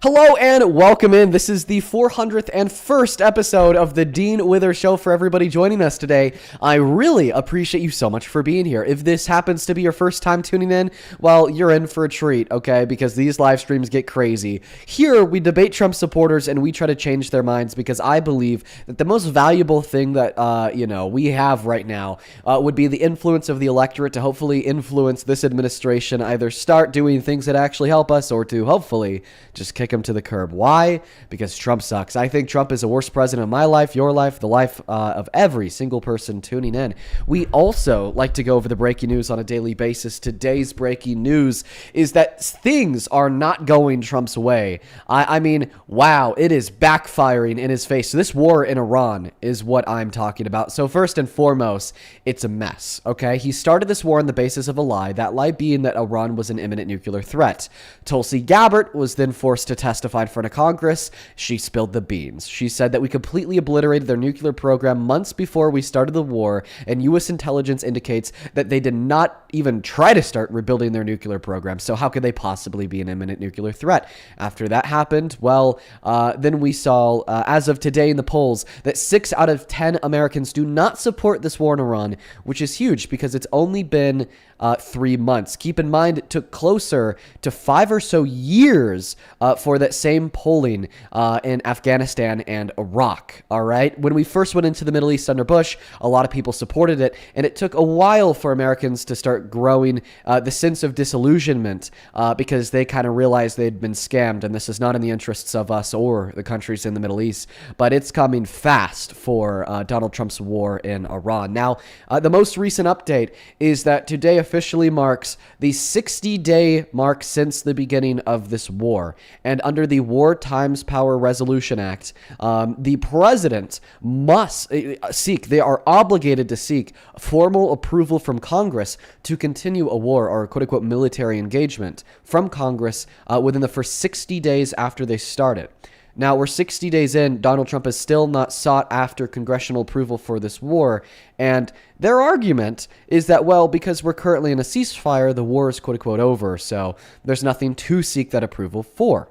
Hello and welcome in. This is the 401st episode of the Dean Wither Show for everybody joining us today. I really appreciate you so much for being here. If this happens to be your first time tuning in, well, you're in for a treat, okay? Because these live streams get crazy. Here, we debate Trump supporters and we try to change their minds because I believe that the most valuable thing that, we have right now would be the influence of the electorate to hopefully influence this administration, either start doing things that actually help us or to hopefully just kick him to the curb. Why? Because Trump sucks. I think Trump is the worst president of my life, your life, the life of every single person tuning in. We also like to go over the breaking news on a daily basis. Today's breaking news is that things are not going Trump's way. I mean, wow, it is backfiring in his face. So this war in Iran is what I'm talking about. So first and foremost, it's a mess, okay? He started this war on the basis of a lie, that lie being that Iran was an imminent nuclear threat. Tulsi Gabbard was then forced to testify in front of Congress. She spilled the beans. She said that we completely obliterated their nuclear program months before we started the war, and U.S. intelligence indicates that they did not even try to start rebuilding their nuclear program. So how could they possibly be an imminent nuclear threat? After that happened, well, then we saw, as of today in the polls, that 6 out of 10 Americans do not support this war in Iran, which is huge because it's only been 3 months. Keep in mind, it took closer to 5 or so years for that same polling in Afghanistan and Iraq, all right? When we first went into the Middle East under Bush, a lot of people supported it, and it took a while for Americans to start growing the sense of disillusionment because they kind of realized they'd been scammed, and this is not in the interests of us or the countries in the Middle East, but it's coming fast for Donald Trump's war in Iran. Now, the most recent update is that today officially marks the 60-day mark since the beginning of this war. And under the War Times Power Resolution Act, the president must they are obligated to seek formal approval from Congress to continue a war or quote-unquote military engagement from Congress within the first 60 days after they start it. Now, we're 60 days in, Donald Trump has still not sought after congressional approval for this war, and their argument is that, well, because we're currently in a ceasefire, the war is quote-unquote over, so there's nothing to seek that approval for.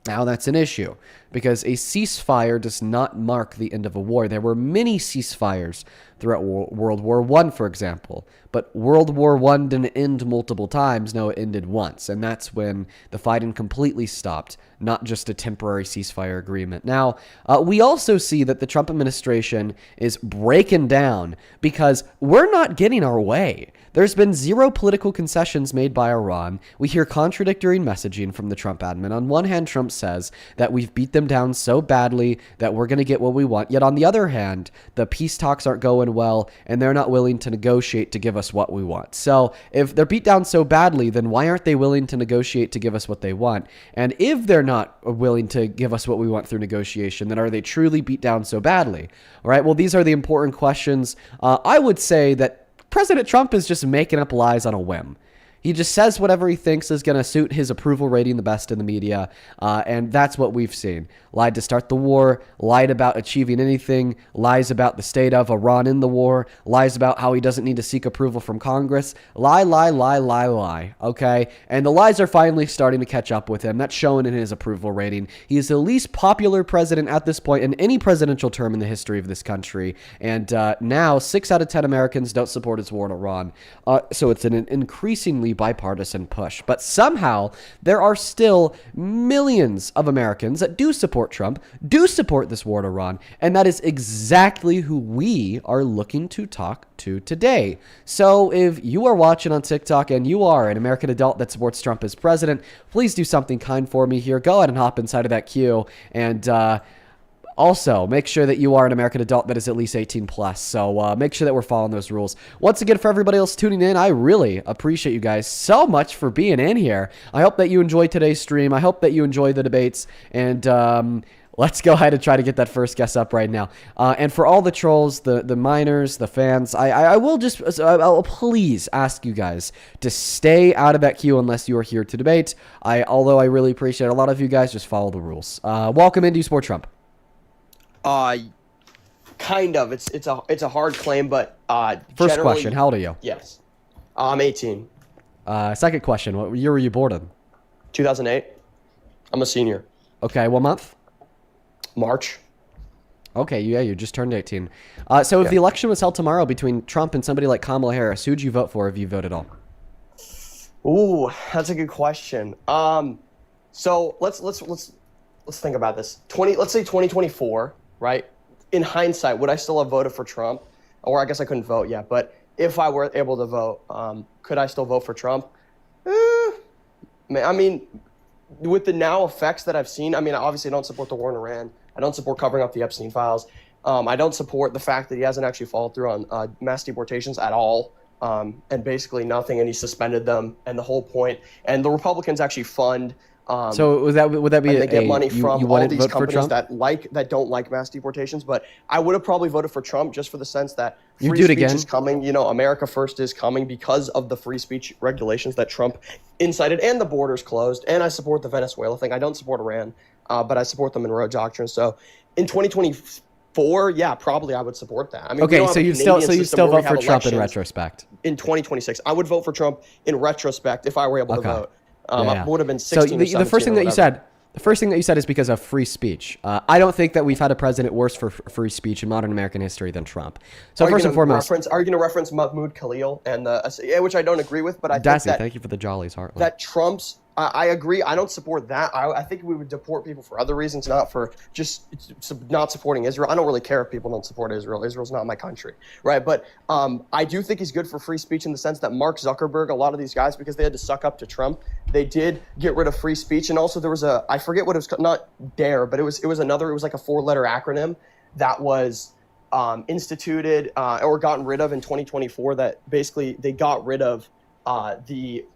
Now, that's an issue, because a ceasefire does not mark the end of a war. There were many ceasefires throughout World War I, for example, but World War I didn't end multiple times. No, it ended once, and that's when the fighting completely stopped, not just a temporary ceasefire agreement. Now, we also see that the Trump administration is breaking down because we're not getting our way. There's been zero political concessions made by Iran. We hear contradictory messaging from the Trump admin. On one hand, Trump says that we've beat them down so badly that we're going to get what we want. Yet on the other hand, the peace talks aren't going well, and they're not willing to negotiate to give us what we want. So if they're beat down so badly, then why aren't they willing to negotiate to give us what they want? And if they're not willing to give us what we want through negotiation, then are they truly beat down so badly? All right, well, these are the important questions. I would say that President Trump is just making up lies on a whim. He just says whatever he thinks is going to suit his approval rating the best in the media, and that's what we've seen. Lied to start the war, lied about achieving anything, lies about the state of Iran in the war, lies about how he doesn't need to seek approval from Congress. Lie, okay? And the lies are finally starting to catch up with him. That's shown in his approval rating. He is the least popular president at this point in any presidential term in the history of this country, and now 6 out of 10 Americans don't support his war in Iran. So it's an increasingly bipartisan push. But somehow there are still millions of Americans that do support Trump, do support this war in Iran, and that is exactly who we are looking to talk to today. So if you are watching on TikTok and you are an American adult that supports Trump as president, please do something kind for me here. Go ahead and hop inside of that queue, and also, make sure that you are an American adult that is at least 18 plus. So make sure that we're following those rules. Once again, for everybody else tuning in, I really appreciate you guys so much for being in here. I hope that you enjoyed today's stream. I hope that you enjoyed the debates. And let's go ahead and try to get that first guest up right now. And for all the trolls, the minors, the fans, I'll please ask you guys to stay out of that queue unless you are here to debate. Although I really appreciate a lot of you guys, just follow the rules. Welcome in. Do you support Trump? Kind of. It's a hard claim, but First question, how old are you? Yes. I'm 18. Second question, what year were you born in? 2008. I'm a senior. Okay, what month? March. Okay, yeah, you just turned 18. So if the election was held tomorrow between Trump and somebody like Kamala Harris, who'd you vote for if you vote at all? Ooh, that's a good question. So let's think about this. Let's say 2024, right? In hindsight, would I still have voted for Trump? Or I guess I couldn't vote yet, but if I were able to vote, could I still vote for Trump? I mean, with the now effects that I've seen, I mean, obviously I don't support the war in Iran. I don't support covering up the Epstein files. I don't support the fact that he hasn't actually followed through on mass deportations at all, and basically nothing, and he suspended them, and the whole point. And the Republicans actually fund. So would that be? And they get money you from all wouldn't these vote for companies Trump? that don't like mass deportations. But I would have probably voted for Trump just for the sense that You free do it speech again? is coming. You know, America First is coming because of the free speech regulations that Trump incited, and the borders closed. And I support the Venezuela thing. I don't support Iran, but I support the Monroe Doctrine. So in 2024, yeah, probably I would support that. I mean, we Okay, don't so have a you Canadian still system where vote we for have Trump in elections. retrospect. In 2026, I would vote for Trump in retrospect if I were able to vote. Yeah. I would have been So 16 or 17 the first thing or that you whatever. said, is because of free speech. I don't think that we've had a president worse for free speech in modern American history than Trump. So first and foremost, are you going to reference Mahmoud Khalil and which I don't agree with, but I think Dassy, that thank you for the jollies, Heartland. that Trump's. I agree. I don't support that. I think we would deport people for other reasons, not for just not supporting Israel. I don't really care if people don't support Israel. Israel's not my country, right? But I do think he's good for free speech in the sense that Mark Zuckerberg, a lot of these guys, because they had to suck up to Trump, they did get rid of free speech. And also there was I forget what it was called, not DARE, but it was like a 4-letter acronym that was instituted or gotten rid of in 2024. That basically they got rid of the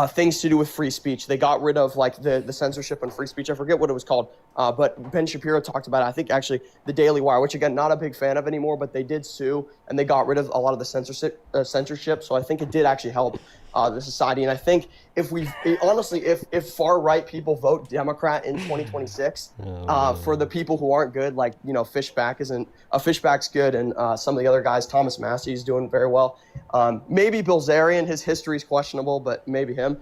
things to do with free speech. They got rid of like the censorship on free speech. I forget what it was called, but Ben Shapiro talked about it. I think actually the Daily Wire, which again, not a big fan of anymore, but they did sue and they got rid of a lot of the censorship. So I think it did actually help the society. And I think if far right people vote Democrat in 2026, for the people who aren't good, like, you know, Fishback's good, and some of the other guys, Thomas Massey's doing very well. Maybe Bilzerian, his history is questionable, but maybe him.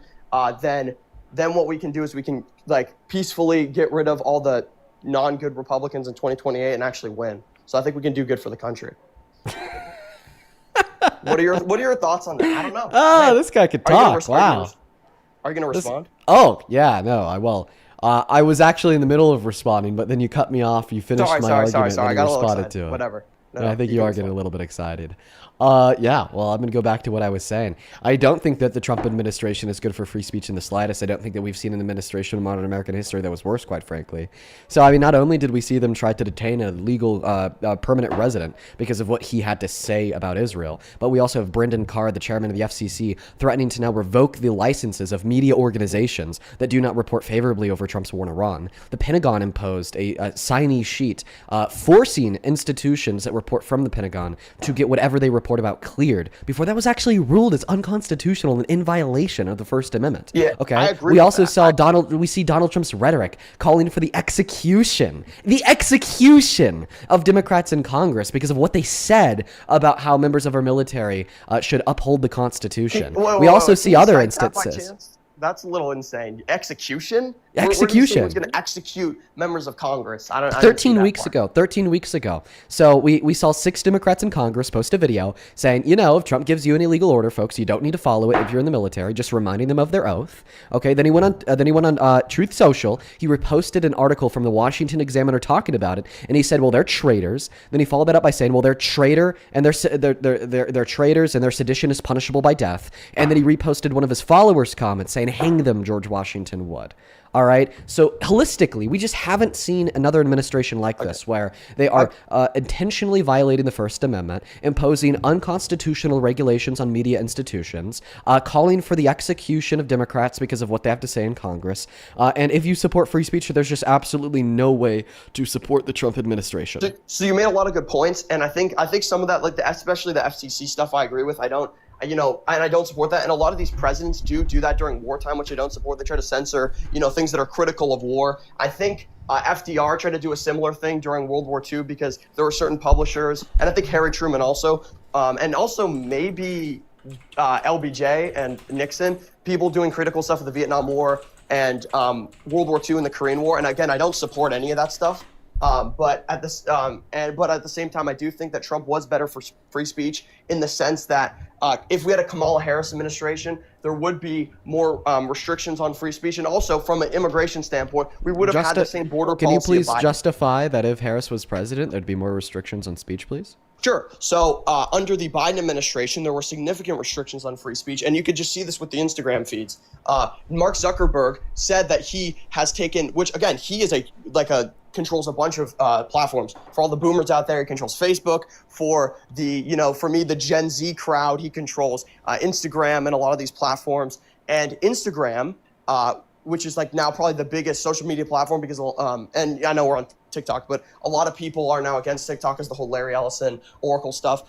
Then what we can do is we can like peacefully get rid of all the non-good Republicans in 2028 and actually win. So I think we can do good for the country. What are your thoughts on that? I don't know. Oh, this guy could talk. Wow. Are you going to respond? Oh, yeah, no, I will. I was actually in the middle of responding, but then you cut me off. You finished my argument, Sorry. I and got you a little responded excited. to it. Whatever. And I think you are getting a little bit excited. Yeah, well, I'm going to go back to what I was saying. I don't think that the Trump administration is good for free speech in the slightest. I don't think that we've seen an administration in modern American history that was worse, quite frankly. So, I mean, not only did we see them try to detain a legal permanent resident because of what he had to say about Israel, but we also have Brendan Carr, the chairman of the FCC, threatening to now revoke the licenses of media organizations that do not report favorably over Trump's war in Iran. The Pentagon imposed a signee sheet forcing institutions that report from the Pentagon to get whatever they report about cleared before that was actually ruled as unconstitutional and in violation of the First Amendment. Yeah, okay. I agree We with also that. we see Donald Trump's rhetoric calling for the execution of Democrats in Congress because of what they said about how members of our military should uphold the Constitution. We also see other instances. That's a little insane. Execution? Execution. Who's going to execute members of Congress? I don't. 13 weeks ago. So we saw 6 Democrats in Congress post a video saying, you know, if Trump gives you an illegal order, folks, you don't need to follow it if you're in the military, just reminding them of their oath. Okay. Then he went on Truth Social. He reposted an article from the Washington Examiner talking about it, and he said, well, they're traitors. Then he followed that up by saying, well, they're traitor and they're traitors and their sedition is punishable by death. And then he reposted one of his followers' comments saying, hang them, George Washington would. All right. So holistically, we just haven't seen another administration like this where they are intentionally violating the First Amendment, imposing unconstitutional regulations on media institutions, calling for the execution of Democrats because of what they have to say in Congress. And if you support free speech, there's just absolutely no way to support the Trump administration. So you made a lot of good points, and I think some of that, like especially the FCC stuff, I agree with. I don't support that. And a lot of these presidents do that during wartime, which I don't support. They try to censor, things that are critical of war. I think FDR tried to do a similar thing during World War II because there were certain publishers, and I think Harry Truman also, and also maybe LBJ and Nixon, people doing critical stuff of the Vietnam War and World War II and the Korean War. And again, I don't support any of that stuff. But at the same time, I do think that Trump was better for free speech in the sense that if we had a Kamala Harris administration, there would be more restrictions on free speech, and also from an immigration standpoint, we would have had the same border policy. Can you please justify that if Harris was president, there'd be more restrictions on speech, please? Sure. So under the Biden administration, there were significant restrictions on free speech, and you could just see this with the Instagram feeds. Mark Zuckerberg said that he has taken, which again, he is controls a bunch of platforms. For all the boomers out there, he controls Facebook. For for me, the Gen Z crowd, he controls Instagram and a lot of these platforms. And Instagram, which is like now probably the biggest social media platform because, and I know we're on TikTok, but a lot of people are now against TikTok as the whole Larry Ellison, Oracle stuff.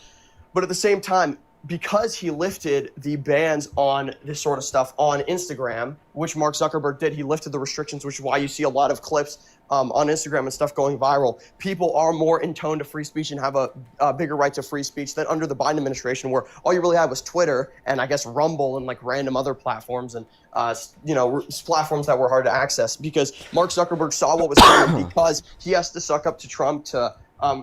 But at the same time, because he lifted the bans on this sort of stuff on Instagram, which Mark Zuckerberg did, he lifted the restrictions, which is why you see a lot of clips on Instagram and stuff going viral. People are more in tone to free speech and have a bigger right to free speech than under the Biden administration, where all you really had was Twitter and I guess Rumble and like random other platforms and platforms that were hard to access, because Mark Zuckerberg saw what was coming because he has to suck up to Trump to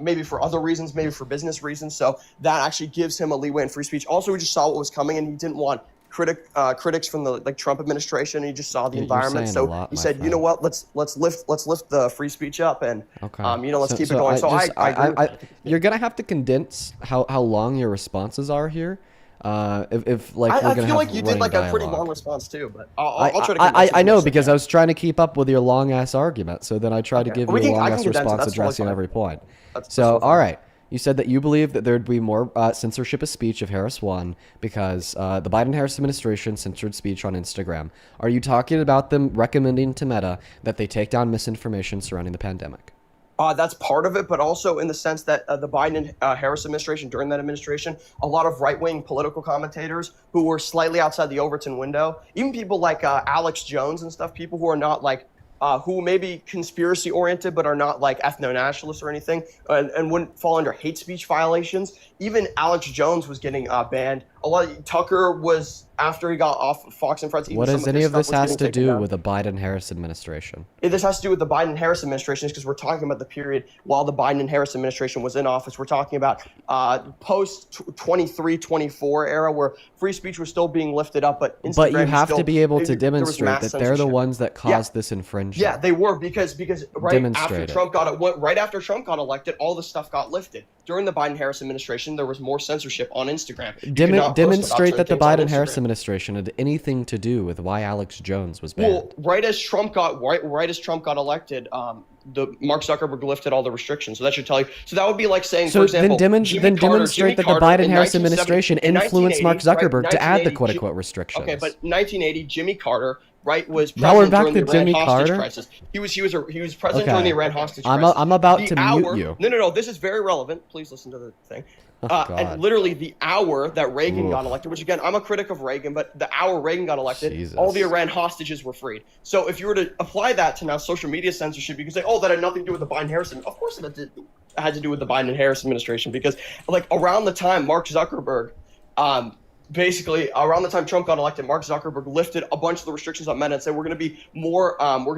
maybe for other reasons, maybe for business reasons. So that actually gives him a leeway in free speech. Also, he just saw what was coming and he didn't want critics from the Trump administration. He just saw the environment, so he said, "You know what? Let's lift the free speech up, and let's keep it going." So I you're gonna have to condense how long your responses are here. If we're I gonna feel like have you did like dialogue. a pretty long response too, but I'll try to. I know, because I was trying to keep up with your long ass argument, so then I tried to give you a long ass response addressing every point. So all right. You said that you believe that there'd be more censorship of speech if Harris won because the Biden-Harris administration censored speech on Instagram. Are you talking about them recommending to Meta that they take down misinformation surrounding the pandemic? That's part of it, but also in the sense that the Biden-Harris administration, during that administration, a lot of right-wing political commentators who were slightly outside the Overton window, even people like Alex Jones and stuff, people who are not like who may be conspiracy oriented but are not like ethno-nationalists or anything, and wouldn't fall under hate speech violations. Even Alex Jones was getting banned. Tucker was, after he got off Fox and Friends. What does any of this has to do with the Biden-Harris administration? This has to do with the Biden-Harris administration because we're talking about the period while the Biden and Harris administration was in office. We're talking about post-23-24 era where free speech was still being lifted up, but Instagram But you have to be able to demonstrate that they're the ones that caused this infringement. Yeah, they were because right after Trump got elected, all the stuff got lifted. During the Biden-Harris administration, there was more censorship on Instagram. Demonstrate that the Biden-Harris administration had anything to do with why Alex Jones was banned. Well, right as Trump got elected, the Mark Zuckerberg lifted all the restrictions. So that should tell you. So that would be like saying, for example, demonstrate that the Biden-Harris administration influenced Mark Zuckerberg to add the quote-unquote restrictions. Okay, but 1980, Jimmy Carter, right, was president. Now we're back during to the Jimmy Iran hostage Carter. crisis. He was president during the Iran hostage crisis. I'm about to mute you. No. This is very relevant. Please listen to the thing. And literally the hour that Reagan got elected, which again, I'm a critic of Reagan, but the hour Reagan got elected, all the Iran hostages were freed. So if you were to apply that to now social media censorship, you could say, oh, that had nothing to do with the Biden-Harris. Of course it had to do with the Biden and Harris administration, because like around the time Mark Zuckerberg, basically around the time Trump got elected, Mark Zuckerberg lifted a bunch of the restrictions on Meta and said we're going to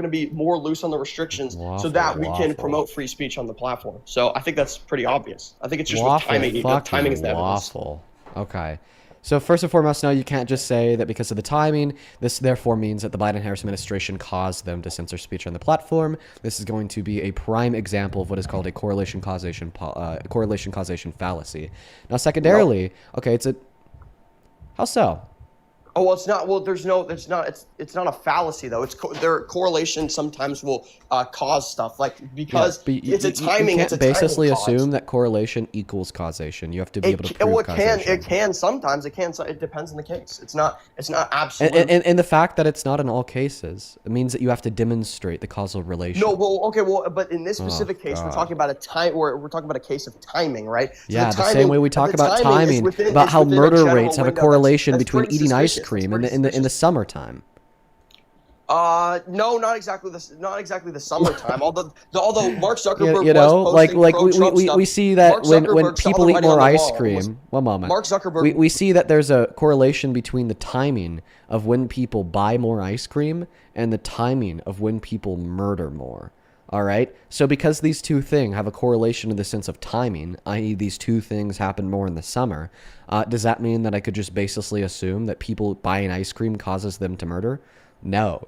be more loose on the restrictions so that we can promote free speech on the platform. So I think that's pretty obvious. I think it's just with timing. The timing is the evidence. Okay. So first and foremost, now you can't just say that because of the timing, this therefore means that the Biden-Harris administration caused them to censor speech on the platform. This is going to be a prime example of what is called a correlation causation fallacy. Now, secondarily, okay, how so? Oh, well, it's not. Well, it's not a fallacy though. Their correlation sometimes will cause stuff because it's a timing. You can't basically assume that correlation equals causation. You have to be able to prove causation. It can sometimes. It depends on the case. It's not absolute. And the fact that it's not in all cases, it means that you have to demonstrate the causal relation. No, but in this specific case, we're talking about a case of timing, right? So the same way we talk about timing, about how murder rates have a correlation between eating ice cream in the summertime. No, not exactly the summertime. Although Mark Zuckerberg You know, was like posting pro-Trump stuff. we see that Mark when Zuckerberg saw people the eat writing on more the ice wall and was- cream. One moment. Mark Zuckerberg. We see that there's a correlation between the timing of when people buy more ice cream and the timing of when people murder more. All right. So because these two things have a correlation in the sense of timing, i.e. these two things happen more in the summer, does that mean that I could just basically assume that people buying ice cream causes them to murder? No.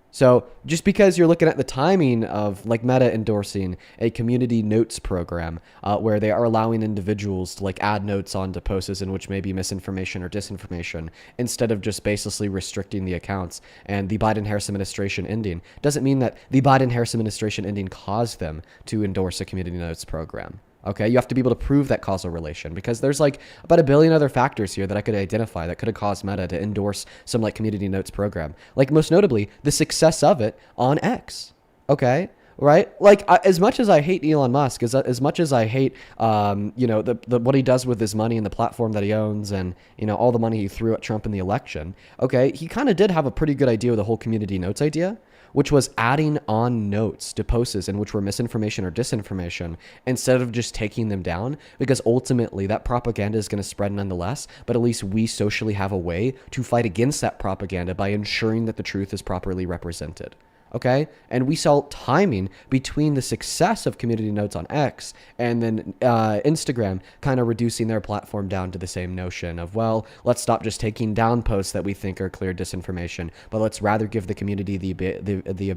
So just because you're looking at the timing of like Meta endorsing a community notes program where they are allowing individuals to like add notes onto posts in which may be misinformation or disinformation instead of just basically restricting the accounts and the Biden-Harris administration ending, doesn't mean that the Biden-Harris administration ending caused them to endorse a community notes program. Okay, you have to be able to prove that causal relation because there's like about a billion other factors here that I could identify that could have caused Meta to endorse some like community notes program. Like most notably, the success of it on X. Okay, right? Like as much as I hate Elon Musk, as much as I hate, the what he does with his money and the platform that he owns, and all the money he threw at Trump in the election. Okay, he kind of did have a pretty good idea with the whole community notes idea, which was adding on notes to posts in which were misinformation or disinformation instead of just taking them down, because ultimately that propaganda is going to spread nonetheless, but at least we socially have a way to fight against that propaganda by ensuring that the truth is properly represented. Okay, and we saw timing between the success of community notes on X and then Instagram kind of reducing their platform down to the same notion of, well, let's stop just taking down posts that we think are clear disinformation, but let's rather give the community the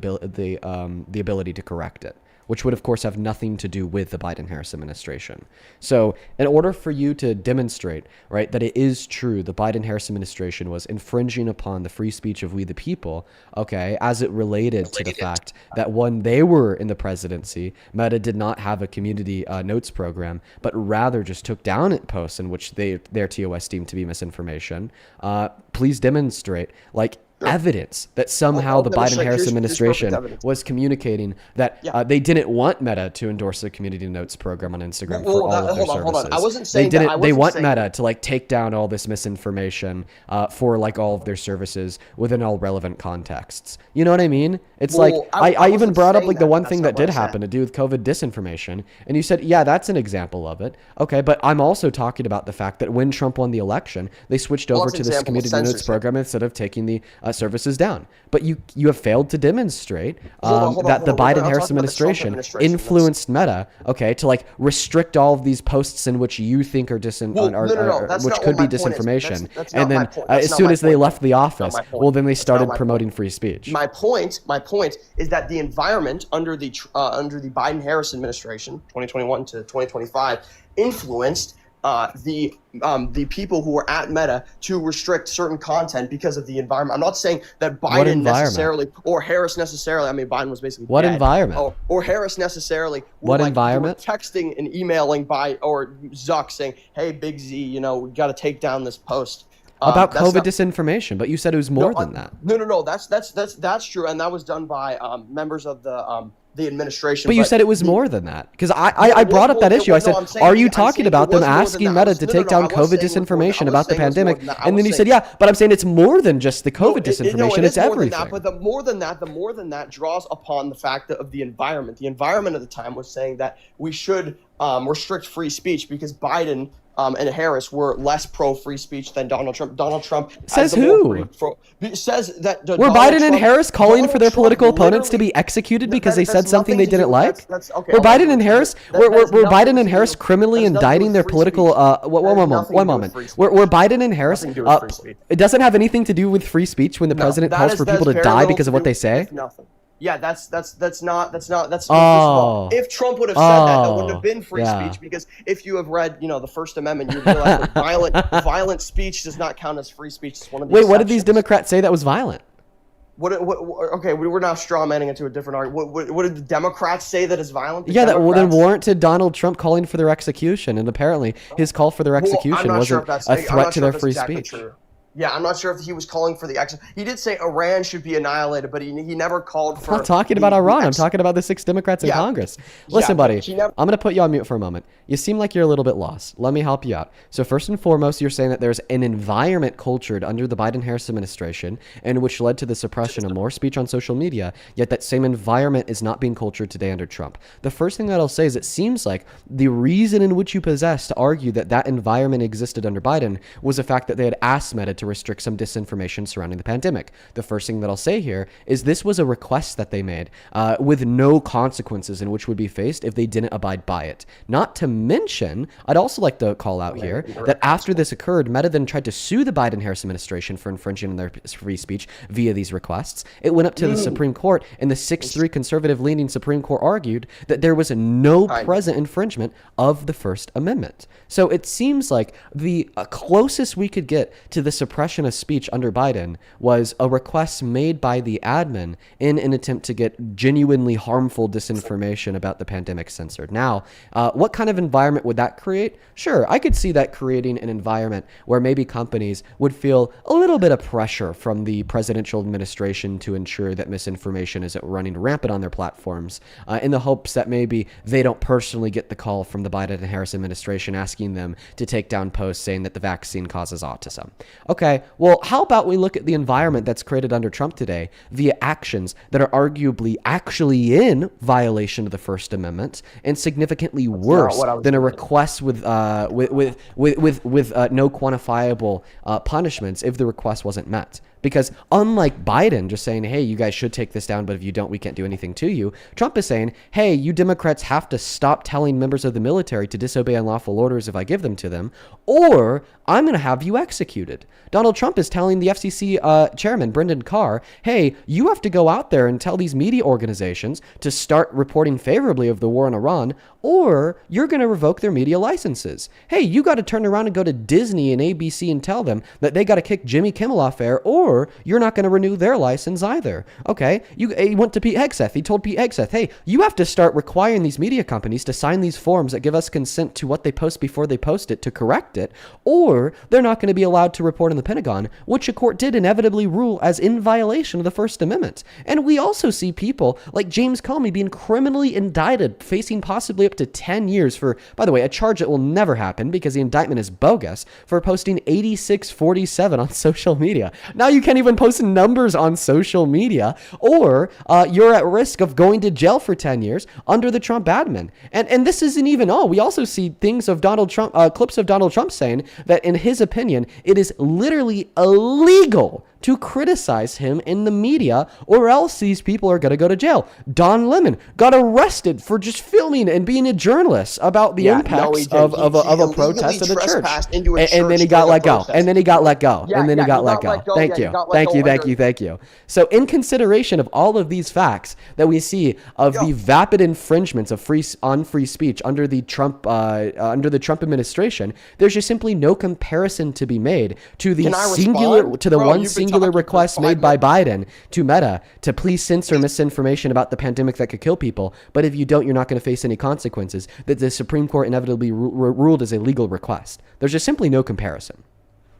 ability to correct it, which would of course have nothing to do with the Biden-Harris administration. So in order for you to demonstrate, right, that it is true the Biden-Harris administration was infringing upon the free speech of we the people, okay, as it related to the fact that when they were in the presidency, Meta did not have a community notes program, but rather just took down posts in which their TOS deemed to be misinformation, please demonstrate, like, evidence that somehow the Biden-Harris administration was communicating that they didn't want Meta to endorse the community notes program on Instagram for all of their services. Hold on. I wasn't saying they want Meta to like take down all this misinformation for like all of their services within all relevant contexts. You know what I mean? It's like I even brought up like the one thing that did happen to do with COVID disinformation, and you said, yeah, that's an example of it. Okay, but I'm also talking about the fact that when Trump won the election, they switched over to this community notes program instead of taking the services down. But you have failed to demonstrate that the Biden-Harris administration influenced Meta, okay, to like restrict all of these posts in which you think are which could be disinformation. And then as soon as they left the office, well, then they started promoting free speech. My point is that the environment under the Biden-Harris administration, 2021 to 2025, influenced the people who were at Meta to restrict certain content because of the environment. I'm not saying that Biden necessarily or Harris necessarily. I mean, Biden was basically what dead. Environment? Or Harris necessarily. What environment? Texting and emailing or Zuck saying, "Hey, Big Z, we got to take down this post." About COVID disinformation, but you said it was more than that. No. That's true, and that was done by members of the administration. But you said it was more than that, because I brought up that issue. I said, are you talking about them asking Meta to take down COVID disinformation about the pandemic? And then you said, yeah, but I'm saying it's more than just the COVID disinformation. It's everything. But the more than that draws upon the fact of the environment. The environment at the time was saying that we should restrict free speech because Biden and Harris were less pro-free speech than Donald Trump. Donald Trump says who? Says that were Biden and Harris calling for their political opponents to be executed because they said something they didn't like? Were Biden and Harris Biden and Harris criminally indicting their political? One moment. Were Biden and Harris? It doesn't have anything to do with free speech when the president calls for people to die because of what they say. Nothing. Yeah, that's not. If Trump would have said that wouldn't have been free speech, because if you have read, the First Amendment, you realize that violent speech does not count as free speech. It's one of the Wait, what did these Democrats say that was violent? Okay, we're now straw manning into a different argument. What did the Democrats say that is violent? That then warranted Donald Trump calling for their execution, and apparently his call for their execution wasn't a threat to their free speech. True. Yeah, I'm not sure if he was calling for the He did say Iran should be annihilated, but he never called for. I'm not talking about Iran. I'm talking about the 6 Democrats in Congress. Listen, buddy, I'm going to put you on mute for a moment. You seem like you're a little bit lost. Let me help you out. So first and foremost, you're saying that there's an environment cultured under the Biden-Harris administration and which led to the suppression of more speech on social media, yet that same environment is not being cultured today under Trump. The first thing that I'll say is it seems like the reason in which you possess to argue that that environment existed under Biden was the fact that they had asked Meta to restrict some disinformation surrounding the pandemic. The first thing that I'll say here is this was a request that they made with no consequences in which would be faced if they didn't abide by it. Not to mention, I'd also like to call out here that after this occurred, Meta then tried to sue the Biden-Harris administration for infringing on their free speech via these requests. It went up to the Supreme Court, and the 6-3 conservative-leaning Supreme Court argued that there was no present infringement of the First Amendment. So it seems like the closest we could get to the suppression of speech under Biden was a request made by the admin in an attempt to get genuinely harmful disinformation about the pandemic censored. Now, what kind of environment would that create? Sure, I could see that creating an environment where maybe companies would feel a little bit of pressure from the presidential administration to ensure that misinformation isn't running rampant on their platforms in the hopes that maybe they don't personally get the call from the Biden and Harris administration asking them to take down posts saying that the vaccine causes autism. Okay, well, how about we look at the environment that's created under Trump today via actions that are arguably actually in violation of the First Amendment and significantly worse than a request with no quantifiable punishments if the request wasn't met. Because unlike Biden just saying, hey, you guys should take this down, but if you don't, we can't do anything to you, Trump is saying, hey, you Democrats have to stop telling members of the military to disobey unlawful orders if I give them to them, or I'm going to have you executed. Donald Trump is telling the FCC chairman, Brendan Carr, hey, you have to go out there and tell these media organizations to start reporting favorably of the war in Iran, or you're going to revoke their media licenses. Hey, you got to turn around and go to Disney and ABC and tell them that they got to kick Jimmy Kimmel off air, or you're not going to renew their license either. Okay, he went to Pete Hegseth. He told Pete Hegseth, hey, you have to start requiring these media companies to sign these forms that give us consent to what they post before they post it to correct it, or they're not going to be allowed to report in the Pentagon, which a court did inevitably rule as in violation of the First Amendment. And we also see people like James Comey being criminally indicted, facing possibly up to 10 years for, by the way, a charge that will never happen because the indictment is bogus, for posting 8647 on social media. Now you can't even post numbers on social media, or you're at risk of going to jail for 10 years under the Trump admin. And this isn't even all. We also see things of Donald Trump, clips of Donald Trump saying that in his opinion, it is literally illegal to criticize him in the media, or else these people are going to go to jail. Don Lemon got arrested for just filming and being a journalist about the impacts of a protest at the church. And then he got let go. And then he got let go. And then he got let go. Thank you. So in consideration of all of these facts that we see of the vapid infringements of free speech under the Trump administration, there's just simply no comparison to be made to the singular request made by Biden to Meta to please censor misinformation about the pandemic that could kill people. But if you don't, you're not going to face any consequences, that the Supreme Court inevitably ruled as a legal request. There's just simply no comparison.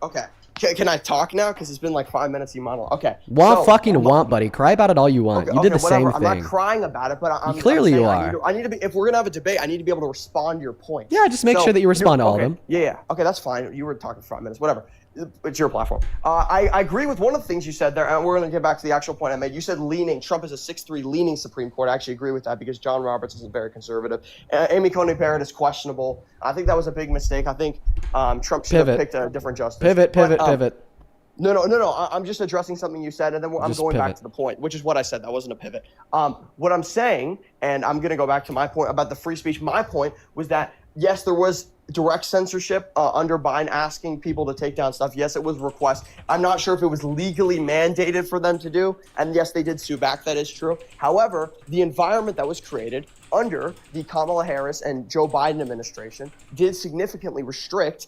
Okay. Can I talk now? Because it's been like 5 minutes you monologue. Okay. Buddy. Cry about it all you want. You did the same thing. I'm not crying about it, but I'm clearly saying you are. I need to be. If we're gonna have a debate, I need to be able to respond to your points. Yeah, just make sure that you respond to all of them. Yeah. Okay, that's fine. You were talking for 5 minutes. Whatever. It's your platform. I agree with one of the things you said there, and we're going to get back to the actual point I made. You said Trump is a 6-3 leaning Supreme Court. I actually agree with that because John Roberts is very conservative. Amy Coney Barrett is questionable. I think that was a big mistake. I think Trump should have picked a different justice. Pivot. No. I'm just addressing something you said, and then I'm going back to the point, which is what I said. That wasn't a pivot. What I'm saying, and I'm going to go back to my point about the free speech. My point was that, yes, there was direct censorship under Biden asking people to take down stuff. Yes, it was a request. I'm not sure if it was legally mandated for them to do. And yes, they did sue back. That is true. However, the environment that was created under the Kamala Harris and Joe Biden administration did significantly restrict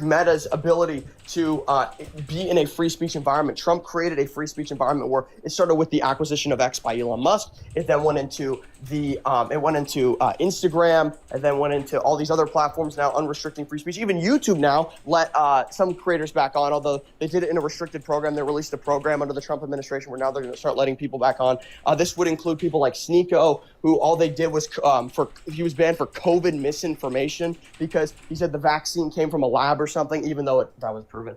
Meta's ability to be in a free speech environment. Trump created a free speech environment where it started with the acquisition of X by Elon Musk. It then went into it went into Instagram, and then went into all these other platforms now unrestricting free speech. Even YouTube now let some creators back on, although they did it in a restricted program. They released a program under the Trump administration where now they're going to start letting people back on. This would include people like Sneeko, who all they did was he was banned for COVID misinformation because he said the vaccine came from a lab or something, even though that was proven.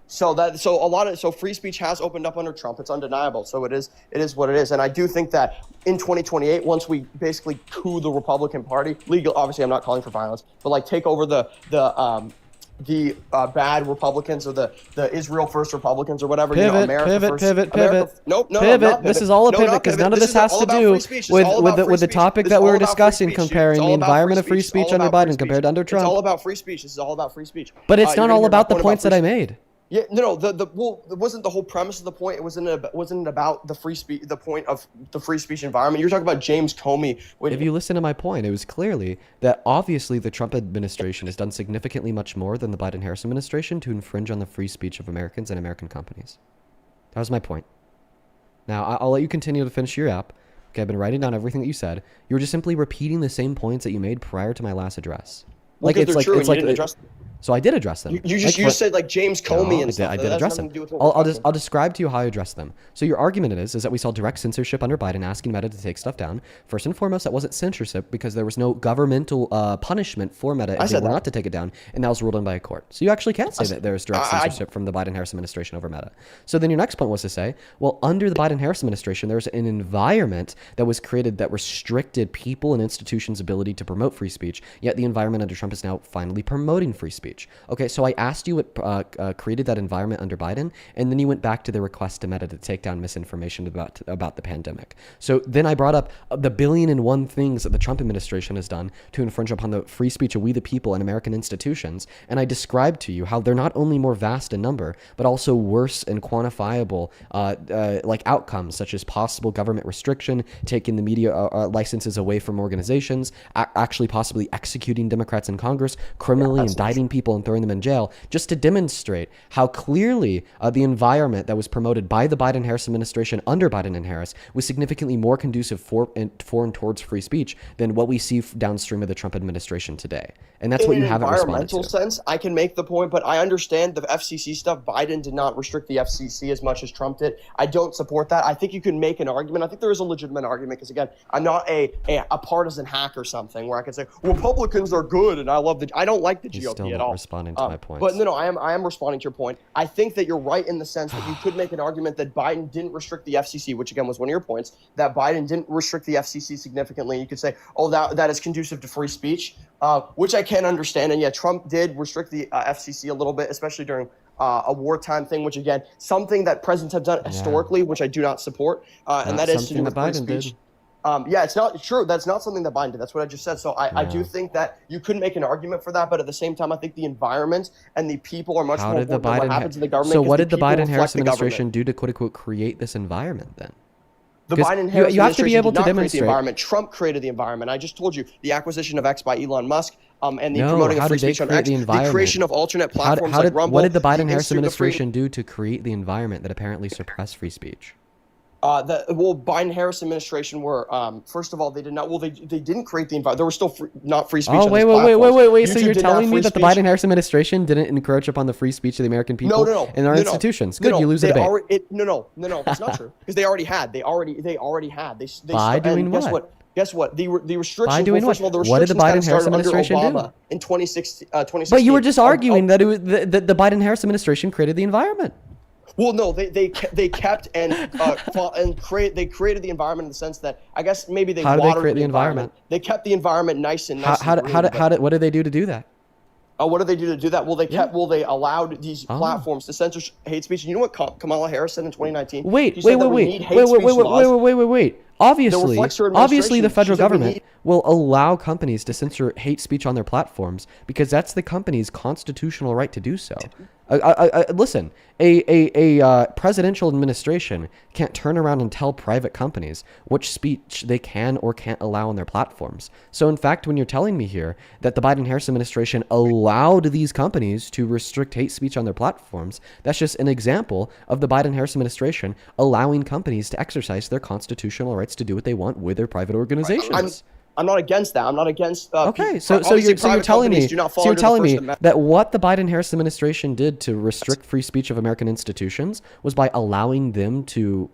So free speech has opened up under Trump. It's undeniable. So it is what it is. And I do think that in 2028, once we basically coup the Republican Party, obviously I'm not calling for violence, but like take over the bad Republicans or the Israel First Republicans or whatever. Pivot. Nope. Pivot. This is all a pivot because none of this has to do with the topic that we were discussing, comparing the environment of free speech under Biden compared to under Trump. It's all about free speech. This is all about free speech. But it's not all about the points that I made. Yeah, no. It wasn't the whole premise of the point. It wasn't about the free speech. The point of the free speech environment. You're talking about James Comey. If you listen to my point, it was clearly that obviously the Trump administration has done significantly much more than the Biden-Harris administration to infringe on the free speech of Americans and American companies. That was my point. Now I'll let you continue to finish your app. Okay, I've been writing down everything that you said. You were just simply repeating the same points that you made prior to my last address. Like it's like it's like. So I did address them. You just said like James Comey and stuff. I did address them. I'll describe to you how I addressed them. So your argument is that we saw direct censorship under Biden asking Meta to take stuff down. First and foremost, that wasn't censorship because there was no governmental punishment for Meta if they were not to take it down, and that was ruled in by a court. So you actually can't say that there's direct censorship from the Biden-Harris administration over Meta. So then your next point was to say, well, under the Biden-Harris administration, there's an environment that was created that restricted people and institutions' ability to promote free speech, yet the environment under Trump is now finally promoting free speech. Okay, so I asked you what created that environment under Biden, and then you went back to the request to Meta to take down misinformation about the pandemic. So then I brought up the 1,000,001 things that the Trump administration has done to infringe upon the free speech of we the people and American institutions, and I described to you how they're not only more vast in number, but also worse and quantifiable like outcomes, such as possible government restriction, taking the media licenses away from organizations, actually possibly executing Democrats in Congress, criminally indicting people and throwing them in jail, just to demonstrate how clearly the environment that was promoted by the Biden-Harris administration under Biden and Harris was significantly more conducive for and towards free speech than what we see downstream of the Trump administration today. And that's what you haven't responded to. In an environmental sense, I can make the point, but I understand the FCC stuff. Biden did not restrict the FCC as much as Trump did. I don't support that. I think you can make an argument. I think there is a legitimate argument because, again, I'm not a partisan hack or something where I can say Republicans are good and I don't like the GOP still at not all. Responding to my points. But no, I am responding to your point. I think that you're right in the sense that you could make an argument that Biden didn't restrict the FCC, which again was one of your points, that Biden didn't restrict the FCC significantly. You could say, oh, that is conducive to free speech, which I can understand. And yeah, Trump did restrict the FCC a little bit, especially during a wartime thing, which again, something that presidents have done historically, which I do not support. And that is to do with free speech. Yeah, it's not true. That's not something that Biden did. That's what I just said. So I do think that you could make an argument for that, but at the same time, I think the environment and the people are much more important than what happens in the government. So what did the Biden-Harris administration do to quote unquote create this environment then? The Biden-Harris administration did not create the environment. Trump created the environment. I just told you the acquisition of X by Elon Musk and the promoting of free speech on X, the creation of alternate platforms like Rumble. What did the Biden-Harris administration do to create the environment that apparently suppressed free speech? Biden-Harris administration were first of all they did not. Well, they didn't create the environment. There was still not free speech. Oh wait! So you're telling me that the Biden-Harris administration didn't encroach upon the free speech of the American people and our institutions? Good, you lose the debate. No, that's not true because they already had. They already had. By doing what? Guess what? The restrictions. By doing first of all, the what did the Biden-Harris administration do? In 2016. But you were just arguing that it was the Biden-Harris administration created the environment. Well, no, they kept they created the environment in the sense that I guess maybe they watered create the environment. They kept the environment nice and nice. What did they do to do that? What did they do to do that? Well, they allowed these platforms to censor hate speech. You know what Kamala Harris said in 2019? Wait. Obviously, the federal government will allow companies to censor hate speech on their platforms because that's the company's constitutional right to do so. Listen, a presidential administration can't turn around and tell private companies which speech they can or can't allow on their platforms. So, in fact, when you're telling me here that the Biden-Harris administration allowed these companies to restrict hate speech on their platforms, that's just an example of the Biden-Harris administration allowing companies to exercise their constitutional rights to do what they want with their private organizations. I'm not against that. I'm not against. Okay, so you're telling me that what the Biden-Harris administration did to restrict free speech of American institutions was by allowing them to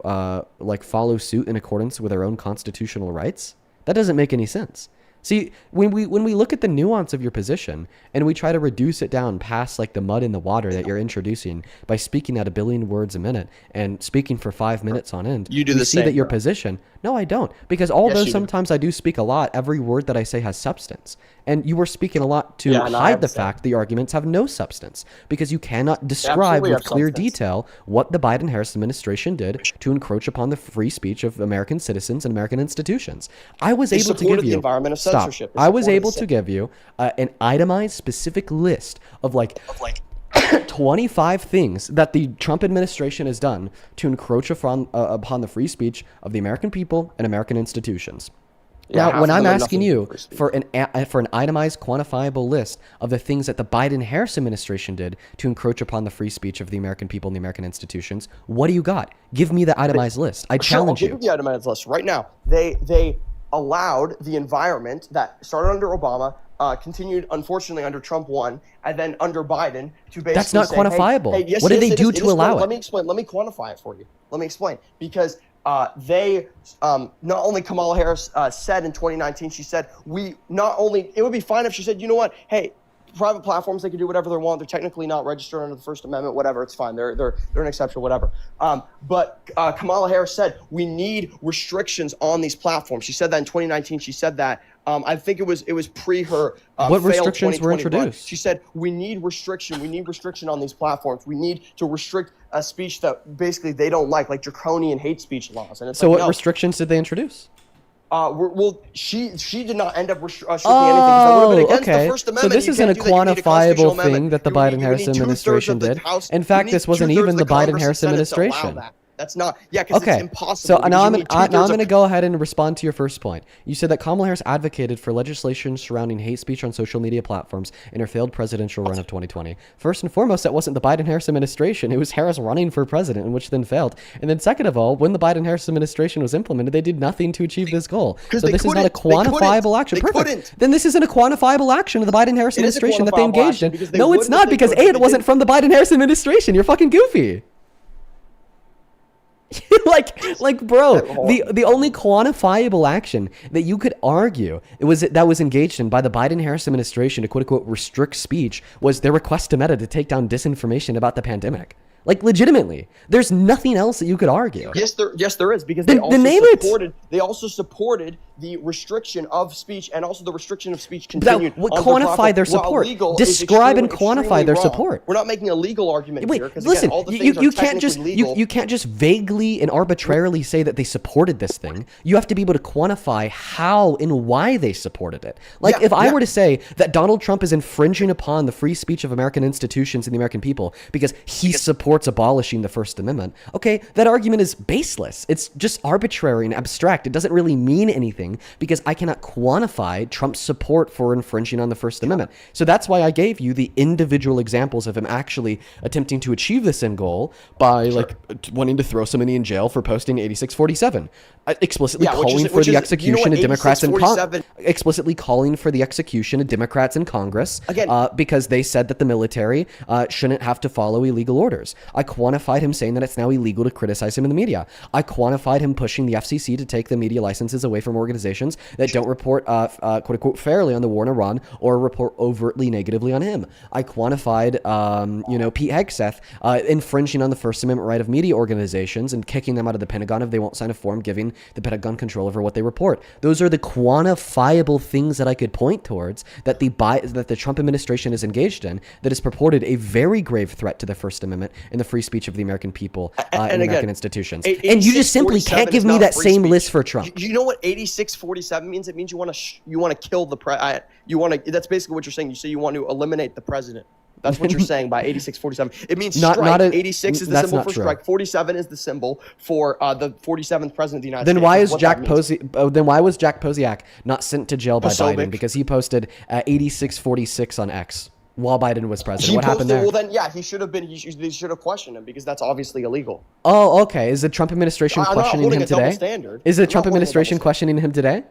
follow suit in accordance with their own constitutional rights? That doesn't make any sense. See, when we look at the nuance of your position and we try to reduce it down past like the mud in the water that you're introducing by speaking at 1 billion words a minute and speaking for 5 minutes on end, you do the see same, that your position. No, I don't, because although sometimes I do speak a lot, every word that I say has substance, and you were speaking a lot to hide the fact the arguments have no substance, because you cannot describe with clear detail what the Biden-Harris administration did to encroach upon the free speech of American citizens and American institutions. I was able to give you I was able to give you an itemized, specific list of like 25 things that the Trump administration has done to encroach upon the free speech of the American people and American institutions. Now, when I'm asking you for an itemized, quantifiable list of the things that the Biden-Harris administration did to encroach upon the free speech of the American people and the American institutions, what do you got? Give me the itemized list. I challenge you. I'll give you the itemized list right now. They allowed the environment that started under Obama, continued unfortunately under Trump 1, and then under Biden to basically That's not quantifiable. Hey, yes, what did they do to allow it? Let me explain. Let me quantify it for you. Let me explain. Because they, not only Kamala Harris said in 2019, she said, it would be fine if she said, you know what, hey, private platforms, they can do whatever they want. They're technically not registered under the First Amendment, whatever. It's fine. They're an exception, whatever. But Kamala Harris said we need restrictions on these platforms. She said that in 2019. She said that. I think it was pre her. What restrictions were introduced? She said we need restriction. We need restriction on these platforms. We need to restrict a speech that basically they don't like draconian hate speech laws. And it's so, what restrictions did they introduce? Well, she did not end up restricting anything. That would have been against the First Amendment. So this isn't a quantifiable thing that the Biden-Harris administration did. In fact, this wasn't even the Biden-Harris administration. That's not, because it's impossible. So now I'm going to go ahead and respond to your first point. You said that Kamala Harris advocated for legislation surrounding hate speech on social media platforms in her failed presidential run of 2020. First and foremost, that wasn't the Biden-Harris administration. It was Harris running for president, which then failed. And then second of all, when the Biden-Harris administration was implemented, they did nothing to achieve this goal. So this is not a quantifiable action. Perfect. Then this isn't a quantifiable action of the Biden-Harris administration that they engaged in. No, it's not, because A, it wasn't from the Biden-Harris administration. You're fucking goofy. Bro, the only quantifiable action that you could argue that was engaged in by the Biden-Harris administration to quote unquote restrict speech was their request to Meta to take down disinformation about the pandemic. Like, legitimately, there's nothing else that you could argue. Yes, there is, because they also supported the restriction of speech, and also the restriction of speech continued. That would quantify their support. Describe and quantify their support. We're not making a legal argument here. Listen, you can't just vaguely and arbitrarily say that they supported this thing. You have to be able to quantify how and why they supported it. If I were to say that Donald Trump is infringing upon the free speech of American institutions and the American people because he supports abolishing the First Amendment, okay, that argument is baseless. It's just arbitrary and abstract. It doesn't really mean anything because I cannot quantify Trump's support for infringing on the First Amendment. So that's why I gave you the individual examples of him actually attempting to achieve this end goal by wanting to throw somebody in jail for posting 8647, explicitly calling for the execution of Democrats in Congress because they said that the military shouldn't have to follow illegal orders. I quantified him saying that it's now illegal to criticize him in the media. I quantified him pushing the FCC to take the media licenses away from organizations that don't report quote unquote fairly on the war in Iran or report overtly negatively on him. I quantified Pete Hegseth infringing on the First Amendment right of media organizations and kicking them out of the Pentagon if they won't sign a form giving the Pentagon control over what they report. Those are the quantifiable things that I could point towards that the Trump administration is engaged in that has purported a very grave threat to the First Amendment and the free speech of the American people and American institutions. And you just simply can't give me that same list for Trump. You know what 8647 means? It means you want to kill the that's basically what you're saying. You say you want to eliminate the president. That's what you're saying by 8647. It means Not- strike. not a- 86 is the that's symbol not for true. strike. 47 is the symbol for the 47th president of the United Then States. why That's is what Jack that means. Then why was Jack Posiak not sent to jail by Posobiec. Biden? Because he posted 8646 on X while Biden was president. He What happened posted, there? well then, yeah, he should have been. They should have questioned him because that's obviously illegal. Oh, okay. Is the Trump administration I'm not questioning holding him a double today? standard. Is the I'm not Trump holding a double administration standard. questioning him today?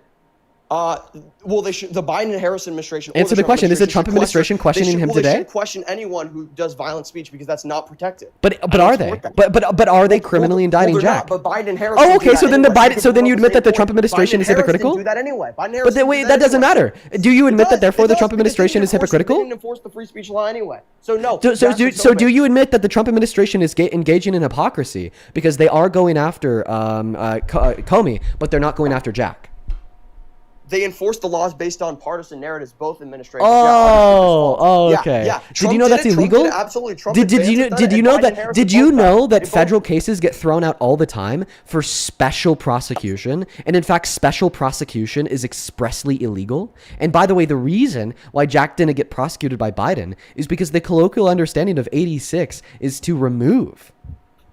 Well, they should. The Biden and Harris administration. or Answer the Trump question. Is the administration Trump should administration questioning him They today? should question anyone who does violent speech because that's not protected. But I don't are they? support that. But are they criminally indicting they're Jack? not, but Biden and Harris. Oh, didn't do okay, that so then the anyway. Biden- so then you admit that the Trump administration Biden is and Harris hypocritical? Didn't do that anyway. Biden and Harris But didn't do that doesn't anyway. matter. Do you admit that therefore It the does, Trump because they administration is didn't enforce- hypocritical? They didn't enforce the free speech law anyway. So no. So Jack do Posobiec- you admit that the Trump administration is engaging in hypocrisy because they are going after Comey, but they're not going after Jack? They enforce the laws based on partisan narratives, both administrations. Oh, Yeah, okay. yeah. Did Trump you know did that's it. Trump illegal? did it. Absolutely. Trump Did you advanced know? it, Did you and know Biden and that? Harris Did did you both know that They both federal did. cases get thrown out all the time for special prosecution? And in fact, special prosecution is expressly illegal. And by the way, the reason why Jack didn't get prosecuted by Biden is because the colloquial understanding of 86 is to remove.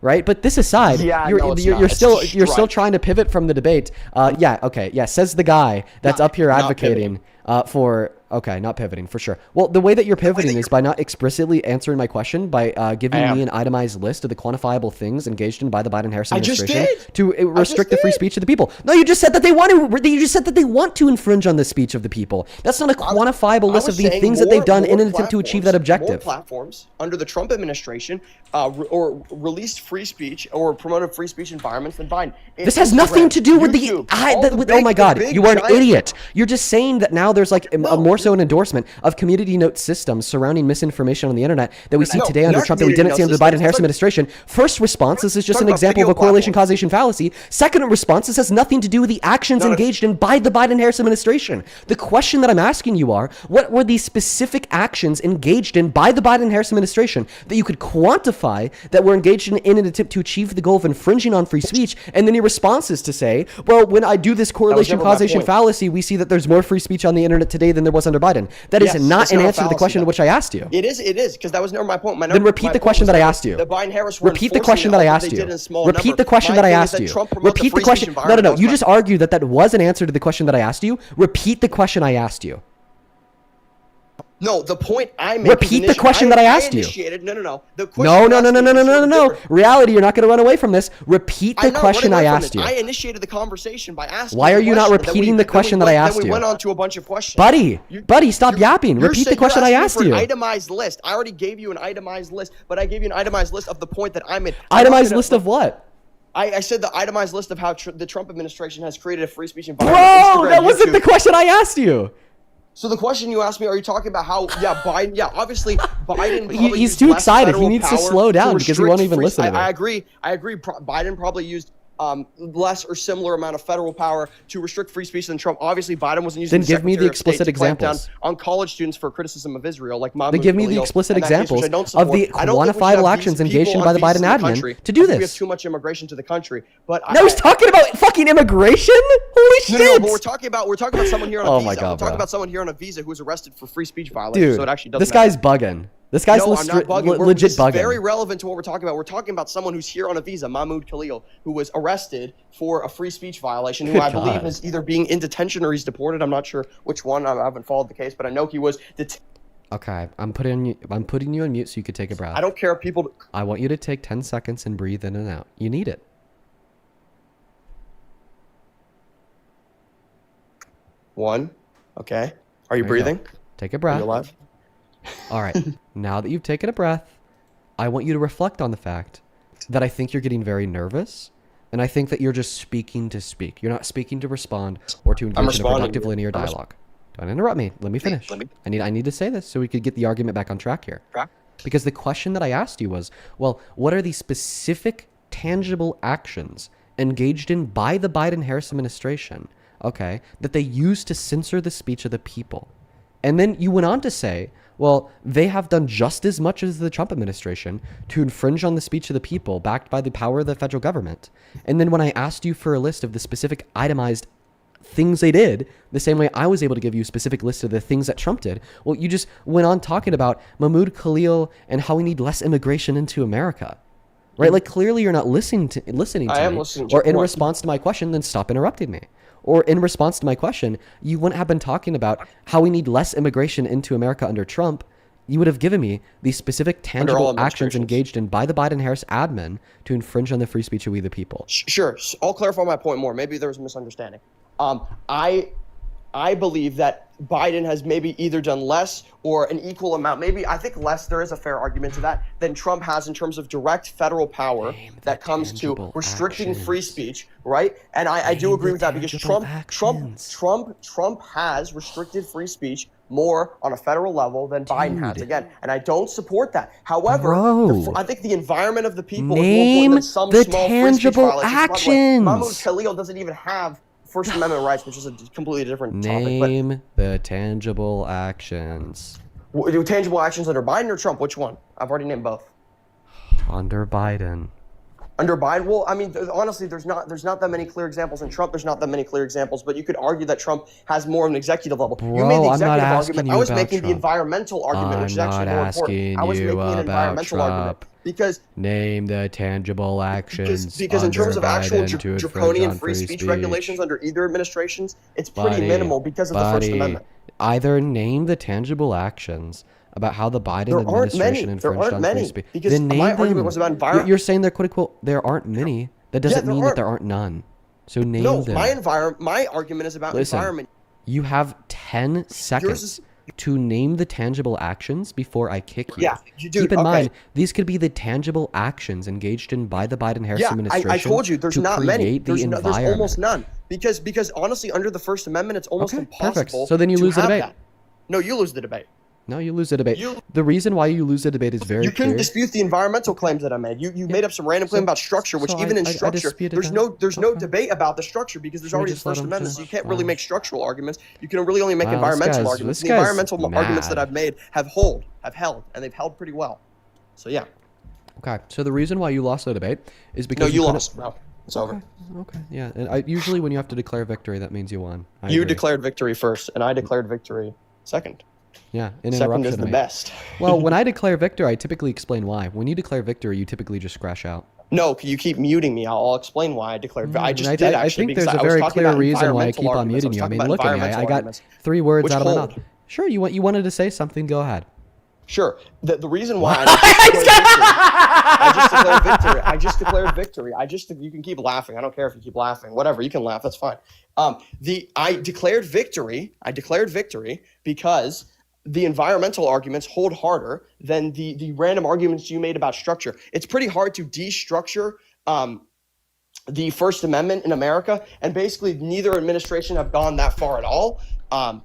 Right, but this aside, Yeah, you're no, it's you're, not. you're It's still just you're still strike. trying to pivot from the debate. Yeah, okay, yeah. Says the guy that's up here not advocating for. Okay, not pivoting for sure. Well, the way that you're pivoting is by not explicitly answering my question by giving me an itemized list of the quantifiable things engaged in by the Biden-Harris I just administration did. to restrict the free did. speech of the people. No, you just said that they want to. You just said that they want to infringe on the speech of the people. That's not a quantifiable list of the things that they've done in an attempt to achieve that More objective. platforms under the Trump administration or released free speech or promoted free speech environments than Biden. This has nothing to do with YouTube, oh my God, big you are an giant- idiot. You're just saying that now there's like more so you're- an endorsement of community note systems surrounding misinformation on the internet that we see No, today under not Trump that we community didn't see note under the systems. Biden-Harris It's like- administration. First response, this is just Talking an about example of video a correlation platforms. causation fallacy. Second response, this has nothing to do with the actions No, no. engaged in by the Biden-Harris administration. The question that I'm asking you are, what were the specific actions engaged in by the Biden-Harris administration that you could quantify that were engaged in an attempt to achieve the goal of infringing on free speech? And then your response is to say, well, when I do this correlation never my causation point. fallacy, we see that there's more free speech on the internet today than there was under Biden. That is Yes, not that's an not a answer to the fallacy, question though. which I asked you. It is, because that was never my point. Then repeat the question that I asked you. The Biden-Harris were Repeat the enforcing question that I all asked they you. did in small Repeat number. the question My that I thing is asked that you. Trump promoted the Repeat the free speech question. No, environment. That You was just argued that that was an answer to the question that I asked you. Repeat the question I asked you. No, the point I made. Repeat the question that I asked you. initiated, No. The question No. you asked me was sort of different. Reality, you're not going to run away from this. Repeat the I'm not question running I away from asked it. you. I initiated the conversation by asking. Why the are you not question, repeating the question that I asked Then you? we went on to a bunch of questions. Buddy, stop yapping. You're Repeat the saying- question I you're asked asking you. me for an itemized list. I already gave you an itemized list, but I gave you an itemized list of the point that I made. Itemized list of what? I said the itemized list of how the Trump administration has created a free speech environment. Bro, Instagram, that wasn't the YouTube. question I asked you. So the question you asked me, are you talking about how, Biden, obviously Biden probably He's used too less excited. He federal needs to power slow down because he restrict won't even free- listen to me. I agree. Biden probably used less or similar amount of federal power to restrict free speech than Trump. Obviously, Biden wasn't using Then the give me the Secretary of State explicit to clamp down examples. on college students for criticism of Israel, like Mahmoud Then give me the Khalil, explicit in that case, which examples I don't of support. the I don't think we should quantifiable have actions these engaged in people by on the Biden visas in admin country. to do I think we have this. too much immigration to the country. But Now he's talking about fucking immigration? Holy shit! No, but we're talking about someone here on a Oh visa. my God, we're talking bro. about someone here on a visa who was arrested for free speech violations. Dude, so it actually doesn't this matter. guy's bugging. This guy's No, I'm not bugging. legit This is bugging. very relevant to what we're talking about. We're talking about someone who's here on a visa, Mahmoud Khalil, who was arrested for a free speach violation, who I believe God. is either being in detention or he's deported. I'm not sure which one. I haven't followed the case, but I know he was detained. Okay, I'm putting you on mute so you could take a breath. I don't care if people. I want you to take 10 seconds and breathe in and out. You need it. One. Okay. Are you There you go. breathing? Take a Are breath. you alive? All right. Now that you've taken a breath, I want you to reflect on the fact that I think you're getting very nervous, and I think that you're just speaking to speak. You're not speaking to respond or to engage in a responding. productive linear dialogue. Don't interrupt me. Let me finish. I need to say this so we could get the argument back on track here. Because the question that I asked you was, well, what are the specific tangible actions engaged in by the Biden-Harris administration, okay, that they use to censor the speech of the people? And then you went on to say, well, they have done just as much as the Trump administration to infringe on the speech of the people backed by the power of the federal government. And then when I asked you for a list of the specific itemized things they did, the same way I was able to give you a specific list of the things that Trump did. Well, you just went on talking about Mahmoud Khalil and how we need less immigration into America. Right? Like, clearly you're not listening to me. Or in response to my question, then stop interrupting me. Or in response to my question, you wouldn't have been talking about how we need less immigration into America under Trump. You would have given me the specific tangible actions engaged in by the Biden-Harris admin to infringe on the free speech of we the people. Sure. I'll clarify my point more. Maybe there was a misunderstanding. I believe that Biden has maybe either done less or an equal amount, maybe I think less, there is a fair argument to that, than Trump has in terms of direct federal power that comes to restricting free speech, right? And I do agree with that, because Trump has restricted free speech more on a federal level than Biden has, again, and I don't support that. However, I think the environment of the people is more important than some small free speech violations. Mahmoud Khalil doesn't even have First Amendment rights, which is a completely different topic. Name the tangible actions. Tangible actions under Biden or Trump? Which one? I've already named both. Under Biden. Under Biden? Well, I mean, honestly, there's not that many clear examples in Trump. There's not that many clear examples, but you could argue that Trump has more of an executive level. Bro, you made the executive argument. I was making the environmental argument, which is actually more important. I was making an environmental argument. Because name the tangible actions. Because in terms of actual draconian free speech regulations under either administrations, it's pretty minimal because of the First Amendment. Either name the tangible actions about how the Biden administration infringed on free speech. Because my argument was about environment. You're saying they're quote unquote there aren't many. That doesn't mean that there aren't none. So name them. No, my argument is about environment. You have 10 seconds to name the tangible actions before I kick you. Yeah, you do. Keep in mind, these could be the tangible actions engaged in by the Biden-Harris administration. I told you, there's not many. There's almost none. Because honestly, under the First Amendment, it's almost impossible. Perfect. So then you lose the debate. No, you lose the debate. No, you lose the debate. The reason why you lose the debate is very clear. You couldn't dispute the environmental claims that I made. You made up some random claim about structure, which even in structure, there's no debate about the structure because there's already the First Amendment, so you can't really make structural arguments. You can really only make environmental arguments. The environmental arguments that I've made have held, and they've held pretty well. So yeah. Okay, so the reason why you lost the debate is because you lost, bro. It's over. Okay, yeah. And usually when you have to declare victory, that means you won. You declared victory first, and I declared victory second. Yeah, second is the best. Well, when I declare victory, I typically explain why. When you declare victory, you typically just crash out. No, you keep muting me. I'll explain why I declared victory. I think there's a very clear reason why I keep on muting you. I mean, look at me. I got 3 words out of my mouth. Sure, you wanted to say something. Go ahead. Sure. The reason why I just declared victory. You can keep laughing. I don't care if you keep laughing. Whatever, you can laugh. That's fine. I declared victory because the environmental arguments hold harder than the random arguments you made about structure. It's pretty hard to destructure the First Amendment in America, and basically neither administration have gone that far at all.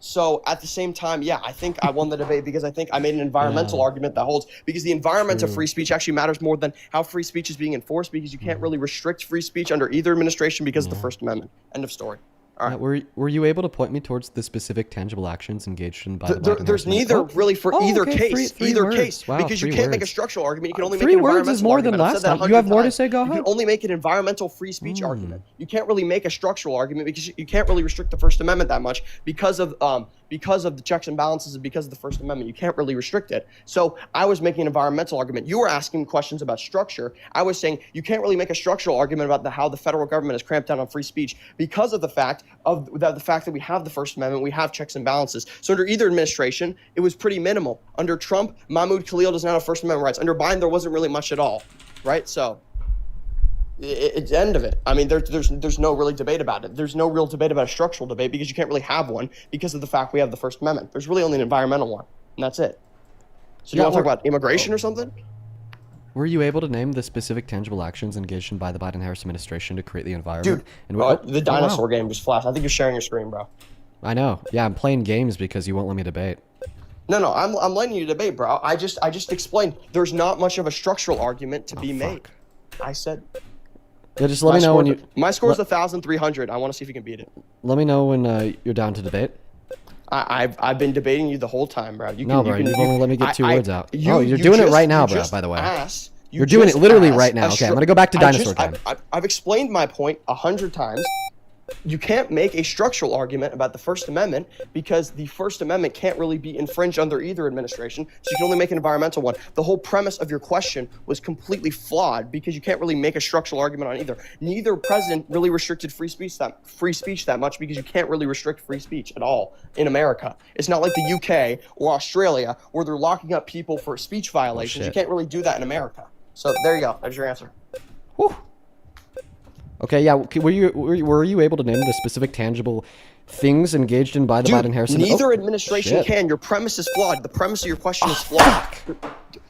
So at the same time, yeah, I think I won the debate because I think I made an environmental argument that holds, because the environment of free speech actually matters more than how free speech is being enforced, because you can't really restrict free speech under either administration because of the First Amendment. End of story. All right. Were you able to point me towards the specific tangible actions engaged in by the Biden? There's neither really for either case. Either case. Wow, because you can't make a structural argument. You can only make 3 an words environmental is more argument. than last time. You have more to say? Go ahead. You can only make an environmental free speech argument. You can't really make a structural argument because you can't really restrict the First Amendment that much because of the checks and balances and because of the First Amendment. You can't really restrict it. So I was making an environmental argument. You were asking questions about structure. I was saying you can't really make a structural argument about how the federal government has cramped down on free speech because of the fact that we have the First Amendment, we have checks and balances. So under either administration, it was pretty minimal. Under Trump, Mahmoud Khalil does not have First Amendment rights. Under Biden, there wasn't really much at all, right? So it's the end of it. I mean, there's no really debate about it. There's no real debate about a structural debate because you can't really have one because of the fact we have the First Amendment. There's really only an environmental one, and that's it. So you want to talk about immigration or something? Were you able to name the specific tangible actions engaged in by the Biden-Harris administration to create the environment? Dude, the dinosaur game just flashed. I think you're sharing your screen, bro. I know. Yeah, I'm playing games because you won't let me debate. No, I'm letting you debate, bro. I just explained there's not much of a structural argument to be made. I said. Yeah, just let me know when you. My score is 1,300. I want to see if you can beat it. Let me know when you're down to debate. I've been debating you the whole time, bro. You've only let me get 2 words out. You're doing it right now, bro, by the way. You're doing it literally right now. Okay, I'm going to go back to dinosaur time. I've explained my point 100 times. you can't make a structural argument about the First Amendment because the First Amendment can't really be infringed under either administration, so you can only make an environmental one. The whole premise of your question was completely flawed because you can't really make a structural argument on either. Neither president really restricted free speech that much because you can't really restrict free speech at all in America. It's not like the UK or Australia where they're locking up people for speech violations. You can't really do that in America. So there you go. There's your answer. Whew. Okay, yeah. Were you able to name the specific tangible things engaged in by the Biden-Harris? Neither administration can. Your premise is flawed. The premise of your question is flawed.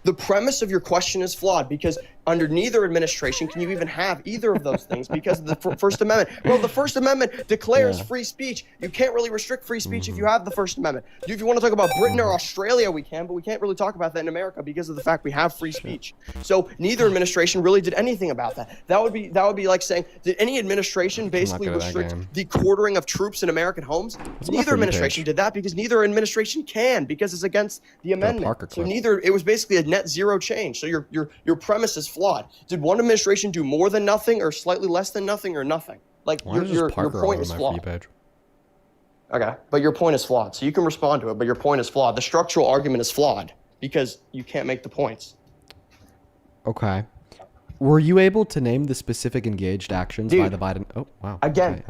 The premise of your question is flawed because under neither administration can you even have either of those things because of the First Amendment. Well, the First Amendment declares free speech. You can't really restrict free speech if you have the First Amendment. If you want to talk about Britain or Australia, we can, but we can't really talk about that in America because of the fact we have free speech. So neither administration really did anything about that. That would be like saying, did any administration basically restrict the quartering of troops in American homes? Neither administration did that because neither administration can because it's against the amendment. So it was basically a net zero change. So your premise is flawed. Did one administration do more than nothing or slightly less than nothing or nothing? Like your point is flawed. Okay, but your point is flawed. So you can respond to it, but your point is flawed. The structural argument is flawed because you can't make the points. Okay. Were you able to name the specific engaged actions by the Biden? Oh, wow. Again,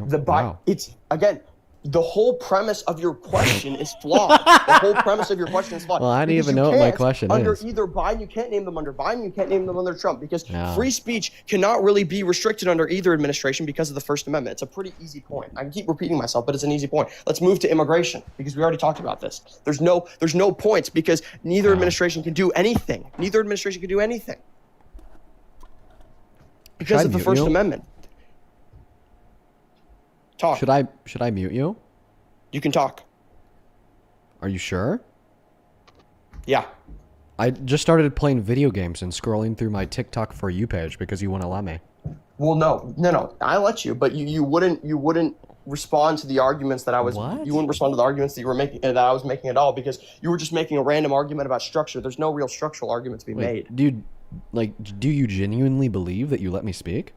the whole premise of your question is flawed. The whole premise of your question is flawed. Well, I didn't even know what my question under is. Either Biden, you can't name them under Biden, you can't name them under Trump because free speech cannot really be restricted under either administration because of the First Amendment. It's a pretty easy point. I can keep repeating myself, but it's an easy point. Let's move to immigration because we already talked about this. There's no points because neither administration can do anything. Neither administration can do anything because of the First Amendment. Talk. Should I mute you? You can talk. Are you sure? Yeah. I just started playing video games and scrolling through my TikTok For You page because you wouldn't let me. Well, no. I let you, but you wouldn't respond to the arguments that I was. What? You wouldn't respond to the arguments that you were making that I was making at all because you were just making a random argument about structure. There's no real structural argument to be made. Dude, do you genuinely believe that you let me speak?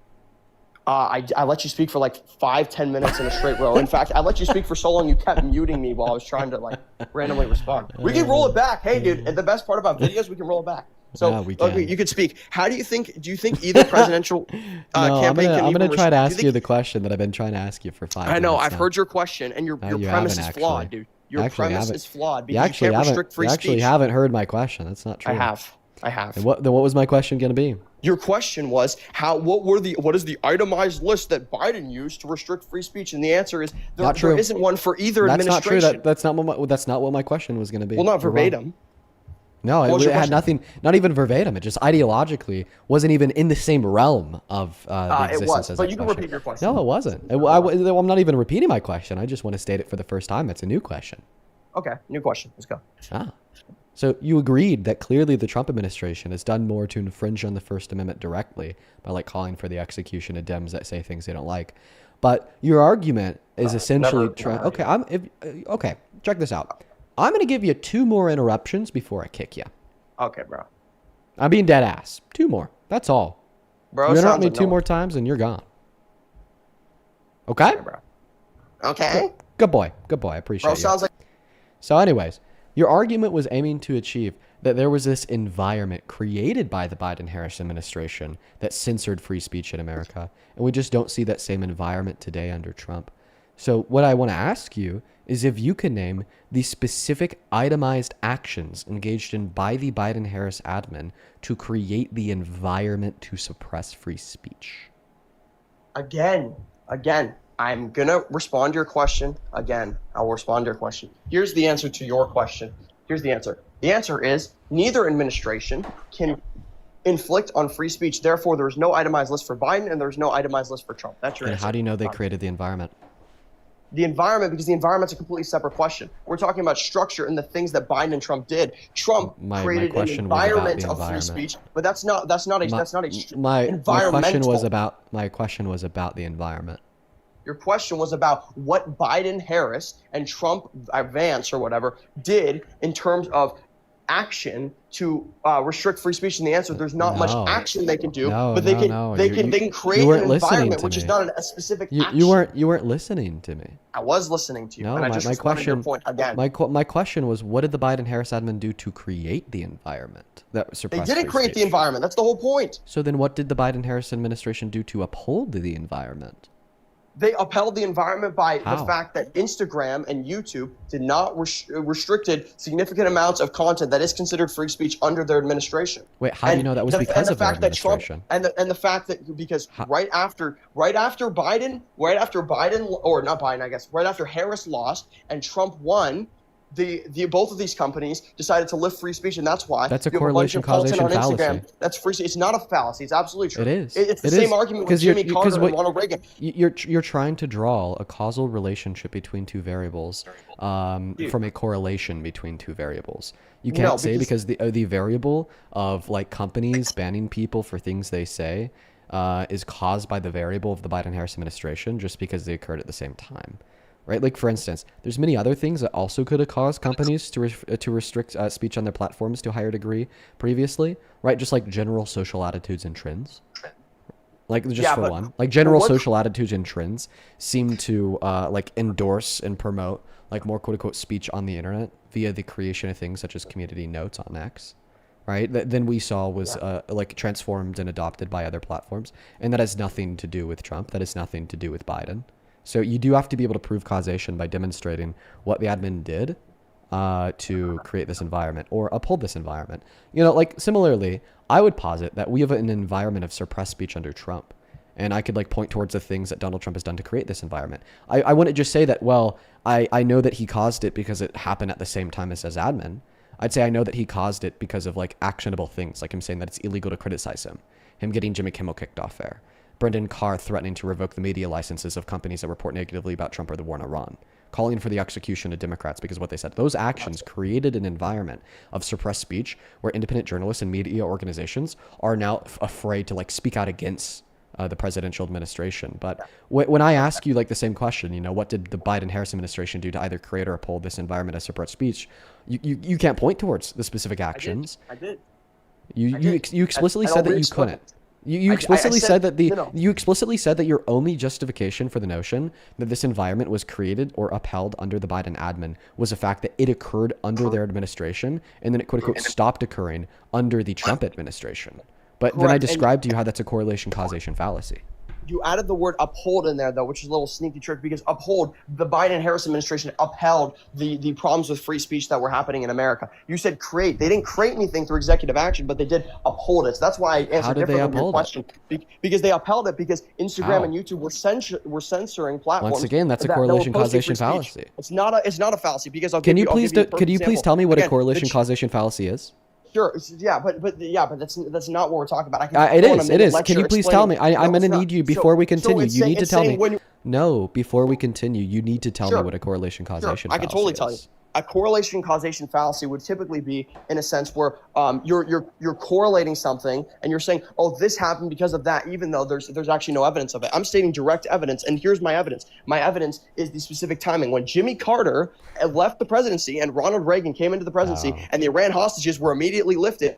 I let you speak for like 5-10 minutes in a straight row. In fact, I let you speak for so long you kept muting me while I was trying to randomly respond. We can roll it back. Hey, dude, and the best part about videos, we can roll it back. So you could speak. Do you think either presidential campaign can I'm going to try to ask you the question that I've been trying to ask you for 5 minutes. I know. I've heard your question, and your premise is flawed, dude. Your premise is flawed because you can't restrict free speech. You actually haven't heard my question. That's not true. I have. And what was my question going to be? Your question was what is the itemized list that Biden used to restrict free speech? And the answer is there isn't one for either administration. That's not true. That's not what my question was going to be. Well, not verbatim. No, it had nothing. Not even verbatim. It just ideologically wasn't even in the same realm of the existence. It was, but you can repeat your question. No, it wasn't. I'm not even repeating my question. I just want to state it for the first time. It's a new question. Okay, new question. Let's go. So you agreed that clearly the Trump administration has done more to infringe on the First Amendment directly by calling for the execution of Dems that say things they don't like. But your argument is essentially okay. Check this out. I'm going to give you 2 more interruptions before I kick you. Okay, bro. I'm being dead ass. 2 more. That's all. Bro, you interrupt me 2 more times and you're gone. Okay? Bro. Okay. Good boy. I appreciate it. Sounds like. So anyways, your argument was aiming to achieve that there was this environment created by the Biden-Harris administration that censored free speech in America. And we just don't see that same environment today under Trump. So what I want to ask you is if you can name the specific itemized actions engaged in by the Biden-Harris admin to create the environment to suppress free speech. Again, I'm going to respond to your question. Again, I'll respond to your question. Here's the answer to your question. Here's the answer. The answer is neither administration can inflict on free speech. Therefore, there's no itemized list for Biden and there's no itemized list for Trump. That's your answer. And how do you know they created the environment? The environment, because the environment's a completely separate question. We're talking about structure and the things that Biden and Trump did. Trump created an environment of free speech, but that's not my question was about the environment. Your question was about what Biden, Harris, and Trump, Vance or whatever, did in terms of action to restrict free speech? And the answer, there's not much No. action they can do, No, but they no, can no. they You- can you- they can you create weren't an listening environment to which is me. not a specific You action. you weren't listening to me. I was listening to you, No, and I my just responded to your question point again. my question was, what did the Biden-Harris admin do to create the environment that They suppressed didn't free create the speech? environment. That's the whole point. So then what did the Biden-Harris administration do to uphold the environment? They upheld the environment by How? the fact that Instagram and YouTube did not restricted significant amounts of content that is considered free speech under their administration. Wait, how do you know that was because of their administration? And the fact that because right after Biden, or not Biden, I guess, right after Harris lost and Trump won, the both of these companies decided to lift free speech, and that's why That's a you have a bunch correlation of content causation on Instagram fallacy. that's free speech. It's not a fallacy. It's absolutely true. It is. It's the It same is. argument with Because you're- Jimmy Carter because and what- Ronald Reagan. You're trying to draw a causal relationship between two variables from a correlation between two variables. You can't No, say because the variable of like companies banning people for things they say is caused by the variable of the Biden-Harris administration just because they occurred at the same time. Right? Like, for instance, there's many other things that also could have caused companies to restrict speech on their platforms to a higher degree previously, right? Just like general social attitudes and trends. Like, just Yeah, for but- one. Like, general but what- social attitudes and trends seem to, like, endorse and promote, like, more quote-unquote speech on the internet via the creation of things such as community notes on X. Right? That then we saw was, like, transformed and adopted by other platforms. And that has nothing to do with Trump. That has nothing to do with Biden. So you do have to be able to prove causation by demonstrating what the admin did to create this environment or uphold this environment. You know, like similarly, I would posit that we have an environment of suppressed speech under Trump. And I could like point towards the things that Donald Trump has done to create this environment. I wouldn't just say that, well, I know that he caused it because it happened at the same time as his admin. I'd say I know that he caused it because of like actionable things, like him saying that it's illegal to criticize him getting Jimmy Kimmel kicked off air, Brendan Carr threatening to revoke the media licenses of companies that report negatively about Trump or the war in Iran, calling for the execution of Democrats because of what they said. Those actions created an environment of suppressed speech where independent journalists and media organizations are now afraid to like speak out against the presidential administration. But when I ask you like the same question, you know, what did the Biden-Harris administration do to either create or uphold this environment of suppressed speech? You can't point towards the specific actions. I did. You explicitly said that you couldn't. You explicitly said that you explicitly said that your only justification for the notion that this environment was created or upheld under the Biden admin was the fact that it occurred under their administration and then it quote unquote stopped occurring under the Trump administration. But then I described to you how that's a correlation causation fallacy. You added the word uphold in there, though, which is a little sneaky trick because uphold, the Biden-Harris administration upheld the problems with free speech that were happening in America. You said create. They didn't create anything through executive action, but they did uphold it. So that's why I answered differently on your question. Because they upheld it because Instagram and YouTube were censoring platforms. Once again, that's a correlation causation fallacy. It's not a fallacy because Can you please tell me what a correlation causation fallacy is? Sure. Yeah, but that's not what we're talking about. It is. Can you please tell me? I'm going to need you before we continue. You need to tell me. No, before we continue, you need to tell me what a correlation causation fallacy is. I can totally tell you. A correlation causation fallacy would typically be in a sense where you're correlating something and you're saying, oh, this happened because of that, even though there's actually no evidence of it. I'm stating direct evidence, and here's my evidence. My evidence is the specific timing. When Jimmy Carter left the presidency and Ronald Reagan came into the presidency and the Iran hostages were immediately lifted.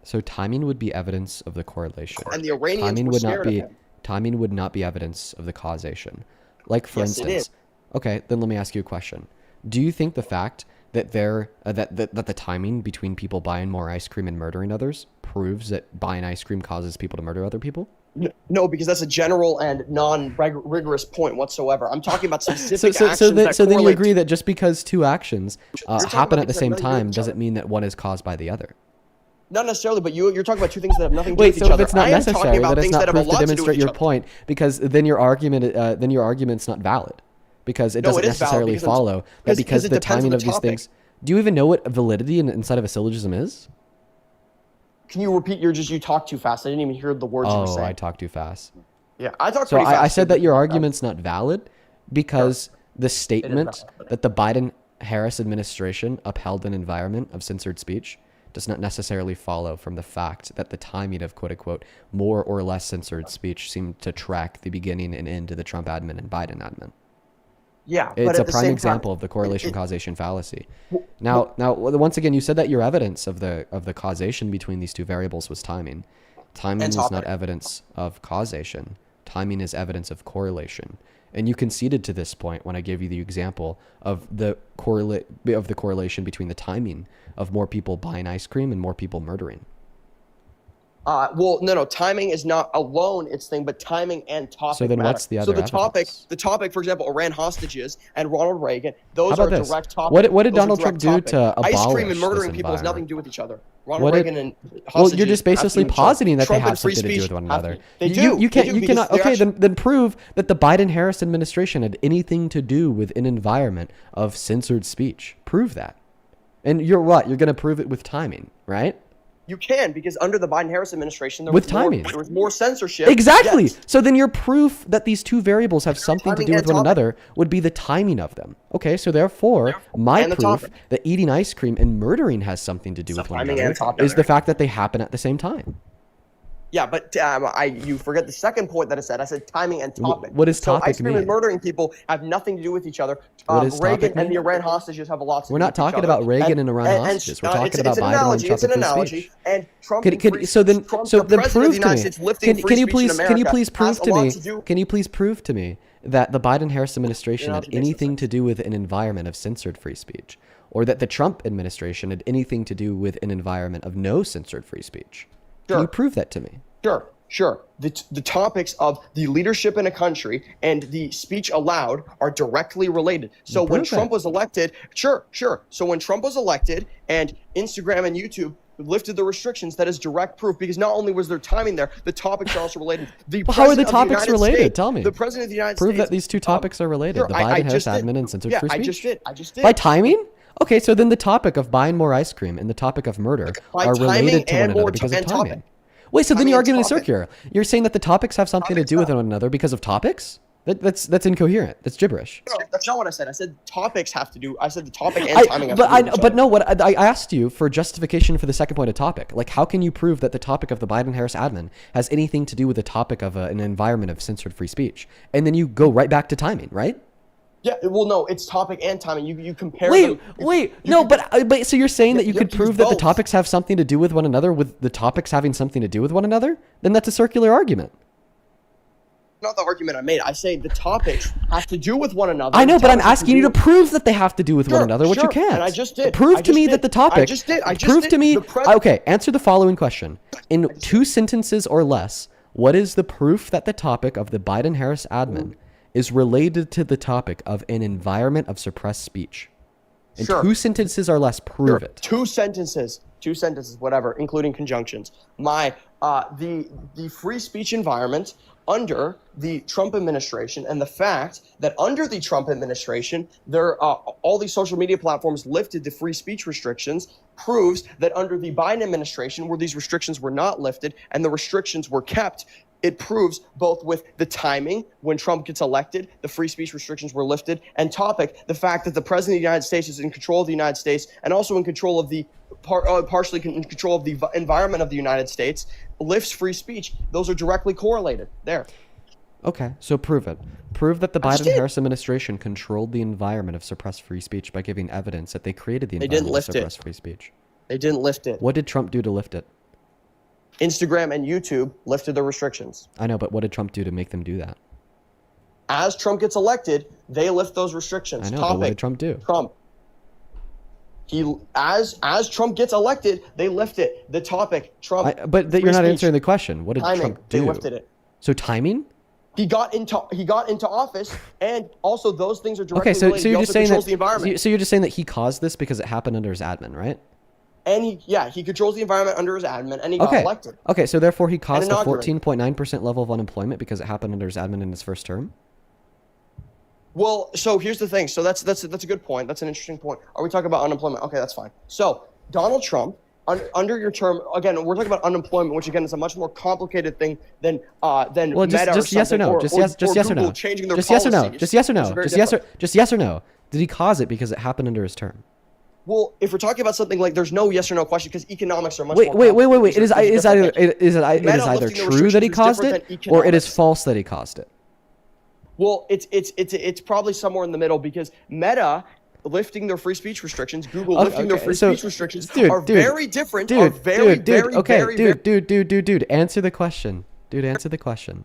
So timing would be evidence of the correlation. And the Iranians were scared of him. Timing would not be evidence of the causation. Like, for instance, okay, then let me ask you a question. Do you think the fact that that the timing between people buying more ice cream and murdering others proves that buying ice cream causes people to murder other people? No, because that's a general and non-rigorous point whatsoever. I'm talking about specific actions So then you agree that just because two actions happen at the same time doesn't mean that one is caused by the other? Not necessarily, but you're talking about two things that have nothing to do with each so other. if it's not necessary, then it's not proof to demonstrate demonstrate your point, because then your argument's not valid. Because it doesn't necessarily follow that because the timing of these things. Do you even know what validity inside of a syllogism is? Can you repeat? You talked too fast. I didn't even hear the words you were saying. Oh, I talked too fast. Yeah, I talked pretty fast. I said that your argument's not valid because the statement that the Biden-Harris administration upheld an environment of censored speech does not necessarily follow from the fact that the timing of quote-unquote more or less censored speech seemed to track the beginning and end of the Trump admin and Biden admin. Yeah, but It's at a the prime same example time, of the correlation causation fallacy. w- Now, once again, you said that your evidence of the causation between these two variables was timing. and Timing is not topic. evidence of causation. Timing is evidence of correlation. And you conceded to this point when I gave you the example of the correlation between the timing of more people buying ice cream and more people murdering. Well, no. Timing is not alone its thing, but timing and topic. So then matter. what's the other So evidence? the topic, for example, Iran hostages and Ronald Reagan. Those How are about this? direct topics. What did Those are Donald Trump direct do topic. to abolish Ice cream and murdering this people has nothing environment? to do with each other. What Ronald did- Reagan and Well, hostages you're just basically have to do with each other. positing that they Trump have and free something to do speech with one have another. to- They do. You They can't. do You because cannot. they're Okay, actually- then prove that the Biden-Harris administration had anything to do with an environment of censored speech. Prove that. And you're what? You're going to prove it with timing, right? You can, because under the Biden-Harris administration, there With was more, timing. there was more censorship. Exactly. Yes. So then your proof that these two variables have something to timing do with and one topic. another would be the timing of them. Okay, so therefore, my And the proof topic. that eating ice cream and murdering has something to do with one timing another and topic. is the fact that they happen at the same time. Yeah, but you forget the second point that I said. I said timing and topic. What does So topic ice cream mean? and murdering people have nothing to do with each other. What does Reagan topic and the mean? Iran hostages have a lot to We're do not with each talking other. about Reagan and Iran hostages. We're talking about it's an Biden and analogy. Trump It's an and free analogy. speech. And Trump Can, and can, free so then, speech, Trump, so the then president prove of the to United me. States lifting free Can you speech in please America prove has a to lot me? to do- Can you please prove to me that the Biden-Harris administration You're had not making anything sense. to do with an environment of censored free speech, or that the Trump administration had anything to do with an environment of no censored free speech? Can Sure. you prove that to me? Sure. The topics of the leadership in a country and the speech allowed are directly related. So when prove Trump it. was elected, sure. So when Trump was elected and Instagram and YouTube lifted the restrictions, that is direct proof, because not only was there timing there, the topics are also related. Well, how are the President of topics United related? States- Tell me. The president of the United Prove States. that these two topics are related. Sure, The I Biden-Harris just did. admin and censored Yeah, free I speech. just did. By timing? Okay, so then the topic of buying more ice cream and the topic of murder By are timing related to one and another more because ti- of and timing. topic. Wait, so then Timing your and argument is topic. circular. You're saying that the topics have something to Topics do with not. one another because of topics? That's incoherent. That's gibberish. No, that's not what I said. I said topics have to do. I said the topic and timing have to do with each But other. no, what I asked you for justification for the second point of topic. Like, how can you prove that the topic of the Biden-Harris admin has anything to do with the topic of an environment of censored free speech? And then you go right back to timing, right? Yeah, well, no, it's topic and timing. You compare Wait, them. no, but so you're saying that you you could have to use prove that the both. topics have something to do with one another, with the topics having something to do with one another? Then that's a circular argument. Not the argument I made. I say the topics have to do with one another. I know, but I'm Topics have asking you to do- prove that they have to do with one Sure, another, which you sure, can't. and I just did. Prove I to me just that the did. topic. I just did. I just prove did. to me. The pres- Okay, answer the following question. In 2 sentences or less, what is the proof that the topic of the Biden-Harris admin is related to the topic of an environment of suppressed speech? In Sure. 2 sentences or less, prove Sure. it. Two sentences, whatever, including conjunctions. The free speech environment under the Trump administration, and the fact that under the Trump administration, all these social media platforms lifted the free speech restrictions, proves that under the Biden administration, where these restrictions were not lifted and the restrictions were kept, it proves both with the timing when Trump gets elected, the free speech restrictions were lifted, and topic, the fact that the president of the United States is in control of the United States and also in control of the partially in control of the environment of the United States, lifts free speech. Those are directly correlated. There. Okay, so prove it. Prove that the I just did. Biden-Harris administration controlled the environment of suppressed free speech by giving evidence that they created the They didn't environment lift of it. suppressed free speech. They didn't lift it. What did Trump do to lift it? Instagram and YouTube lifted the restrictions. I know, but what did Trump do to make them do that? As Trump gets elected, they lift those restrictions. I know, but what did Trump do? Trump. As Trump gets elected, they lift it. The topic, Trump. But free you're not speech, answering the question. What did timing, Trump they do? lifted it. So timing? He got into office, and also those things are directly Okay, so related. you're He just also saying controls that. the environment. So you're just saying that he caused this because it happened under his admin, right? And he controls the environment under his admin, and he got Okay. elected. Okay, so therefore he caused a inaugurated. 14.9% level of unemployment because it happened under his admin in his first term. Well, so here's the thing. So that's a good point. That's an interesting point. Are we talking about unemployment? Okay, that's fine. So Donald Trump, under your term, again, we're talking about unemployment, which again is a much more complicated thing than Well, Meta just or yes or something, no. Just yes or Google no. changing their Just yes or no. policies, Just yes or which is no. very Just different. yes or no. Did he cause it because it happened under his term? Well, if we're talking about something like, there's no yes or no question because economics are much Wait. more It is complicated. either Meta it is either lifting the true that he restrictions is caused different it than or it is economics. false that he caused it. Well, it's probably somewhere in the middle because Meta lifting their free speech restrictions, Google lifting their free speech restrictions are very different. Dude, answer the question. Dude, answer the question.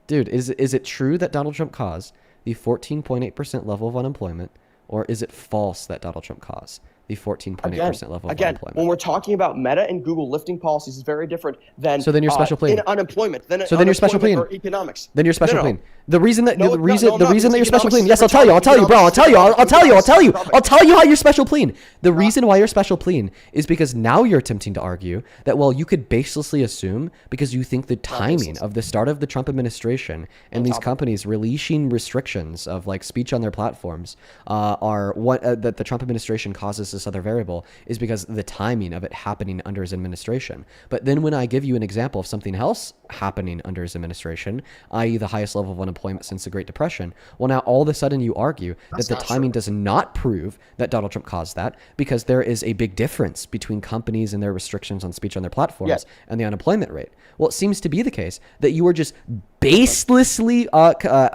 Dude, is it true that Donald Trump caused the 14.8% level of unemployment, or is it false that Donald Trump caused the 14.8% level of unemployment? When we're talking about Meta and Google lifting policies, is very different than so then you're special pleading. In unemployment. So then you're special pleading. Or economics. Then you're special pleading. The reason that that you're special pleading. Yes, I'll tell you, bro. I'll tell you how you're special pleading. The reason why you're special pleading is because now you're attempting to argue that, well, you could baselessly assume because you think the timing of the start of the Trump administration and these companies releasing restrictions of like speech on their platforms are what that the Trump administration causes this other variable is because the timing of it happening under his administration. But then when I give you an example of something else happening under his administration, i.e. the highest level of unemployment since the Great Depression, well, now all of a sudden you argue that the timing does not prove that Donald Trump caused that because there is a big difference between companies and their restrictions on speech on their platforms and the unemployment rate. Well, it seems to be the case that you are just baselessly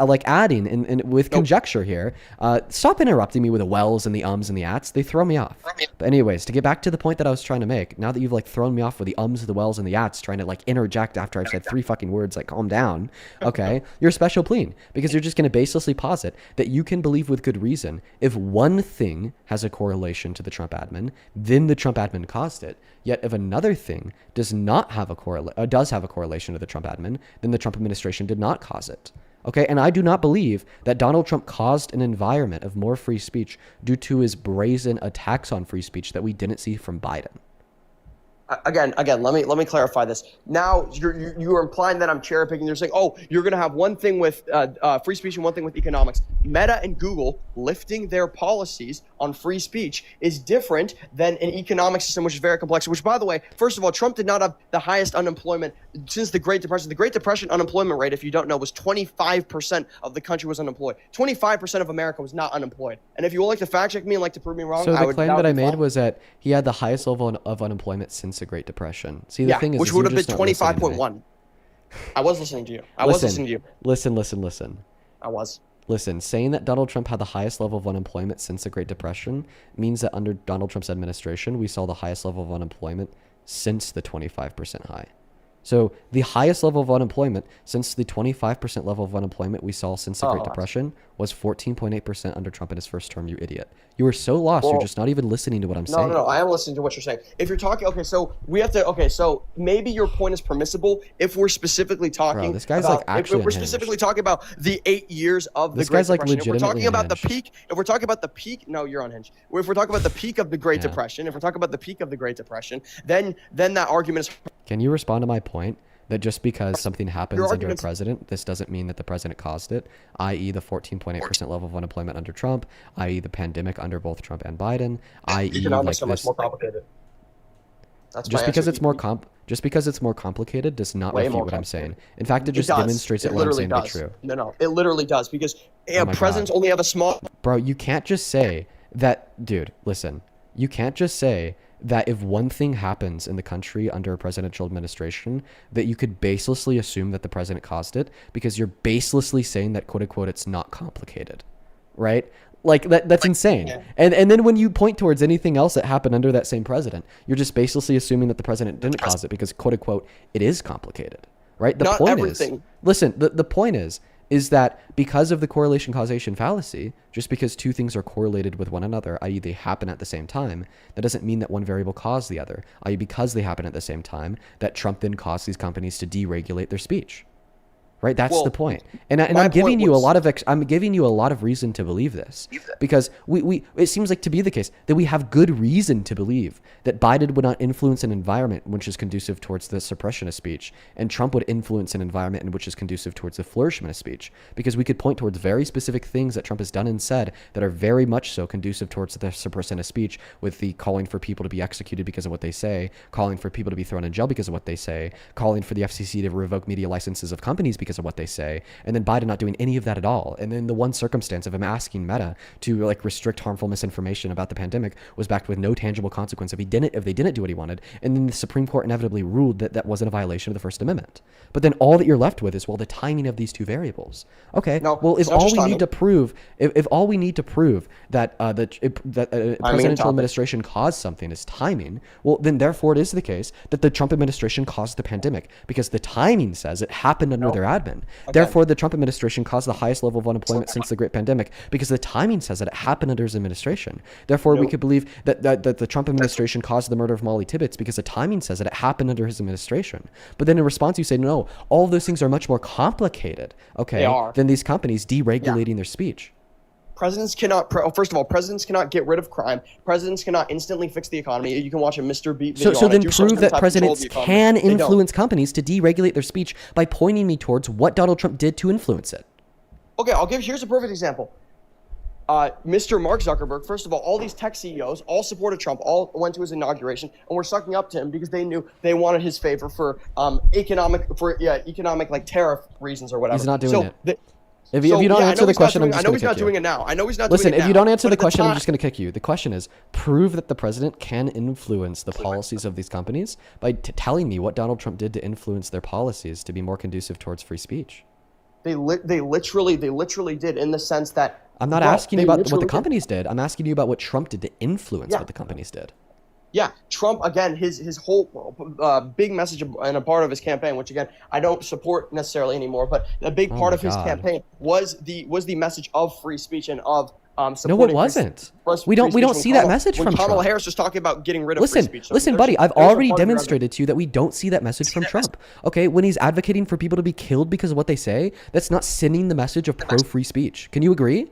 like adding and with conjecture here. Stop interrupting me with the wells and the ums and the ats. They throw me off. But anyways, to get back to the point that I was trying to make, now that you've like thrown me off with the ums, the wells, and the ats, trying to like interject after I've said 3 fucking words, like calm down. Okay, you're a special plea because you're just going to baselessly posit that you can believe with good reason if one thing has a correlation to the Trump admin, then the Trump admin caused it. Yet if another thing does not have a correlation to the Trump admin, then the Trump administration did not cause it. Okay, and I do not believe that Donald Trump caused an environment of more free speech due to his brazen attacks on free speech that we didn't see from Biden. Again, let me clarify this. Now you're implying that I'm cherry picking. You're saying, oh, you're going to have one thing with free speech and one thing with economics. Meta and Google lifting their policies on free speech is different than an economic system, which is very complex. Which, by the way, first of all, Trump did not have the highest unemployment since the Great Depression. The Great Depression unemployment rate, if you don't know, was 25% of the country was unemployed. 25% of America was not unemployed. And if you would like to fact check me and like to prove me wrong, so the claim that I made was that he had the highest level of unemployment since the Great Depression. See, the thing is, which would have been 25.1. I was listening to you. Listen. I was. Listen, saying that Donald Trump had the highest level of unemployment since the Great Depression means that under Donald Trump's administration, we saw the highest level of unemployment since the 25% high. So the highest level of unemployment since the 25% level of unemployment we saw since the Great Depression was 14.8% under Trump in his first term, you idiot. You are so lost, you're just not even listening to what I'm saying. No, I am listening to what you're saying. If you're talking, so maybe your point is permissible if we're specifically talking Bro, this guy's about, like actually if we're specifically talking about the 8 years of the Great Depression. If we're talking about the peak, no, you're unhinged. If we're talking about the peak of the Great Depression, then that argument is... Can you respond to my point that just because something happens under a president, this doesn't mean that the president caused it, i.e. the 14.8% level of unemployment under Trump, i.e. the pandemic under both Trump and Biden, i.e. economics are much more complicated. Just because it's more complicated does not refute what I'm saying. In fact, it just demonstrates that what I'm saying to be true. No, it literally does because presidents only have a small... Bro, you can't just say that, dude, listen. You can't just say that if one thing happens in the country under a presidential administration, that you could baselessly assume that the president caused it because you're baselessly saying that, quote unquote, it's not complicated, right? Like that's insane. Yeah. And then when you point towards anything else that happened under that same president, you're just baselessly assuming that the president didn't cause it because, quote unquote, it is complicated, right? The point is that because of the correlation causation fallacy, just because two things are correlated with one another, i.e. they happen at the same time, that doesn't mean that one variable caused the other, i.e. because they happen at the same time, that Trump then caused these companies to deregulate their speech. Right, that's the point, and I'm giving you a lot of reason to believe this because it seems like to be the case that we have good reason to believe that Biden would not influence an environment which is conducive towards the suppression of speech, and Trump would influence an environment in which is conducive towards the flourishment of speech, because we could point towards very specific things that Trump has done and said that are very much so conducive towards the suppression of speech, with the calling for people to be executed because of what they say, calling for people to be thrown in jail because of what they say, calling for the FCC to revoke media licenses of companies because because of what they say, and then Biden not doing any of that at all. And then the one circumstance of him asking Meta to like restrict harmful misinformation about the pandemic was backed with no tangible consequence if they didn't do what he wanted. And then the Supreme Court inevitably ruled that that wasn't a violation of the First Amendment. But then all that you're left with is, well, the timing of these two variables. Okay, No, well, if it's not all just we timing. need to prove, if all we need to prove that presidential topic. administration caused something is timing, well, then therefore it is the case that the Trump administration caused the pandemic because the timing says it happened under their admin. Therefore, the Trump administration caused the highest level of unemployment since the Great Pandemic because the timing says that it happened under his administration. Therefore, we could believe that the Trump administration caused the murder of Molly Tibbetts because the timing says that it happened under his administration. But then in response, you say, no, all of those things are much more complicated, They are. than these companies deregulating their speech. Presidents cannot. First of all, presidents cannot get rid of crime. Presidents cannot instantly fix the economy. You can watch a Mr. Beat video. So on it, then do prove something that to control presidents the economy. can They don't. influence companies to deregulate their speech by pointing me towards what Donald Trump did to influence it. Okay, here's a perfect example. Mr. Mark Zuckerberg, first of all these tech CEOs all supported Trump, all went to his inauguration, and were sucking up to him because they knew they wanted his favor for economic like tariff reasons or whatever. He's not doing it. If you I don't know answer the he's not question, I'm doing- just I know going he's to not kick you. doing it now. I know he's not Listen, doing it now. if you don't answer but the at question, I'm time- just going to kick you. The question is, prove that the president can influence the policies of these companies by telling me what Donald Trump did to influence their policies to be more conducive towards free speech. They literally did, in the sense that I'm not well, asking you they about what literally the did. companies did. I'm asking you about what Trump did to influence what the companies did. Yeah, Trump, again, his whole big message and a part of his campaign, which again I don't support necessarily anymore, but a big part my of his God. campaign was the message of free speech and of No, supporting it wasn't. free We don't speech when see that Kamala- message when from Kamala Trump. Harris was talking about getting rid of free Listen, speech. So listen, there's- buddy, I've there's a already part of your demonstrated to you that we don't see that message from Trump. Okay, when he's advocating for people to be killed because of what they say, that's not sending the message of pro-free speech. Can you agree?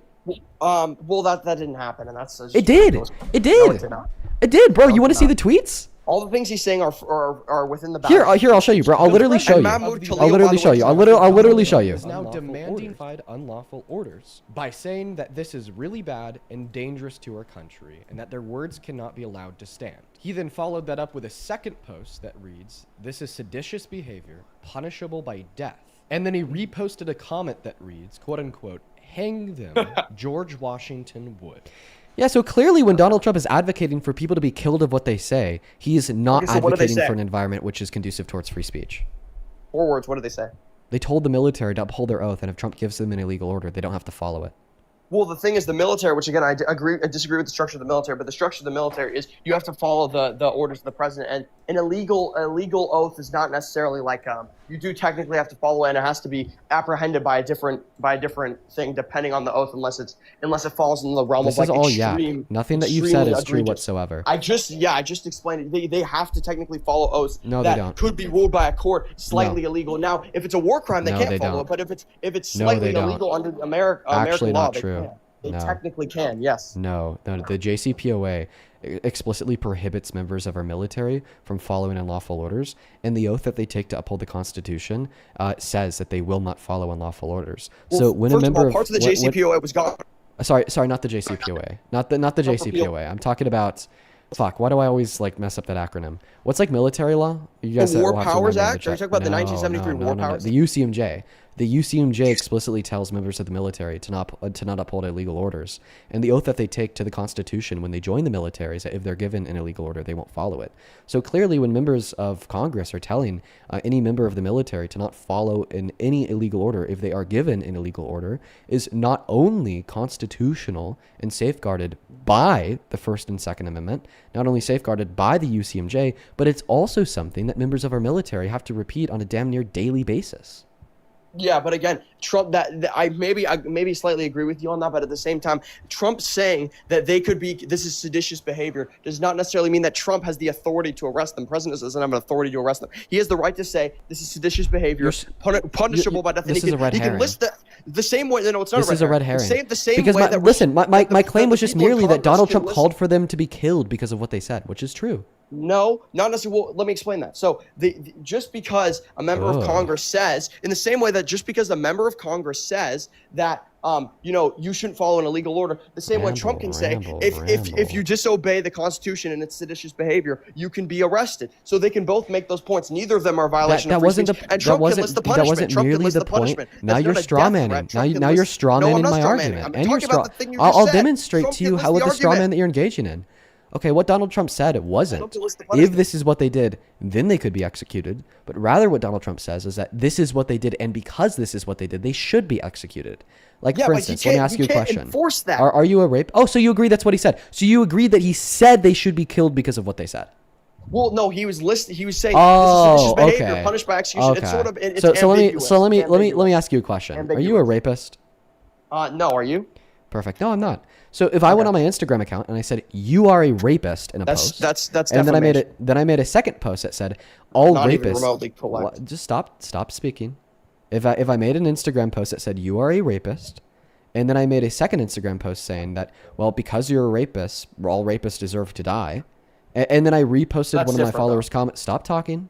Well, that didn't happen, and that's It did. It did. No, it did not. It did, bro. You want to did see the not. tweets? All the things he's saying are within the Here, bounds. here, I'll show you, bro. I'll literally show you. Mahmoud Khalil, I'll by literally the show way, you. is I'll literally show you. is now demanding unlawful orders by saying that this is really bad and dangerous to our country and that their words cannot be allowed to stand. He then followed that up with a second post that reads, "This is seditious behavior, punishable by death." And then he reposted a comment that reads, quote unquote, "Hang them, George Washington would." Yeah, so clearly when Donald Trump is advocating for people to be killed of what they say, he is not Okay, so what do they advocating say? for an environment which is conducive towards free speech. 4 words. What did they say? They told the military to uphold their oath, and if Trump gives them an illegal order, they don't have to follow it. Well, the thing is, the military, which again I disagree with the structure of the military, but the structure of the military is you have to follow the orders of the president, and an illegal oath is not necessarily like you do technically have to follow it, and it has to be apprehended by a different thing depending on the oath, unless it falls in the realm This of is like all extreme. Nothing that you've said extremely is true egregious. whatsoever. I just explained it. They have to technically follow oaths No, they that don't. could be ruled by a court slightly illegal. Now, if it's a war crime, they No, can't they follow don't. it. But if it's No, slightly they don't. illegal under American Actually law, not they true. can. They No. technically can. Yes. No, the JCPOA explicitly prohibits members of our military from following unlawful orders, and the oath that they take to uphold the Constitution says that they will not follow unlawful orders. Well, So when a first member of all, parts of the JCPOA was gone. sorry, not the JCPOA, not the JCPOA. I'm talking about. Fuck, why do I always like mess up that acronym? What's like military law? You guys War will have to Powers remember Act? to Are you check. talking about the No, 1973 no, War no, no. Powers? The UCMJ. The UCMJ explicitly tells members of the military to not uphold illegal orders, and the oath that they take to the Constitution when they join the military is that if they're given an illegal order, they won't follow it. So clearly, when members of Congress are telling any member of the military to not follow any illegal order if they are given an illegal order, is not only constitutional and safeguarded by the First and Second Amendment, not only safeguarded by the UCMJ, but it's also something that members of our military have to repeat on a damn near daily basis. Yeah, but again, Trump. I maybe slightly agree with you on that, but at the same time, Trump saying that they could be this is seditious behavior does not necessarily mean that Trump has the authority to arrest them. President doesn't have an authority to arrest them. He has the right to say this is seditious behavior, punishable by death. This is a red he herring. can list the same way. No, it's not. This is a red herring. The same because way my, that listen, my that claim the was just people in merely that Congress Donald can Trump list- called for them to be killed because of what they said, which is true. No, not necessarily. Well, let me explain that. So, just because a member of Congress says, in the same way that just because a member of Congress says that, you shouldn't follow an illegal order, the same way Trump can say, if you disobey the Constitution and it's seditious behavior, you can be arrested. So they can both make those points. Neither of them are a violation of free speech. And Trump can list the punishment. That wasn't merely the point. Now you're strawmanning. Now you're strawmanning my argument. And I'll demonstrate to you what the strawman that you're engaging in. Okay, what Donald Trump said, it wasn't. If this is what they did, then they could be executed. But rather what Donald Trump says is that this is what they did, and because this is what they did, they should be executed. Like, for instance, let me ask you a question. Enforce that. Are you a rape? Oh, so you agree that's what he said. So you agree that he said they should be killed because of what they said. Well, no, he was saying this is seditious behavior, punished by execution. Okay. It's sort of it's let me ask you a question. Ambiguous. Are you a rapist? No, are you? Perfect. No, I'm not. So if I went on my Instagram account and I said you are a rapist in a post, that's and then I made a second post that said all not rapists. Even remotely correct. Just stop speaking. If I made an Instagram post that said you are a rapist, and then I made a second Instagram post saying that, well, because you're a rapist, all rapists deserve to die, and then I reposted one of my followers' comments. Stop talking.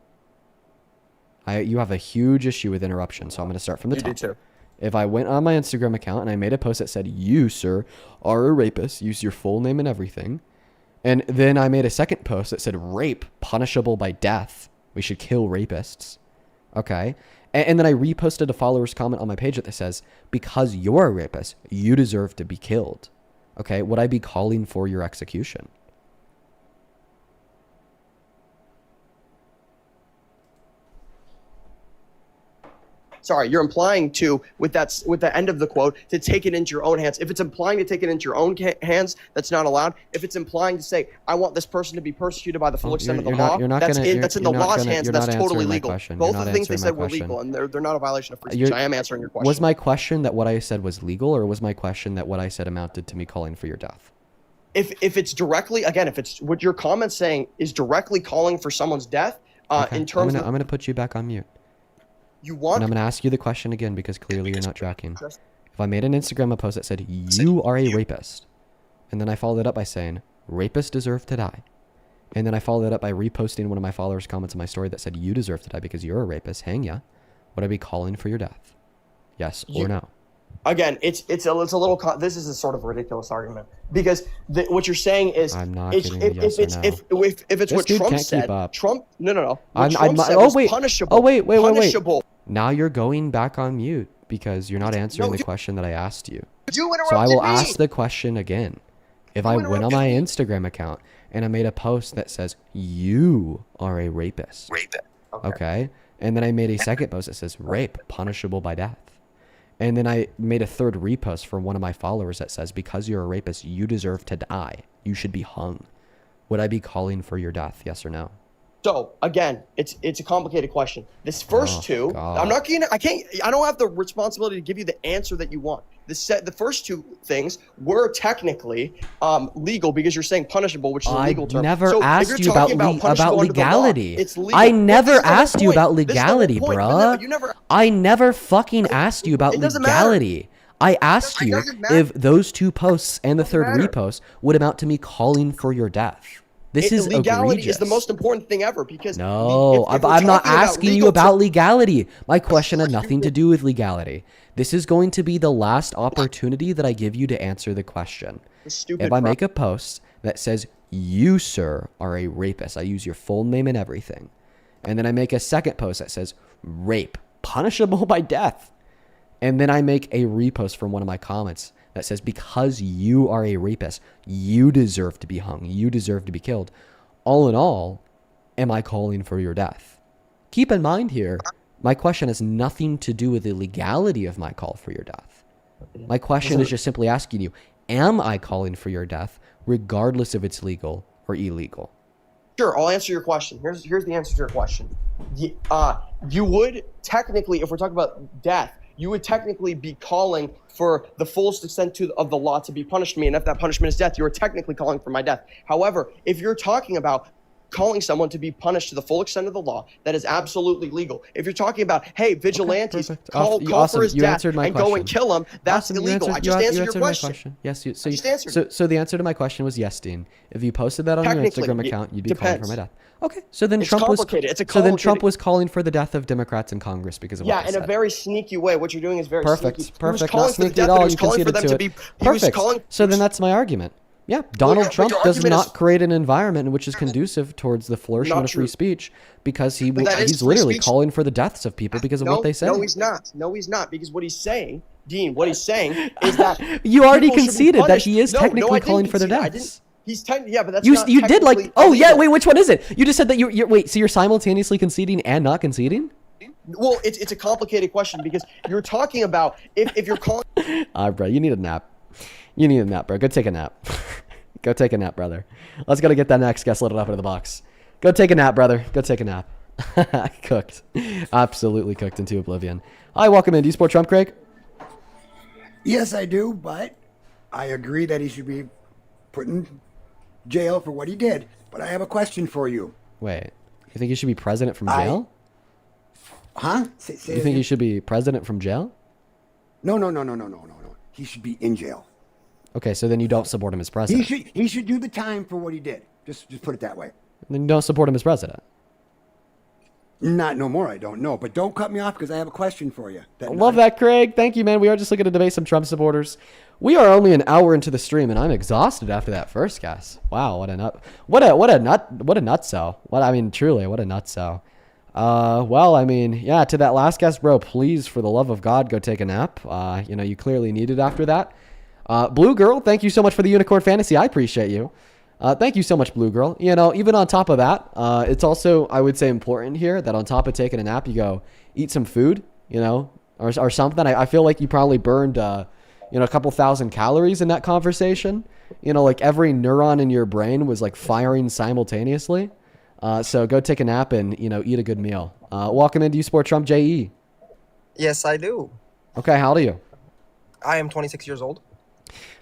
You have a huge issue with interruption, so I'm going to start from the top. You do too. If I went on my Instagram account and I made a post that said, you, sir, are a rapist, use your full name and everything, and then I made a second post that said, rape, punishable by death, we should kill rapists, okay? And then I reposted a follower's comment on my page that says, because you're a rapist, you deserve to be killed, okay? Would I be calling for your execution? Sorry, you're implying with the end of the quote, to take it into your own hands. If it's implying to take it into your own hands, that's not allowed. If it's implying to say, I want this person to be persecuted by the full extent of the law, that's in the law's hands, and that's totally legal. Both of the things they said were legal, and they're not a violation of free speech. I am answering your question. Was my question that what I said was legal, or was my question that what I said amounted to me calling for your death? If it's directly, again, if it's what your comment's saying is directly calling for someone's death, in terms of... I'm going to put you back on mute. You want? And I'm going to ask you the question again because clearly you're not tracking. If I made an Instagram post that said, you are a rapist, and then I followed it up by saying, rapists deserve to die, and then I followed it up by reposting one of my followers' comments on my story that said, you deserve to die because you're a rapist, hang ya, would I be calling for your death? Yes or no? Again, it's a little. This is a sort of ridiculous argument because what you're saying is I'm not getting a yes or no. If it's what Trump said, Trump no. What Trump said was punishable. Oh wait. Punishable. Now you're going back on mute because you're not answering the question that I asked you. You interrupted So I will me. ask the question again. If I went on my Instagram account and I made a post that says you are a rapist, okay, and then I made a second post that says rape punishable by death. And then I made a third repost from one of my followers that says, because you're a rapist, you deserve to die. You should be hung. Would I be calling for your death? Yes or no? So again, it's a complicated question. This first two, God. I don't have the responsibility to give you the answer that you want. The first two things were technically legal because you're saying punishable, which is a legal term. I never asked you about legality. It's legal. I never asked you about legality, bruh. You never. I never fucking asked you about legality. I asked you if those two posts and the third repost would amount to me calling for your death. This is legality egregious. is the most important thing ever because no, I'm not asking you about legality. My question had nothing to do with legality. This is going to be the last opportunity that I give you to answer the question. If I make a post that says, you, sir, are a rapist, I use your full name and everything, and then I make a second post that says, rape, punishable by death, and then I make a repost from one of my comments that says, because you are a rapist, you deserve to be hung, you deserve to be killed. All in all, am I calling for your death? Keep in mind here, my question has nothing to do with the legality of my call for your death. My question is just simply asking you, am I calling for your death, regardless if it's legal or illegal? Sure, I'll answer your question. Here's the answer to your question. You would technically, if we're talking about death, you would technically be calling for the fullest extent of the law to be punished me, and if that punishment is death, you are technically calling for my death. However, if you're talking about calling someone to be punished to the full extent of the law, that is absolutely legal. If you're talking about, hey, vigilantes, perfect. call Awesome. for his You death answered my and go question. and kill him, that's Awesome. illegal. I just answered your question. Yes, I just answered. So the answer to my question was yes, Dean. If you posted that on your Technically, Instagram it account, you'd be calling for depends. my death. Okay, so then It's Trump was complicated. It's a so then Trump complicated- was calling for the death of Democrats in Congress because of what Yeah, they in a said. very sneaky way. What you're doing is very Perfect. sneaky. He was Perfect. calling Not for the sneaky death, at but all. he was You calling for conceded them to to it. be. He was Perfect. calling. So then that's my argument. Yeah, Donald but Trump your does argument not is- create an environment in which is conducive towards the flourishing Not of free true. speech because But that is he's free literally speech. calling for the deaths of people because of what they say. No, he's not. No, he's not. Because what he's saying, Dean, what he's saying is that You already people should be conceded that punished. he is No, technically I didn't calling for their concede. I deaths. didn't. He's yeah, but that's You not you did like technically oh yeah illegal. wait, which one is it? You just said that you're wait, so you're simultaneously conceding and not conceding? Well, it's a complicated question because you're talking about if you're calling. Bro, you need a nap. You need a nap, bro. Go take a nap. Go take a nap, brother. Let's go to get that next guest loaded up into the box. Go take a nap, brother. Go take a nap. Cooked. Absolutely cooked into oblivion. Hi, welcome in. Do you support Trump, Craig? Yes, I do, but I agree that he should be put in jail for what he did. But I have a question for you. Wait. You think he should be president from jail? Huh? Say You it think he again. should be president from jail? No. He should be in jail. Okay, so then you don't support him as president. He should do the time for what he did. Just put it that way. Then you don't support him as president. Not no more, I don't know. But don't cut me off because I have a question for you. I love that, Craig. Thank you, man. We are just looking to debate some Trump supporters. We are only an hour into the stream, and I'm exhausted after that first guess. Wow, what a nutso. Truly, what a nutso. Well, I mean, yeah, to that last guest, bro, please, for the love of God, go take a nap. You clearly need it after that. Blue Girl, thank you so much for the Unicorn Fantasy. I appreciate you. Thank you so much, Blue Girl. Even on top of that, it's also, I would say, important here that on top of taking a nap, you go eat some food, or something. I feel like you probably burned, a couple thousand calories in that conversation. Like every neuron in your brain was like firing simultaneously. So go take a nap and, eat a good meal. Welcome in. Do you support Trump, J.E.? Yes, I do. Okay, how old are you? I am 26 years old.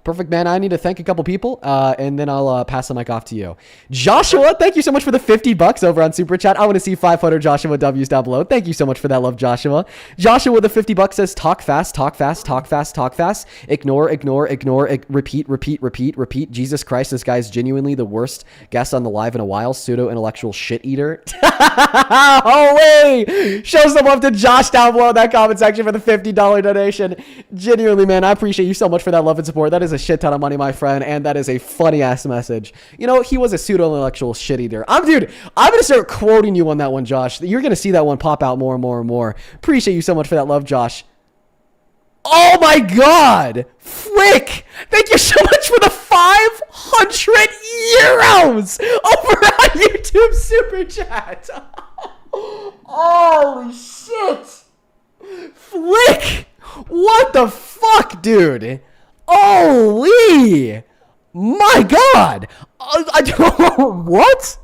Perfect, man. I need to thank a couple people, and then I'll pass the mic off to you. Joshua, thank you so much for the $50 over on Super Chat. I want to see 500 Joshua W's down below. Thank you so much for that love, Joshua. Joshua with the $50 says, talk fast, talk fast, talk fast, talk fast. Ignore, repeat. Jesus Christ, this guy's genuinely the worst guest on the live in a while. Pseudo-intellectual shit eater. Holy! Show some love to Josh down below in that comment section for the $50 donation. Genuinely, man, I appreciate you so much for that love and support. That is a shit ton of money, my friend, and that is a funny ass message. He was a pseudo-intellectual shit eater. I'm gonna start quoting you on that one, Josh. You're gonna see that one pop out more and more and more. Appreciate you so much for that love, Josh. Oh my God, Flick! Thank you so much for the 500 euros over on YouTube Super Chat. Holy shit, Flick! What the fuck, dude? Holy! My God! I don't. What?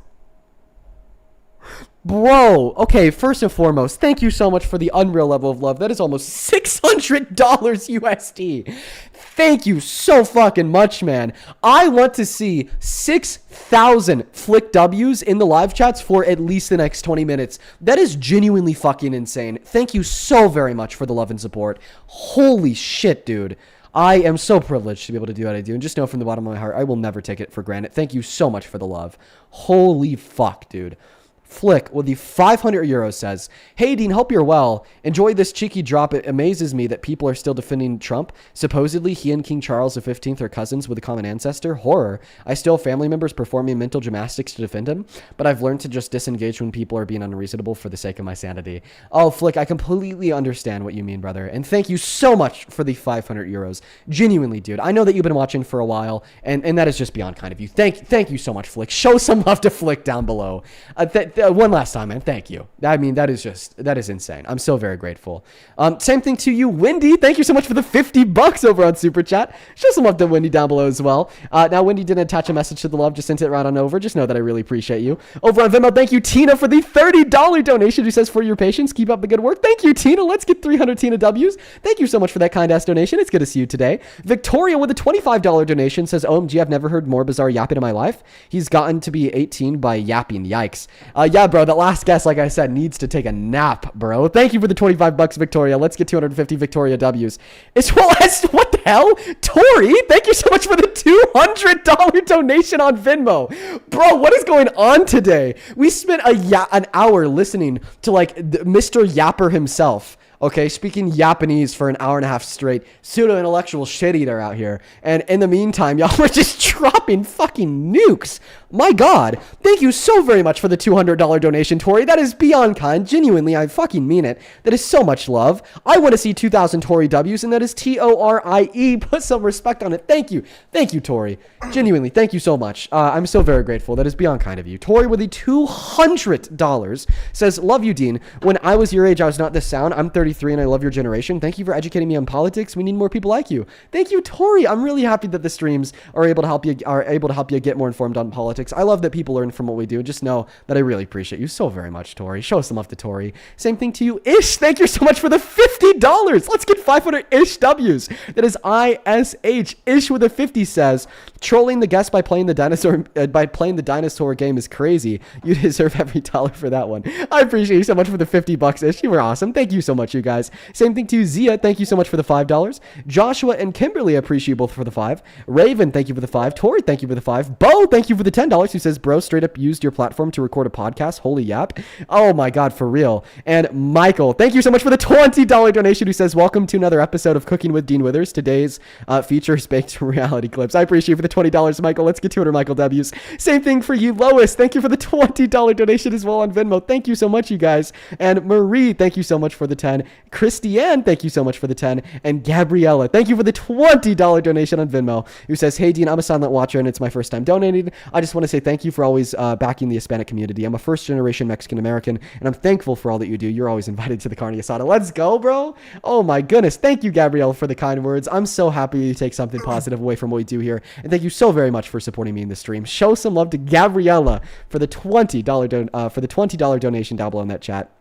Bro, okay, first and foremost, thank you so much for the unreal level of love. That is almost $600 USD. Thank you so fucking much, man. I want to see 6,000 Flick W's in the live chats for at least the next 20 minutes. That is genuinely fucking insane. Thank you so very much for the love and support. Holy shit, dude. I am so privileged to be able to do what I do. And just know from the bottom of my heart, I will never take it for granted. Thank you so much for the love. Holy fuck, dude. Flick with the 500 euros says, hey, Dean, hope you're well. Enjoyed this cheeky drop. It amazes me that people are still defending Trump. Supposedly, he and King Charles XV are cousins with a common ancestor. Horror. I still have family members performing mental gymnastics to defend him, but I've learned to just disengage when people are being unreasonable for the sake of my sanity. Oh, Flick, I completely understand what you mean, brother. And thank you so much for the 500 euros. Genuinely, dude. I know that you've been watching for a while, and that is just beyond kind of you. Thank you so much, Flick. Show some love to Flick down below. one last time, man. Thank you. I mean, that is insane. I'm so very grateful. Same thing to you, Wendy. Thank you so much for the $50 over on Super Chat. Show some love to Wendy down below as well. Now, Wendy didn't attach a message to the love, just sent it right on over. Just know that I really appreciate you. Over on Venmo, thank you, Tina, for the $30 donation, who says, for your patience, keep up the good work. Thank you, Tina. Let's get 300 Tina W's. Thank you so much for that kind-ass donation. It's good to see you today. Victoria with a $25 donation says, OMG, I've never heard more bizarre yapping in my life. He's gotten to be 18 by yapping. Yikes. Yeah, bro, that last guest, like I said, needs to take a nap, bro. Thank you for the $25, Victoria. Let's get 250 Victoria W's. As well as, what the hell? Tori, thank you so much for the $200 donation on Venmo. Bro, what is going on today? We spent an hour listening to, like, Mr. Yapper himself. Okay, speaking Japanese for an hour and a half straight. Pseudo-intellectual shit-eater out here. And in the meantime, y'all were just dropping fucking nukes. My God. Thank you so very much for the $200 donation, Tori. That is beyond kind. Genuinely, I fucking mean it. That is so much love. I want to see 2,000 Tori W's, and that is Torie. Put some respect on it. Thank you. Thank you, Tori. Genuinely, thank you so much. I'm so very grateful. That is beyond kind of you. Tori with the $200 says, love you, Dean. When I was your age, I was not this sound. I'm 33 and I love your generation. Thank you for educating me on politics. We need more people like you. Thank you, Tori. I'm really happy that the streams are able to help you get more informed on politics. I love that people learn from what we do. Just know that I really appreciate you so very much, Tori. Show some love to Tori. Same thing to you, Ish. Thank you so much for the $50. Let's get 500 Ish W's. That is ISH. Ish with a 50 says, trolling the guest by playing the dinosaur game is crazy. You deserve every dollar for that one. I appreciate you so much for the $50, Ish. You were awesome. Thank you so much, you guys. Same thing to you, Zia. Thank you so much for the $5. Joshua and Kimberly, I appreciate you both for the 5. Raven, thank you for the 5. Tori, thank you for the 5. Bo, thank you for the $10. Who says, bro, straight up used your platform to record a podcast. Holy yap. Oh my God, for real. And Michael, thank you so much for the $20 donation, who says, welcome to another episode of Cooking with Dean Withers. Today's features baked reality clips. I appreciate you for the $20, Michael. Let's get 200 Michael W's. Same thing for you, Lois. Thank you for the $20 donation as well on Venmo. Thank you so much, you guys. And Marie, thank you so much for the 10. Christiane, thank you so much for the 10. And Gabriella, thank you for the $20 donation on Venmo, who says, hey, Dean, I'm a silent watcher and it's my first time donating. I just want to say thank you for always backing the Hispanic community. I'm a first-generation Mexican-American, and I'm thankful for all that you do. You're always invited to the carne asada. Let's go, bro. Oh, my goodness. Thank you, Gabrielle, for the kind words. I'm so happy you take something positive away from what we do here, and thank you so very much for supporting me in the stream. Show some love to Gabriella for the $20 donation down below in that chat.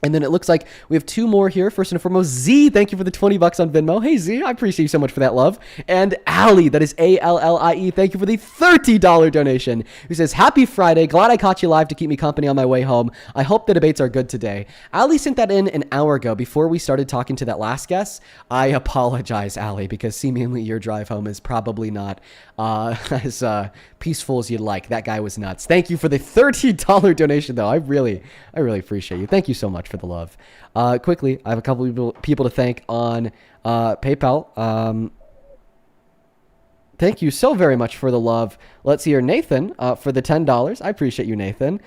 And then it looks like we have 2 more here. First and foremost, Z, thank you for the $20 on Venmo. Hey, Z, I appreciate you so much for that love. And Allie, that is Allie, thank you for the $30 donation, who says, happy Friday. Glad I caught you live to keep me company on my way home. I hope the debates are good today. Allie sent that in an hour ago before we started talking to that last guest. I apologize, Allie, because seemingly your drive home is probably not as peaceful as you'd like. That guy was nuts. Thank you for the $30 donation, though. I really appreciate you. Thank you so much for the love. Quickly, I have a couple of people to thank on PayPal. Thank you so very much for the love. Let's see here. Nathan, for the $10. I appreciate you, Nathan.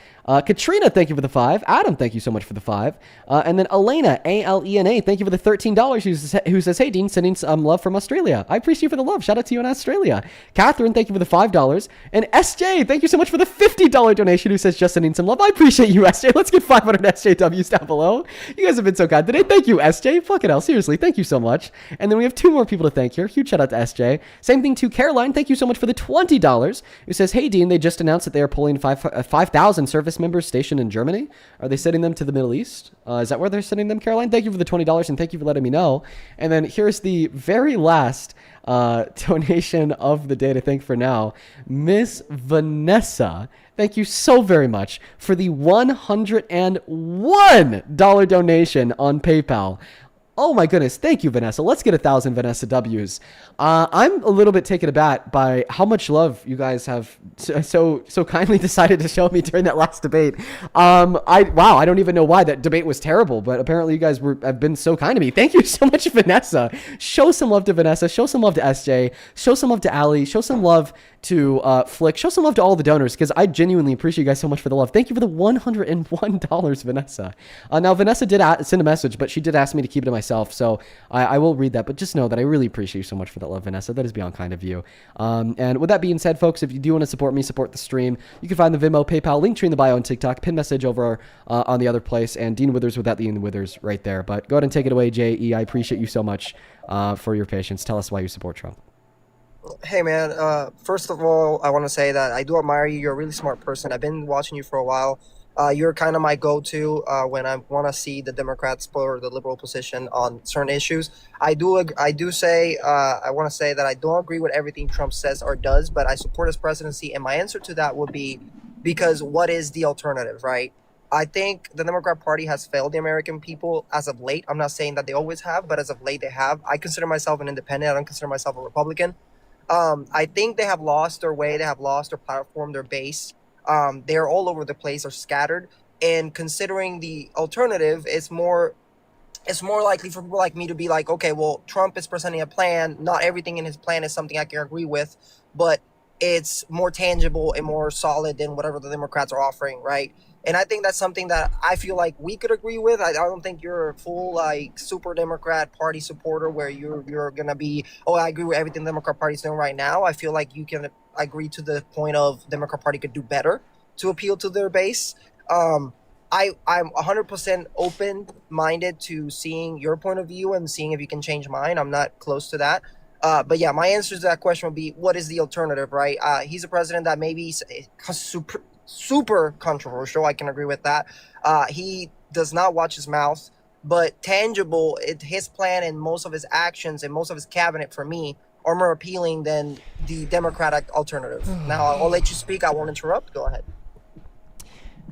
Katrina, thank you for the 5. Adam, thank you so much for the 5. And then Elena, Alena, thank you for the $13, who says, hey, Dean, sending some love from Australia. I appreciate you for the love. Shout out to you in Australia. Catherine, thank you for the $5. And SJ, thank you so much for the $50 donation, who says, just sending some love. I appreciate you, SJ. Let's get 500 SJWs down below. You guys have been so kind today. Thank you, SJ. Fucking hell, seriously. Thank you so much. And then we have 2 more people to thank here. Huge shout out to SJ. Same thing to Caroline. Thank you so much for the $20, who says, hey, Dean, they just announced that they are pulling 5,000 service members stationed in Germany. Are they sending them to the Middle East? Is that where they're sending them, Caroline? Thank you for the $20, and thank you for letting me know. And then here's the very last donation of the day to thank for now. Miss Vanessa, thank you so very much for the $101 donation on PayPal. Oh my goodness. Thank you, Vanessa. Let's get 1,000 Vanessa W's. I'm a little bit taken aback by how much love you guys have so kindly decided to show me during that last debate. Wow, I don't even know why that debate was terrible, but apparently you guys have been so kind to me. Thank you so much, Vanessa. Show some love to Vanessa. Show some love to SJ. Show some love to Ali. Show some love to Flick. Show some love to all the donors, because I genuinely appreciate you guys so much for the love. Thank you for the $101, Vanessa. Now, Vanessa did send a message, but she did ask me to keep it to myself. myself, so I will read that. But just know that I really appreciate you so much for that love, Vanessa. That is beyond kind of you. And with that being said, folks, if you do want to support me, support the stream, you can find the Venmo, PayPal, link tree in the bio on TikTok, pin message over on the other place, and Dean Withers without the Dean Withers right there. But go ahead and take it away, J.E. I appreciate you so much for your patience. Tell us why you support Trump. Hey, man. First of all, I want to say that I do admire you. You're a really smart person. I've been watching you for a while. You're kind of my go-to when I want to see the Democrats or the liberal position on certain issues. I do say I want to say that I don't agree with everything Trump says or does, but I support his presidency. And my answer to that would be because what is the alternative, right? I think the Democrat Party has failed the American people as of late. I'm not saying that they always have, but as of late they have. I consider myself an independent. I don't consider myself a Republican. I think they have lost their way. They have lost their platform, their base. They're all over the place, are scattered. And considering the alternative, it's more likely for people like me to be like, okay, well, Trump is presenting a plan. Not everything in his plan is something I can agree with, but it's more tangible and more solid than whatever the Democrats are offering, right? And I think that's something that I feel like we could agree with. I don't think you're a full like super Democrat Party supporter where you're gonna be, oh, I agree with everything the Democrat Party's doing right now. I feel like you can agree to the point of Democrat Party could do better to appeal to their base. I'm 100% open-minded to seeing your point of view and seeing if you can change mine. I'm not close to that. But yeah, my answer to that question would be, what is the alternative, right? He's a president that maybe super controversial. I can agree with that. He does not watch his mouth, but tangible, his plan and most of his actions and most of his cabinet for me are more appealing than the Democratic alternative. Now, I'll let you speak. I won't interrupt. Go ahead.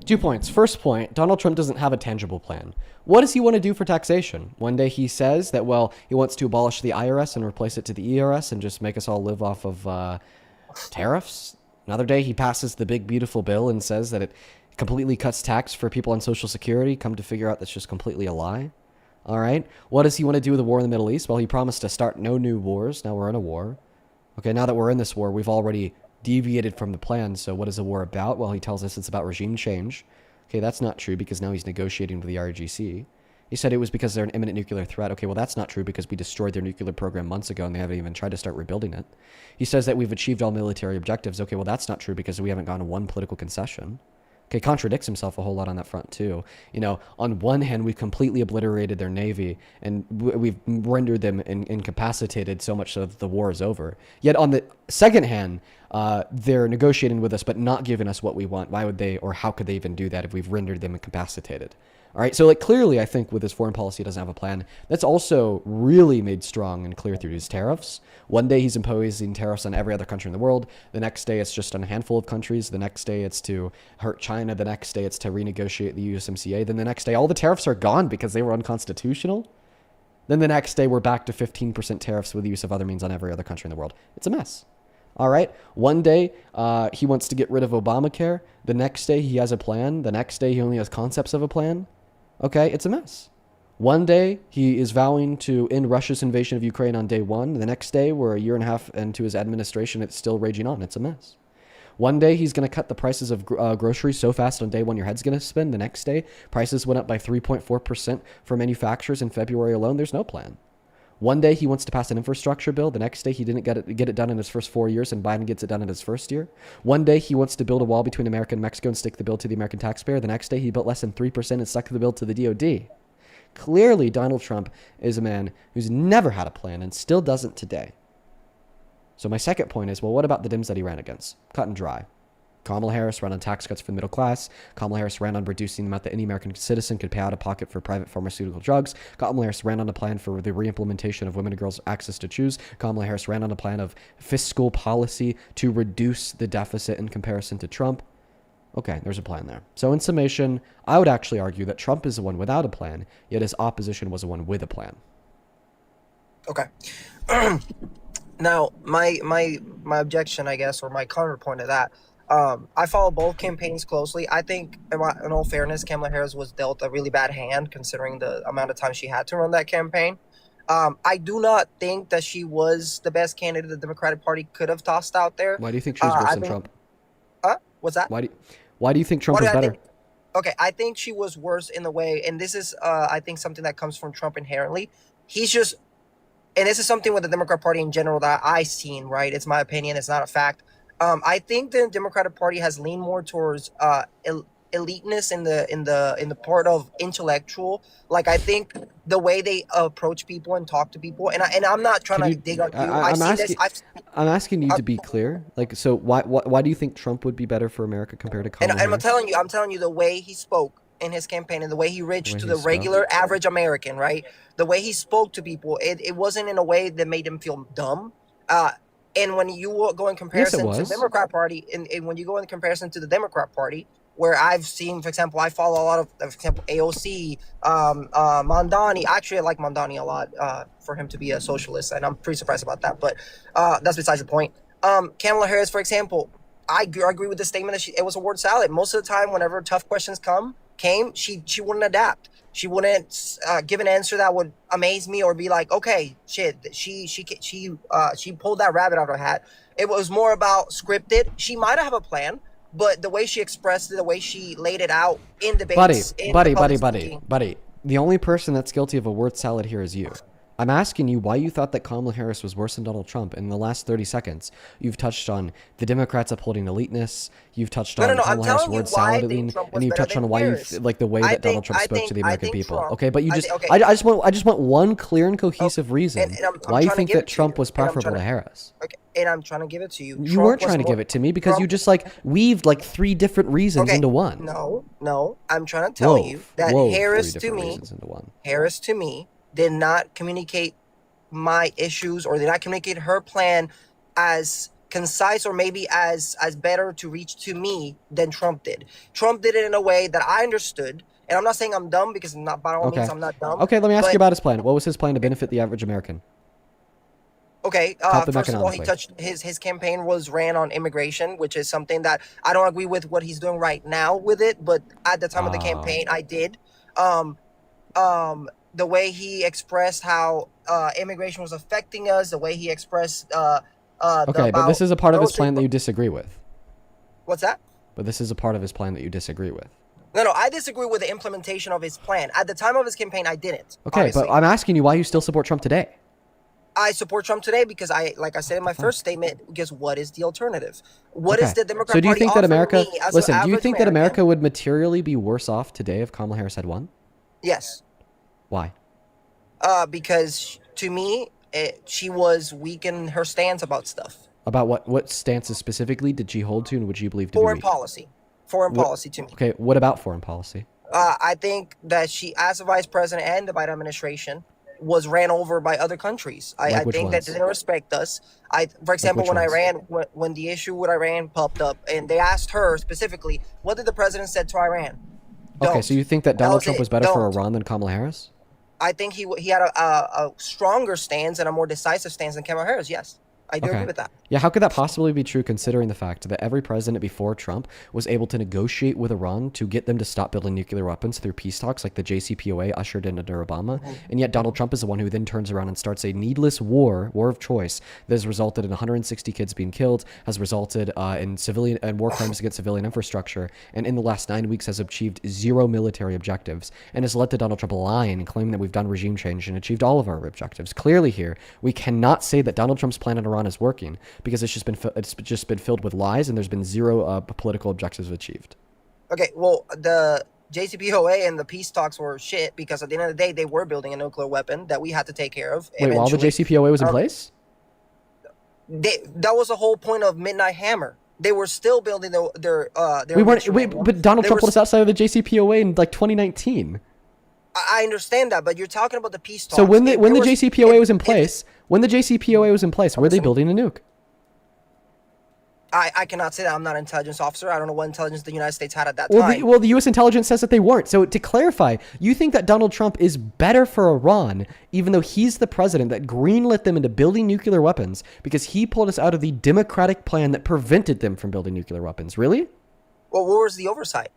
2 points. First point, Donald Trump doesn't have a tangible plan. What does he want to do for taxation? One day he says that, well, he wants to abolish the IRS and replace it to the ERS and just make us all live off of tariffs. Another day he passes the big, beautiful bill and says that it completely cuts tax for people on Social Security. Come to figure out that's just completely a lie. All right. What does he want to do with the war in the Middle East? Well, he promised to start no new wars. Now we're in a war. Okay, now that we're in this war, we've already deviated from the plan. So what is the war about? Well, he tells us it's about regime change. Okay, that's not true because now he's negotiating with the RGC. He said it was because they're an imminent nuclear threat. Okay, well, that's not true because we destroyed their nuclear program months ago and they haven't even tried to start rebuilding it. He says that we've achieved all military objectives. Okay, well, that's not true because we haven't gone to one political concession. Okay, contradicts himself a whole lot on that front, too. You know, on one hand, we've completely obliterated their Navy and we've rendered them incapacitated so much so that the war is over. Yet on the second hand, they're negotiating with us but not giving us what we want. Why would they, or how could they even do that if we've rendered them incapacitated? All right, so like clearly I think with his foreign policy he doesn't have a plan. That's also really made strong and clear through his tariffs. One day he's imposing tariffs on every other country in the world. The next day it's just on a handful of countries. The next day it's to hurt China. The next day it's to renegotiate the USMCA. Then the next day all the tariffs are gone because they were unconstitutional. Then the next day we're back to 15% tariffs with the use of other means on every other country in the world. It's a mess. All right. One day he wants to get rid of Obamacare. The next day he has a plan. The next day he only has concepts of a plan. Okay, it's a mess. One day, he is vowing to end Russia's invasion of Ukraine on day one. The next day, we're a year and a half into his administration. It's still raging on. It's a mess. One day, he's going to cut the prices of groceries so fast on day one, your head's going to spin. The next day, prices went up by 3.4% for manufacturers in February alone. There's no plan. One day, he wants to pass an infrastructure bill. The next day, he didn't get it done in his first 4 years, and Biden gets it done in his first year. One day, he wants to build a wall between America and Mexico and stick the bill to the American taxpayer. The next day, he built less than 3% and stuck the bill to the DOD. Clearly, Donald Trump is a man who's never had a plan and still doesn't today. So my second point is, well, what about the Dems that he ran against? Cut and dry. Kamala Harris ran on tax cuts for the middle class. Kamala Harris ran on reducing the amount that any American citizen could pay out of pocket for private pharmaceutical drugs. Kamala Harris ran on a plan for the reimplementation of women and girls' access to choose. Kamala Harris ran on a plan of fiscal policy to reduce the deficit in comparison to Trump. Okay, there's a plan there. So in summation, I would actually argue that Trump is the one without a plan, yet his opposition was the one with a plan. Okay. Now, my objection, I guess, or my counterpoint to that, I follow both campaigns closely. I think, in all fairness, Kamala Harris was dealt a really bad hand considering the amount of time she had to run that campaign. I do not think that she was the best candidate the Democratic Party could have tossed out there. Why do you think she was worse than Trump? What's that? Why do you think Trump was better? Okay, I think she was worse in the way, and this is, I think, something that comes from Trump inherently. He's just, and this is something with the Democrat Party in general that I've seen, right? It's my opinion, it's not a fact. I think the Democratic Party has leaned more towards eliteness in the part of intellectual. Like, I think the way they approach people and talk to people, and I'm not trying Can to you, dig up you. I, I've I'm seen asking, this. I've I'm asking you to be clear. Like, so why do you think Trump would be better for America compared to and Kamala Harris? I'm telling you the way he spoke in his campaign and the way he reached way to he the spoke. regular average American, right? The way he spoke to people, it wasn't in a way that made him feel dumb. And when you go in comparison to the was. Democrat Party, and when you go in comparison to the Democrat Party, where I've seen, for example, I follow a lot of, for example, AOC, Mondani. Actually, I like Mondani a lot for him to be a socialist, and I'm pretty surprised about that. But that's besides the point. Kamala Harris, for example, I agree with the statement that it was a word salad. Most of the time, whenever tough questions came, she wouldn't adapt. She wouldn't give an answer that would amaze me or be like, okay, shit. She pulled that rabbit out of her hat. It was more about scripted. She might have a plan, but the way she expressed it, the way she laid it out in debates, Buddy. The only person that's guilty of a word salad here is you. I'm asking you why you thought that Kamala Harris was worse than Donald Trump. In the last 30 seconds, you've touched on the Democrats upholding eliteness. You've touched on Kamala Harris word salading, and you've touched on why you like the way that Donald Trump spoke to the American people. Okay, but you just, I just want one clear and cohesive reason why you think that Trump was preferable to Harris. Okay, and I'm trying to give it to you. You weren't trying to give it to me because you just like weaved like 3 different reasons into one. No, I'm trying to tell you that Harris to me did not communicate my issues, or did not communicate her plan as concise or maybe as better to reach to me than Trump did. Trump did it in a way that I understood, and I'm not saying I'm dumb, because not by all means I'm not dumb. Okay, let me ask you about his plan. What was his plan to benefit the average American? Okay, first of all, he touched his campaign was ran on immigration, which is something that I don't agree with what he's doing right now with it, but at the time of the campaign, I did. The way he expressed how immigration was affecting us, the way he expressed okay, but this is a part of his plan that you disagree with. What's that? But this is a part of his plan that you disagree with. No, I disagree with the implementation of his plan. At the time of his campaign, I didn't. Okay, obviously. But I'm asking you why you still support Trump today. I support Trump today because like I said in my first statement, because what is the alternative? What is the Democrat Party? So do you think that America, listen, do you think that American? America would materially be worse off today if Kamala Harris had won? Yes. Why? Because to me, she was weak in her stance about stuff. About what stances specifically did she hold to and would you believe to be weak? Foreign policy to me. Okay, what about foreign policy? I think that she, as a vice president and the Biden administration, was ran over by other countries. I think that they didn't respect us. For example, when the issue with Iran popped up, and they asked her specifically, what did the president said to Iran? Okay, so you think that Donald Trump was better for Iran than Kamala Harris? I think he had a stronger stance and a more decisive stance than Kamala Harris. Yes, I do agree with that. Yeah, how could that possibly be true considering the fact that every president before Trump was able to negotiate with Iran to get them to stop building nuclear weapons through peace talks like the JCPOA ushered in under Obama? And yet Donald Trump is the one who then turns around and starts a needless war of choice that has resulted in 160 kids being killed, has resulted in civilian and war crimes against civilian infrastructure, and in the last 9 weeks has achieved 0 military objectives, and has led to Donald Trump lying and claiming that we've done regime change and achieved all of our objectives. Clearly here, we cannot say that Donald Trump's plan in Iran is working, because it's just been filled with lies and there's been 0 political objectives achieved. Okay, well, the JCPOA and the peace talks were shit because at the end of the day, they were building a nuclear weapon that we had to take care of. Wait, while the JCPOA was in place? That was the whole point of Midnight Hammer. They were still building their but Donald Trump put us outside of the JCPOA in like 2019. I understand that, but you're talking about the peace talks. So when the JCPOA was in place, were they building a nuke? I cannot say that. I'm not an intelligence officer. I don't know what intelligence the United States had at that time. Well, the U.S. intelligence says that they weren't. So to clarify, you think that Donald Trump is better for Iran, even though he's the president that greenlit them into building nuclear weapons because he pulled us out of the democratic plan that prevented them from building nuclear weapons. Really? Well, where was the oversight?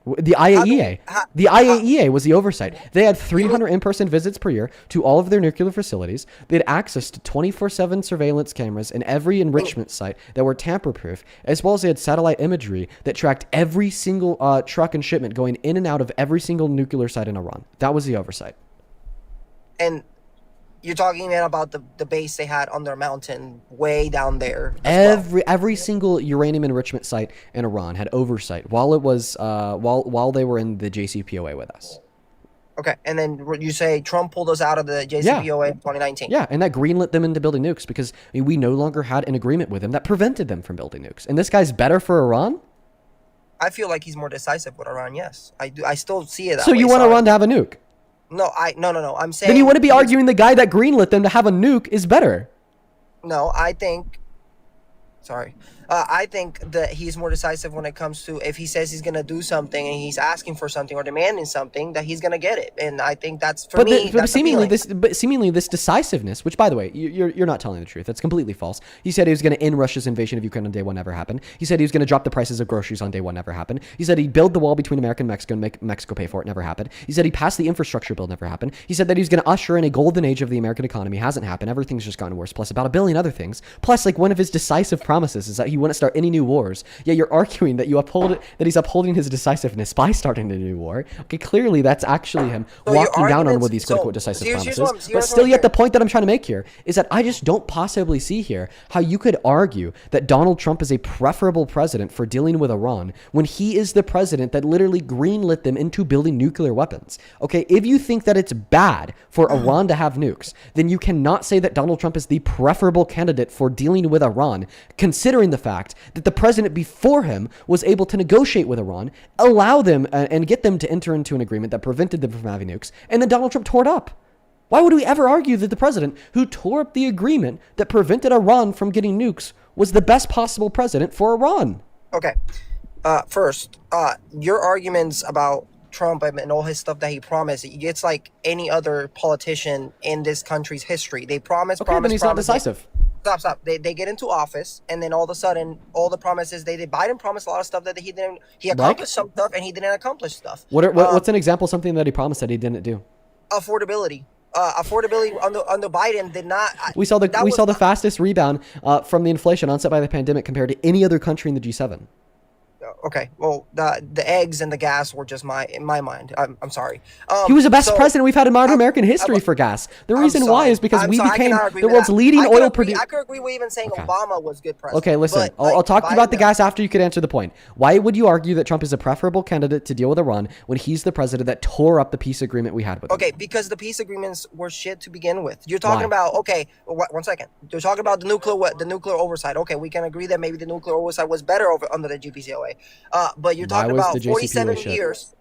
The IAEA. The IAEA was the oversight. They had 300 in-person visits per year to all of their nuclear facilities. They had access to 24/7 surveillance cameras in every enrichment site that were tamper-proof, as well as they had satellite imagery that tracked every single truck and shipment going in and out of every single nuclear site in Iran. That was the oversight. And you're talking about the base they had on their mountain way down there. Every single uranium enrichment site in Iran had oversight while it was while they were in the JCPOA with us. Okay, and then you say Trump pulled us out of the JCPOA in 2019. Yeah, and that greenlit them into building nukes because we no longer had an agreement with him that prevented them from building nukes. And this guy's better for Iran? I feel like he's more decisive with Iran. Yes, I do. I still see it that so way. You want Iran to have a nuke? No. I'm saying. Then you wouldn't be arguing the guy that greenlit them to have a nuke is better. No, I think. Sorry. I think that he's more decisive when it comes to if he says he's going to do something and he's asking for something or demanding something, that he's going to get it. And I think that's, for me, that's seemingly appealing. this decisiveness, which, by the way, you're not telling the truth. That's completely false. He said he was going to end Russia's invasion of Ukraine on day one, never happened. He said he was going to drop the prices of groceries on day one, never happened. He said he'd build the wall between America and Mexico and make Mexico pay for it, never happened. He said he passed the infrastructure bill, never happened. He said that he was going to usher in a golden age of the American economy, hasn't happened. Everything's just gotten worse, plus about 1 billion other things. Plus, like, one of his decisive promises is that he wouldn't start any new wars. Yeah, you're arguing that that he's upholding his decisiveness by starting a new war. Okay, clearly that's actually him walking down on one of these quote-unquote decisive promises. But still, yet the point that I'm trying to make here is that I just don't possibly see here how you could argue that Donald Trump is a preferable president for dealing with Iran when he is the president that literally greenlit them into building nuclear weapons. Okay, if you think that it's bad for Iran to have nukes, then you cannot say that Donald Trump is the preferable candidate for dealing with Iran, considering the fact that the president before him was able to negotiate with Iran, allow them and get them to enter into an agreement that prevented them from having nukes, and then Donald Trump tore it up. Why would we ever argue that the president who tore up the agreement that prevented Iran from getting nukes was the best possible president for Iran? Okay. First, your arguments about Trump and all his stuff that he promised, it's like any other politician in this country's history. They promise. Then he's not decisive. Stop. They get into office, and then all of a sudden, all the promises Biden promised a lot of stuff that he didn't. He accomplished some stuff, and he didn't accomplish stuff. What's an example of something that he promised that he didn't do? Affordability. Affordability under Biden did not. We saw the fastest rebound from the inflation onset by the pandemic compared to any other country in the G7. Okay, well, the eggs and the gas were just in my mind. I'm sorry. He was the best president we've had in modern American history for gas. The reason why is because we became the world's leading oil producer. I could agree with even saying Obama was good president. Okay, listen, I'll talk to you about the gas after you could answer the point. Why would you argue that Trump is a preferable candidate to deal with Iran when he's the president that tore up the peace agreement we had with him? Okay, because the peace agreements were shit to begin with. You're talking about, okay, 1 second. You're talking about the nuclear oversight. Okay, we can agree that maybe the nuclear oversight was better under the GPCOA. But you're talking about 47 years.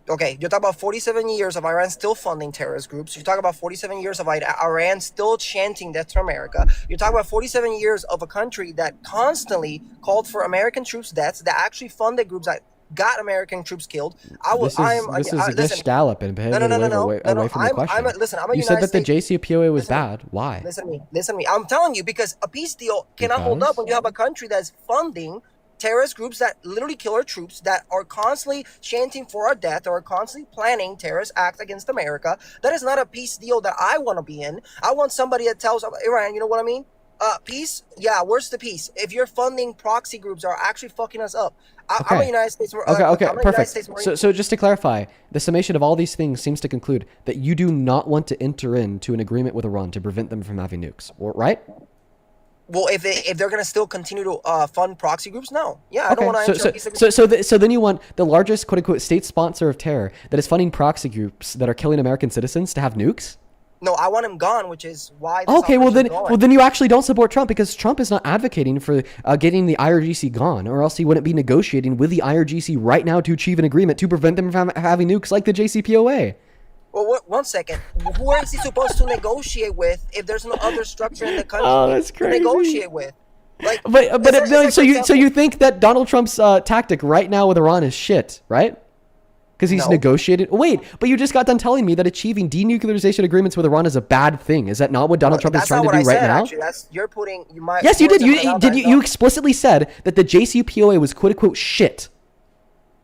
Okay, you're talking about 47 years of Iran still funding terrorist groups. You're talking about 47 years of Iran still chanting death to America. You're talking about 47 years of a country that constantly called for American troops' deaths, that actually funded groups that got American troops killed. This is against Scallop and behaving away from the question. You said that the JCPOA was bad. Why? Listen to me. I'm telling you, because a peace deal cannot hold up when you have a country that's funding terrorist groups that literally kill our troops, that are constantly chanting for our death, or are constantly planning terrorist acts against America. That is not a peace deal that I want to be in. I want somebody that tells Iran, you know what I mean? Peace? Yeah, where's the peace? If you're funding proxy groups that are actually fucking us up. I'm a United States Marine. Okay, perfect. So just to clarify, the summation of all these things seems to conclude that you do not want to enter into an agreement with Iran to prevent them from having nukes, right? Well, if they're going to still continue to fund proxy groups, no. Yeah, I don't want to. So then you want the largest quote unquote state sponsor of terror that is funding proxy groups that are killing American citizens to have nukes? No, I want him gone, which is why. Okay, well then you actually don't support Trump, because Trump is not advocating for getting the IRGC gone, or else he wouldn't be negotiating with the IRGC right now to achieve an agreement to prevent them from having nukes like the JCPOA. Well, 1 second. Who is he supposed to negotiate with if there's no other structure in the country to negotiate with? So you think that Donald Trump's tactic right now with Iran is shit, right? Because he's negotiated. Wait, but you just got done telling me that achieving denuclearization agreements with Iran is a bad thing. Is that not what Donald Trump is trying to do right now? Actually, you're putting. Yes, you did. You explicitly said that the JCPOA was quote unquote shit.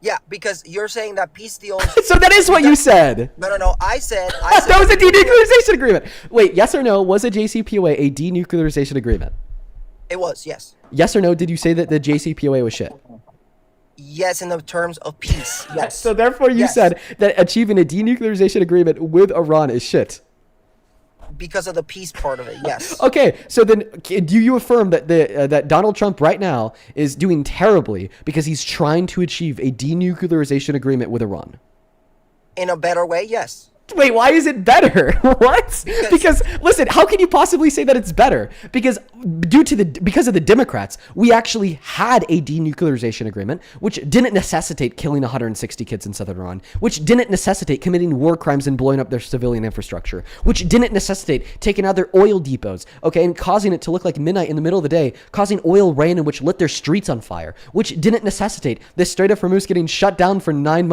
Yeah, because you're saying that peace deals. So that is what you said. No. I said That was a denuclearization agreement. Wait, yes or no? Was a JCPOA a denuclearization agreement? It was, yes. Yes or no? Did you say that the JCPOA was shit? Yes, in the terms of peace. Yes. So therefore, you Yes. said that achieving a denuclearization agreement with Iran is shit. Because of the peace part of it, yes. Okay, so then do you affirm that that Donald Trump right now is doing terribly because he's trying to achieve a denuclearization agreement with Iran? In a better way, yes. Wait, why is it better? What? Because listen, how can you possibly say that it's better? Because because of the Democrats, we actually had a denuclearization agreement, which didn't necessitate killing 160 kids in southern Iran, which didn't necessitate committing war crimes and blowing up their civilian infrastructure, which didn't necessitate taking out their oil depots, okay, and causing it to look like midnight in the middle of the day, causing oil rain in which lit their streets on fire, which didn't necessitate the Strait of Hormuz getting shut down for 9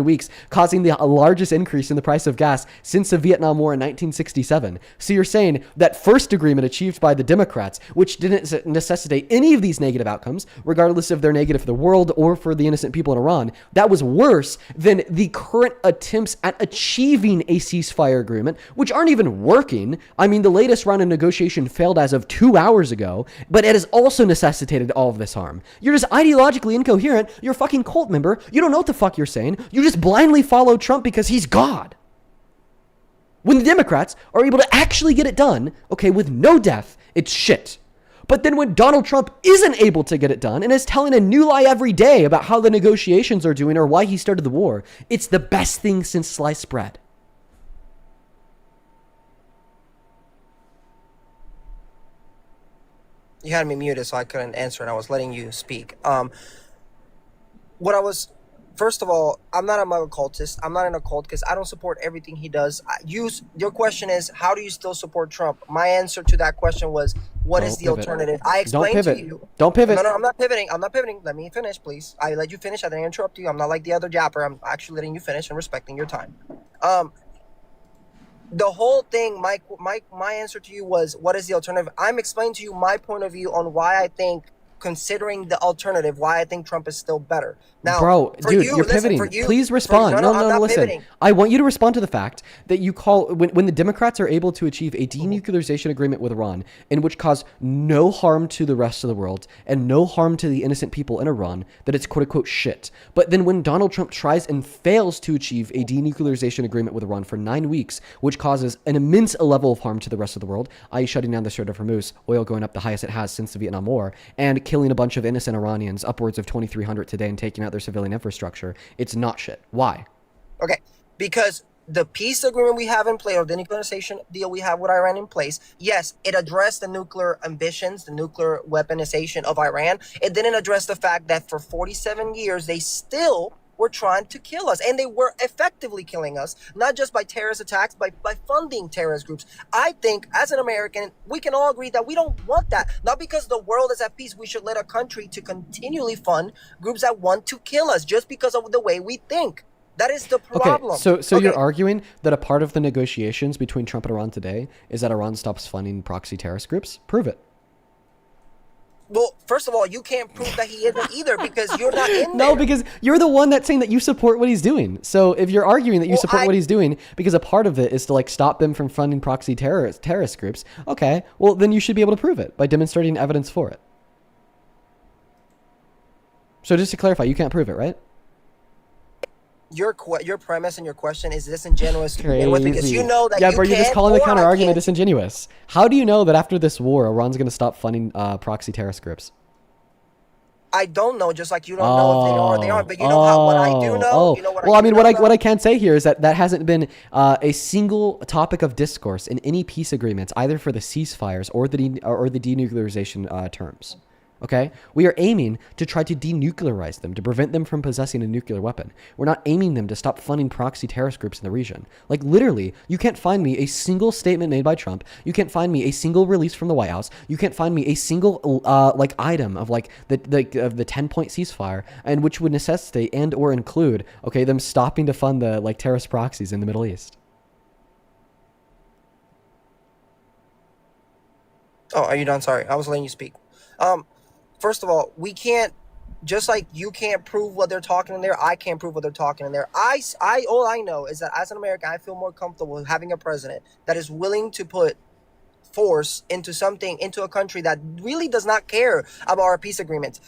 weeks, causing the largest increase in the price of gas since the Vietnam War in 1967. So you're saying that first agreement achieved by the Democrats, which didn't necessitate any of these negative outcomes, regardless if they're negative for the world or for the innocent people in Iran, that was worse than the current attempts at achieving a ceasefire agreement, which aren't even working. I mean, the latest round of negotiation failed as of 2 hours ago, but it has also necessitated all of this harm. You're just ideologically incoherent. You're a fucking cult member. You don't know what the fuck you're saying. You just blindly follow Trump because he's God. When the Democrats are able to actually get it done, okay, with no death, it's shit. But then when Donald Trump isn't able to get it done and is telling a new lie every day about how the negotiations are doing or why he started the war, it's the best thing since sliced bread. You had me muted, so I couldn't answer, and I was letting you speak. First of all, I'm not a MAGA cultist. I'm not in a cult because I don't support everything he does. Your question is, how do you still support Trump? My answer to that question was, what is the alternative? I explained to you. Don't pivot. No, I'm not pivoting. I'm not pivoting. Let me finish, please. I let you finish. I didn't interrupt you. I'm not like the other japper. I'm actually letting you finish and respecting your time. The whole thing, my answer to you was, what is the alternative? I'm explaining to you my point of view on why I think, considering the alternative, why I think Trump is still better. Now, bro, dude, you're pivoting. Please respond. No, listen. Pivoting. I want you to respond to the fact that you call when the Democrats are able to achieve a denuclearization agreement with Iran, in which cause no harm to the rest of the world and no harm to the innocent people in Iran, that it's quote unquote shit. But then when Donald Trump tries and fails to achieve a denuclearization agreement with Iran for 9 weeks, which causes an immense level of harm to the rest of the world, i.e. shutting down the Strait of Hormuz, oil going up the highest it has since the Vietnam War, and killing a bunch of innocent Iranians, upwards of 2,300 today, and taking out their civilian infrastructure, it's not shit. Why? Okay, because the peace agreement we have in place, or the denuclearization deal we have with Iran in place, yes, it addressed the nuclear ambitions, the nuclear weaponization of Iran. It didn't address the fact that for 47 years, they still were trying to kill us, and they were effectively killing us, not just by terrorist attacks, by funding terrorist groups. I think as an American, we can all agree that we don't want that. Not because the world is at peace, we should let a country to continually fund groups that want to kill us just because of the way we think. That is the problem. Okay, so you're arguing that a part of the negotiations between Trump and Iran today is that Iran stops funding proxy terrorist groups? Prove it. Well, first of all, you can't prove that he isn't either because you're not in there. No, because you're the one that's saying that you support what he's doing. So if you're arguing that you support what he's doing because a part of it is to like stop them from funding proxy terrorist groups, okay, well then you should be able to prove it by demonstrating evidence for it. So just to clarify, you can't prove it, right? Your premise and your question is disingenuous to begin with because you know that you're just calling the counter argument disingenuous. How do you know that after this war, Iran's going to stop funding proxy terrorist groups? I don't know, just like you don't know if they are or they aren't. But you know what I do know. You know what what I can say here is that hasn't been a single topic of discourse in any peace agreements, either for the ceasefires or the denuclearization terms. Okay? We are aiming to try to denuclearize them, to prevent them from possessing a nuclear weapon. We're not aiming them to stop funding proxy terrorist groups in the region. Like, literally, you can't find me a single statement made by Trump. You can't find me a single release from the White House. You can't find me a single, item of, like, the 10-point ceasefire, and which would necessitate and or include, okay, them stopping to fund the, like, terrorist proxies in the Middle East. Oh, are you done? Sorry. I was letting you speak. First of all, we can't Just like you can't prove what they're talking in there, I can't prove what they're talking in there. All I know is that as an American, I feel more comfortable having a president that is willing to put force into a country that really does not care about our peace agreements.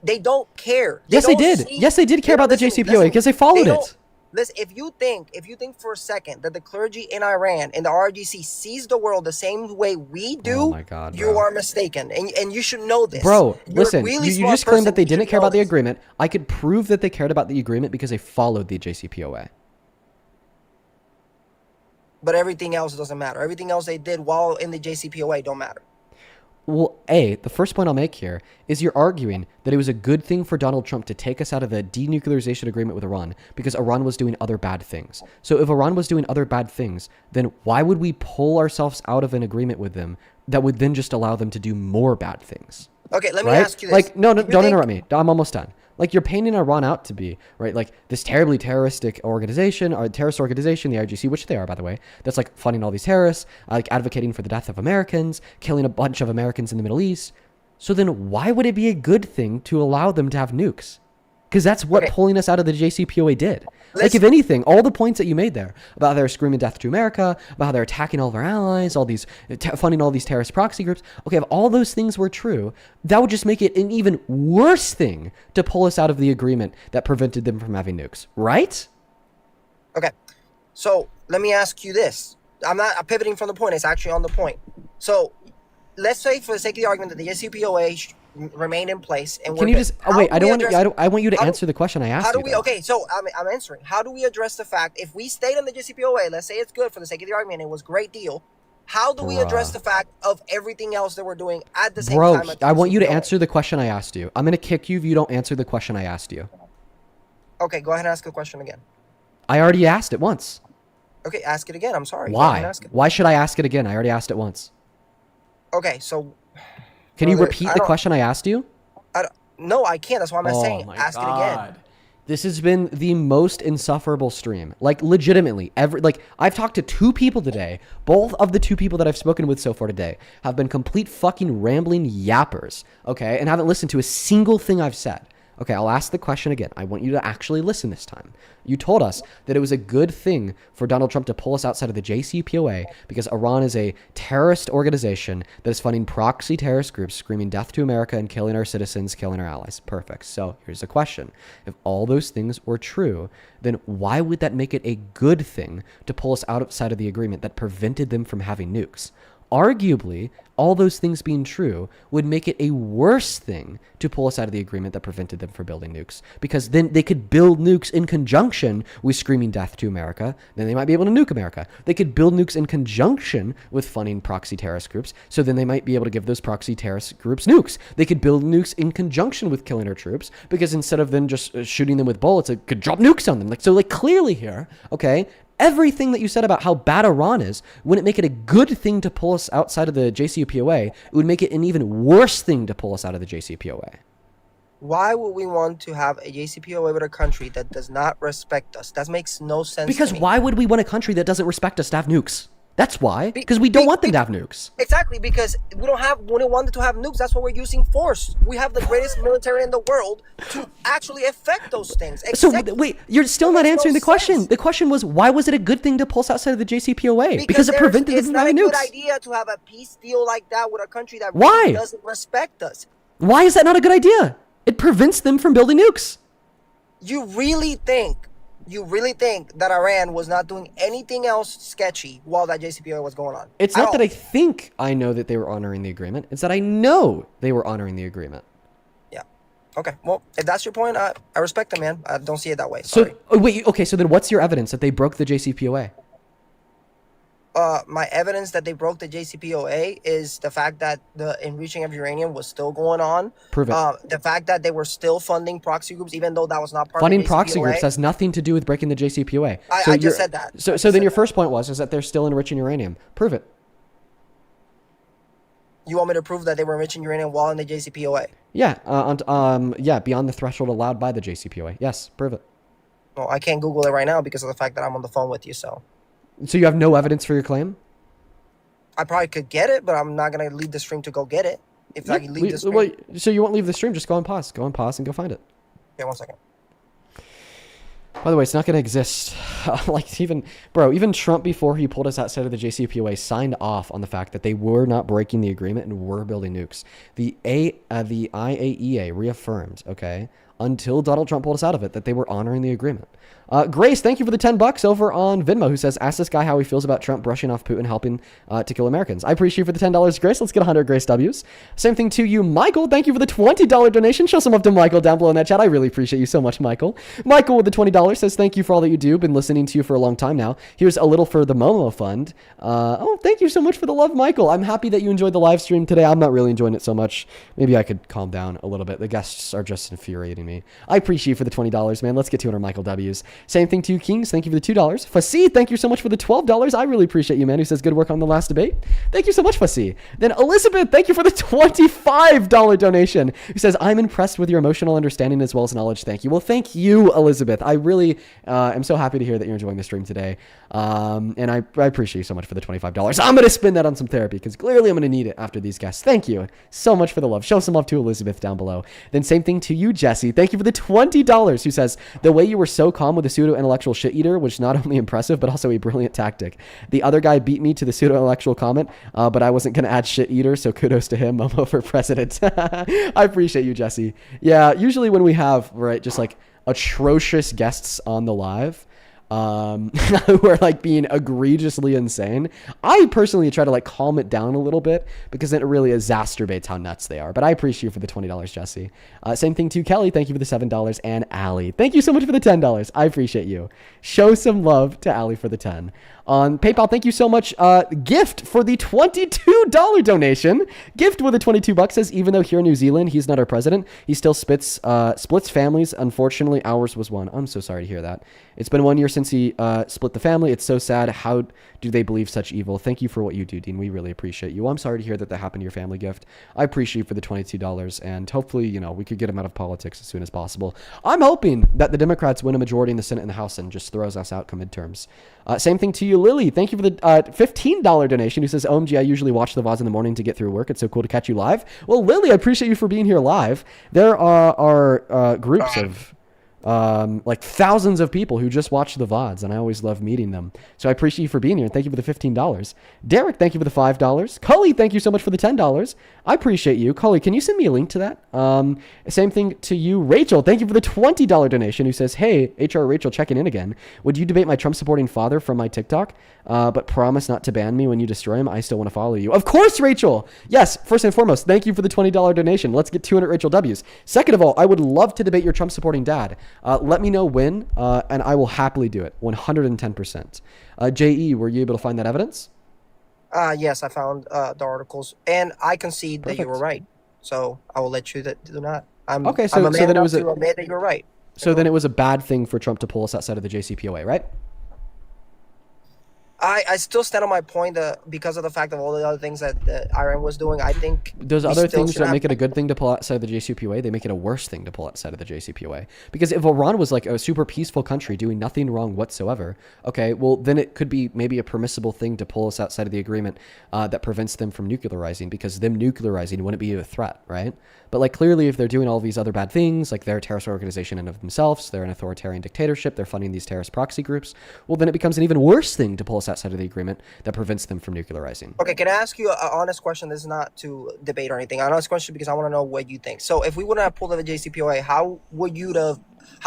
They don't care. Yes, they did. Yes, they did care about the JCPOA because they followed it. Listen, if you think for a second that the clergy in Iran and the RGC sees the world the same way we do, oh my God, you are mistaken, and you should know this. Bro, You're listen, really you smart just claimed person, that they you didn't should care know about the this. agreement. I could prove that they cared about the agreement because they followed the JCPOA. But everything else doesn't matter. Everything else they did while in the JCPOA don't matter. Well, the first point I'll make here is you're arguing that it was a good thing for Donald Trump to take us out of the denuclearization agreement with Iran because Iran was doing other bad things. So if Iran was doing other bad things, then why would we pull ourselves out of an agreement with them that would then just allow them to do more bad things? Okay, let me Right? ask you this. Like, no, don't interrupt me. I'm almost done. Like, you're painting Iran out to be, right, like this terribly terrorist organization, the IRGC, which they are, by the way, that's like funding all these terrorists, like advocating for the death of Americans, killing a bunch of Americans in the Middle East. So then why would it be a good thing to allow them to have nukes? Because that's what pulling us out of the JCPOA did. Like, if anything, all the points that you made there about how they're screaming death to America, about how they're attacking all of our allies, all these funding all these terrorist proxy groups. Okay, if all those things were true, that would just make it an even worse thing to pull us out of the agreement that prevented them from having nukes, right? Okay, so let me ask you this. I'm pivoting from the point. It's actually on the point. So let's say, for the sake of the argument, that the JCPOA remain in place, and Can you just wait? I want you to answer the question I asked. How do we? Okay, so I'm answering. How do we address the fact if we stayed on the JCPOA? Let's say it's good for the sake of the argument. It was a great deal. How do we address the fact of everything else that we're doing at the same time? I want you to answer the question I asked you. I'm gonna kick you if you don't answer the question I asked you. Okay, go ahead and ask the question again. I already asked it once. Okay, ask it again. I'm sorry. Why? Why should I ask it again? I already asked it once. Okay, so can you repeat the question I asked you? No, I can't. That's why I'm saying ask it again. This has been the most insufferable stream. Like, legitimately, I've talked to 2 people today. Both of the 2 people that I've spoken with so far today have been complete fucking rambling yappers, okay, and haven't listened to a single thing I've said. Okay, I'll ask the question again. I want you to actually listen this time. You told us that it was a good thing for Donald Trump to pull us outside of the JCPOA because Iran is a terrorist organization that is funding proxy terrorist groups screaming death to America and killing our citizens, killing our allies. Perfect. So here's the question. If all those things were true, then why would that make it a good thing to pull us outside of the agreement that prevented them from having nukes? Arguably, all those things being true would make it a worse thing to pull us out of the agreement that prevented them from building nukes, because then they could build nukes in conjunction with screaming death to America. Then they might be able to nuke America. They could build nukes in conjunction with funding proxy terrorist groups, so then they might be able to give those proxy terrorist groups nukes. They could build nukes in conjunction with killing our troops, because instead of then just shooting them with bullets, it could drop nukes on them. So clearly here, okay, everything that you said about how bad Iran is wouldn't make it a good thing to pull us outside of the JCPOA. It would make it an even worse thing to pull us out of the JCPOA. Why would we want to have a JCPOA with a country that does not respect us? That makes no sense. Because to me. Why would we want a country that doesn't respect us to have nukes? That's why. Because we don't want them to have nukes. Exactly, because we don't want to have nukes. That's why we're using force. We have the greatest military in the world to actually affect those things. So wait, you're still not answering the question. The question was, why was it a good thing to pull us outside of the JCPOA? Because it prevented them from having nukes. It's not a good idea to have a peace deal like that with a country that really doesn't respect us. Why is that not a good idea? It prevents them from building nukes. You really think that Iran was not doing anything else sketchy while that JCPOA was going on? It's not that I think I know that they were honoring the agreement. It's that I know they were honoring the agreement. Yeah. Okay. Well, if that's your point, I respect it, man. I don't see it that way. Sorry. So then what's your evidence that they broke the JCPOA? My evidence that they broke the JCPOA is the fact that the enriching of uranium was still going on. Prove it. The fact that they were still funding proxy groups, even though that was not part funding of the JCPOA. Proxy groups has nothing to do with breaking the JCPOA. I just said that. So then your first point was that they're still enriching uranium. Prove it. You want me to prove that they were enriching uranium while in the JCPOA? Yeah. Beyond the threshold allowed by the JCPOA. Yes. Prove it. Well, I can't Google it right now because of the fact that I'm on the phone with you. So you have no evidence for your claim? I probably could get it, but I'm not gonna leave the stream to go get it. If I can leave this. Wait, so you won't leave the stream? Just go on pause. Go on pause and go find it. Yeah, 1 second. By the way, it's not going to exist. Like, even Trump, before he pulled us outside of the JCPOA, signed off on the fact that they were not breaking the agreement and were building nukes. The IAEA reaffirmed, okay, until Donald Trump pulled us out of it, that they were honoring the agreement. Grace, thank you for the $10 over on Venmo, who says, ask this guy how he feels about Trump brushing off Putin helping to kill Americans. I appreciate you for the $10, Grace. Let's get 100 Grace W's. Same thing to you, Michael. Thank you for the $20 donation. Show some love to Michael down below in that chat. I really appreciate you so much, Michael. Michael with the $20 says, thank you for all that you do. Been listening to you for a long time now. Here's a little for the Momo Fund. Oh, thank you so much for the love, Michael. I'm happy that you enjoyed the live stream today. I'm not really enjoying it so much. Maybe I could calm down a little bit. The guests are just infuriating me. I appreciate you for the $20, man. Let's get 200 Michael W's. Same thing to you, Kings. Thank you for the $2. Fasi, thank you so much for the $12. I really appreciate you, man, who says good work on the last debate. Thank you so much, Fasi. Then Elizabeth, thank you for the $25 donation, who says, I'm impressed with your emotional understanding as well as knowledge. Thank you. Well, thank you, Elizabeth. I really am so happy to hear that you're enjoying the stream today. And I appreciate you so much for the $25. I'm going to spend that on some therapy because clearly I'm going to need it after these guests. Thank you so much for the love. Show some love to Elizabeth down below. Then same thing to you, Jesse. Thank you for the $20, who says, the way you were so calm with the pseudo-intellectual shit eater was not only impressive, but also a brilliant tactic. The other guy beat me to the pseudo-intellectual comment, but I wasn't going to add shit eater, so kudos to him. Momo for president. I appreciate you, Jesse. Yeah, usually when we have, right, just like atrocious guests on the live, who are like being egregiously insane, I personally try to like calm it down a little bit because it really exacerbates how nuts they are. But I appreciate you for the $20, Jesse. Same thing to Kelly. Thank you for the $7. And Allie, thank you so much for the $10. I appreciate you. Show some love to Allie for the 10. On PayPal, thank you so much. Gift for the $22 donation. Gift with the $22 says, even though here in New Zealand he's not our president, he still splits families. Unfortunately, ours was one. I'm so sorry to hear that. It's been 1 year since he split the family. It's so sad. How do they believe such evil? Thank you for what you do, Dean. We really appreciate you. I'm sorry to hear that happened to your family, Gift. I appreciate you for the $22, and hopefully, you know, we could get him out of politics as soon as possible. I'm hoping that the Democrats win a majority in the Senate and the House and just throws us out come midterms. Same thing to you, Lily. Thank you for the $15 donation, who says, OMG, I usually watch the VODs in the morning to get through work. It's so cool to catch you live. Well, Lily, I appreciate you for being here live. There are groups of like thousands of people who just watch the VODs, and I always love meeting them. So I appreciate you for being here, and thank you for the $15. Derek, thank you for the $5. Cully, thank you so much for the $10. I appreciate you. Cully, can you send me a link to that? Same thing to you, Rachel. Thank you for the $20 donation, who says, hey, HR Rachel checking in again. Would you debate my Trump-supporting father from my TikTok, but promise not to ban me when you destroy him? I still want to follow you. Of course, Rachel. Yes, first and foremost, thank you for the $20 donation. Let's get 200 Rachel W's. Second of all, I would love to debate your Trump-supporting dad. Let me know when, and I will happily do it, 110%. JE, were you able to find that evidence? Yes, I found the articles, and I concede Perfect. that you were right. So I will let you do not. Okay, so I'm a man then it was enough to admit that you're right. So then it was a bad thing for Trump to pull us outside of the JCPOA, right? I still stand on my point that because of the fact of all the other things that Iran was doing, I think those we other still things should don't have- make it a good thing to pull outside of the JCPOA. They make it a worse thing to pull outside of the JCPOA. Because if Iran was like a super peaceful country doing nothing wrong whatsoever, okay, well then it could be maybe a permissible thing to pull us outside of the agreement that prevents them from nuclearizing, because them nuclearizing wouldn't be a threat, right? But like clearly if they're doing all these other bad things, like they're a terrorist organization in of themselves, they're an authoritarian dictatorship, they're funding these terrorist proxy groups, well then it becomes an even worse thing to pull us outside of the agreement that prevents them from nuclearizing. Okay, can I ask you an honest question? This is not to debate or anything. An honest question because I want to know what you think. So if we wouldn't have pulled out the JCPOA, how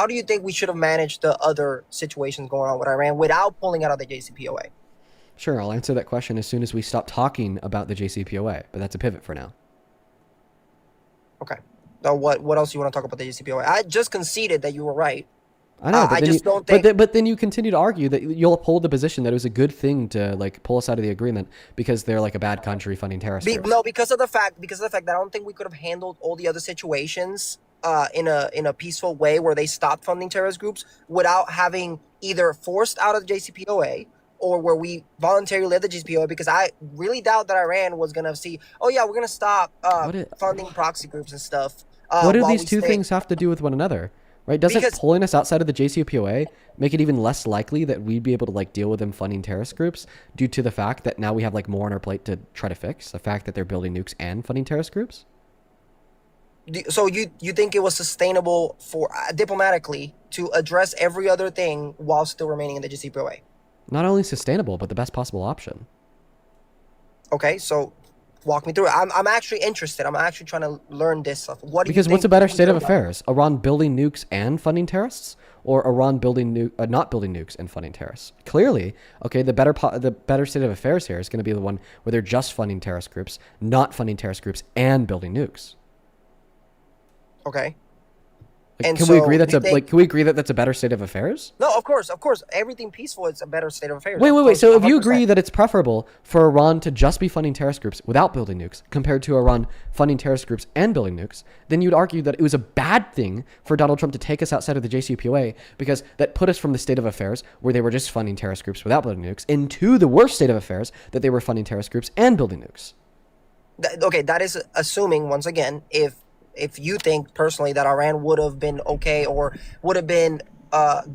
do you think we should have managed the other situations going on with Iran without pulling out of the JCPOA? Sure, I'll answer that question as soon as we stop talking about the JCPOA, but that's a pivot for now. Okay. Now what else do you want to talk about the JCPOA? I just conceded that you were right. I know, I just don't think. But then you continue to argue that you'll uphold the position that it was a good thing to like pull us out of the agreement because they're like a bad country funding terrorist groups. No, because of the fact that I don't think we could have handled all the other situations in a peaceful way where they stopped funding terrorist groups without having either forced out of the JCPOA or where we voluntarily left the JCPOA, because I really doubt that Iran was gonna see, oh yeah, we're gonna stop funding proxy groups and stuff. What do these two things have to do with one another? Right? Doesn't pulling us outside of the JCPOA make it even less likely that we'd be able to like deal with them funding terrorist groups due to the fact that now we have like more on our plate to try to fix? The fact that they're building nukes and funding terrorist groups? So you think it was sustainable for diplomatically to address every other thing while still remaining in the JCPOA? Not only sustainable, but the best possible option. Okay, so walk me through it. I'm actually interested. I'm actually trying to learn this stuff. What do you Because think what's a better we state do of about it? affairs? Iran building nukes and funding terrorists, or Iran building not building nukes and funding terrorists? Clearly, okay, the better state of affairs here is going to be the one where they're just funding terrorist groups, not funding terrorist groups, and building nukes. Okay. Like, And can we so agree that's you a think- like? Can we agree that that's a better state of affairs? No, of course. Everything peaceful is a better state of affairs. Wait. Of course, So if you 100%. agree that it's preferable for Iran to just be funding terrorist groups without building nukes compared to Iran funding terrorist groups and building nukes, then you'd argue that it was a bad thing for Donald Trump to take us outside of the JCPOA because that put us from the state of affairs where they were just funding terrorist groups without building nukes into the worst state of affairs that they were funding terrorist groups and building nukes. Okay, that is assuming once again if you think personally that Iran would have been okay or would have been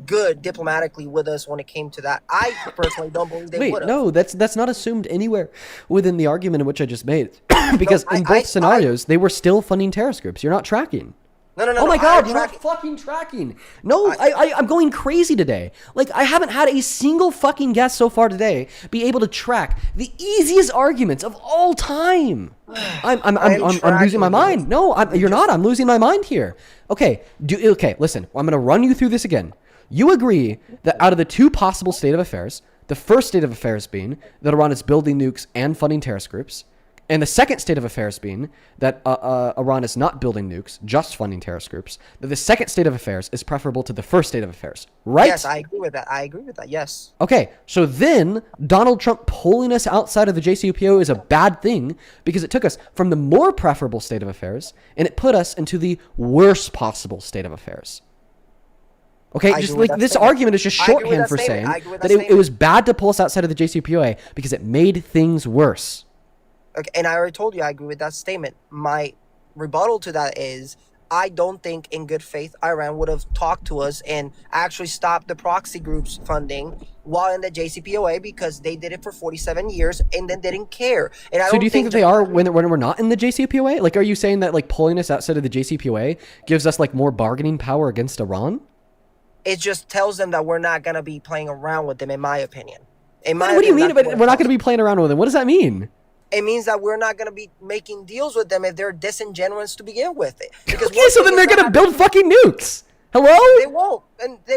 good diplomatically with us when it came to that. I personally don't believe they Wait, would have. no, that's not assumed anywhere within the argument in which I just made. Because No, in both scenarios, they were still funding terrorist groups. You're not tracking. No. Oh my God, you're track- not fucking tracking. No, I'm going crazy today. Like, I haven't had a single fucking guest so far today be able to track the easiest arguments of all time. I'm losing my mind. No, you're not. I'm losing my mind here. Okay, listen, I'm going to run you through this again. You agree that out of the two possible state of affairs, the first state of affairs being that Iran is building nukes and funding terrorist groups, and the second state of affairs being that Iran is not building nukes, just funding terrorist groups, that the second state of affairs is preferable to the first state of affairs, right? Yes, I agree with that. Yes. Okay, so then Donald Trump pulling us outside of the JCPOA is a bad thing because it took us from the more preferable state of affairs and it put us into the worst possible state of affairs. Okay, I just agree with like that this statement. argument is just I agree with shorthand that for statement. saying I agree with that that it statement. was bad to pull us outside of the JCPOA because it made things worse. Okay, and I already told you I agree with that statement. My rebuttal to that is I don't think in good faith Iran would have talked to us and actually stopped the proxy groups funding while in the JCPOA because they did it for 47 years and then didn't care. And I So don't do you think that they are when we're not in the JCPOA? Like, are you saying that like pulling us outside of the JCPOA gives us like more bargaining power against Iran? It just tells them that we're not going to be playing around with them, in my opinion. What do you mean? But we're not going to be playing around with them. What does that mean? It means that we're not going to be making deals with them if they're disingenuous to begin with. Because Okay, so then they're going to build fucking nukes. Hello? They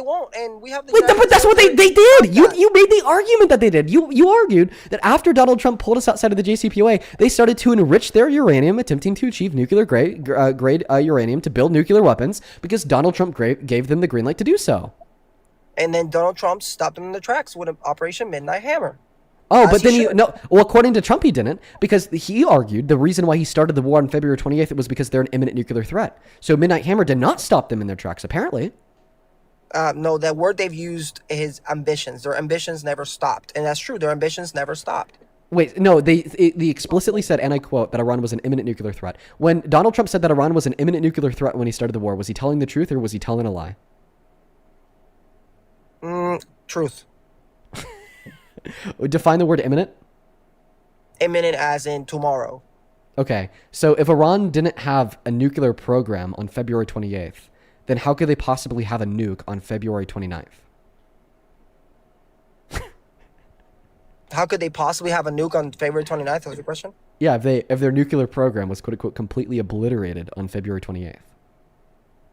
won't, and we have the. Wait, but that's what they did. You made the argument that they did. You argued that after Donald Trump pulled us outside of the JCPOA, they started to enrich their uranium, attempting to achieve nuclear grade uranium to build nuclear weapons because Donald Trump gave them the green light to do so. And then Donald Trump stopped them in the tracks with Operation Midnight Hammer. Oh, As but he then should. well, according to Trump, he didn't, because he argued the reason why he started the war on February 28th was because they're an imminent nuclear threat. So Midnight Hammer did not stop them in their tracks, apparently. No, the word they've used is ambitions. Their ambitions never stopped, and that's true. Their ambitions never stopped. Wait, no, they explicitly said, and I quote, that Iran was an imminent nuclear threat. When Donald Trump said that Iran was an imminent nuclear threat when he started the war, was he telling the truth or was he telling a lie? Truth. Define the word imminent. Imminent as in tomorrow. Okay, so if Iran didn't have a nuclear program on February 28th, then how could they possibly have a nuke on February 29th? How could they possibly have a nuke on February 29th? Was your question? Yeah, if their nuclear program was quote unquote completely obliterated on February 28th.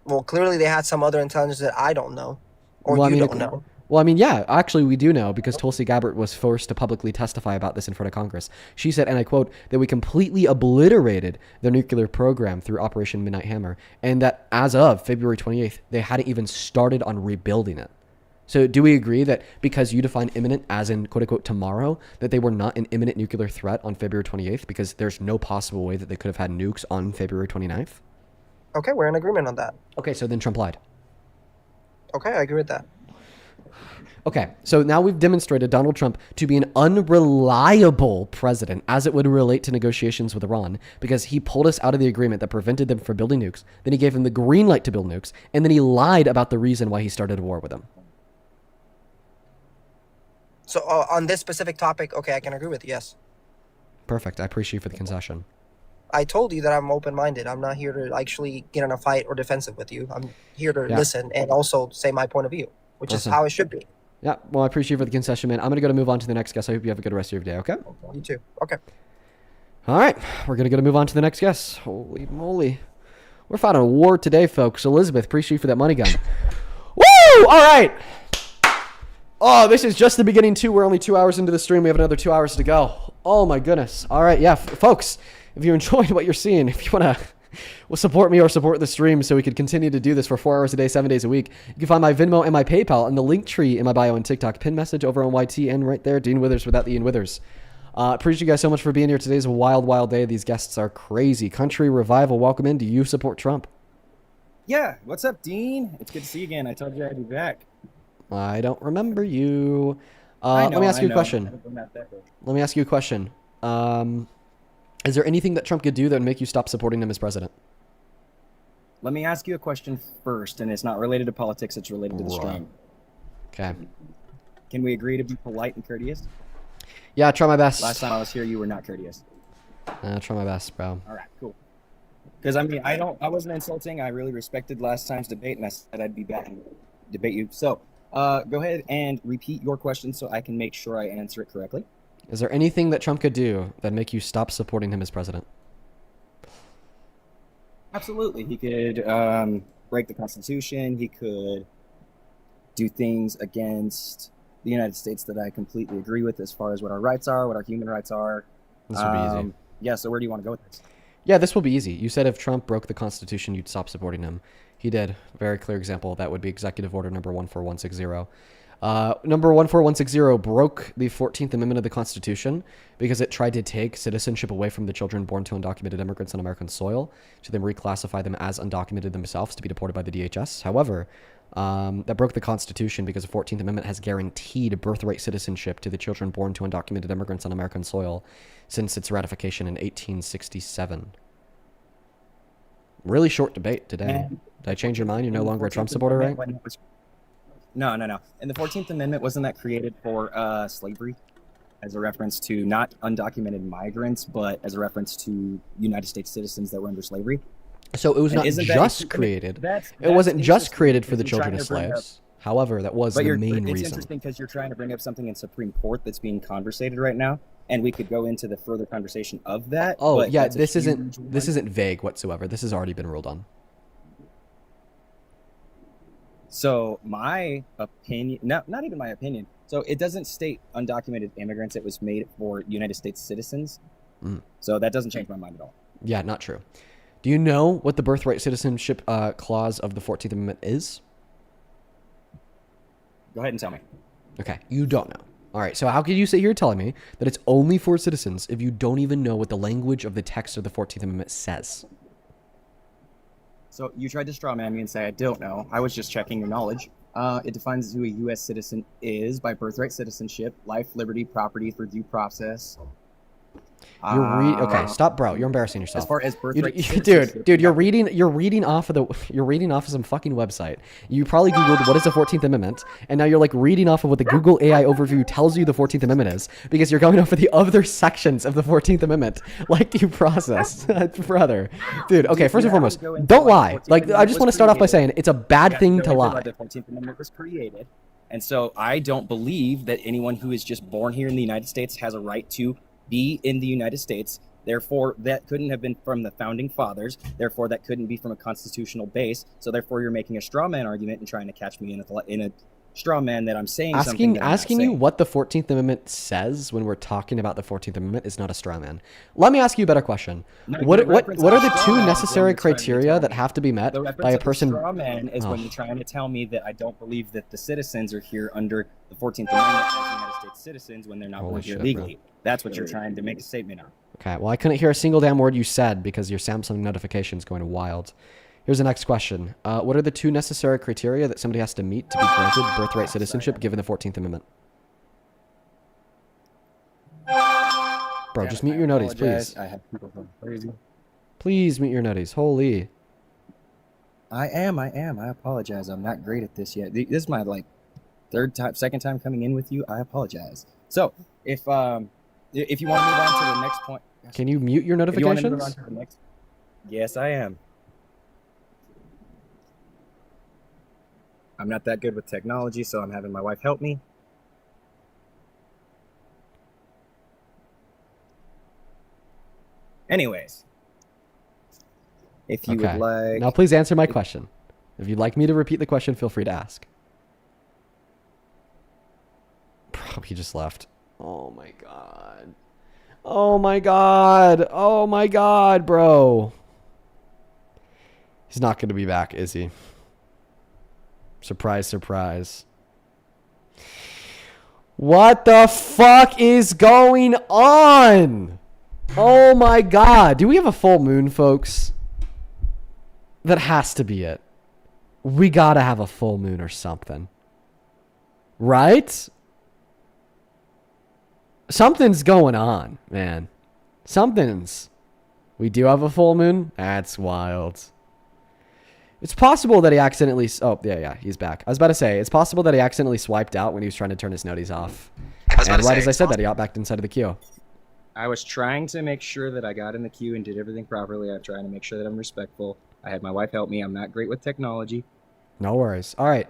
Well, clearly they had some other intelligence that I don't know, or Well, I you mean, don't know. Well, I mean, yeah, actually we do know because Tulsi Gabbard was forced to publicly testify about this in front of Congress. She said, and I quote, that we completely obliterated their nuclear program through Operation Midnight Hammer, and that as of February 28th, they hadn't even started on rebuilding it. So do we agree that because you define imminent as in quote unquote tomorrow, that they were not an imminent nuclear threat on February 28th because there's no possible way that they could have had nukes on February 29th? Okay, we're in agreement on that. Okay, so then Trump lied. Okay, I agree with that. Okay, so now we've demonstrated Donald Trump to be an unreliable president as it would relate to negotiations with Iran because he pulled us out of the agreement that prevented them from building nukes. Then he gave them the green light to build nukes, and then he lied about the reason why he started a war with them. So on this specific topic, okay, I can agree with you, yes. Perfect. I appreciate you for the concession. I told you that I'm open-minded. I'm not here to actually get in a fight or defensive with you. I'm here to listen and also say my point of view, which is how it should be. Yeah, well, I appreciate you for the concession, man. I'm going to move on to the next guest. I hope you have a good rest of your day, okay? You too. Okay. All right, we're going to move on to the next guest. Holy moly. We're fighting a war today, folks. Elizabeth, appreciate you for that money gun. Woo! All right. Oh, this is just the beginning, too. We're only 2 hours into the stream. We have another 2 hours to go. Oh, my goodness. All right, yeah, folks, if you enjoyed what you're seeing, if you want to support me or support the stream so we can continue to do this for 4 hours a day, 7 days a week, you can find my Venmo and my PayPal in the link tree in my bio and TikTok. Pin message over on YT and right there, Dean Withers without the Ian Withers. Appreciate you guys so much for being here. Today's a wild, wild day. These guests are crazy. Country Revival, welcome in. Do you support Trump? Yeah. What's up, Dean? It's good to see you again. I told you I'd be back. I don't remember you. I know, let me ask you a I know. question. Let me ask you a question. Is there anything that Trump could do that would make you stop supporting him as president? Let me ask you a question first, and it's not related to politics. It's related to the stream. Okay. Can we agree to be polite and courteous? Yeah, try my best. Last time I was here, you were not courteous. Try my best, bro. All right, cool. Because I mean, I wasn't insulting. I really respected last time's debate, and I said I'd be back and debate you. So, go ahead and repeat your question so I can make sure I answer it correctly. Is there anything that Trump could do that make you stop supporting him as president? Absolutely. He could break the Constitution. He could do things against the United States that I completely agree with as far as what our rights are, what our human rights are. This will be easy. Yeah, so where do you want to go with this? Yeah, this will be easy. You said if Trump broke the Constitution, you'd stop supporting him. He did. Very clear example. That would be Executive Order number 14160. Number 14160 broke the 14th Amendment of the Constitution because it tried to take citizenship away from the children born to undocumented immigrants on American soil to then reclassify them as undocumented themselves to be deported by the DHS. However, that broke the Constitution because the 14th Amendment has guaranteed birthright citizenship to the children born to undocumented immigrants on American soil since its ratification in 1867. Really short debate today. Did I change your mind? You're no longer a Trump supporter, right? No. And the 14th Amendment, wasn't that created for slavery as a reference to not undocumented migrants, but as a reference to United States citizens that were under slavery? So it was not just created. It wasn't just created for the children of slaves. However, that was the main reason. It's interesting because you're trying to bring up something in Supreme Court that's being conversated right now, and we could go into the further conversation of that. Oh, yeah, this isn't vague whatsoever. This has already been ruled on. So my opinion, not even my opinion. So it doesn't state undocumented immigrants. It was made for United States citizens. So that doesn't change my mind at all. Yeah, not true. Do you know what the birthright citizenship clause of the 14th Amendment is? Go ahead and tell me. Okay, you don't know. All right, so how could you sit here telling me that it's only for citizens if you don't even know what the language of the text of the 14th Amendment says? So you tried to straw man me and say I don't know. I was just checking your knowledge. It defines who a U.S. citizen is by birthright citizenship, life, liberty, property for due process. Okay, stop, bro. You're embarrassing yourself. As far as birthright dude, you're reading off of some fucking website. You probably Googled what is the 14th Amendment, and now you're like reading off of what the Google AI overview tells you the 14th Amendment is, because you're going off of the other sections of the 14th Amendment, like due process, brother. Dude, okay, first and foremost, don't lie. Like, I just want to start off by saying it's a bad thing to lie. The 14th Amendment was created, and so I don't believe that anyone who is just born here in the United States has a right to be in the United States. Therefore, that couldn't have been from the founding fathers. Therefore, that couldn't be from a constitutional base. So therefore, you're making a straw man argument and trying to catch me in a straw man that I'm saying something. Asking you what the 14th Amendment says when we're talking about the 14th Amendment is not a straw man. Let me ask you a better question. What are the two necessary criteria that have to be met by a person? Straw man is when you're trying to tell me that I don't believe that the citizens are here under the 14th Amendment as United States citizens when they're not born here legally. That's what you're trying to make a statement on. Okay, well, I couldn't hear a single damn word you said because your Samsung notification's going wild. Here's the next question. What are the two necessary criteria that somebody has to meet to be granted birthright citizenship given the 14th Amendment? Bro, just mute your noties, please. I have people going crazy. Please mute your noties. Holy. I am. I apologize. I'm not great at this yet. This is my second time coming in with you. I apologize. So if you want to move on to the next point, Can you mute your If you want to move on notifications? to the next, yes, I am. I'm not that good with technology, so I'm having my wife help me. Anyways, if you would Okay. like, Now please answer my question. If you'd like me to repeat the question, feel free to ask. Bro, he just left. Oh my god. Oh my god. Oh my god, bro. He's not going to be back, is he? Surprise, surprise. What the fuck is going on? Oh my god. Do we have a full moon, folks? That has to be it. We gotta have a full moon or something. Right? Something's going on, man. Something's. We do have a full moon? That's wild. It's possible that he accidentally... Oh, yeah, he's back. I was about to say, it's possible that he accidentally swiped out when he was trying to turn his noties off. And right as I said that, he got back inside of the queue. I was trying to make sure that I got in the queue and did everything properly. I'm trying to make sure that I'm respectful. I had my wife help me. I'm not great with technology. No worries. All right.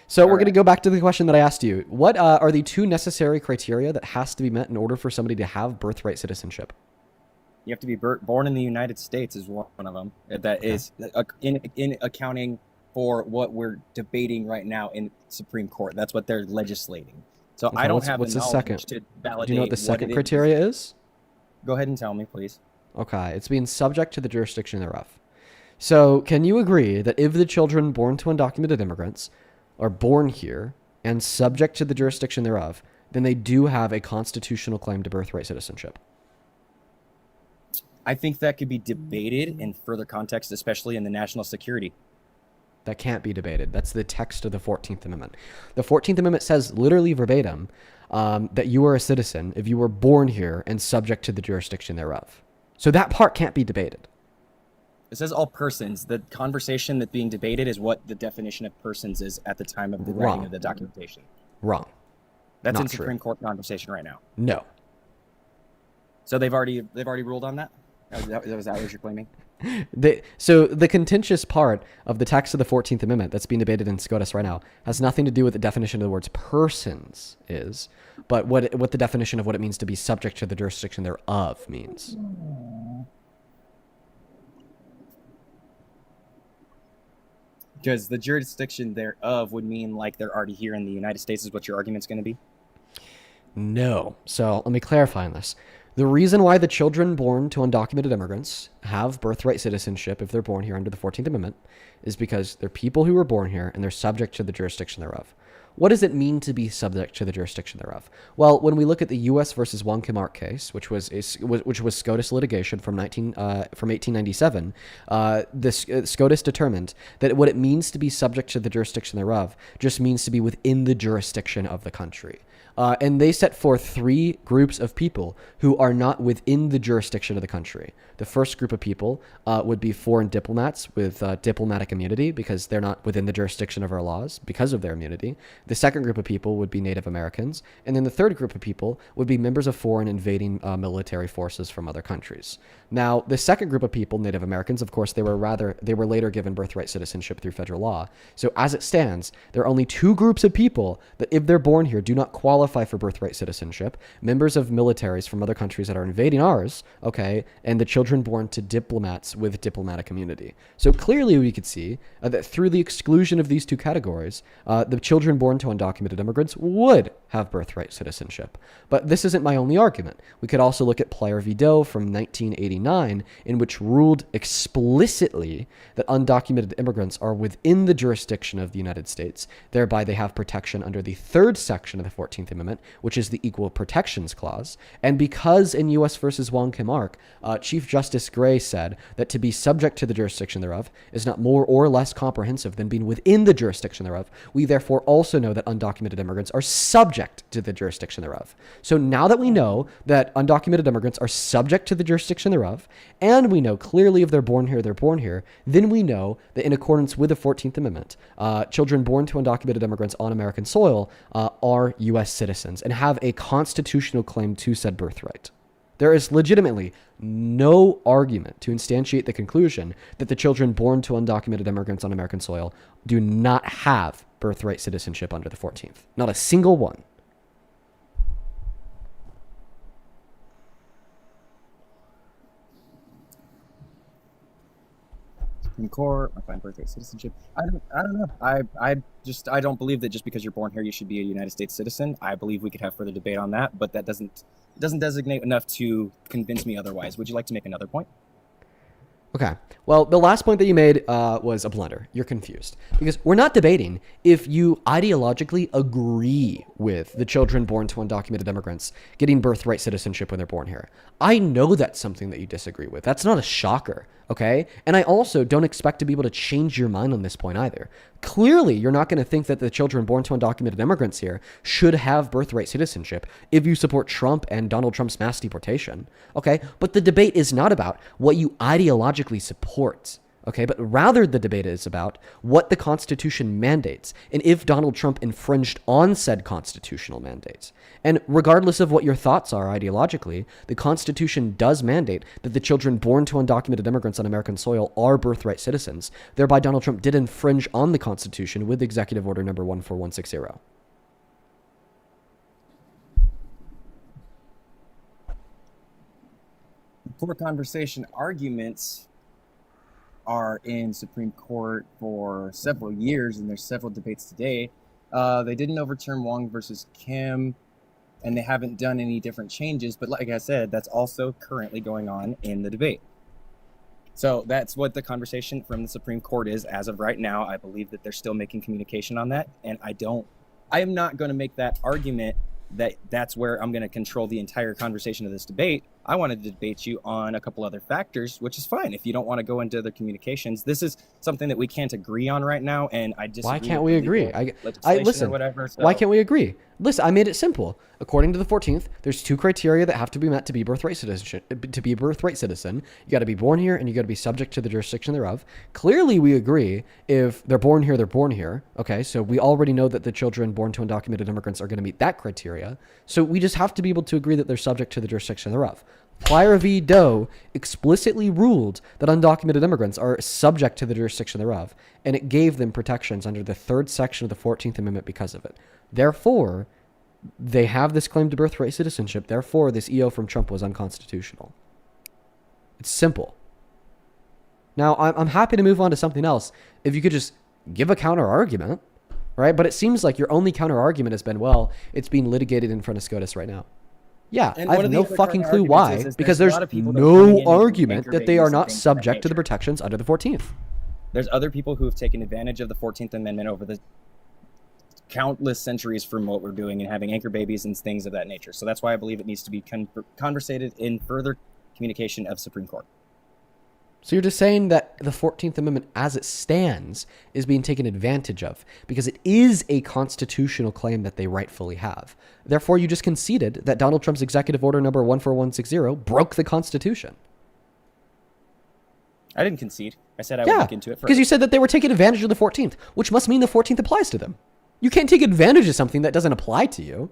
So we're going to go back to the question that I asked you. What are the two necessary criteria that has to be met in order for somebody to have birthright citizenship? You have to be born in the United States is one of them. That is in accounting for what we're debating right now in Supreme Court. That's what they're legislating. So Okay, I don't what's- have what's the the knowledge second? to validate. Do you know what the second it criteria is? Go ahead and tell me, please. Okay, it's being subject to the jurisdiction thereof. So, can you agree that if the children born to undocumented immigrants are born here and subject to the jurisdiction thereof, then they do have a constitutional claim to birthright citizenship? I think that could be debated in further context, especially in the national security. That can't be debated. That's the text of the 14th Amendment. The 14th Amendment says literally verbatim that you are a citizen if you were born here and subject to the jurisdiction thereof. So that part can't be debated. It says all persons. The conversation that's being debated is what the definition of persons is at the time of the writing of the documentation. Wrong. That's Not in true. Supreme Court conversation right now. No. So they've already ruled on that? Is that what you're claiming? So the contentious part of the text of the 14th Amendment that's being debated in SCOTUS right now has nothing to do with the definition of the words persons is, but what the definition of what it means to be subject to the jurisdiction thereof means. Because the jurisdiction thereof would mean like they're already here in the United States is what your argument's going to be? No. So let me clarify on this. The reason why the children born to undocumented immigrants have birthright citizenship if they're born here under the 14th Amendment is because they're people who were born here and they're subject to the jurisdiction thereof. What does it mean to be subject to the jurisdiction thereof? Well, when we look at the U.S. versus Wong Kim Ark case, which was SCOTUS litigation from 1897, SCOTUS determined that what it means to be subject to the jurisdiction thereof just means to be within the jurisdiction of the country. And they set forth three groups of people who are not within the jurisdiction of the country. The first group of people would be foreign diplomats with diplomatic immunity because they're not within the jurisdiction of our laws because of their immunity. The second group of people would be Native Americans. And then the third group of people would be members of foreign invading military forces from other countries. Now, the second group of people, Native Americans, of course, they were later given birthright citizenship through federal law. So as it stands, there are only two groups of people that, if they're born here, do not qualify for birthright citizenship: members of militaries from other countries that are invading ours, okay, and the children born to diplomats with diplomatic immunity. So clearly we could see that through the exclusion of these two categories, the children born to undocumented immigrants would have birthright citizenship. But this isn't my only argument. We could also look at Player v. Doe from 1989, in which ruled explicitly that undocumented immigrants are within the jurisdiction of the United States. Thereby, they have protection under the third section of the 14th Amendment, which is the Equal Protections Clause. And because in U.S. versus Wong Kim Ark, Chief Justice Gray said that to be subject to the jurisdiction thereof is not more or less comprehensive than being within the jurisdiction thereof, we therefore also know that undocumented immigrants are subject to the jurisdiction thereof. So now that we know that undocumented immigrants are subject to the jurisdiction thereof, and we know clearly if they're born here, then we know that in accordance with the 14th Amendment, children born to undocumented immigrants on American soil are U.S. citizens and have a constitutional claim to said birthright. There is legitimately no argument to instantiate the conclusion that the children born to undocumented immigrants on American soil do not have birthright citizenship under the 14th. Not a single one. Supreme Court, I find birthright citizenship. I don't know. I don't believe that just because you're born here, you should be a United States citizen. I believe we could have further debate on that, but that doesn't designate enough to convince me otherwise. Would you like to make another point? Okay. Well, the last point that you made was a blunder. You're confused. Because we're not debating if you ideologically agree with the children born to undocumented immigrants getting birthright citizenship when they're born here. I know that's something that you disagree with. That's not a shocker, okay? And I also don't expect to be able to change your mind on this point either. Clearly, you're not going to think that the children born to undocumented immigrants here should have birthright citizenship if you support Trump and Donald Trump's mass deportation, okay? But the debate is not about what you ideologically support, okay? But rather the debate is about what the Constitution mandates and if Donald Trump infringed on said constitutional mandates. And regardless of what your thoughts are ideologically, the Constitution does mandate that the children born to undocumented immigrants on American soil are birthright citizens. Thereby, Donald Trump did infringe on the Constitution with Executive Order number 14160. Poor conversation arguments are in Supreme Court for several years, and there's several debates today. They didn't overturn Wong versus Kim, and they haven't done any different changes. But like I said, that's also currently going on in the debate. So that's what the conversation from the Supreme Court is as of right now. I believe that they're still making communication on that, and I am not going to make that argument that that's where I'm going to control the entire conversation of this debate. I wanted to debate you on a couple other factors, which is fine. If you don't want to go into other communications, this is something that we can't agree on right now, and I disagree. Why can't we agree? I listen. Or whatever, so. Why can't we agree? Listen, I made it simple. According to the 14th, there's two criteria that have to be met to be birthright citizen. To be a birthright citizen, you got to be born here, and you got to be subject to the jurisdiction thereof. Clearly, we agree. If they're born here, they're born here. Okay, so we already know that the children born to undocumented immigrants are going to meet that criteria. So we just have to be able to agree that they're subject to the jurisdiction thereof. Plyer v. Doe explicitly ruled that undocumented immigrants are subject to the jurisdiction thereof, and it gave them protections under the third section of the 14th Amendment because of it. Therefore, they have this claim to birthright citizenship. Therefore, this EO from Trump was unconstitutional. It's simple. Now, I'm happy to move on to something else if you could just give a counter argument, right? But it seems like your only counter argument has been, well, it's being litigated in front of SCOTUS right now. Yeah, And I one have of the no other fucking clue counter-arguments why, is because there's there's a lot of people that are coming no in and argument anchor that they are babies and not things of that subject to the nature. protections under the 14th. There's other people who have taken advantage of the 14th Amendment over the countless centuries from what we're doing and having anchor babies and things of that nature. So that's why I believe it needs to be conversated in further communication of Supreme Court. So you're just saying that the 14th Amendment as it stands is being taken advantage of because it is a constitutional claim that they rightfully have. Therefore, you just conceded that Donald Trump's Executive Order number 14160 broke the Constitution. I didn't concede. I said I would look into it further. Because you said that they were taking advantage of the 14th, which must mean the 14th applies to them. You can't take advantage of something that doesn't apply to you.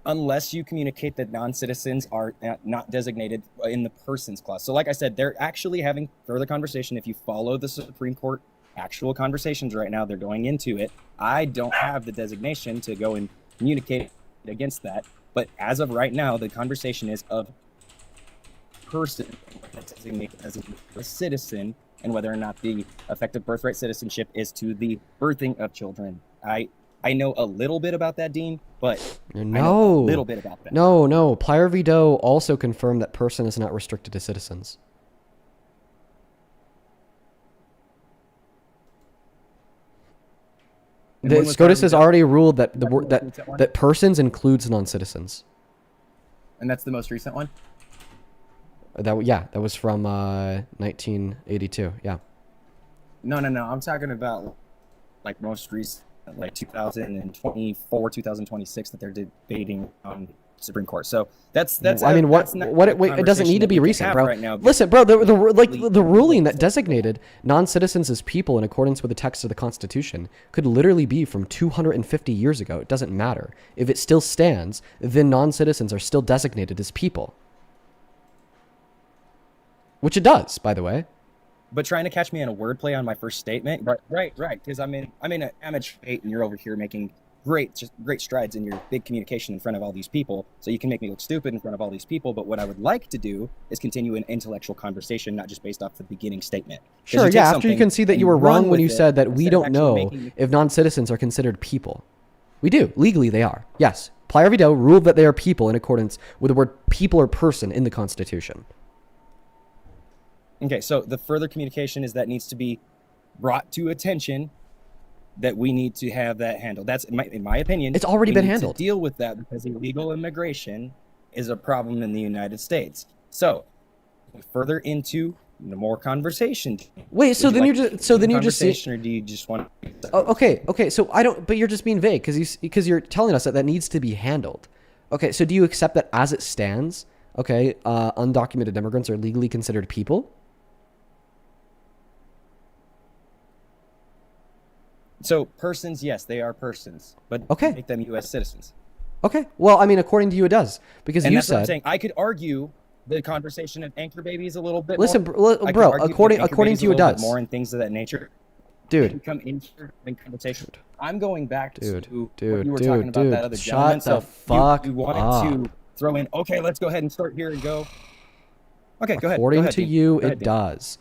Unless you communicate that non-citizens are not designated in the persons clause. So like I said, they're actually having further conversation. If you follow the Supreme Court actual conversations right now, they're going into it. I don't have the designation to go and communicate against that. But as of right now, the conversation is of person that's designated as a citizen and whether or not the effective birthright citizenship is to the birthing of children. I know a little bit about that, Dean, but I know a little bit about that. No. Plyer v. Doe also confirmed that person is not restricted to citizens. The SCOTUS has already ruled that the word that persons includes non-citizens. And that's the most recent one? That was from 1982. Yeah. No. I'm talking about like most recent, like 2024, 2026 that they're debating on Supreme Court. So that's. I mean, it doesn't need to be recent, bro. Right now. Listen, bro. The ruling that designated non-citizens as people in accordance with the text of the Constitution could literally be from 250 years ago. It doesn't matter if it still stands. Then non-citizens are still designated as people. which it does, by the way. But trying to catch me in a wordplay on my first statement, right, because I'm in an amateur debate, and you're over here making great strides in your big communication in front of all these people, so you can make me look stupid in front of all these people. But what I would like to do is continue an intellectual conversation, not just based off the beginning statement. Sure, yeah, after you can see that you were wrong when you said that we don't know making... if non-citizens are considered people. We do. Legally, they are. Yes. Plier Vidal ruled that they are people in accordance with the word people or person in the Constitution. Okay, so the further communication is that needs to be brought to attention, that we need to have that handled. That's, in my opinion, it's already been handled. To deal with that, because illegal immigration is a problem in the United States. So, further into the more conversation. Wait, so then you're just saying, or do you just want? Okay. So I don't. But you're just being vague because you're telling us that needs to be handled. Okay, so do you accept that as it stands? Okay, undocumented immigrants are legally considered people. So persons, yes, they are persons, but okay, make them U.S. citizens. Okay, well, I mean, according to you, it does, because and you that's said. What I'm saying. I could argue the conversation of anchor babies a little bit. Listen, more. bro, according to you, it does more and things of that nature. Dude, come in conversation. I'm going back to what you were talking about that other gentleman. Shut the fuck you wanted to throw in. Okay, let's go ahead and start here and go. Okay, go ahead. According to you, it does.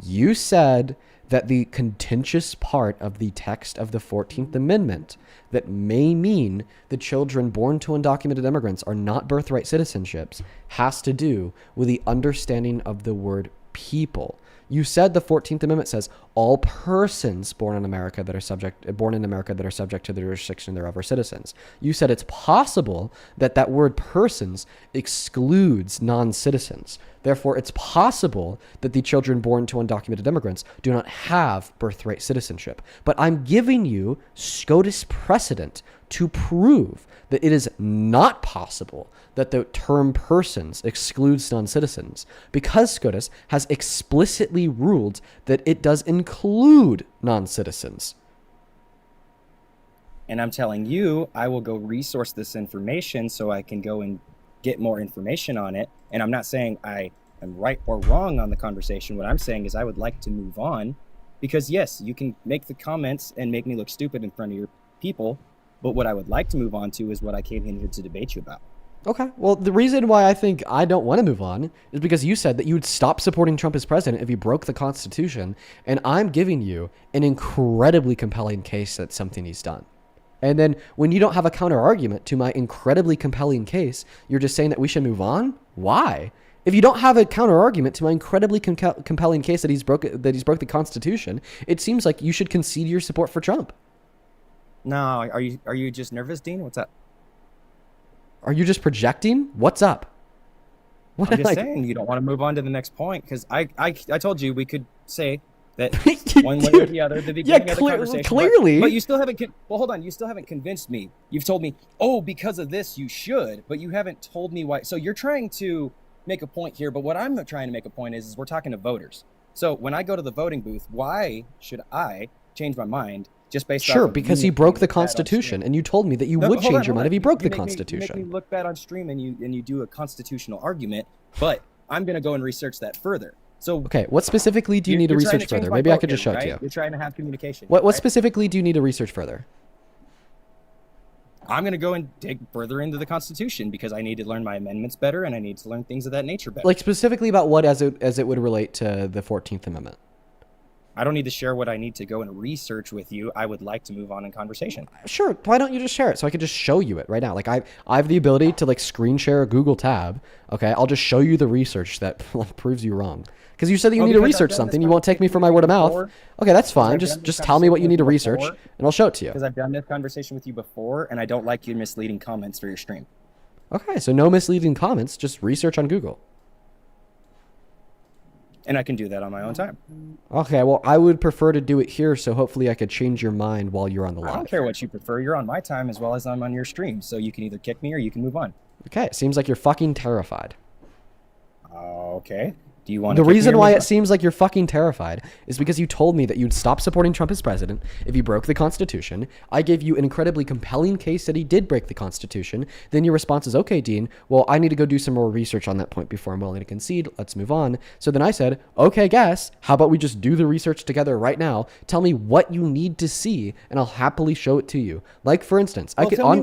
You said that the contentious part of the text of the 14th Amendment that may mean the children born to undocumented immigrants are not birthright citizenships has to do with the understanding of the word people. You said the 14th Amendment says all persons born in America that are subject to the jurisdiction thereof are citizens. You said it's possible that word persons excludes non-citizens. Therefore, it's possible that the children born to undocumented immigrants do not have birthright citizenship. But I'm giving you SCOTUS precedent to prove that it is not possible that the term persons excludes non-citizens, because SCOTUS has explicitly ruled that it does include non-citizens. And I'm telling you, I will go resource this information so I can go and get more information on it. And I'm not saying I am right or wrong on the conversation. What I'm saying is I would like to move on, because yes, you can make the comments and make me look stupid in front of your people. But what I would like to move on to is what I came in here to debate you about. Okay. Well, the reason why I think I don't want to move on is because you said that you would stop supporting Trump as president if he broke the Constitution. And I'm giving you an incredibly compelling case that something he's done. And then when you don't have a counter argument to my incredibly compelling case, you're just saying that we should move on? Why? If you don't have a counter argument to my incredibly compelling case that he's broke the Constitution, it seems like you should concede your support for Trump. No, are you just nervous, Dean? What's up? Are you just projecting? What's up? I'm just saying you don't want to move on to the next point, because I told you we could say that one way or the other at the beginning of the conversation. Clearly. But you still haven't. Well, hold on. You still haven't convinced me. You've told me, oh, because of this you should, but you haven't told me why. So you're trying to make a point here, but what I'm trying to make a point is we're talking to voters. So when I go to the voting booth, why should I change my mind? Just based sure, off because he broke the Constitution, and you told me that you would change your mind if he broke the Constitution. You make me look bad on stream, and you do a constitutional argument, but I'm going to go and research that further. So okay, what specifically do you need to research further? Maybe I could just show it to you. You're trying to have communication. What specifically do you need to research further? I'm going to go and dig further into the Constitution, because I need to learn my amendments better, and I need to learn things of that nature better. Like specifically about what as it would relate to the 14th Amendment? I don't need to share what I need to go and research with you. I would like to move on in conversation. Sure. Why don't you just share it so I could just show you it right now? Like I have the ability to like screen share a Google tab. Okay, I'll just show you the research that proves you wrong. Because you said that you need to research something. You won't take me for my word of mouth. Okay, that's fine. Just tell me what you need to research, and I'll show it to you. Because I've done this conversation with you before, and I don't like your misleading comments for your stream. Okay, so no misleading comments. Just research on Google. And I can do that on my own time. Okay, well, I would prefer to do it here, so hopefully I could change your mind while you're on the live. I don't care what you prefer. You're on my time as well as I'm on your stream, so you can either kick me or you can move on. Okay, it seems like you're fucking terrified. Okay. Do you want The to reason why it seems like you're fucking terrified is because you told me that you'd stop supporting Trump as president if he broke the Constitution. I gave you an incredibly compelling case that he did break the Constitution. Then your response is, okay, Dean, well, I need to go do some more research on that point before I'm willing to concede. Let's move on. So then I said, okay, guess, how about we just do the research together right now? Tell me what you need to see, and I'll happily show it to you. Like, for instance, I could, one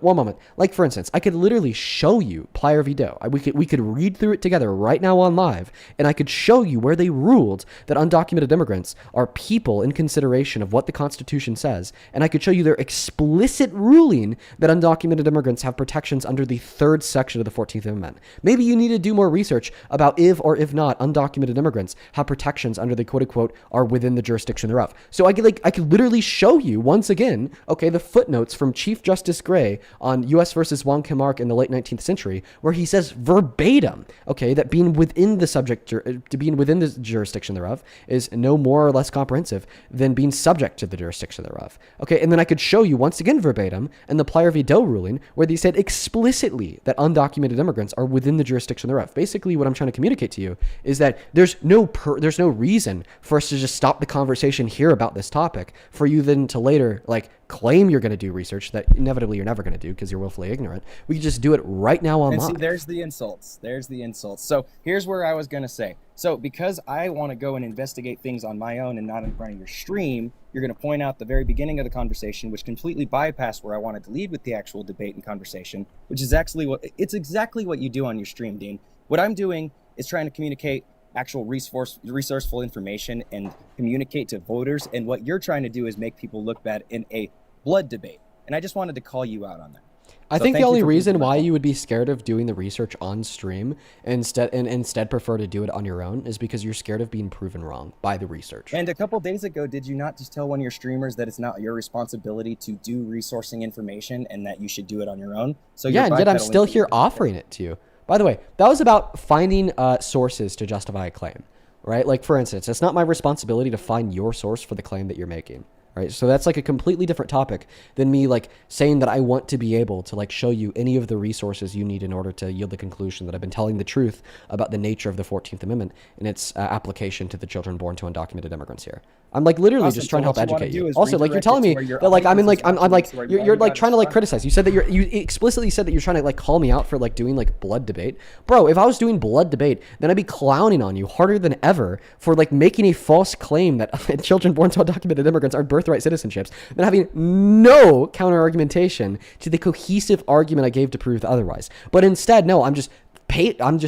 moment. Like, for instance, I could literally show you Plier v. Doe. We could read through it together right now on live, and I could show you where they ruled that undocumented immigrants are people in consideration of what the Constitution says, and I could show you their explicit ruling that undocumented immigrants have protections under the 3rd section of the 14th Amendment. Maybe you need to do more research about if or if not undocumented immigrants have protections under the quote-unquote are within the jurisdiction thereof. So I could literally show you once again, okay, the footnotes from Chief Justice Gray on U.S. versus Wong Kim Ark in the late 19th century, where he says verbatim, okay, that being within the to being within the jurisdiction thereof is no more or less comprehensive than being subject to the jurisdiction thereof. Okay, and then I could show you once again verbatim in the Plier v. Doe ruling where they said explicitly that undocumented immigrants are within the jurisdiction thereof. Basically, what I'm trying to communicate to you is that there's no reason for us to just stop the conversation here about this topic for you then to later claim you're going to do research that inevitably you're never going to do because you're willfully ignorant. We can just do it right now online. And see, there's the insults. So here's where I was going to say. So because I want to go and investigate things on my own and not in front of your stream, you're going to point out the very beginning of the conversation, which completely bypassed where I wanted to lead with the actual debate and conversation, which is exactly what you do on your stream, Dean. What I'm doing is trying to communicate actual resourceful information and communicate to voters. And what you're trying to do is make people look bad in a blood debate. And I just wanted to call you out on that. I think the only reason why you would be scared of doing the research on stream instead prefer to do it on your own is because you're scared of being proven wrong by the research. And a couple days ago, did you not just tell one of your streamers that it's not your responsibility to do resourcing information and that you should do it on your own? So yeah, and yet I'm still here offering it to you. By the way, that was about finding sources to justify a claim, right? Like, for instance, it's not my responsibility to find your source for the claim that you're making. Right. So that's a completely different topic than me saying that I want to be able to show you any of the resources you need in order to yield the conclusion that I've been telling the truth about the nature of the 14th Amendment and its application to the children born to undocumented immigrants here. I'm literally just trying to help educate you. Also, you're telling me that you're trying to criticize. You said that you explicitly said that you're trying to call me out for doing blood debate. Bro, if I was doing blood debate, then I'd be clowning on you harder than ever for making a false claim that children born to undocumented immigrants are birthright citizenships, then having no counter argumentation to the cohesive argument I gave to prove otherwise. But instead, no, I'm just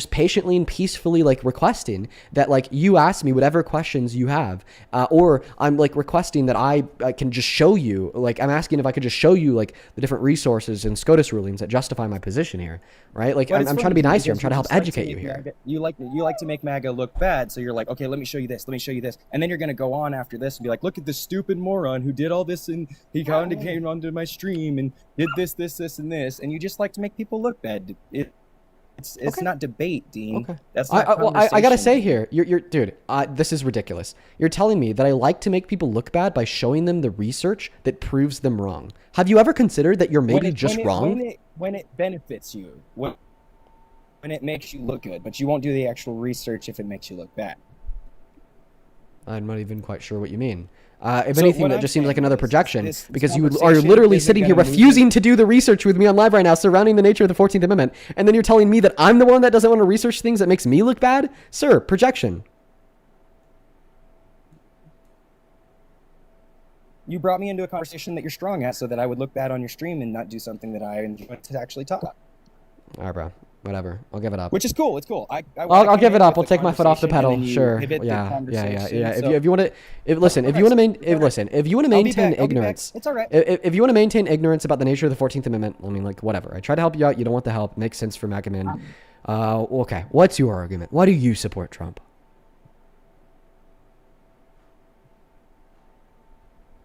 patiently and peacefully requesting that you ask me whatever questions you have, or I'm requesting that I can just show you, I'm asking if I could just show you the different resources and SCOTUS rulings that justify my position here, right? I'm trying to be nice here. I'm trying to help educate you here. You like to make MAGA look bad, so you're okay, let me show you this, and then you're gonna go on after this and be look at this stupid moron who did all this and he kind of came onto my stream and did this, and this, and you just like to make people look bad. It's okay. Not debate, Dean. Okay. That's not I gotta say here, you're dude. This is ridiculous. You're telling me that I like to make people look bad by showing them the research that proves them wrong. Have you ever considered that you're maybe just wrong? When it benefits you, when it makes you look good, but you won't do the actual research if it makes you look bad. I'm not even quite sure what you mean. If anything, that just seems like another projection because you are literally sitting here refusing to do the research with me on live right now surrounding the nature of the 14th Amendment. And then you're telling me that I'm the one that doesn't want to research things that makes me look bad? Sir, projection. You brought me into a conversation that you're strong at so that I would look bad on your stream and not do something that I enjoy to actually talk about. All right, bro. Whatever. I'll give it up. Which is cool. It's cool. I'll give it up. I'll take my foot off the pedal. Sure. Yeah. If you want to maintain ignorance, it's all right. If you want to maintain ignorance about the nature of the 14th Amendment, I mean, whatever. I try to help you out. You don't want the help. Makes sense for MAGA man. Okay. What's your argument? Why do you support Trump?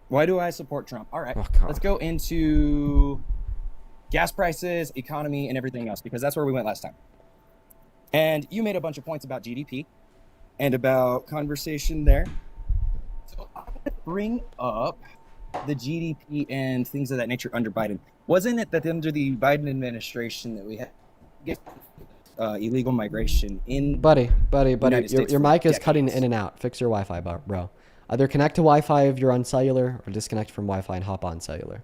Why do I support Trump? All right. Let's go into gas prices, economy, and everything else, because that's where we went last time. And you made a bunch of points about GDP and about conversation there. So I'm going to bring up the GDP and things of that nature under Biden. Wasn't it that under the Biden administration that we had illegal migration in Buddy, United States your for mic is cutting decades. in and out. Fix your Wi-Fi, bro. Either connect to Wi-Fi if you're on cellular, or disconnect from Wi-Fi and hop on cellular.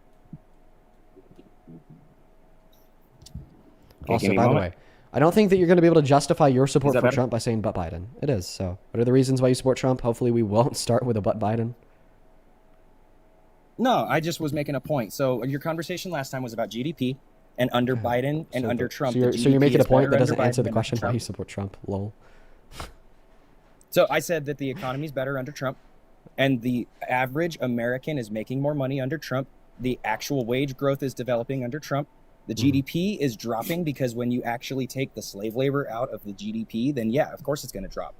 Okay, Also, give me a by the moment. way, I don't think that you're going to be able to justify your support that for better? Trump by saying "but Biden." It is. So, what are the reasons why you support Trump? Hopefully, we won't start with a "but Biden." No, I just was making a point. So your conversation last time was about GDP, and under Biden and So, under Trump, so you're, the so you're GDP making a is point that better doesn't under answer Biden the than question under why you Trump. support Trump. Lol. So I said that the economy is better under Trump, and the average American is making more money under Trump. The actual wage growth is developing under Trump. The GDP is dropping because when you actually take the slave labor out of the GDP, then yeah, of course it's going to drop.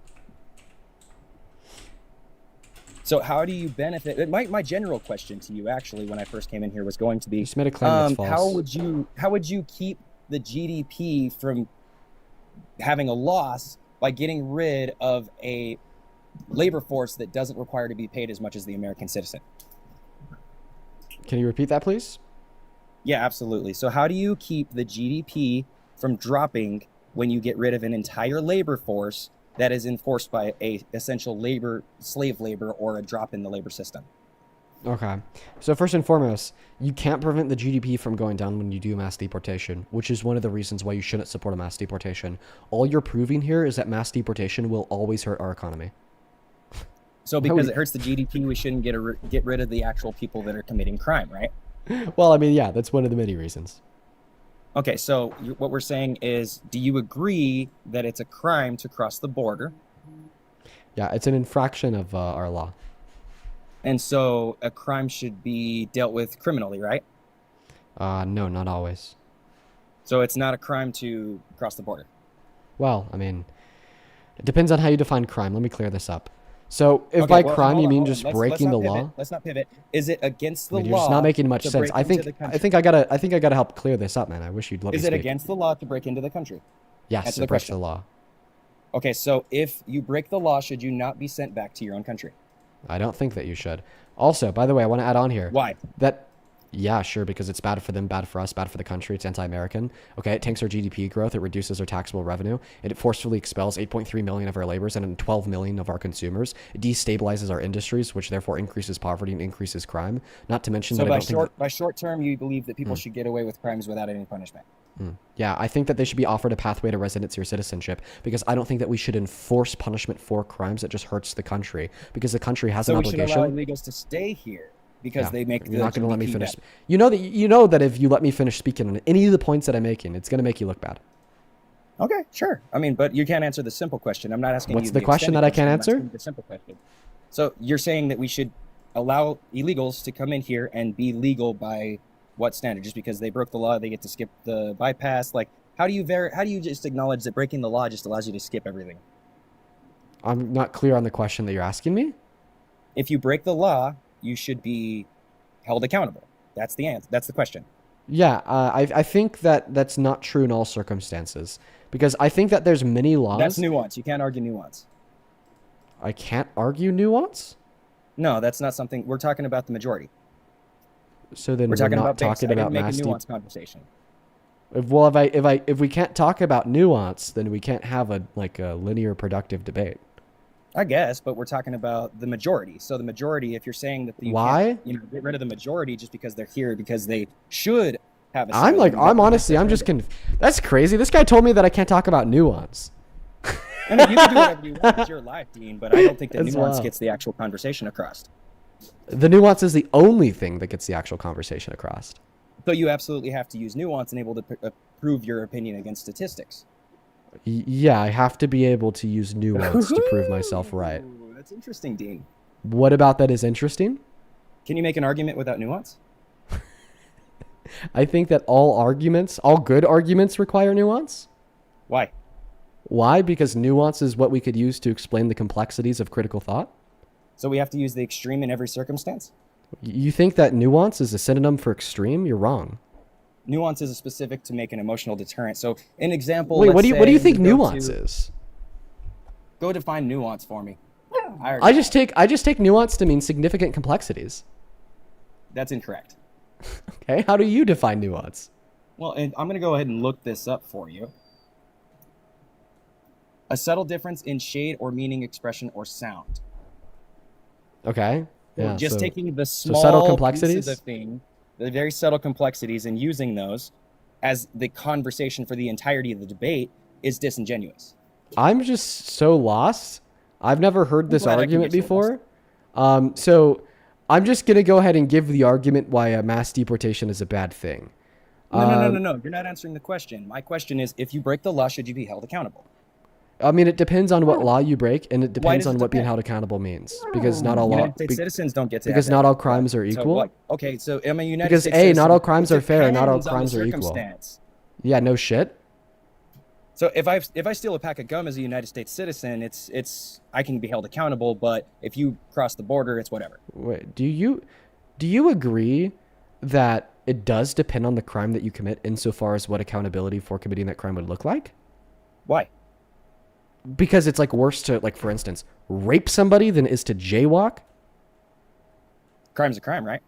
So how do you benefit? My general question to you, actually, when I first came in here, was going to be, You just made a claim that's false. how would you keep the GDP from having a loss by getting rid of a labor force that doesn't require to be paid as much as the American citizen? Can you repeat that, please? Yeah, absolutely. So how do you keep the GDP from dropping when you get rid of an entire labor force that is enforced by a essential labor, slave labor, or a drop in the labor system? Okay. So first and foremost, you can't prevent the GDP from going down when you do mass deportation, which is one of the reasons why you shouldn't support a mass deportation. All you're proving here is that mass deportation will always hurt our economy. So because it hurts the GDP, we shouldn't get rid of the actual people that are committing crime, right? Well, I mean, yeah, that's one of the many reasons. Okay, so what we're saying is, do you agree that it's a crime to cross the border? Yeah, it's an infraction of our law. And so a crime should be dealt with criminally, right? No, not always. So it's not a crime to cross the border. Well, I mean, it depends on how you define crime. Let me clear this up. So if Okay, by well, crime hold you on, mean hold on. just Let's breaking the not pivot. law, Let's not pivot. Is it against the I mean, you're law? just not making much to sense. break into the country? I think I gotta help clear this up, man. I wish you'd let me Is speak. it against the law to break into the country? Yes, Answer it the breaks the question. law. Okay, so if you break the law, should you not be sent back to your own country? I don't think that you should. Also, by the way, I want to add on here. Why? Yeah, sure, because it's bad for them, bad for us, bad for the country. It's anti-American. Okay, it tanks our GDP growth. It reduces our taxable revenue. It forcefully expels 8.3 million of our laborers and 12 million of our consumers. It destabilizes our industries, which therefore increases poverty and increases crime. Not to mention So that I don't think by short term, you believe that people should get away with crimes without any punishment. Yeah, I think that they should be offered a pathway to residency or citizenship because I don't think that we should enforce punishment for crimes that just hurts the country because the country has So an we should allow obligation. illegals to stay here because Yeah, they make you're not going to let me GDP finish. better. You know that if you let me finish speaking on any of the points that I'm making, it's going to make you look bad. Okay, sure. I mean, but you can't answer the simple question. I'm not asking What's you the question extended that I can't I'm answer? asking the simple question. So you're saying that we should allow illegals to come in here and be legal by what standard? Just because they broke the law, they get to skip the bypass? Like, how do you just acknowledge that breaking the law just allows you to skip everything? I'm not clear on the question that you're asking me. If you break the law, you should be held accountable. That's the answer. That's the question. Yeah, I think that that's not true in all circumstances because I think that there's many laws. That's nuance. You can't argue nuance. I can't argue nuance. No, that's not something. We're talking about the majority. So then We're talking not about base. talking I about didn't make a mass nuance conversation. If we can't talk about nuance, then we can't have a linear productive debate. I guess, but we're talking about the majority. So the majority, if you're saying that you Why? can't, get rid of the majority just because they're here because they should have a I'm that's crazy. This guy told me that I can't talk about nuance. I mean, you can do whatever you want. It's your life, Dean, but I don't think that That's nuance wild. gets the actual conversation across. The nuance is the only thing that gets the actual conversation across. So you absolutely have to use nuance and able to prove your opinion against statistics. Yeah, I have to be able to use nuance to prove myself right. Ooh, that's interesting, Dean. What about that is interesting? Can you make an argument without nuance? I think that all good arguments require nuance. Why? Why? Because nuance is what we could use to explain the complexities of critical thought. So we have to use the extreme in every circumstance? You think that nuance is a synonym for extreme? You're wrong. Nuance is a specific to make an emotional deterrent. So an example. Wait, let's what do you say think go nuance to- is? Go define nuance for me. I just take nuance to mean significant complexities. That's incorrect. Okay, how do you define nuance? Well, and I'm going to go ahead and look this up for you. A subtle difference in shade or meaning, expression, or sound. Okay. Yeah. Just so, taking the so small subtle pieces complexities. of thing, the very subtle complexities, and using those as the conversation for the entirety of the debate is disingenuous. I'm just so lost. I've never heard this glad I can argument get you before. So I'm just gonna go ahead and give the argument why a mass deportation is a bad thing. No. You're not answering the question. My question is, if you break the law, should you be held accountable? I mean, it depends on what law you break, and it depends does on it what being depend? held accountable means. Because not all law, United States citizens don't get to because have not that. all crimes are So, equal. like, okay, so am I a United Because States A, citizen? not all crimes It are fair, and not all depends on the crimes are equal. circumstance. Yeah, no shit. So if I steal a pack of gum as a United States citizen, it's I can be held accountable. But if you cross the border, it's whatever. Wait, do you agree that it does depend on the crime that you commit insofar as what accountability for committing that crime would look like? Why? Because it's like worse to, like, for instance, rape somebody than it is to jaywalk. Crime's a crime, right?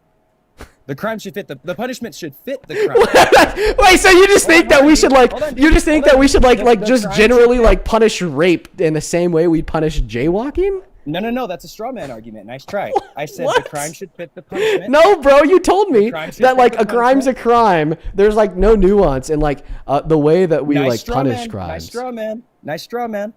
The crime should fit the punishment should fit the crime. Wait, so you just think that we should like hold on, you just think hold that on. we should like The just crime generally should- like punish rape in the same way we punish jaywalking? No, that's a straw man argument. Nice try. I said What? the crime should fit the punishment. No, bro, you told me crime should that fit like the a crime's a crime. There's like no nuance in like the way that we Nice like straw punish man. crimes. Nice straw man. Nice straw man.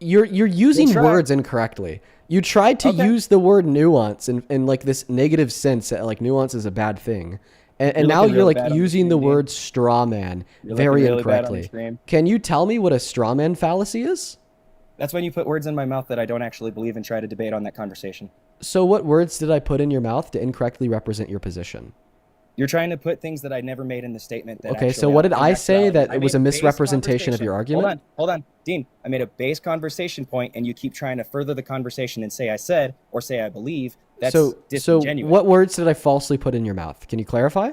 You're using try. words incorrectly. You tried to Okay. use the word nuance in like this negative sense that like nuance is a bad thing. And You're now looking you're real like bad on the using the screen, word straw man You're very looking really bad on the incorrectly. screen. Can you tell me what a straw man fallacy is? That's when you put words in my mouth that I don't actually believe and try to debate on that conversation. So what words did I put in your mouth to incorrectly represent your position? You're trying to put things that I never made in the statement. That Okay, so actually what did are I say factuality. that I it was made a base misrepresentation of your conversation. argument? Hold on, Dean. I made a base conversation point, and you keep trying to further the conversation and say I said or say I believe. That's So disingenuous. what words did I falsely put in your mouth? Can you clarify?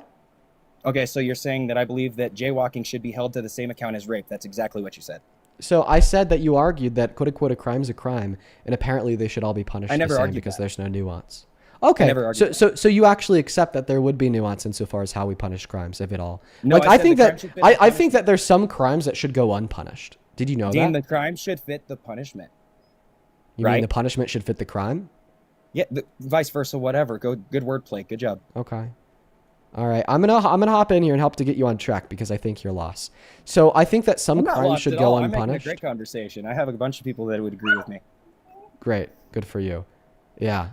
Okay, so you're saying that I believe that jaywalking should be held to the same account as rape. That's exactly what you said. So I said that you argued that quote unquote a crime's a crime, and apparently they should all be punished I never the same argued because that. there's no nuance. Okay, never argued so you actually accept that there would be nuance insofar as how we punish crimes, if at all. No, like I I said think the crime that should fit the I think that there's some crimes that should go unpunished. Did you know Dean, that? the crime should fit the punishment. You mean right? the punishment should fit the crime? Yeah, vice versa, whatever. Good wordplay. Good job. Okay. All right, I'm gonna hop in here and help to get you on track because I think you're lost. So I think that some I'm not crimes lost should at go all. I'm making a unpunished. great conversation. I have a bunch of people that would agree with me. Great, good for you. Yeah.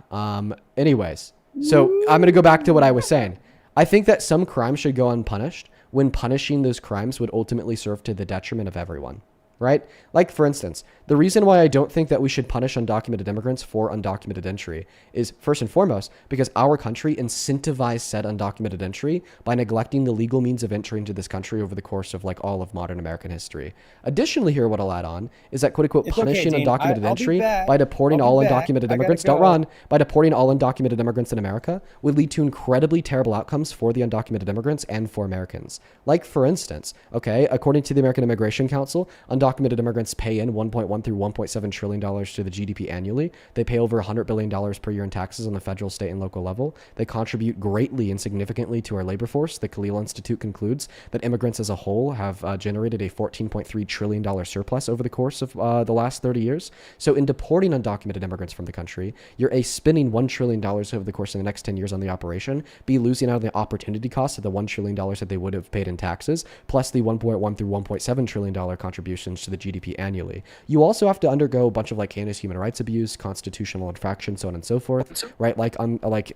Anyways, so I'm gonna go back to what I was saying. I think that some crimes should go unpunished when punishing those crimes would ultimately serve to the detriment of everyone. Right? Like, for instance, the reason why I don't think that we should punish undocumented immigrants for undocumented entry is, first and foremost, because our country incentivized said undocumented entry by neglecting the legal means of entry into this country over the course of, like, all of modern American history. Additionally, here, what I'll add on is that, quote-unquote, It's okay, punishing Dean. undocumented I'll be entry back. by deporting I'll all be back. undocumented I gotta immigrants, don't go. run, by deporting all undocumented immigrants in America would lead to incredibly terrible outcomes for the undocumented immigrants and for Americans. Like, for instance, okay, according to the American Immigration Council, undocumented immigrants pay in $1.1 through $1.7 trillion to the GDP annually. They pay over $100 billion per year in taxes on the federal, state, and local level. They contribute greatly and significantly to our labor force. The Khalil Institute concludes that immigrants as a whole have generated a $14.3 trillion surplus over the course of the last 30 years. So in deporting undocumented immigrants from the country, you're spending $1 trillion over the course of the next 10 years on the operation, be losing out on the opportunity cost of the $1 trillion that they would have paid in taxes, plus the $1.1 through $1.7 trillion contributions to the GDP annually. You also have to undergo a bunch of like heinous human rights abuse, constitutional infractions, so on and so forth, right? Like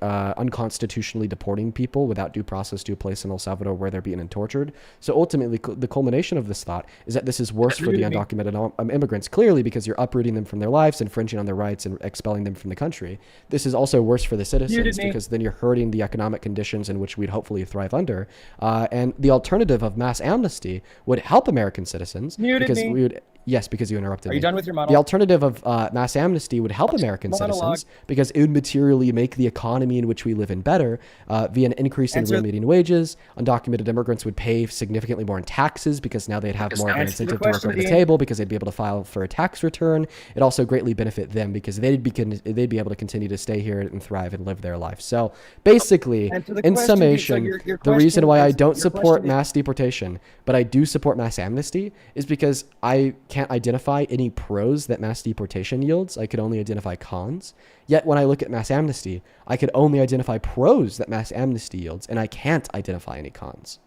unconstitutionally deporting people without due process to a place in El Salvador where they're being tortured. So ultimately, the culmination of this thought is that this is worse for the undocumented immigrants, clearly because you're uprooting them from their lives, infringing on their rights, and expelling them from the country. This is also worse for the citizens because then you're hurting the economic conditions in which we'd hopefully thrive under. And the alternative of mass amnesty would help American citizens because we would. Yes, because you interrupted me. Are you done with your The monologue? alternative of mass amnesty would help American citizens because it would materially make the economy in which we live in better via an increase in real median wages. Undocumented immigrants would pay significantly more in taxes because now they'd have more of an incentive to work under the table because they'd be able to file for a tax return. It also greatly benefit them because they'd be able to continue to stay here and thrive and live their life. So basically, in summation, the reason why I don't support mass deportation, but I do support mass amnesty is because I can't identify any pros that mass deportation yields. I could only identify cons. Yet when I look at mass amnesty, I could only identify pros that mass amnesty yields, and I can't identify any cons.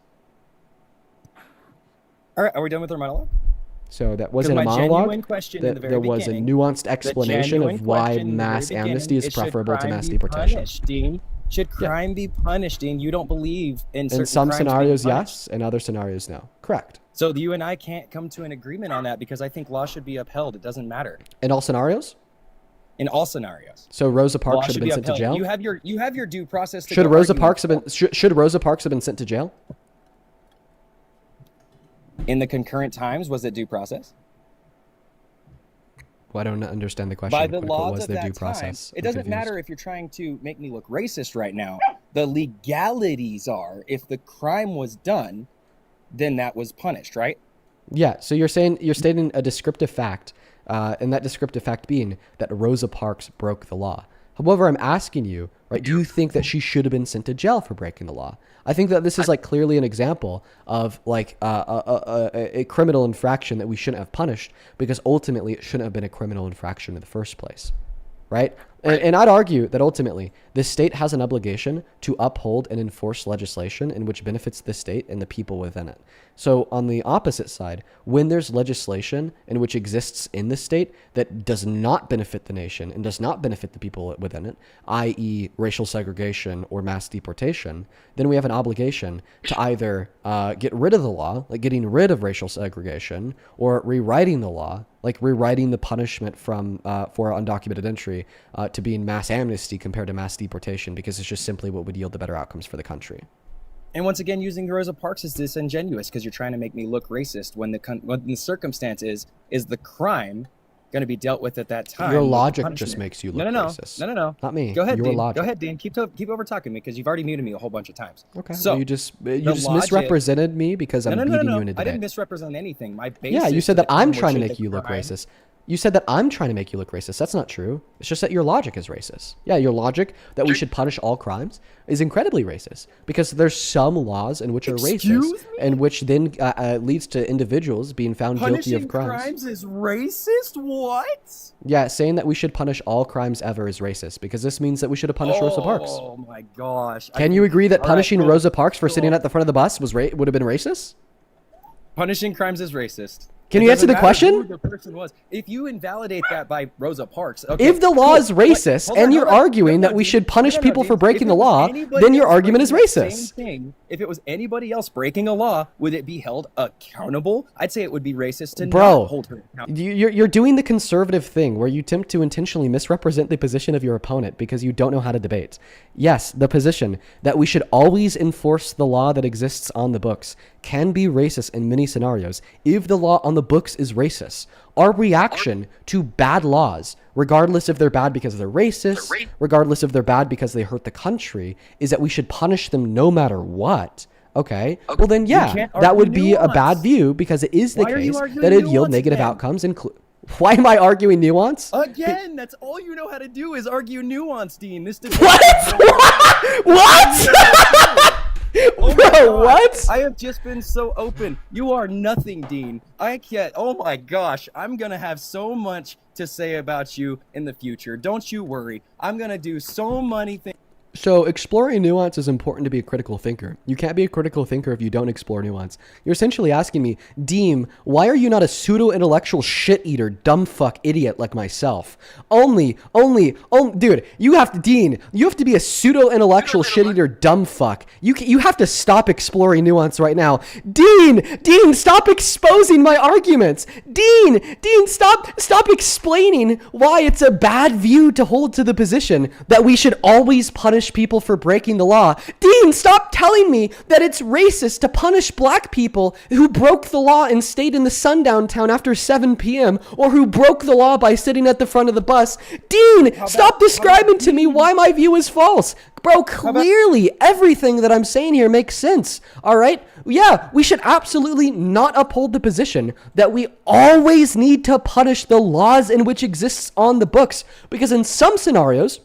All right, are we done with our monologue? So that wasn't My a monologue. genuine question in the very There was a beginning, nuanced the explanation genuine of why question in the very mass beginning amnesty is should preferable to crime mass be deportation. punished, Dean? Should crime be punished, Dean? You don't believe in certain In some crimes being scenarios, punished. yes. In other scenarios, no. Correct. So you and I can't come to an agreement on that because I think law should be upheld. It doesn't matter In all scenarios? in all scenarios. So Rosa Law Parks should have be been sent to upheld. jail? You have your due process. To Should go Rosa argue Parks have been should Rosa Parks have been sent to jail? in the concurrent times? Was it due process? Well, I don't understand the question. By the What laws was of their that due time, process? it I'm doesn't confused. matter if you're trying to make me look racist right now. The legalities are if the crime was done, then that was punished, right? Yeah, so you're stating a descriptive fact, and that descriptive fact being that Rosa Parks broke the law. However, I'm asking you, right, do you think that she should have been sent to jail for breaking the law? I think that this is like clearly an example of like a criminal infraction that we shouldn't have punished because ultimately it shouldn't have been a criminal infraction in the first place, right? And I'd argue that ultimately the state has an obligation to uphold and enforce legislation in which benefits the state and the people within it. So on the opposite side, when there's legislation in which exists in the state that does not benefit the nation and does not benefit the people within it, i.e. racial segregation or mass deportation, then we have an obligation to either get rid of the law, like getting rid of racial segregation, or rewriting the law, like rewriting the punishment from for undocumented entry to being mass amnesty compared to mass deportation, because it's just simply what would yield the better outcomes for the country. And once again, using Rosa Parks is disingenuous because you're trying to make me look racist when the circumstance is the crime going to be dealt with at that time. Your with the logic punishment. just makes you look no, racist. No. Not me. Go ahead, Your Dean. logic. Go ahead, Dean. Keep over talking me because you've already muted me a whole bunch of times. Okay. So Well, you just logic- misrepresented me because I'm beating you in a I debate. didn't misrepresent anything. My basis Yeah, you said to that the I'm claim trying to was make should you the look crime- racist. You said that I'm trying to make you look racist. That's not true. It's just that your logic is racist. Yeah, your logic that we should punish all crimes is incredibly racist because there's some laws in which are racist and which then leads to individuals being found guilty of crimes. is racist? What? Yeah, saying that we should punish all crimes ever is racist because this means that we should have punished Rosa Parks. Oh my gosh. Can you agree that All right, punishing cool. Rosa Parks for sitting at the front of the bus would have been racist? Punishing crimes is racist. Can It you answer doesn't the matter question? who the person was. If you invalidate that by Rosa Parks, okay, If the law cool. is racist Hold and on, you're hold on. arguing No, that we Dean. should punish No, people for Dean. breaking If the it was law, anybody then your else argument is breaking the same racist. thing, if it was anybody else breaking a law, would it be held accountable? I'd say it would be racist to Bro, not hold her accountable. you're doing the conservative thing where you attempt to intentionally misrepresent the position of your opponent because you don't know how to debate. Yes, the position that we should always enforce the law that exists on the books can be racist in many scenarios if the law on the books is racist. Our reaction to bad laws, regardless if they're bad because they're racist, regardless if they're bad because they hurt the country, is that we should punish them no matter what. Okay. Well then, yeah, can't that would argue be a nuance. bad view because it is the Why are you case arguing that it'd yield nuance negative then? outcomes. Why am I arguing nuance? Again, that's all you know how to do is argue nuance, Dean. This debate- What? What? Oh my Bro, God. what? I have just been so open. You are nothing, Dean. I can't. Oh my gosh. I'm going to have so much to say about you in the future. Don't you worry. I'm going to do so many things. So exploring nuance is important to be a critical thinker. You can't be a critical thinker if you don't explore nuance. You're essentially asking me, Deem, why are you not a pseudo-intellectual shit-eater, dumb fuck idiot like myself? Dude, you have to be a pseudo-intellectual shit-eater, dumb fuck. You have to stop exploring nuance right now. Dean, stop exposing my arguments. Dean, stop explaining why it's a bad view to hold to the position that we should always punish people for breaking the law. Dean, stop telling me that it's racist to punish black people who broke the law and stayed in the sundown town after 7 p.m. or who broke the law by sitting at the front of the bus. Dean, stop describing to me why my view is false. Bro, clearly everything that I'm saying here makes sense. All right? Yeah, we should absolutely not uphold the position that we always need to punish the laws in which exists on the books, because in some scenarios,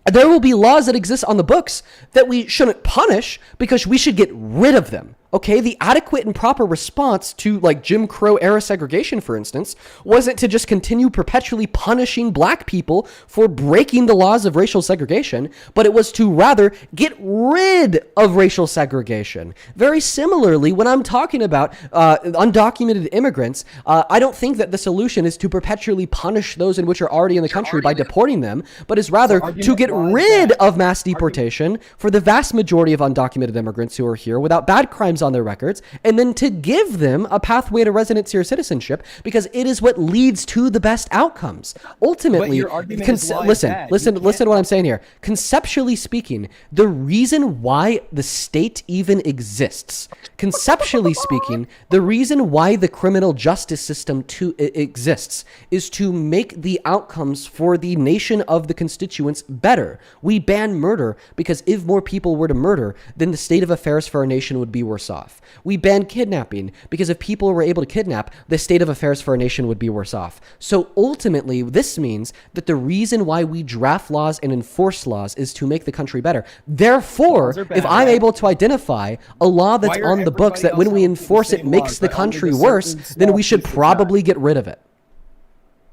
there will be laws that exist on the books that we shouldn't punish because we should get rid of them. Okay, the adequate and proper response to like Jim Crow era segregation, for instance, wasn't to just continue perpetually punishing black people for breaking the laws of racial segregation, but it was to rather get rid of racial segregation. Very similarly, when I'm talking about undocumented immigrants, I don't think that the solution is to perpetually punish those in which are already in the country by deporting them, but is rather to get rid of mass deportation for the vast majority of undocumented immigrants who are here without bad crimes on their records, and then to give them a pathway to residency or citizenship, because it is what leads to the best outcomes. Ultimately, listen to what I'm saying here. Conceptually speaking, the reason why the state even exists, conceptually speaking, the reason why the criminal justice system exists is to make the outcomes for the nation of the constituents better. We ban murder because if more people were to murder, then the state of affairs for our nation would be worse off. We ban kidnapping because if people were able to kidnap, the state of affairs for our nation would be worse off. So ultimately, this means that the reason why we draft laws and enforce laws is to make the country better. Therefore, if I'm able to identify a law that's on the books that when we enforce it makes the country worse, then we should probably get rid of it.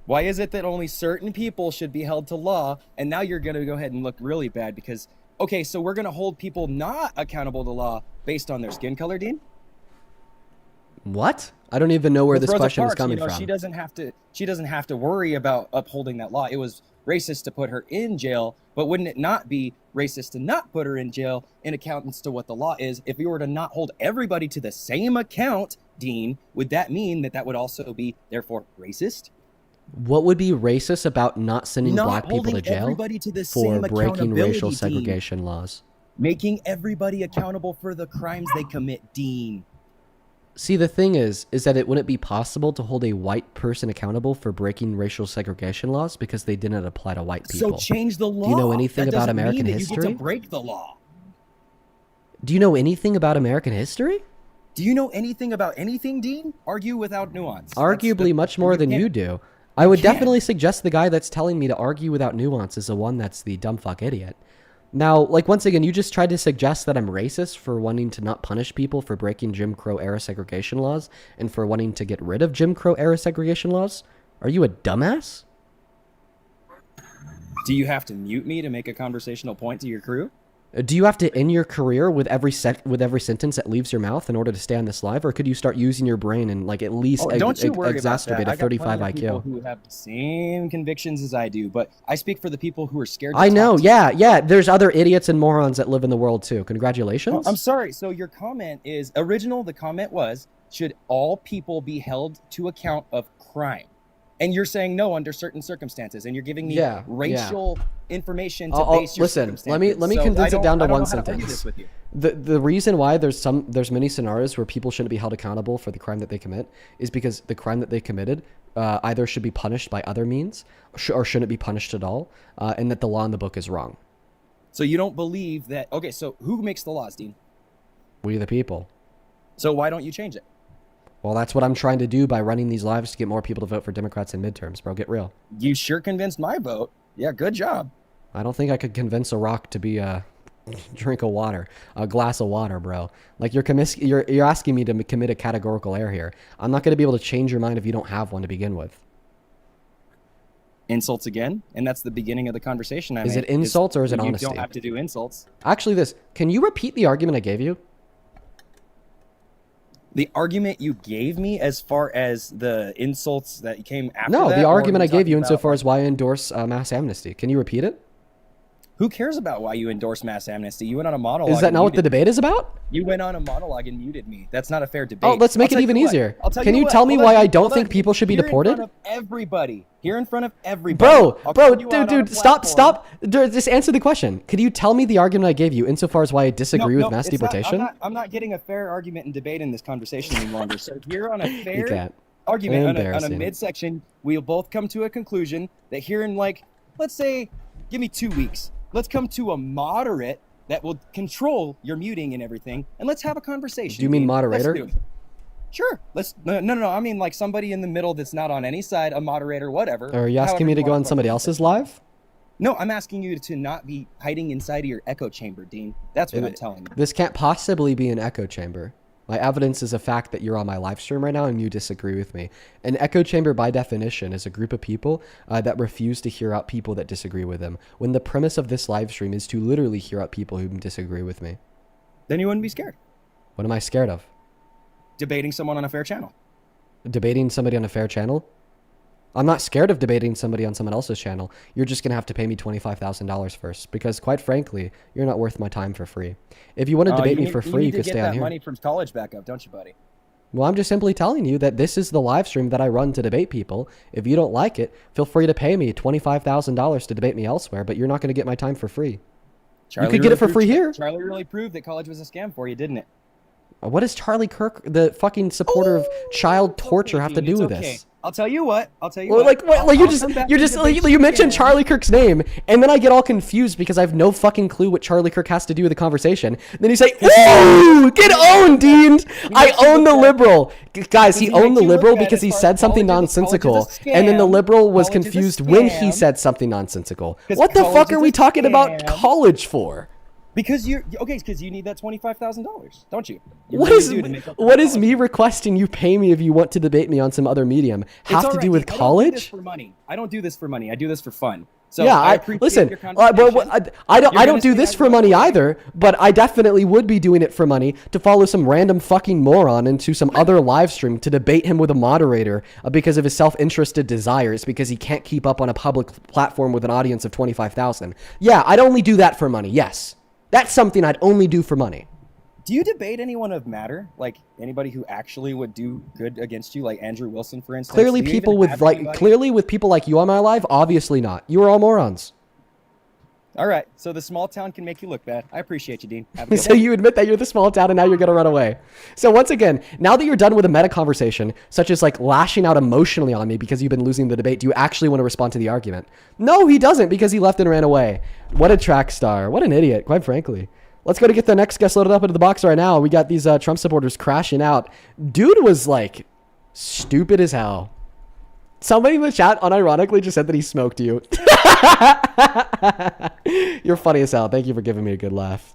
Why is it that only certain people should be held to law, and now you're going to go ahead and look really bad because, okay, so we're going to hold people not accountable to law based on their skin color, Dean? What? I don't even know where this Rosa question Parks, is coming from. She doesn't have to worry about upholding that law. It was racist to put her in jail, but wouldn't it not be racist to not put her in jail in accordance to what the law is? If we were to not hold everybody to the same account, Dean, would that mean that that would also be therefore racist? What would be racist about not sending black people to jail for breaking racial segregation laws? Making everybody accountable for the crimes they commit, Dean. See, the thing is that it wouldn't be possible to hold a white person accountable for breaking racial segregation laws because they didn't apply to white people. So change the law. Do you know anything about American history? history? You get to break the law. Do you know anything about American history? Do you know anything about anything, Dean? Argue without nuance. Arguably much more than you do. I would definitely suggest the guy that's telling me to argue without nuance is the one that's the dumb fuck idiot. Now, like, once again, you just tried to suggest that I'm racist for wanting to not punish people for breaking Jim Crow era segregation laws and for wanting to get rid of Jim Crow era segregation laws? Are you a dumbass? Do you have to mute me to make a conversational point to your crew? Do you have to end your career with every sentence that leaves your mouth in order to stay on this live, or could you start using your brain and like at least exacerbate a 35 IQ? People who have the same convictions as I do, but I speak for the people who are scared. I know, yeah. There's other idiots and morons that live in the world too. Congratulations. Oh, I'm sorry. So your comment is original. The comment was, should all people be held to account of crime? And you're saying no under certain circumstances, and you're giving me racial information to base your circumstances. Let me condense it down to one sentence. The reason why there's many scenarios where people shouldn't be held accountable for the crime that they commit is because the crime that they committed either should be punished by other means or shouldn't be punished at all, and that the law in the book is wrong. So you don't believe that? Okay, so who makes the laws, Dean? We the people. So why don't you change it? Well, that's what I'm trying to do by running these lives to get more people to vote for Democrats in midterms, bro. Get real. You sure convinced my vote. Yeah, good job. I don't think I could convince a rock to be a glass of water, bro. Like you're asking me to commit a categorical error here. I'm not going to be able to change your mind if you don't have one to begin with. Insults again, and that's the beginning of the conversation. Is it insults or is it honesty? You don't have to do insults. Actually, can you repeat the argument I gave you? The argument you gave me as far as the insults that came after No, that? The argument I gave you insofar as why I endorse mass amnesty. Can you repeat it? Who cares about why you endorse mass amnesty? You went on a monologue. Is that not what the debate is about? You went on a monologue and muted me. That's not a fair debate. Oh, let's make it even easier. Can you tell me why I don't think people should be deported? Here in front of everybody. Bro, dude, stop. Just answer the question. Could you tell me the argument I gave you insofar as why I disagree with mass deportation? I'm not getting a fair argument and debate in this conversation any longer. So here on a fair argument, on a midsection, we'll both come to a conclusion that here in let's say, give me 2 weeks. Let's come to a moderate that will control your muting and everything, and let's have a conversation. Do you mean moderator? Sure. No. I mean somebody in the middle that's not on any side, a moderator, whatever. Are you asking me to go on somebody else's live? No, I'm asking you to not be hiding inside of your echo chamber, Dean. That's what I'm telling you. This can't possibly be an echo chamber. My evidence is a fact that you're on my live stream right now and you disagree with me. An echo chamber, by definition, is a group of people that refuse to hear out people that disagree with them, when the premise of this live stream is to literally hear out people who disagree with me. Then you wouldn't be scared. What am I scared of? Debating someone on a fair channel. Debating somebody on a fair channel? I'm not scared of debating somebody on someone else's channel. You're just going to have to pay me $25,000 first, because quite frankly, you're not worth my time for free. If you want to debate me for free, you could stay on here. You need to get that money from college back up, don't you, buddy? Well, I'm just simply telling you that this is the live stream that I run to debate people. If you don't like it, feel free to pay me $25,000 to debate me elsewhere, but you're not going to get my time for free. You could get it for free here. Charlie really proved that college was a scam for you, didn't it? What does Charlie Kirk, the fucking supporter of child torture, have to do with this? I'll tell you what. You mentioned Charlie Kirk's name, and then I get all confused because I have no fucking clue what Charlie Kirk has to do with the conversation. And then you say, "Ooh, get owned, Dean! I own the liberal." Guys, he owned the liberal because he said something nonsensical, and then the liberal was confused when he said something nonsensical. What the fuck are we talking about college for? Because because you need that $25,000, don't you? What is me requesting you pay me if you want to debate me on some other medium have to do with college? I don't do this for money. I don't do this for money. I do this for fun. So yeah, I appreciate your I don't do this for money either, but I definitely would be doing it for money to follow some random fucking moron into some other live stream to debate him with a moderator because of his self-interested desires, because he can't keep up on a public platform with an audience of 25,000. Yeah, I'd only do that for money. Yes. That's something I'd only do for money. Do you debate anyone of matter? Like anybody who actually would do good against you, like Andrew Wilson, for instance? Clearly with people like you on my live, obviously not. You are all morons. All right, so the small town can make you look bad. I appreciate you, Dean. So you admit that you're the small town and now you're going to run away. So once again, now that you're done with a meta conversation, such as like lashing out emotionally on me because you've been losing the debate, do you actually want to respond to the argument? No, he doesn't, because he left and ran away. What a track star. What an idiot, quite frankly. Let's go to get the next guest loaded up into the box right now. We got these Trump supporters crashing out. Dude was like stupid as hell. Somebody in the chat unironically just said that he smoked you. You're funny as hell. Thank you for giving me a good laugh.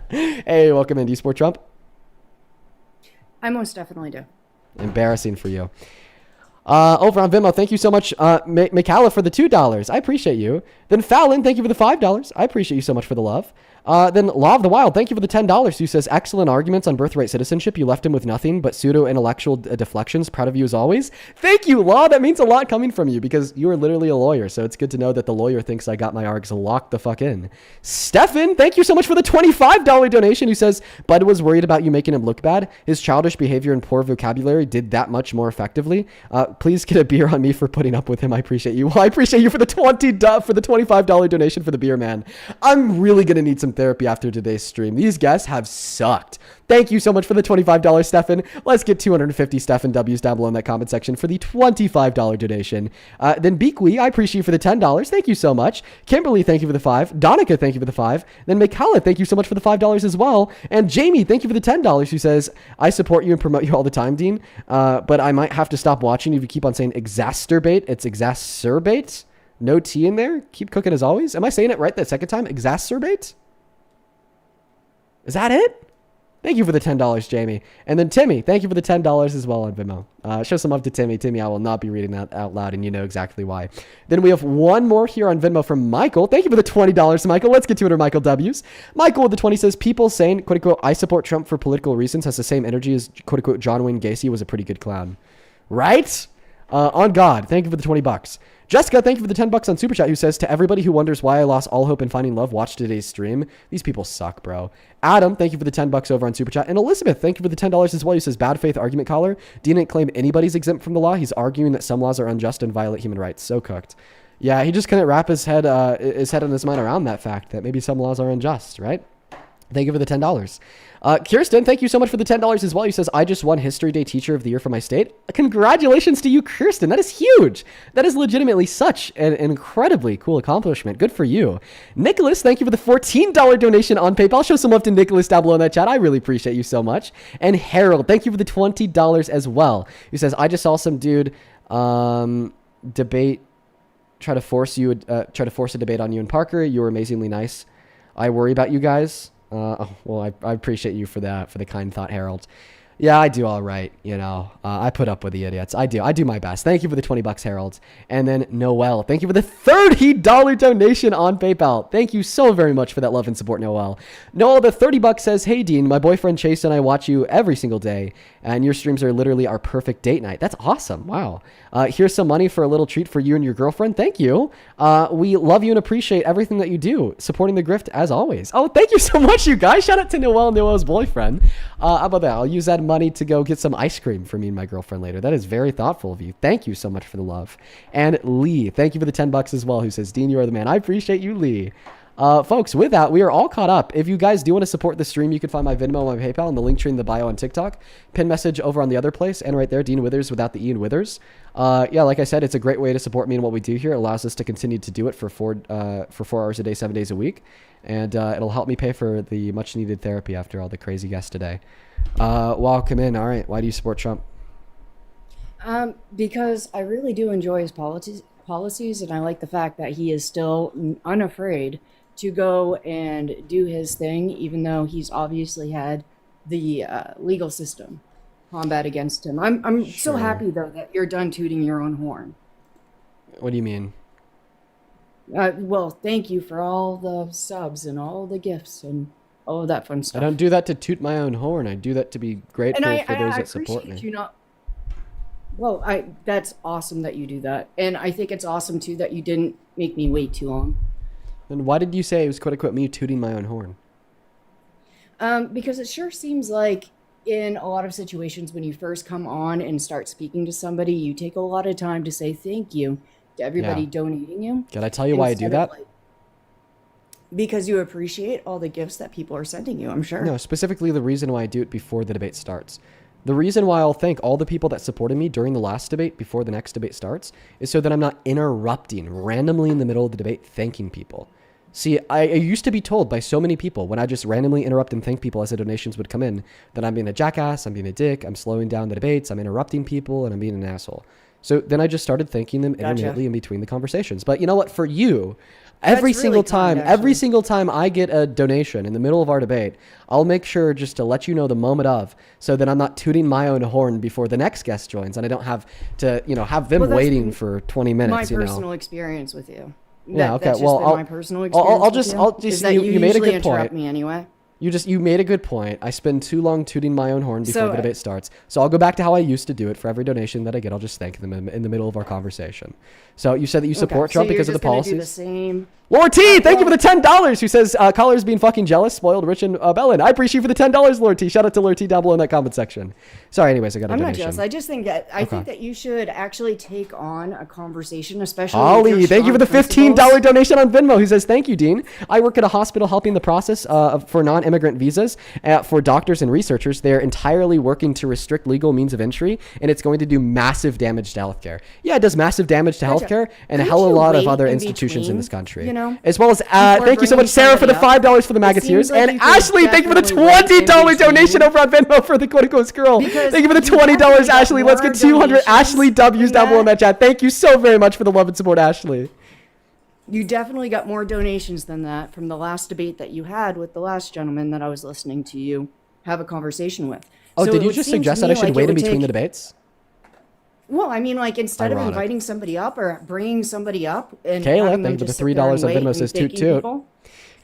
Hey, welcome in. Do you support Trump? I most definitely do. Embarrassing for you. Over on Venmo, thank you so much, Mikala, for the $2. I appreciate you. Then Fallon, thank you for the $5. I appreciate you so much for the love. Then Law of the Wild, thank you for the $10. Who says, excellent arguments on birthright citizenship. You left him with nothing but pseudo-intellectual deflections. Proud of you as always. Thank you, Law. That means a lot coming from you because you are literally a lawyer. So it's good to know that the lawyer thinks I got my args locked the fuck in. Stefan, thank you so much for the $25 donation. Who says, Bud was worried about you making him look bad. His childish behavior and poor vocabulary did that much more effectively. Please get a beer on me for putting up with him. I appreciate you. Well, I appreciate you for the $25 donation for the beer, man. I'm really going to need some therapy after today's stream. These guests have sucked. Thank you so much for the $25, Stefan. Let's get 250 Stefan W's down below in that comment section for the $25 donation. Then Beakwee, I appreciate you for the $10. Thank you so much. Kimberly, thank you for the $5. Donica, thank you for the $5. Then Mikala, thank you so much for the $5 as well. And Jamie, thank you for the $10, who says, I support you and promote you all the time, Dean, but I might have to stop watching if you keep on saying exacerbate. It's exacerbate. No T in there. Keep cooking as always. Am I saying it right the second time? Exacerbate? Is that it? Thank you for the $10, Jamie. And then Timmy, thank you for the $10 as well on Venmo. Show some love to Timmy. Timmy, I will not be reading that out loud, and you know exactly why. Then we have one more here on Venmo from Michael. Thank you for the $20, Michael. Let's get to it, or Michael W's. Michael with the 20 says, people saying, quote unquote, I support Trump for political reasons has the same energy as, quote unquote, John Wayne Gacy was a pretty good clown. Right? On God, thank you for the $20. Jessica, thank you for the $10 on Super Chat, who says, to everybody who wonders why I lost all hope in finding love, watch today's stream. These people suck, bro. Adam, thank you for the $10 over on Super Chat. And Elizabeth, thank you for the $10 as well, who says, bad faith argument caller. Dean didn't claim anybody's exempt from the law. He's arguing that some laws are unjust and violate human rights. So cooked. Yeah, he just couldn't wrap his head and his mind around that fact that maybe some laws are unjust, right? Thank you for the $10. Kirsten, thank you so much for the $10 as well. He says, I just won History Day Teacher of the Year for my state. Congratulations to you, Kirsten. That is huge. That is legitimately such an incredibly cool accomplishment. Good for you. Nicholas, thank you for the $14 donation on PayPal. Show some love to Nicholas down below in that chat. I really appreciate you so much. And Harold, thank you for the $20 as well. He says, I just saw some dude debate, try to force a debate on you and Parker. You were amazingly nice. I worry about you guys. Well, I appreciate you for that, for the kind thought, Harold. Yeah, I do all right. I put up with the idiots. I do my best. Thank you for the $20, Harold. And then Noel, thank you for the $30 donation on PayPal. Thank you so very much for that love and support, Noel. Noel, the $30 says, "Hey Dean, my boyfriend Chase and I watch you every single day, and your streams are literally our perfect date night." That's awesome. Wow. Here's some money for a little treat for you and your girlfriend. Thank you. We love you and appreciate everything that you do, supporting the grift as always. Oh, thank you so much, you guys. Shout out to Noel and Noel's boyfriend. How about that? I'll use that money to go get some ice cream for me and my girlfriend later. That is very thoughtful of you. Thank you so much for the love. And Lee, thank you for the $10 as well, who says, "Dean, you are the man." I appreciate you, Lee. Folks, with that, we are all caught up. If you guys do want to support the stream, you can find my Venmo and my PayPal and the link tree in the bio on TikTok. Pin message over on the other place, and right there, Dean Withers without the Ian Withers. Yeah, like I said, it's a great way to support me and what we do here. It allows us to continue to do it for 4 hours a day, 7 days a week. And it'll help me pay for the much-needed therapy after all the crazy guests today. Welcome in. All right, why do you support Trump? Because I really do enjoy his policies, and I like the fact that he is still unafraid to go and do his thing, even though he's obviously had the legal system combat against him. I'm so happy, though, that you're done tooting your own horn. What do you mean? Well, thank you for all the subs and all the gifts and all of that fun stuff. I don't do that to toot my own horn. I do that to be grateful for those that support me. Well, that's awesome that you do that. And I think it's awesome, too, that you didn't make me wait too long. Then why did you say it was quote-unquote me tooting my own horn? Because it sure seems like in a lot of situations when you first come on and start speaking to somebody, you take a lot of time to say thank you to everybody donating you. Can I tell you why I do that? Because you appreciate all the gifts that people are sending you, I'm sure. No, specifically the reason why I do it before the debate starts. The reason why I'll thank all the people that supported me during the last debate before the next debate starts is so that I'm not interrupting randomly in the middle of the debate thanking people. See, I used to be told by so many people when I just randomly interrupt and thank people as the donations would come in that I'm being a jackass, I'm being a dick, I'm slowing down the debates, I'm interrupting people, and I'm being an asshole. So then I just started thanking them intermittently in between the conversations. But you know what? For you, every single time I get a donation in the middle of our debate, I'll make sure just to let you know the moment of, so that I'm not tooting my own horn before the next guest joins, and I don't have to, have them waiting for 20 minutes. My personal experience with you. Yeah. Okay. That's Well, my personal experience. I'll just. You made a good point. Me anyway. You made a good point. I spend too long tooting my own horn before the debate starts. So I'll go back to how I used to do it. For every donation that I get, I'll just thank them in the middle of our conversation. So you said that you support Trump because of the policies. Do the same. Lord T, thank you for the $10. Who says callers being fucking jealous, spoiled, rich, and Bellin. I appreciate you for the $10, Lord T. Shout out to Lord T down below in that comment section. Sorry, anyways, I got a donation. I'm not jealous. I just think that I think that you should actually take on a conversation, especially. Ollie, thank you for the $15 donation on Venmo. Who says thank you, Dean. I work at a hospital helping the process for non-immigrant visas for doctors and researchers. They're entirely working to restrict legal means of entry, and it's going to do massive damage to healthcare. Yeah, it does massive damage to healthcare and a hell of a lot of other institutions in this country. As well as thank you so much, Sarah, for the $5 for the MAGA tiers, and Ashley, thank you for the $20 donation over on Venmo for the quote-unquote girl. Thank you for the $20, Ashley. Let's get 200 Ashley W's down below in that chat. Thank you so very much for the love and support, Ashley. You definitely got more donations than that from the last debate that you had with the last gentleman that I was listening to you have a conversation with. Oh, so did you just suggest that I should wait in between the debates? Well, I mean, like, instead of inviting somebody up or bringing somebody up and Kayla, thank you for the $3 on Venmo says toot toot.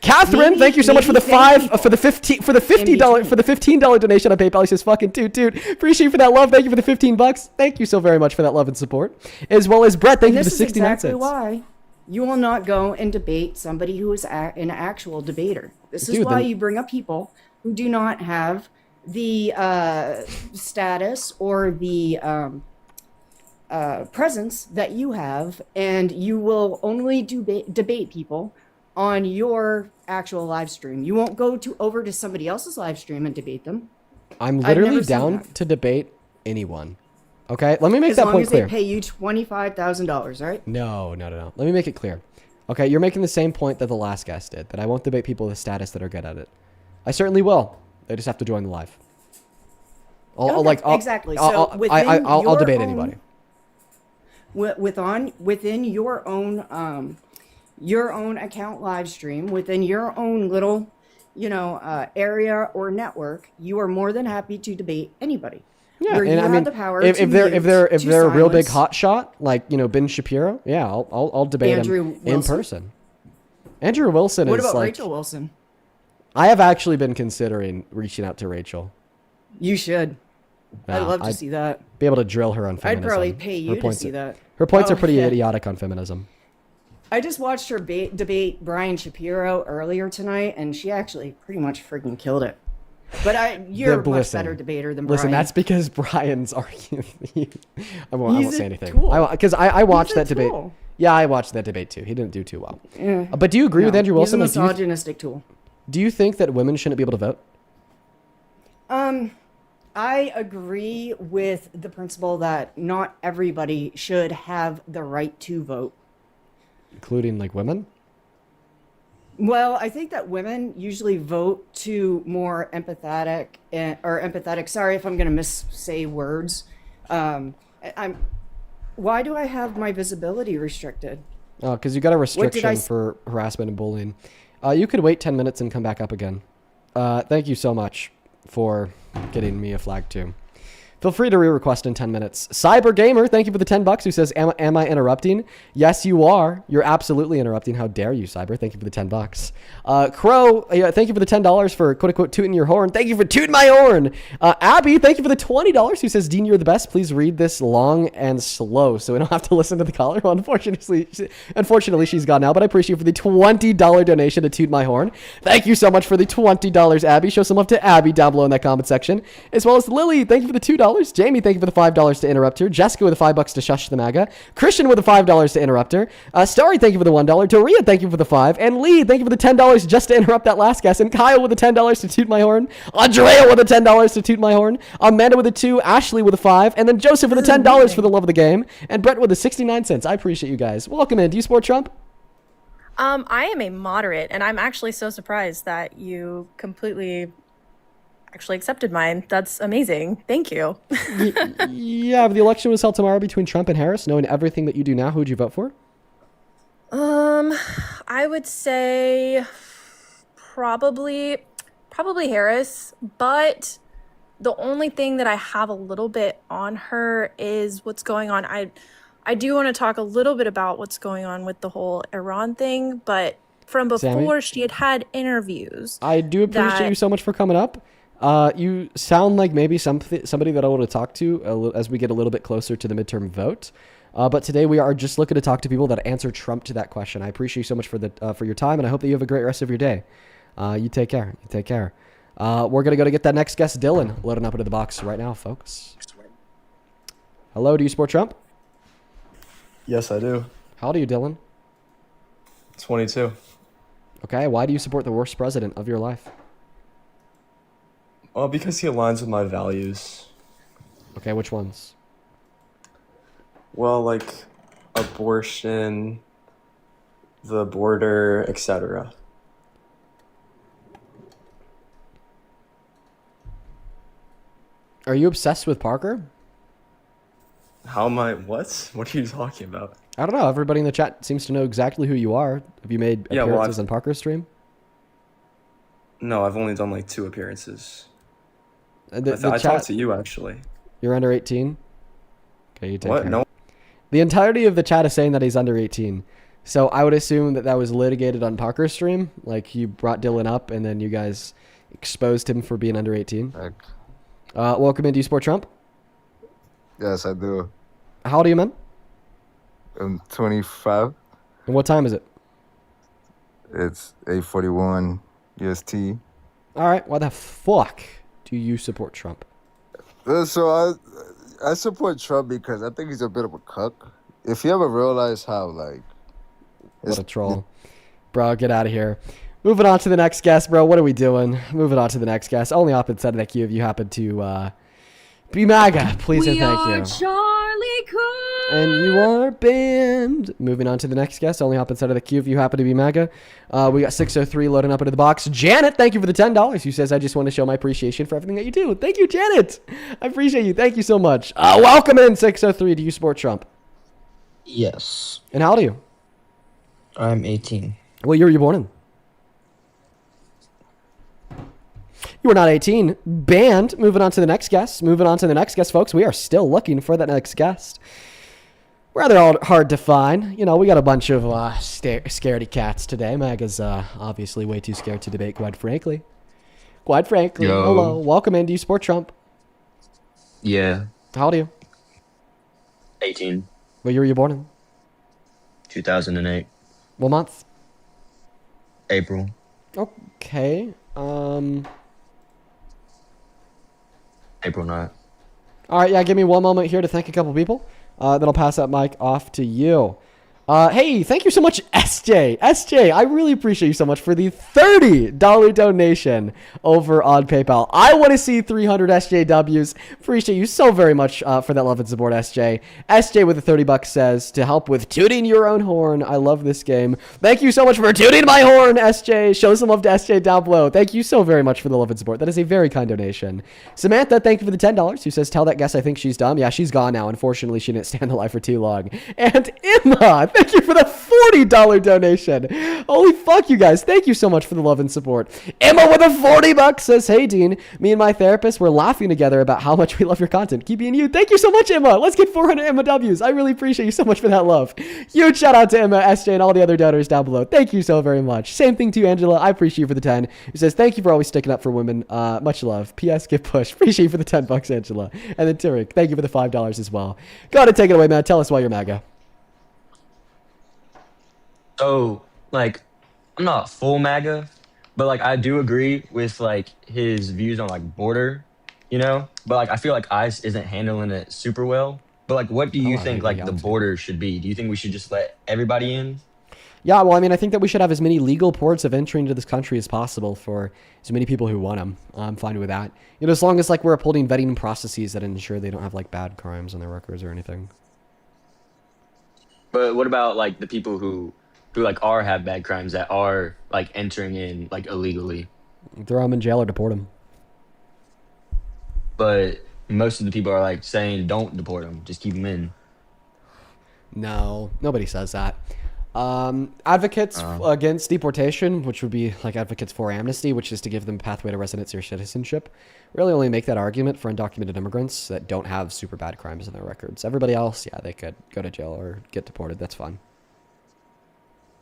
Catherine, thank you so much for the $15 donation on PayPal. He says fucking toot toot. Appreciate you for that love. Thank you for the $15. Thank you so very much for that love and support. As well as Brett, thank you for the 69 cents. This is exactly why you will not go and debate somebody who is an actual debater. This is why you bring up people who do not have the status or the presence that you have, and you will only debate people on your actual live stream. You won't go over to somebody else's live stream and debate them. I'm literally down to debate anyone. Okay, let me make that point clear. As long as they pay you $25,000, right? No. Let me make it clear. Okay, you're making the same point that the last guest did, that I won't debate people with status that are good at it. I certainly will. They just have to join the live. Exactly. So I'll debate anybody. Within your own account live stream, within your own little area or network, you are more than happy to debate anybody. Yeah, where and you I have mean, the power if to they're mute, to a real big silence. hot shot, like Ben Shapiro, yeah, I'll debate Andrew him in Wilson? person. Andrew Wilson What is about like. Rachel Wilson? I have actually been considering reaching out to Rachel. You should. I'd Yeah, love to I'd see that. be able to drill her on I'd feminism. probably pay you Her to points see are- that. Her points Oh, are pretty yeah. idiotic on feminism. I just watched her debate Brian Shapiro earlier tonight, and she actually pretty much freaking killed it. But you're a much better debater than Brian. Listen, that's because Brian's arguing. I won't He's say a anything. tool. Because I watched He's a that debate. tool. Yeah, I watched that debate too. He didn't do too well. Yeah. But do you agree with Andrew Wilson? He's a Like, misogynistic tool. do you think that women shouldn't be able to vote? I agree with the principle that not everybody should have the right to vote. Including like women? Well, I think that women usually vote to more empathetic. Sorry if I'm going to missay words. Why do I have my visibility restricted? Oh, because you got a restriction I for harassment and bullying. You could wait 10 minutes and come back up again. Thank you so much for getting me a flag too. Feel free to re-request in 10 minutes. Cyber Gamer, thank you for the $10 who says, am I interrupting? Yes, you are. You're absolutely interrupting. How dare you, Cyber? Thank you for the $10. Crow, thank you for the $10 for quote-unquote tooting your horn. Thank you for tooting my horn. Abby, thank you for the $20 who says, Dean, you're the best. Please read this long and slow so we don't have to listen to the caller. Well, unfortunately, she's gone now, but I appreciate you for the $20 donation to toot my horn. Thank you so much for the $20, Abby. Show some love to Abby down below in that comment section. As well as Lily, thank you for the $2. Jamie, thank you for the $5 to interrupt her. Jessica with the $5 to shush the MAGA. Christian with the $5 to interrupt her. Starry, thank you for the $1. Doria, thank you for the $5. And Lee, thank you for the $10 just to interrupt that last guest. And Kyle with the $10 to toot my horn. Andrea with the $10 to toot my horn. Amanda with the 2. Ashley with a 5. And then Joseph with the $10 for the love of the game. And Brett with the 69 cents. I appreciate you guys. Welcome in. Do you support Trump? I am a moderate, and I'm actually so surprised that you completely actually accepted mine. That's amazing. Thank you. Yeah, but the election was held tomorrow between Trump and Harris. Knowing everything that you do now, who would you vote for? I would say probably Harris, but the only thing that I have a little bit on her is what's going on. I do want to talk a little bit about what's going on with the whole Iran thing, but from before she had interviews. I do appreciate you so much for coming up. You sound like maybe somebody that I want to talk to as we get a little bit closer to the midterm vote. But today we are just looking to talk to people that answer Trump to that question. I appreciate you so much for your time, and I hope that you have a great rest of your day. You take care. You take care. We're gonna go to get that next guest, Dylan, loading up into the box right now, folks. Hello, do you support Trump? Yes, I do. How old are you, Dylan? 22. Okay, why do you support the worst president of your life? Well, because he aligns with my values. Okay, which ones? Well, like abortion, the border, etc. Are you obsessed with Parker? How am I? What? What are you talking about? I don't know. Everybody in the chat seems to know exactly who you are. Have you made appearances on Parker's stream? No, I've only done like 2 appearances. I chat, talked to you, actually. You're under 18? Okay, you take What? care. No. The entirety of the chat is saying that he's under 18. So I would assume that was litigated on Parker's stream. Like, you brought Dylan up and then you guys exposed him for being under 18. Welcome in. Do you support Trump? Yes, I do. How old are you, man? I'm 25. And what time is it? It's 8:41 UST. All right. Why the fuck do you support Trump? So I support Trump because I think he's a bit of a cuck. If you ever realize how, like... What a troll. Bro, get out of here. Moving on to the next guest, bro. What are we doing? Moving on to the next guest. Only opposite side of the queue if you happen to be MAGA. Please and thank you. Charlie Cook. And you are banned. Moving on to the next guest. Only hop inside of the queue if you happen to be MAGA. We got 603 loading up into the box. Janet, thank you for the $10. Who says, I just want to show my appreciation for everything that you do. Thank you, Janet. I appreciate you. Thank you so much. Welcome in, 603. Do you support Trump? Yes. And how old are you? I'm 18. What year were you born in? You are not 18. Banned. Moving on to the next guest. Folks. We are still looking for that next guest. Rather hard to find. You know, we got a bunch of scaredy cats today. MAGA's obviously way too scared to debate, quite frankly. Yo. Hello. Welcome in. Do you support Trump? Yeah. How old are you? 18. What year were you born in? 2008. What month? April. Okay. April 9th. All right, yeah, give me one moment here to thank a couple people. Then I'll pass that mic off to you. Hey, thank you so much, SJ. SJ, I really appreciate you so much for the $30 donation over on PayPal. I want to see 300 SJWs. Appreciate you so very much for that love and support, SJ. SJ with the $30 says, to help with tooting your own horn. I love this game. Thank you so much for tooting my horn, SJ. Show some love to SJ down below. Thank you so very much for the love and support. That is a very kind donation. Samantha, thank you for the $10, who says, tell that guest I think she's dumb. Yeah, she's gone now. Unfortunately, she didn't stand the life for too long. And Emma, thank you for the $40 donation. Holy fuck, you guys. Thank you so much for the love and support. Emma with a $40 says, hey, Dean, me and my therapist were laughing together about how much we love your content. Keep being you. Thank you so much, Emma. Let's get 400 Emma W's. I really appreciate you so much for that love. Huge shout out to Emma, SJ, and all the other donors down below. Thank you so very much. Same thing to you, Angela. I appreciate you for the 10. Who says, thank you for always sticking up for women. Much love. P.S. Get pushed. Appreciate you for the $10, Angela. And then Turek, thank you for the $5 as well. Go ahead and take it away, man. Tell us why you're MAGA. So, like, I'm not full MAGA, but, like, I do agree with, like, his views on, like, border, you know? But, like, I feel like ICE isn't handling it super well. But, like, what do you think, like, the border should be? Do you think we should just let everybody in? Yeah, well, I mean, I think that we should have as many legal ports of entry into this country as possible for as many people who want them. I'm fine with that. You know, as long as, like, we're upholding vetting processes that ensure they don't have, like, bad crimes on their records or anything. But what about, like, the people who like have bad crimes that are like entering in like illegally? Throw them in jail or deport them. But most of the people are like saying don't deport them, just keep them in. No, nobody says that. Advocates against deportation, which would be like advocates for amnesty, which is to give them a pathway to residence or citizenship, really only make that argument for undocumented immigrants that don't have super bad crimes in their records. Everybody else, yeah, they could go to jail or get deported. That's fine.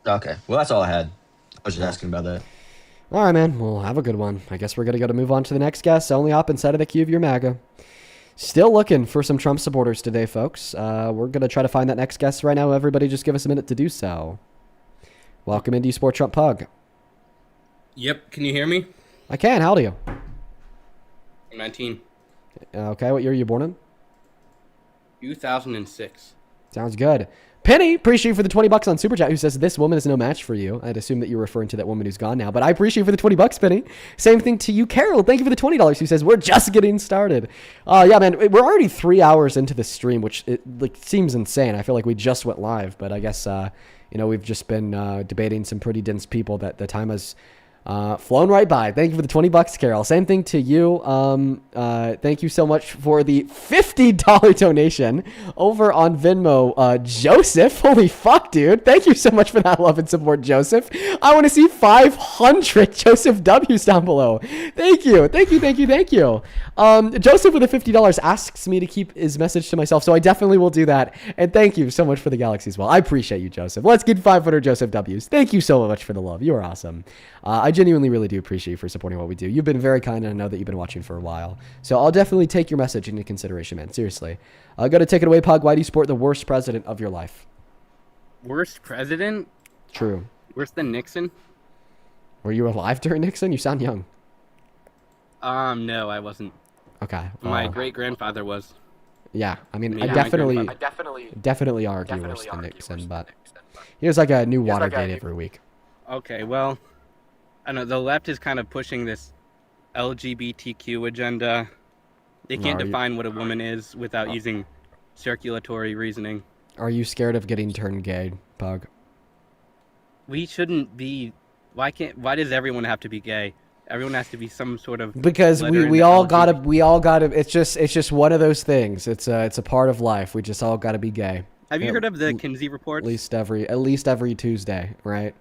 Okay, well, that's all I had. I was just asking about that. All right, man. Well, have a good one. I guess we're going to move on to the next guest. Only hop inside of the queue of your MAGA. Still looking for some Trump supporters today, folks. We're going to try to find that next guest right now. Everybody just give us a minute to do so. Welcome into Sport Trump Pug. Yep, can you hear me? I can. How old are you? I'm 19. Okay, what year are you born in? 2006. Sounds good. Penny, appreciate you for the $20 on Super Chat, who says this woman is no match for you. I'd assume that you're referring to that woman who's gone now, but I appreciate you for the $20, Penny. Same thing to you, Carol. Thank you for the $20, who says we're just getting started. Yeah, man, we're already 3 hours into the stream, which like seems insane. I feel like we just went live, but I guess you know, we've just been debating some pretty dense people that the time has flown right by. Thank you for the $20, Carol. Same thing to you. Thank you so much for the $50 donation over on Venmo, Joseph. Holy fuck, dude. Thank you so much for that love and support, Joseph. I want to see 500 Joseph W's down below. Thank you. Thank you. Thank you. Thank you. Joseph with the $50 asks me to keep his message to myself, so I definitely will do that. And thank you so much for the galaxy as well. I appreciate you, Joseph. Let's get 500 Joseph W's. Thank you so much for the love. You are awesome. I genuinely really do appreciate you for supporting what we do. You've been very kind, and I know that you've been watching for a while. So I'll definitely take your message into consideration, man. Seriously. Go to take it away, Pug. Why do you support the worst president of your life? Worst president? True. Worse than Nixon? Were you alive during Nixon? You sound young. No, I wasn't. Okay. My great-grandfather was. Yeah, I mean, Yeah, I definitely argue worse than Nixon, but here's like a new Watergate every week. Okay, well, I know the left is kind of pushing this LGBTQ agenda. They can't define what a woman is without using circulatory reasoning. Are you scared of getting turned gay, Pug? We shouldn't be. Why does everyone have to be gay? Everyone has to be some sort of. Because we all gotta. It's just one of those things. It's a part of life. We just all gotta be gay. Have you heard of the Kinsey report? At least every Tuesday, right?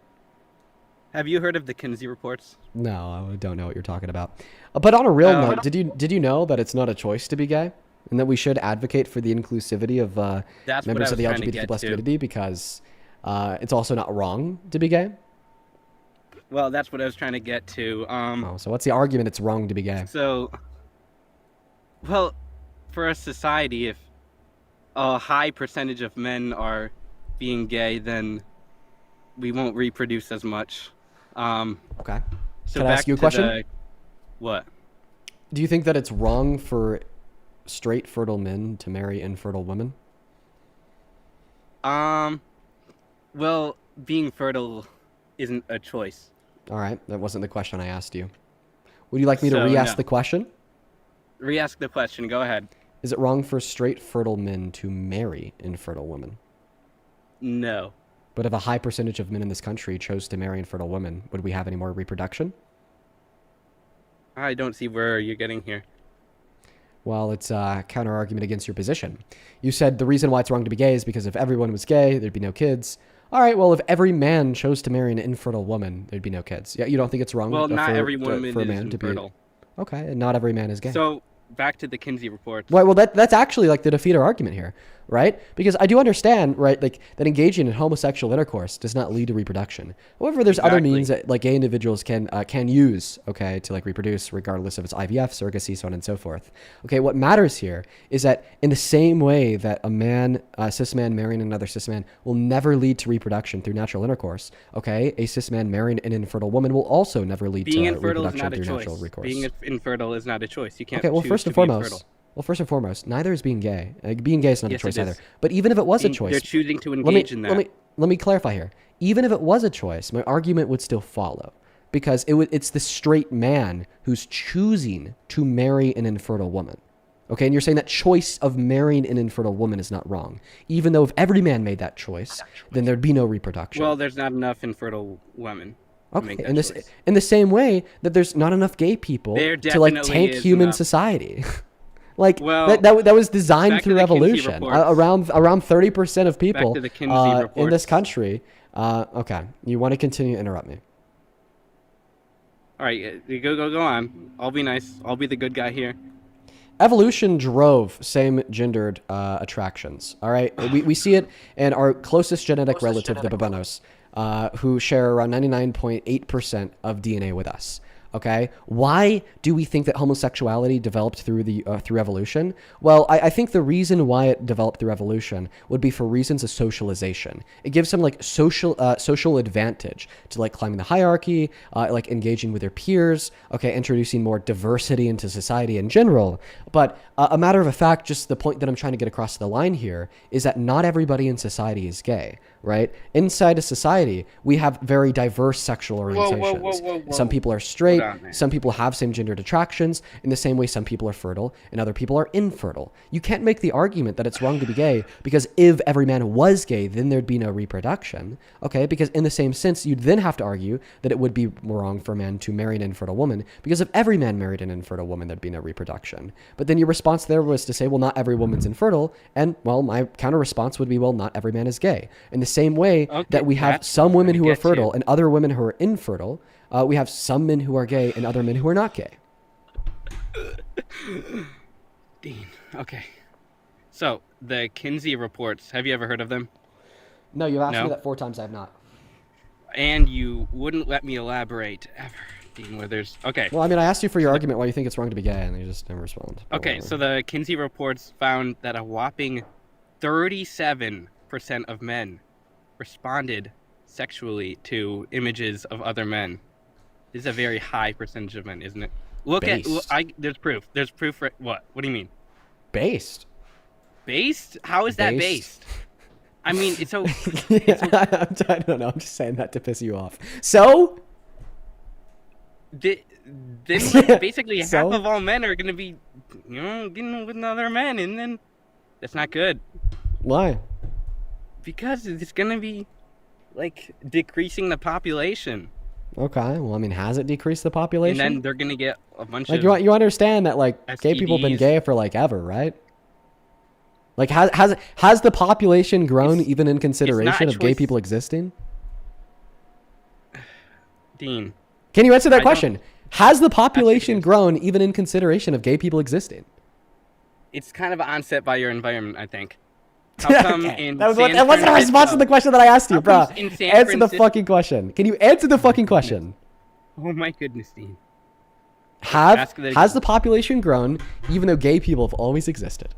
Have you heard of the Kinsey reports? No, I don't know what you're talking about. But on a real note, did you know that it's not a choice to be gay, and that we should advocate for the inclusivity of members of the LGBT plus community because it's also not wrong to be gay? Well, that's what I was trying to get to. So what's the argument? It's wrong to be gay. So, well, for a society, if a high percentage of men are being gay, then we won't reproduce as much. Okay. So Can I ask you a question? What? Do you think that it's wrong for straight fertile men to marry infertile women? Well, being fertile isn't a choice. All right, that wasn't the question I asked you. Would you like me to re-ask the question? Re-ask the question. Go ahead. Is it wrong for straight fertile men to marry infertile women? No. But if a high percentage of men in this country chose to marry infertile women, would we have any more reproduction? I don't see where you're getting here. Well, it's a counter-argument against your position. You said the reason why it's wrong to be gay is because if everyone was gay, there'd be no kids. All right, well, if every man chose to marry an infertile woman, there'd be no kids. Yeah, you don't think it's wrong Well, not for every woman a is man to be... infertile. Okay, and not every man is gay. So, back to the Kinsey reports. Well, that's actually like the defeater argument here, right? Because I do understand, right, like that engaging in homosexual intercourse does not lead to reproduction. However, there's other means that like gay individuals can use, okay, to like reproduce, regardless if it's IVF, surrogacy, so on and so forth. Okay, what matters here is that in the same way that a cis man marrying another cis man will never lead to reproduction through natural intercourse, okay, a cis man marrying an infertile woman will also never lead to reproduction through natural recourse. Being infertile is not a choice. You can't. Okay, well, choose first to and be foremost, infertile. neither is being gay. Being gay is not a Yes, choice it either. is. But even if it was a choice, They're choosing to engage in that. Let me clarify here. Even if it was a choice, my argument would still follow, because it's the straight man who's choosing to marry an infertile woman. Okay, and you're saying that choice of marrying an infertile woman is not wrong, even though if every man made that choice, then there'd be no reproduction. Well, there's not enough infertile women. Okay, in the same way that there's not enough gay people to like tank human society. Like that was designed through evolution. Around 30% of people in this country. Okay, you want to continue to interrupt me? All right, go on. I'll be nice. I'll be the good guy here. Evolution drove same-gendered attractions. All right, we see it in our closest genetic relative, the babuinos, who share around 99.8% of DNA with us. Okay, why do we think that homosexuality developed through through evolution? Well, I think the reason why it developed through evolution would be for reasons of socialization. It gives some like social advantage to like climbing the hierarchy, like engaging with their peers. Okay, introducing more diversity into society in general. But a matter of a fact, just the point that I'm trying to get across the line here is that not everybody in society is gay. Right? Inside a society, we have very diverse sexual orientations. Whoa. Some people are straight, some people have same-gendered attractions, in the same way some people are fertile and other people are infertile. You can't make the argument that it's wrong to be gay because if every man was gay, then there'd be no reproduction. Okay? Because in the same sense, you'd then have to argue that it would be wrong for a man to marry an infertile woman because if every man married an infertile woman, there'd be no reproduction. But then your response there was to say, well, not every woman's infertile, and, well, my counter-response would be, well, not every man is gay. In the same way that we have some women who are fertile and other women who are infertile, we have some men who are gay and other men who are not gay. Dean, okay. So, the Kinsey reports, have you ever heard of them? No, you've asked me that 4 times, I have not. And you wouldn't let me elaborate ever, Dean Withers. Okay. Well, I mean, I asked you for your argument why you think it's wrong to be gay, and you just never respond. Okay, so the Kinsey reports found that a whopping 37% of men responded sexually to images of other men. This is a very high percentage of men, isn't it? There's proof. There's proof for what? What do you mean? Based. Based? How is that based? I mean, it's so. I don't know. I'm just saying that to piss you off. So. Then basically half of all men are gonna be, getting with other men, and then that's not good. Why? Because it's gonna be like decreasing the population. Okay, well, I mean, has it decreased the population? And then they're gonna get a bunch of you understand that like STDs. Gay people have been gay for like ever, right? Like has the population grown even in consideration of gay people existing? Dean. Can you answer that I don't- question? Has the population grown even in consideration of gay people existing? It's kind of onset by your environment, I think. How come in that San wasn't a response to the question that I asked you, How bro. comes in San Answer the Francisco- fucking question. Can you answer the fucking question? Oh my goodness, Dean. Has Ask it again. the population grown even though gay people have always existed?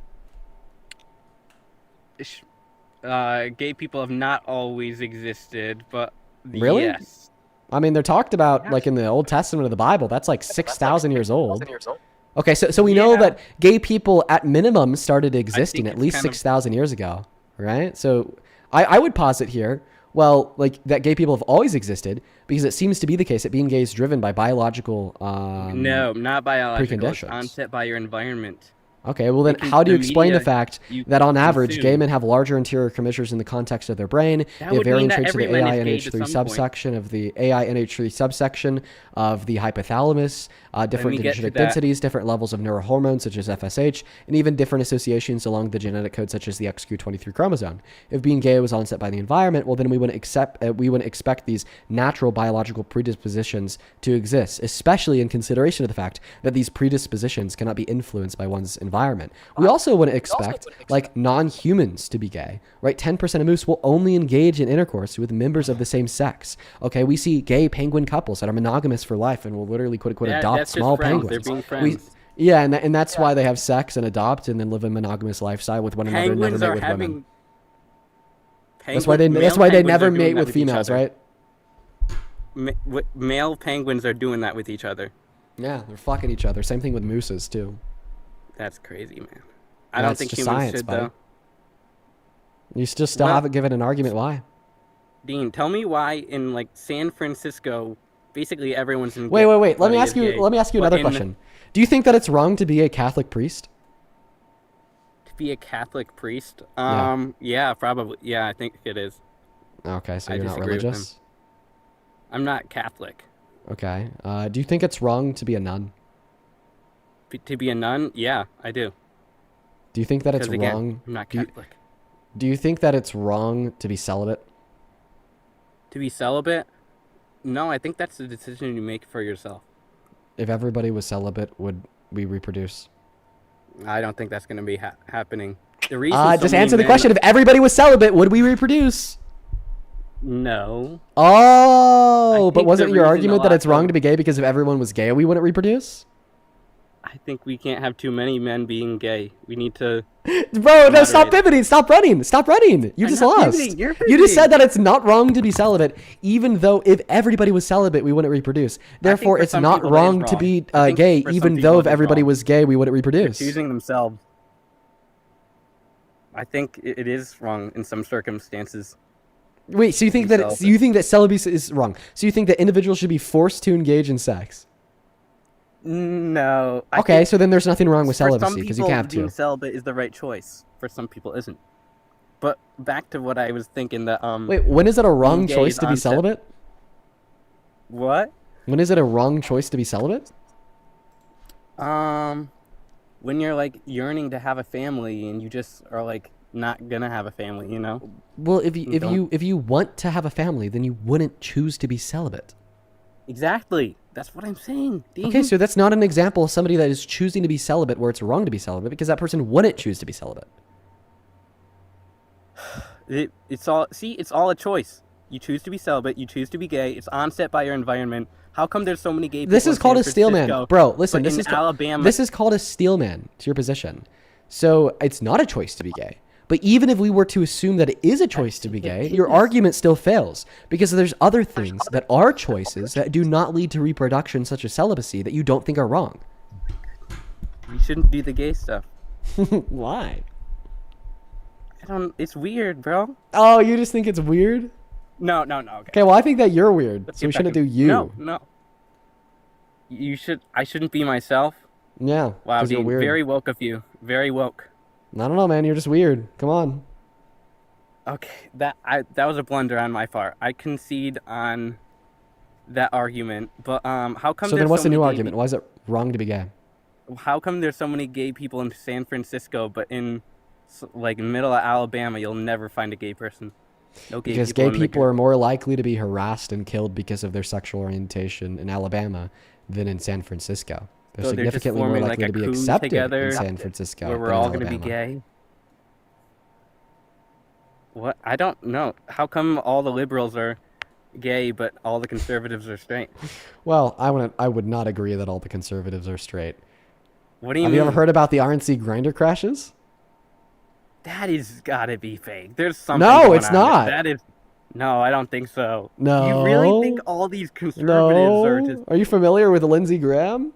Gay people have not always existed, but Really? yes. I mean, they're talked about like in the Old Testament of the Bible. That's like 6,000 years old. Okay, so we know that gay people at minimum started existing at it's least kind of- 6,000 years ago, right? So I would posit here, well, like that gay people have always existed because it seems to be the case that being gay is driven by biological No, not biological. It's preconditions. onset by your environment. Okay, well then Because how do you the explain the media fact you that on average gay consume- men have larger anterior commissures in the context of their brain, That they have would mean varying that traits of the every man is gay to AINH3 some point. subsection of the AINH3 subsection of the hypothalamus, different me get to genetic that. densities, different levels of neurohormones such as FSH, and even different associations along the genetic code such as the XQ23 chromosome. If being gay was onset by the environment, well then we wouldn't expect these natural biological predispositions to exist, especially in consideration of the fact that these predispositions cannot be influenced by one's environment. We also wouldn't expect like non-humans to be gay, right? 10% of moose will only engage in intercourse with members of the same sex. Okay, we see gay penguin couples that are monogamous for life and will literally quote unquote adopt That's just small friends. penguins. They're being friends. Yeah, and that's why they have sex and adopt and then live a monogamous lifestyle with one another and never Penguins mate are with having. women. That's why they never mate with females, right? Male penguins are doing that with each other. Yeah, they're fucking each other. Same thing with mooses too. That's crazy, man. Yeah, I don't it's think just humans science, should, buddy. though. You still Well- haven't given an argument why. Dean, tell me why in like San Francisco, basically everyone's in. Wait. Let me everybody ask is you. gay, Let me ask you but another in- question. Do you think that it's wrong to be a Catholic priest? To be a Catholic priest? Yeah. Yeah, probably. Yeah, I think it is. Okay, so I you're not disagree with him. religious. I'm not Catholic. Okay. Do you think it's wrong to be a nun? To be a nun? Yeah, I do. Do you think that it's Because again, wrong? I'm not do you- Catholic. Do you think that it's wrong to be celibate? To be celibate? No, I think that's a decision you make for yourself. If everybody was celibate, would we reproduce? I don't think that's going to be happening. The reason Just so many answer the men- question. If everybody was celibate, would we reproduce? No. Oh, but think wasn't the your reason argument a that lot it's wrong of- to be gay because if everyone was gay, we wouldn't reproduce? I think we can't have too many men being gay. We need to. Bro, no, stop moderate. pivoting. Stop running. Stop running. You I'm just not lost. pivoting, you're You just said pivoting. that it's not wrong to be celibate, even though if everybody was celibate, we wouldn't reproduce. Therefore, for it's some not people that is wrong to wrong. be I think gay, for some even people though it if is everybody wrong. was gay, we wouldn't reproduce. Choosing themselves. I think it is wrong in some circumstances. Wait, so you think Be that celibate. you think that celibacy is wrong? So you think that individuals should be forced to engage in sex? No. I Okay, think so then there's nothing wrong with for some celibacy because you people, can't have being to. celibate is the right choice. For some people, isn't. But back to what I was thinking. That Wait, when is it a wrong being gay choice is to be onset- celibate? What? When is it a wrong choice to be celibate? When you're like yearning to have a family and you just are like not gonna have a family, you know? Well, if Don't- you want to have a family, then you wouldn't choose to be celibate. Exactly. That's what I'm saying. Dean. Okay, so that's not an example of somebody that is choosing to be celibate where it's wrong to be celibate because that person wouldn't choose to be celibate. It's all a choice. You choose to be celibate. You choose to be gay. It's onset by your environment. How come there's so many gay people? This is in called San a steel man. Francisco, Bro, listen, but this in is Alabama. This is called a steel man to your position. So it's not a choice to be gay. But even if we were to assume that it is a choice to be gay, your argument still fails because there's other things that are choices that do not lead to reproduction, such as celibacy, that you don't think are wrong. We shouldn't do the gay stuff. Why? I don't. It's weird, bro. Oh, you just think it's weird? No. Okay. Okay, well, I think that you're weird, Let's so we get back shouldn't do in- you. No. You should. I shouldn't be myself. Yeah, Wow, 'cause you're Dean, weird. very woke of you. Very woke. I don't know, man. You're just weird. Come on. Okay, that was a blunder on my part. I concede on that argument, but how come? So then there's what's so the new many gay argument? Why is it wrong to be gay? How come there's so many gay people in San Francisco, but in like middle of Alabama, you'll never find a gay person? No gay Because people gay in the people are more likely to be harassed and killed because of their sexual orientation in Alabama than in San Francisco. They're So they're just significantly more forming likely like to a be coup accepted together in San Francisco where we're than in all going to be Alabama. gay. What? I don't know. How come all the liberals are gay, but all the conservatives are straight? Well, I would not agree that all the conservatives are straight. What do you Have mean? you ever heard about the RNC grinder crashes? That is gotta be fake. There's something No, going it's on not. there. That is. No, I don't think so. No. You really think all these conservatives are No. just Are you familiar with Lindsey Graham?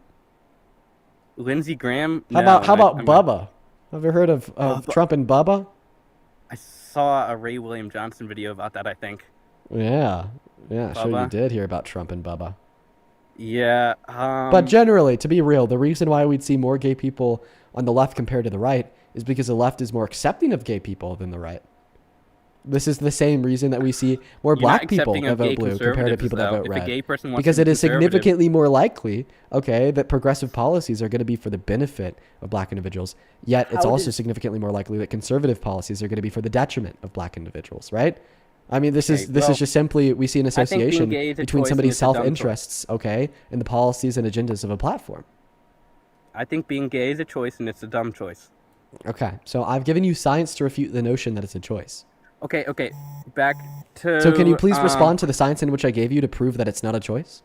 Lindsey Graham? How No, about I'm Bubba? Have you heard of Bubba. Trump and Bubba? I saw a Ray William Johnson video about that, I think. Yeah. Yeah, sure you Bubba? did hear about Trump and Bubba. Yeah. But generally, to be real, the reason why we'd see more gay people on the left compared to the right is because the left is more accepting of gay people than the right. This is the same reason that we see more You're black not people accepting that of vote gay blue compared to conservatives, people that though. vote If a red. gay person wants Because to it be is conservative- significantly more likely, okay, that progressive policies are going to be for the benefit of black individuals. Yet it's How also does- significantly more likely that conservative policies are going to be for the detriment of black individuals, right? I mean, this Okay, is well, just simply we see an I think being association gay is a between choice and somebody's it's a dumb choice. self-interests, okay, and the policies and agendas of a platform. I think being gay is a choice, and it's a dumb choice. Okay, so I've given you science to refute the notion that it's a choice. Okay. Back to. So can you please respond to the science in which I gave you to prove that it's not a choice?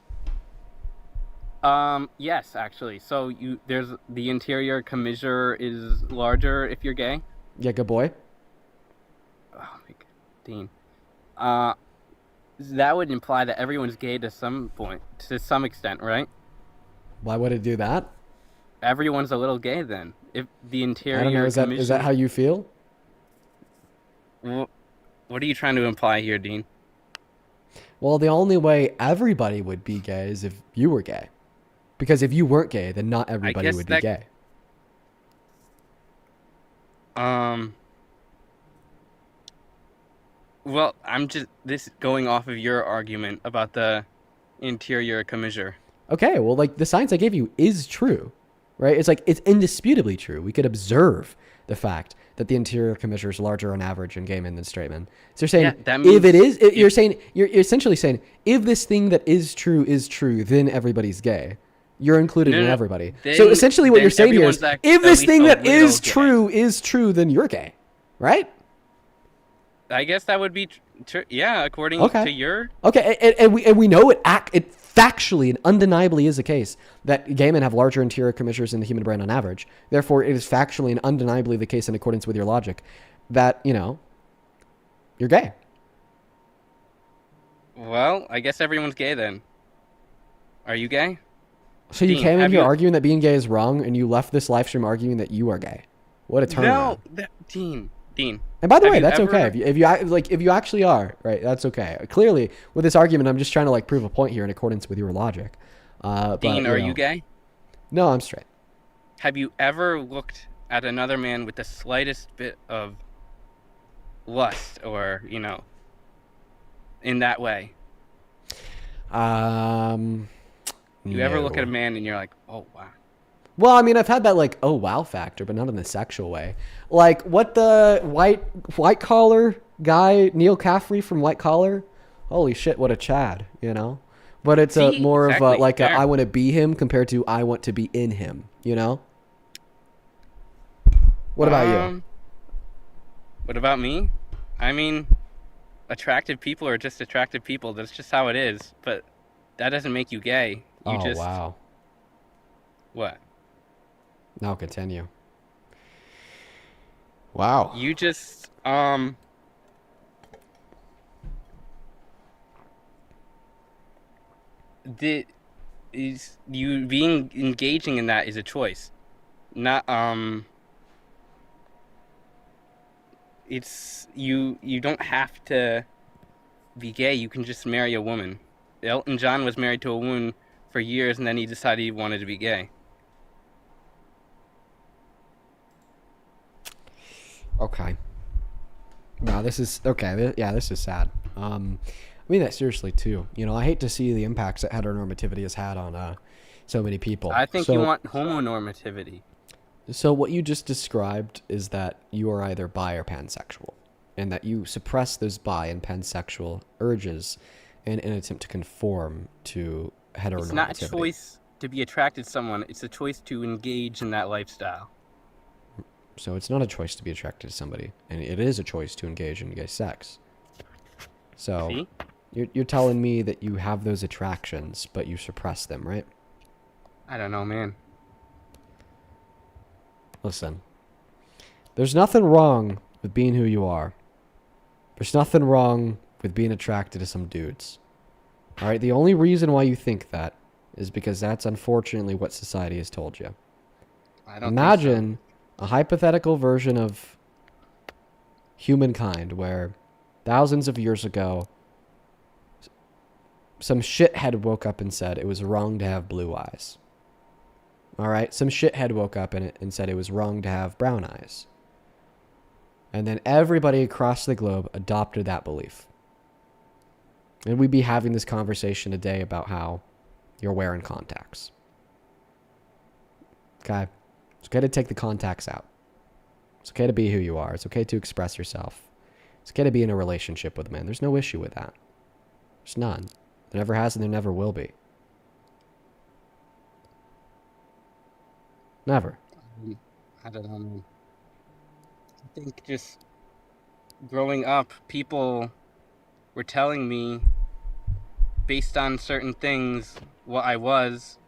Yes, actually. So there's the interior commissure is larger if you're gay. Yeah, good boy. Oh my God, Dean. That would imply that everyone's gay to some point, to some extent, right? Why would it do that? Everyone's a little gay then. If the interior I don't know. Is that how you feel? What are you trying to imply here, Dean? Well, the only way everybody would be gay is if you were gay. Because if you weren't gay, then not everybody guess would be that- gay. Well, I'm just going off of your argument about the interior commissure. Okay, well, like the science I gave you is true, right? It's like it's indisputably true. We could observe the fact that the interior commissure is larger on average in gay men than straight men. So you're saying Yeah, that if it means is, you're essentially saying if this thing that is true, then everybody's gay. You're included in No. everybody. Then- So essentially, what then you're saying here is, everyone's if at this least thing a that little gay. is true, then you're gay, right? I guess that would be true. Yeah, according Okay. to your. Okay, and we know it factually and undeniably is the case that gay men have larger interior commissures in the human brain on average. Therefore, it is factually and undeniably the case in accordance with your logic that, you're gay. Well, I guess everyone's gay then. Are you gay? So you Dean, came in have here you- arguing that being gay is wrong, and you left this live stream arguing that you are gay. What a turnaround. No, Dean. And by the have way, you that's ever- okay. If you actually are, right, that's okay. Clearly, with this argument, I'm just trying to prove a point here in accordance with your logic. Dean, are you gay? No, I'm straight. Have you ever looked at another man with the slightest bit of lust or, in that way? You ever look at a man and you're like, oh, wow. Well, I mean, I've had that oh wow factor, but not in a sexual way. Like what the white collar guy Neil Caffrey from White Collar. Holy shit, what a Chad, But it's See, more exactly, of a fair. I want to be him compared to I want to be in him. What about you? What about me? I mean, attractive people are just attractive people. That's just how it is. But that doesn't make you gay. You Oh just. wow. What? Now continue. Wow. You just you being engaging in that is a choice. Not it's you don't have to be gay. You can just marry a woman. Elton John was married to a woman for years and then he decided he wanted to be gay. Okay. Wow, this is okay. Yeah, this is sad. I mean that seriously too. I hate to see the impacts that heteronormativity has had on so many people. I think you want homonormativity. So what you just described is that you are either bi or pansexual. and that you suppress those bi and pansexual urges in an attempt to conform to heteronormativity. It's not a choice to be attracted to someone. It's a choice to engage in that lifestyle. So it's not a choice to be attracted to somebody, and it is a choice to engage in gay sex. So See? you're telling me that you have those attractions, but you suppress them, right? I don't know, man. Listen, there's nothing wrong with being who you are. There's nothing wrong with being attracted to some dudes. All right, the only reason why you think that is because that's unfortunately what society has told you. I don't Imagine a hypothetical version of humankind where thousands of years ago, some shithead woke up and said it was wrong to have blue eyes. All right, some shithead woke up and said it was wrong to have brown eyes. And then everybody across the globe adopted that belief. And we'd be having this conversation today about how you're wearing contacts. Okay? It's okay to take the contacts out. It's okay to be who you are. It's okay to express yourself. It's okay to be in a relationship with a man. There's no issue with that. There's none. There never has and there never will be. Never. I don't know, man. I think just growing up, people were telling me based on certain things what I was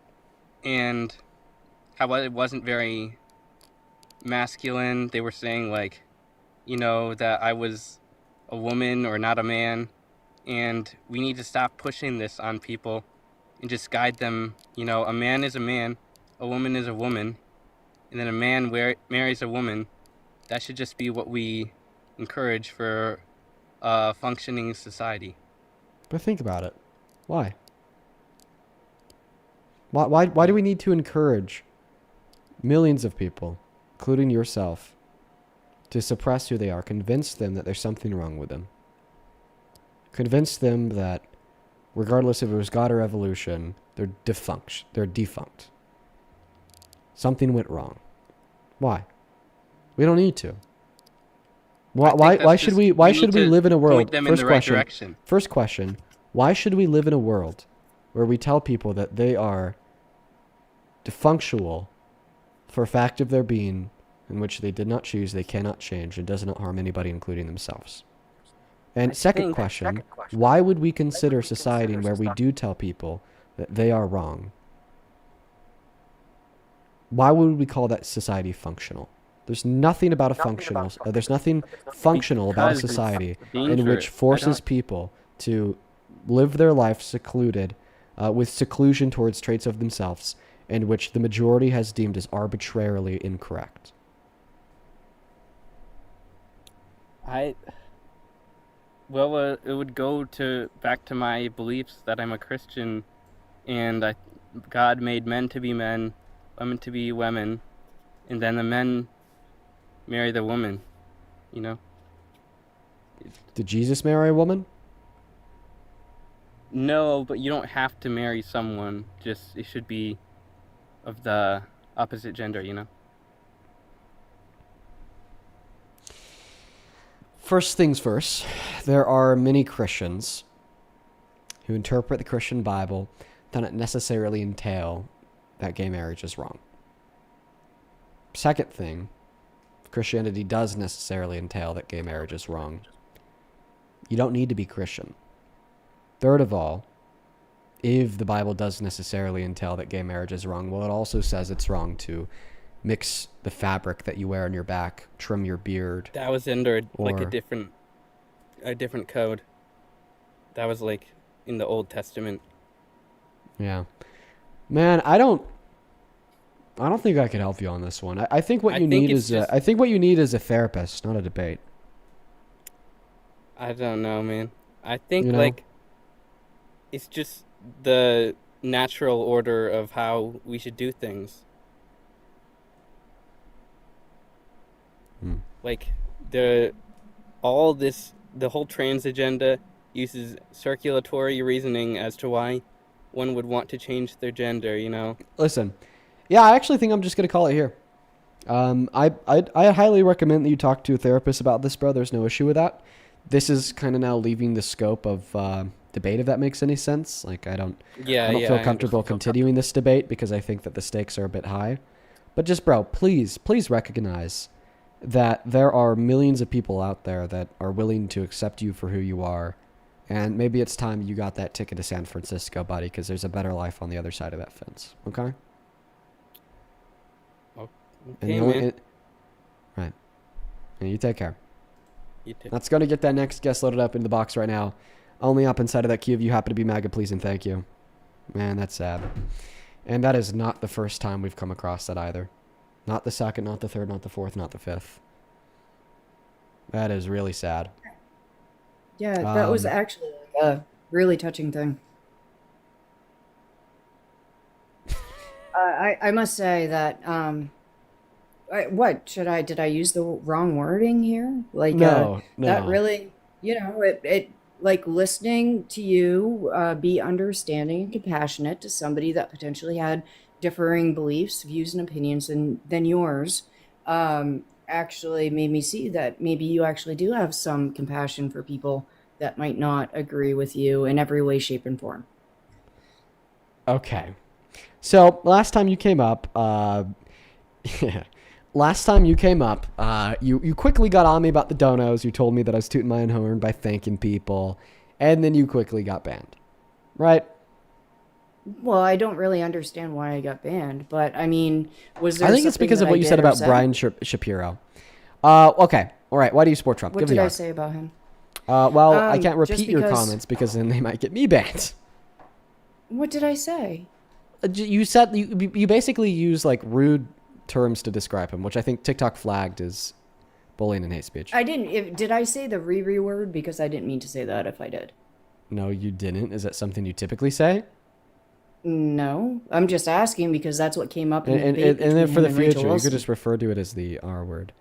and how it wasn't very masculine. They were saying like, you know, that I was a woman or not a man, and we need to stop pushing this on people and just guide them. You know, a man is a man, a woman is a woman, and then a man marries a woman. That should just be what we encourage for a functioning society. But think about it. Why? Why do we need to encourage millions of people, including yourself, to suppress who they are, convince them that there's something wrong with them? Convince them that regardless if it was God or evolution, they're defunct. They're defunct. Something went wrong. Why? We don't need to. Why should we live in a world? First question. Why should we live in a world where we tell people that they are defunctual for a fact of their being in which they did not choose, they cannot change, and does not harm anybody, including themselves? And second question, why would we consider society where we do tell people that they are wrong? Why would we call that society functional? There's nothing about a functional. There's nothing functional about a society in which forces people to live their life secluded, with seclusion towards traits of themselves, and which the majority has deemed as arbitrarily incorrect. It would go back to my beliefs that I'm a Christian, and God made men to be men, women to be women, and then the men marry the woman, you know? Did Jesus marry a woman? No, but you don't have to marry someone. Just, it should be of the opposite gender, you know? First things first, there are many Christians who interpret the Christian Bible that don't necessarily entail that gay marriage is wrong. Second thing, Christianity does necessarily entail that gay marriage is wrong. You don't need to be Christian. Third of all, if the Bible does necessarily entail that gay marriage is wrong, well, it also says it's wrong to mix the fabric that you wear on your back, trim your beard. That was under like a different code. That was like in the Old Testament. Yeah. Man, I don't think I could help you on this one. I think what you need is a therapist, not a debate. I don't know, man. I think like it's just the natural order of how we should do things. Like the whole trans agenda uses circulatory reasoning as to why one would want to change their gender, you know? Listen, yeah, I actually think I'm just going to call it here. I highly recommend that you talk to a therapist about this, bro. There's no issue with that. This is kind of now leaving the scope of debate, if that makes any sense. Like, I don't feel comfortable continuing this debate because I think that the stakes are a bit high. But just, bro, please recognize that there are millions of people out there that are willing to accept you for who you are. And maybe it's time you got that ticket to San Francisco, buddy, because there's a better life on the other side of that fence. Okay? Okay, man. Right. And you take care. You too. Let's go to get that next guest loaded up into the box right now. Only up inside of that queue if you happen to be MAGA, please and thank you. Man, that's sad. And that is not the first time we've come across that either. Not the second, not the third, not the fourth, not the fifth. That is really sad. Yeah, that was actually like a really touching thing. I must say that did I use the wrong wording here? Like No. that really, it like listening to you be understanding and compassionate to somebody that potentially had differing beliefs, views, and opinions than yours actually made me see that maybe you actually do have some compassion for people that might not agree with you in every way, shape, and form. Okay. So, last time you came up, you quickly got on me about the donos. You told me that I was tooting my own horn by thanking people, and then you quickly got banned. Right? Well, I don't really understand why I got banned, but I mean, was there I think it's something because of that what I you did said or about Brian Shapiro. Okay. All right. Why do you support Trump? What Give me did I yours. say about him? Well, I can't just repeat your because- comments because then they might get me banned. What did I say? You said you basically use like rude terms to describe him, which I think TikTok flagged as bullying and hate speech. I didn't. Did I say the Riri word? Because I didn't mean to say that if I did. No, you didn't. Is that something you typically say? No, I'm just asking because that's what came up in the And debate then between for the him and Rachel future, you Wilson. could just refer to it as the R word.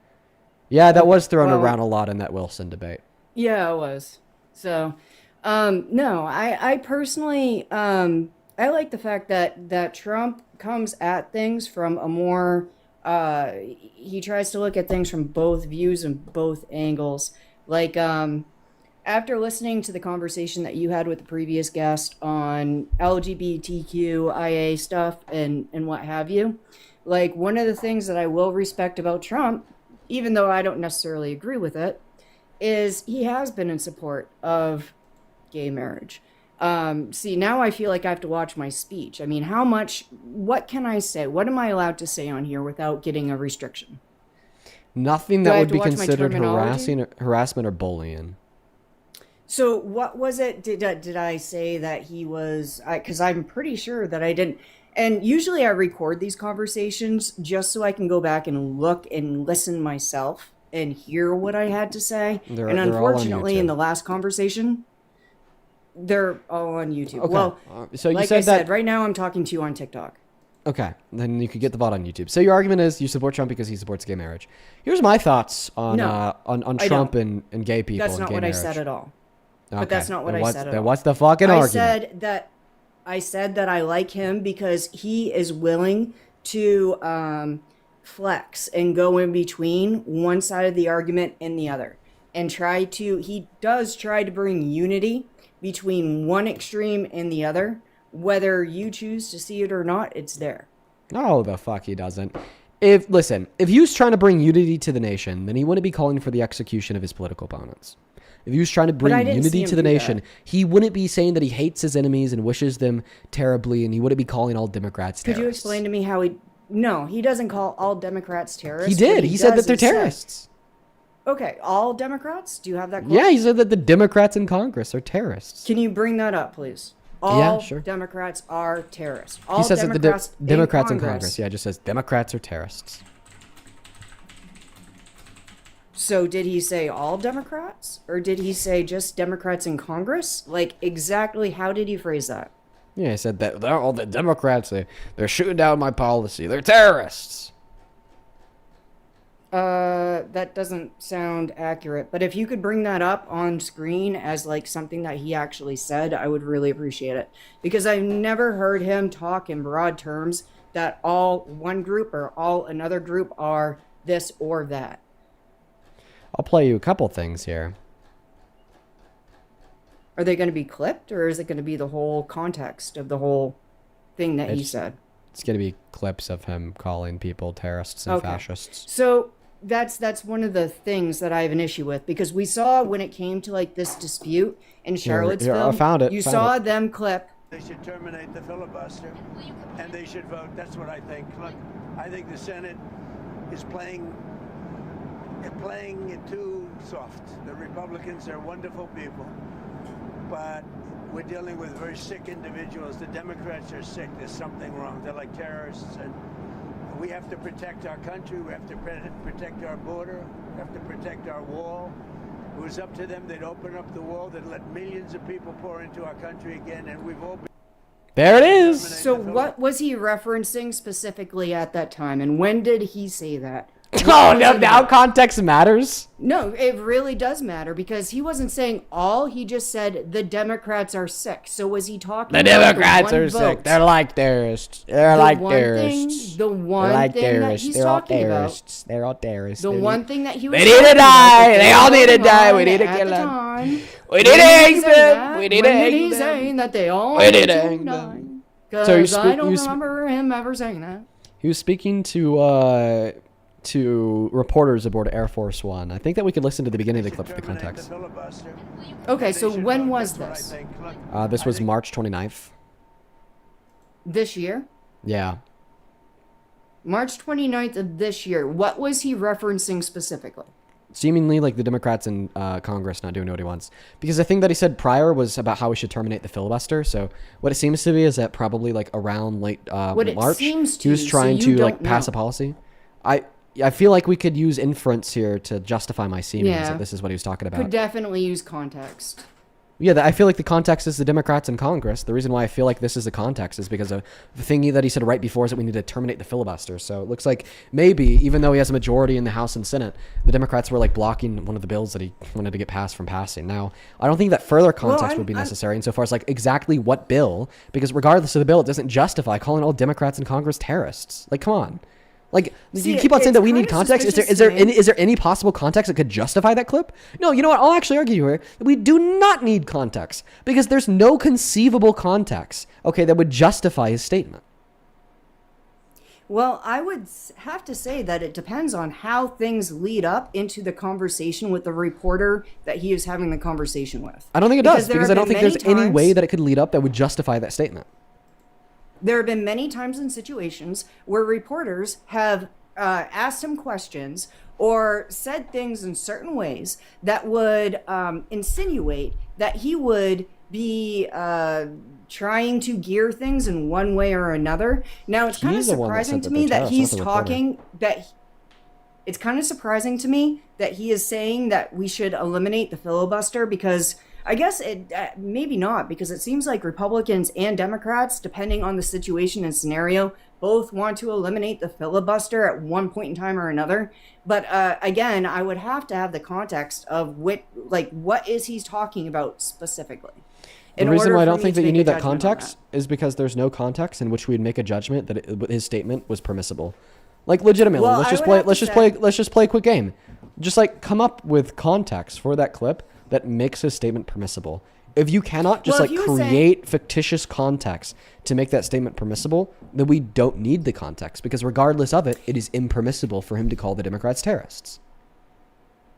Yeah, that was thrown well- around a lot in that Wilson debate. Yeah, it was. So, no, I personally, I like the fact that Trump comes at things from a more, he tries to look at things from both views and both angles. Like, after listening to the conversation that you had with the previous guest on LGBTQIA stuff and what have you, like, one of the things that I will respect about Trump, even though I don't necessarily agree with it, is he has been in support of gay marriage. See, now I feel like I have to watch my speech. I mean, what can I say? What am I allowed to say on here without getting a restriction? Nothing Do I that have would to be watch my considered terminology? harassment or bullying. So what was it? Did I say that he was, because I'm pretty sure that I didn't. And usually I record these conversations just so I can go back and look and listen myself and hear what I had to say. They're and all on unfortunately, in YouTube. the last conversation, they're all on YouTube. Okay. Well, So you like said I said, that- right now I'm talking to you on TikTok. Okay, then you could get the VOD on YouTube. So your argument is you support Trump because he supports gay marriage. Here's my thoughts on No, on I Trump don't. and gay people That's and not gay what marriage. I said at all. Okay. But that's not what Then I what's- said at then all. what's the fucking argument? I said that I like him because he is willing to flex and go in between one side of the argument and the other, and he does try to bring unity between one extreme and the other. Whether you choose to see it or not, it's there. No, the fuck he doesn't. If he was trying to bring unity to the nation, then he wouldn't be calling for the execution of his political opponents. If he was trying to bring I didn't see unity him to the do nation, that. he wouldn't be saying that he hates his enemies and wishes them terribly, and he wouldn't be calling all Democrats Could terrorists. you explain to me how he? No, he doesn't call all Democrats terrorists. He did. What He said does that they're is say- terrorists. Okay, all Democrats? Do you have that? Yeah, he said that the Democrats in Congress are terrorists. Can you bring that up, please? All Yeah, sure. Democrats are terrorists. All He says that the Democrats in Congress. Congress. Yeah, it just says Democrats are terrorists. So did he say all Democrats? Or did he say just Democrats in Congress? Like, exactly how did he phrase that? Yeah, he said that they're all the Democrats. They're shooting down my policy. They're terrorists. That doesn't sound accurate. But if you could bring that up on screen as like something that he actually said, I would really appreciate it. Because I've never heard him talk in broad terms that all one group or all another group are this or that. I'll play you a couple things here. Are they going to be clipped, or is it going to be the whole context of the whole thing that he said? It's going to be clips of him calling people terrorists and fascists. So that's one of the things that I have an issue with, because we saw when it came to like this dispute in Charlottesville, I found it. You saw them clip. They should terminate the filibuster, and they should vote. That's what I think. Look, I think the Senate is playing it too soft. The Republicans are wonderful people, but we're dealing with very sick individuals. The Democrats are sick. There's something wrong. They're like terrorists, and we have to protect our country. We have to protect our border. We have to protect our wall. If it was up to them, they'd open up the wall. They'd let millions of people pour into our country again, and we've all been... There it is. So what was he referencing specifically at that time, and when did he say that? Oh, no, now context matters? No, it really does matter, because he wasn't saying all, he just said the Democrats are sick. So was he talking The about Democrats the one are vote? sick. They're like terrorists. They're like terrorists. The one They're like thing that terrorists. he's They're all talking about. terrorists. They're all terrorists. The one thing that he was They need to talking about die. that They all need to were die. We on need to at kill the them. time. We need to When hang he said them. that, We need to when hang did he them. saying that they all We need need to to hang die? them. Because So I don't remember him ever saying that. He was speaking to reporters aboard Air Force One. I think that we could listen to the beginning of the clip for the context. Okay, so when was this? This was March 29th. This year? Yeah. March 29th of this year. What was he referencing specifically? Seemingly like the Democrats in Congress not doing what he wants. Because the thing that he said prior was about how we should terminate the filibuster. So what it seems to be is that probably like around late March, he was trying to like pass a policy. I feel like we could use inference here to justify my seemings that this is what he was talking about. Could definitely use context. Yeah, I feel like the context is the Democrats in Congress. The reason why I feel like this is the context is because of the thing that he said right before is that we need to terminate the filibuster. So it looks like maybe, even though he has a majority in the House and Senate, the Democrats were like blocking one of the bills that he wanted to get passed from passing. Now, I don't think that further context would be necessary insofar as like exactly what bill, because regardless of the bill, it doesn't justify calling all Democrats in Congress terrorists. Like, come on. Like, you keep on saying that we need context. Is there any possible context that could justify that clip? No, you know what? I'll actually argue here that we do not need context, because there's no conceivable context, okay, that would justify his statement. Well, I would have to say that it depends on how things lead up into the conversation with the reporter that he is having the conversation with. I don't think it does, because I don't think there's any way that it could lead up that would justify that statement. There have been many times in situations where reporters have asked him questions or said things in certain ways that would insinuate that he would be trying to gear things in one way or another. Now, it's kind of surprising to me that he's talking it's kind of surprising to me that he is saying that we should eliminate the filibuster, because I guess it maybe not, because it seems like Republicans and Democrats, depending on the situation and scenario, both want to eliminate the filibuster at one point in time or another. But again, I would have to have the context of what is he talking about specifically. The reason why I don't think that you need that context is because there's no context in which we'd make a judgment that his statement was permissible. Like, legitimately, Well, let's just play a quick game. Just like come up with context for that clip that makes his statement permissible. If you cannot just create fictitious context to make that statement permissible, then we don't need the context, because regardless of it, it is impermissible for him to call the Democrats terrorists.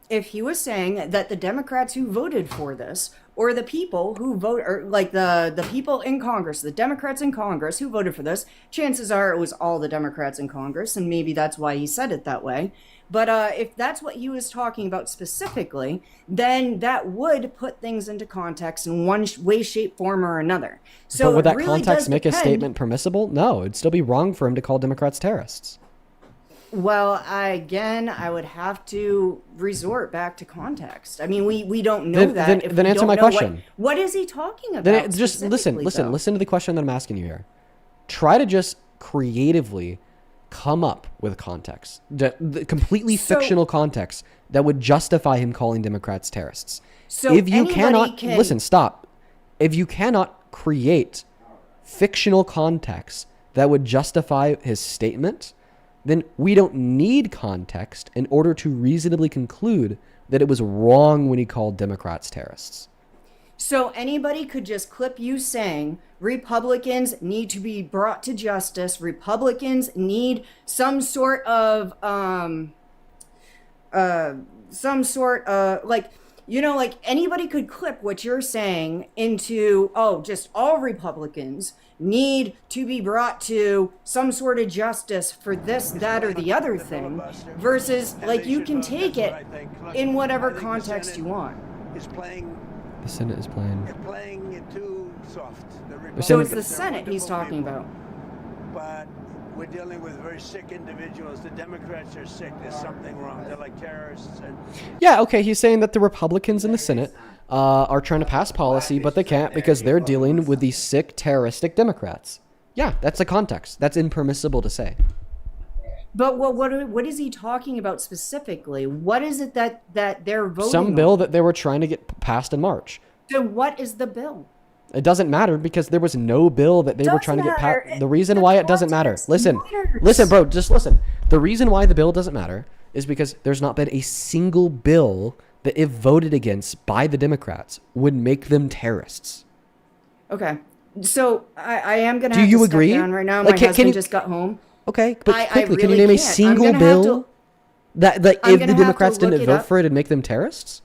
If he was saying that the Democrats who voted for this, or the people who vote, or like the people in Congress, the Democrats in Congress who voted for this, chances are it was all the Democrats in Congress, and maybe that's why he said it that way. But if that's what he was talking about specifically, then that would put things into context in one way, shape, form, or another. So but would that really context make his statement permissible? No, it'd still be wrong for him to call Democrats terrorists. Well, I would have to resort back to context. I mean, we don't know that. Then answer my question. What is he talking about? Then just listen to the question that I'm asking you here. Try to just creatively come up with context, the completely fictional context that would justify him calling Democrats terrorists. So if you cannot listen, stop. If you cannot create fictional context that would justify his statement, then we don't need context in order to reasonably conclude that it was wrong when he called Democrats terrorists. So anybody could just clip you saying Republicans need to be brought to justice. Republicans need some sort of like, you know, like anybody could clip what you're saying into, oh, just all Republicans need to be brought to some sort of justice for this, that, or the other thing, versus like you can take it in whatever context you want. The Senate is playing. They're playing it too soft. So it's the Senate he's talking about. But we're dealing with very sick individuals. The Democrats are sick. There's something wrong. They're like terrorists. Yeah, okay, he's saying that the Republicans in the Senate are trying to pass policy, but they can't because they're dealing with these sick, terroristic Democrats. Yeah, that's the context. That's impermissible to say. But what is he talking about specifically? What is it that they're voting Some bill that they were trying to get passed in March. So what is the bill? It doesn't matter because there was no bill that they were trying to get passed. The reason why it doesn't matter. Listen, bro, just listen. The reason why the bill doesn't matter is because there's not been a single bill that if voted against by the Democrats would make them terrorists. Okay. So I am going to Do have you to agree? step down right now. Like, My can husband you- just got home. Okay, but I quickly, can really you name a can't. I'm single gonna have bill to- that I'm if gonna the have to Democrats look didn't it vote up. for it, it'd make them terrorists?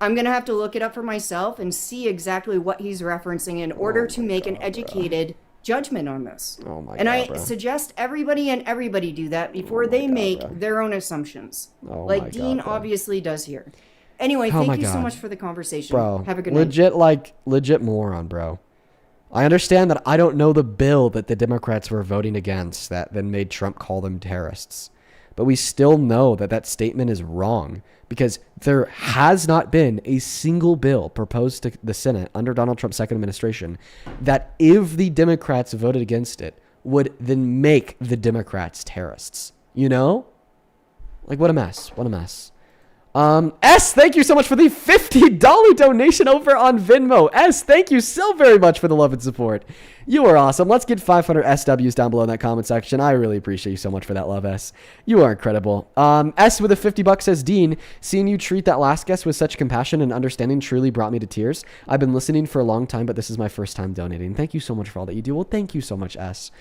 I'm going to have to look it up for myself and see exactly what he's referencing in order to make an educated judgment on this. Oh my and God, I bro. suggest everybody do that before they make their own assumptions. Oh like my Dean God, bro. obviously does here. Anyway, Oh my thank you so God. much for the conversation. Bro, Have a good night. legit moron, bro. I understand that I don't know the bill that the Democrats were voting against that then made Trump call them terrorists. But we still know that that statement is wrong because there has not been a single bill proposed to the Senate under Donald Trump's second administration that if the Democrats voted against it would then make the Democrats terrorists. You know? Like, what a mess. What a mess. S, thank you so much for the $50 donation over on Venmo. S, thank you so very much for the love and support. You are awesome. Let's get 500 SWs down below in that comment section. I really appreciate you so much for that love, S. You are incredible. S with a $50 says, Dean, seeing you treat that last guest with such compassion and understanding truly brought me to tears. I've been listening for a long time, but this is my first time donating. Thank you so much for all that you do. Well, thank you so much, S.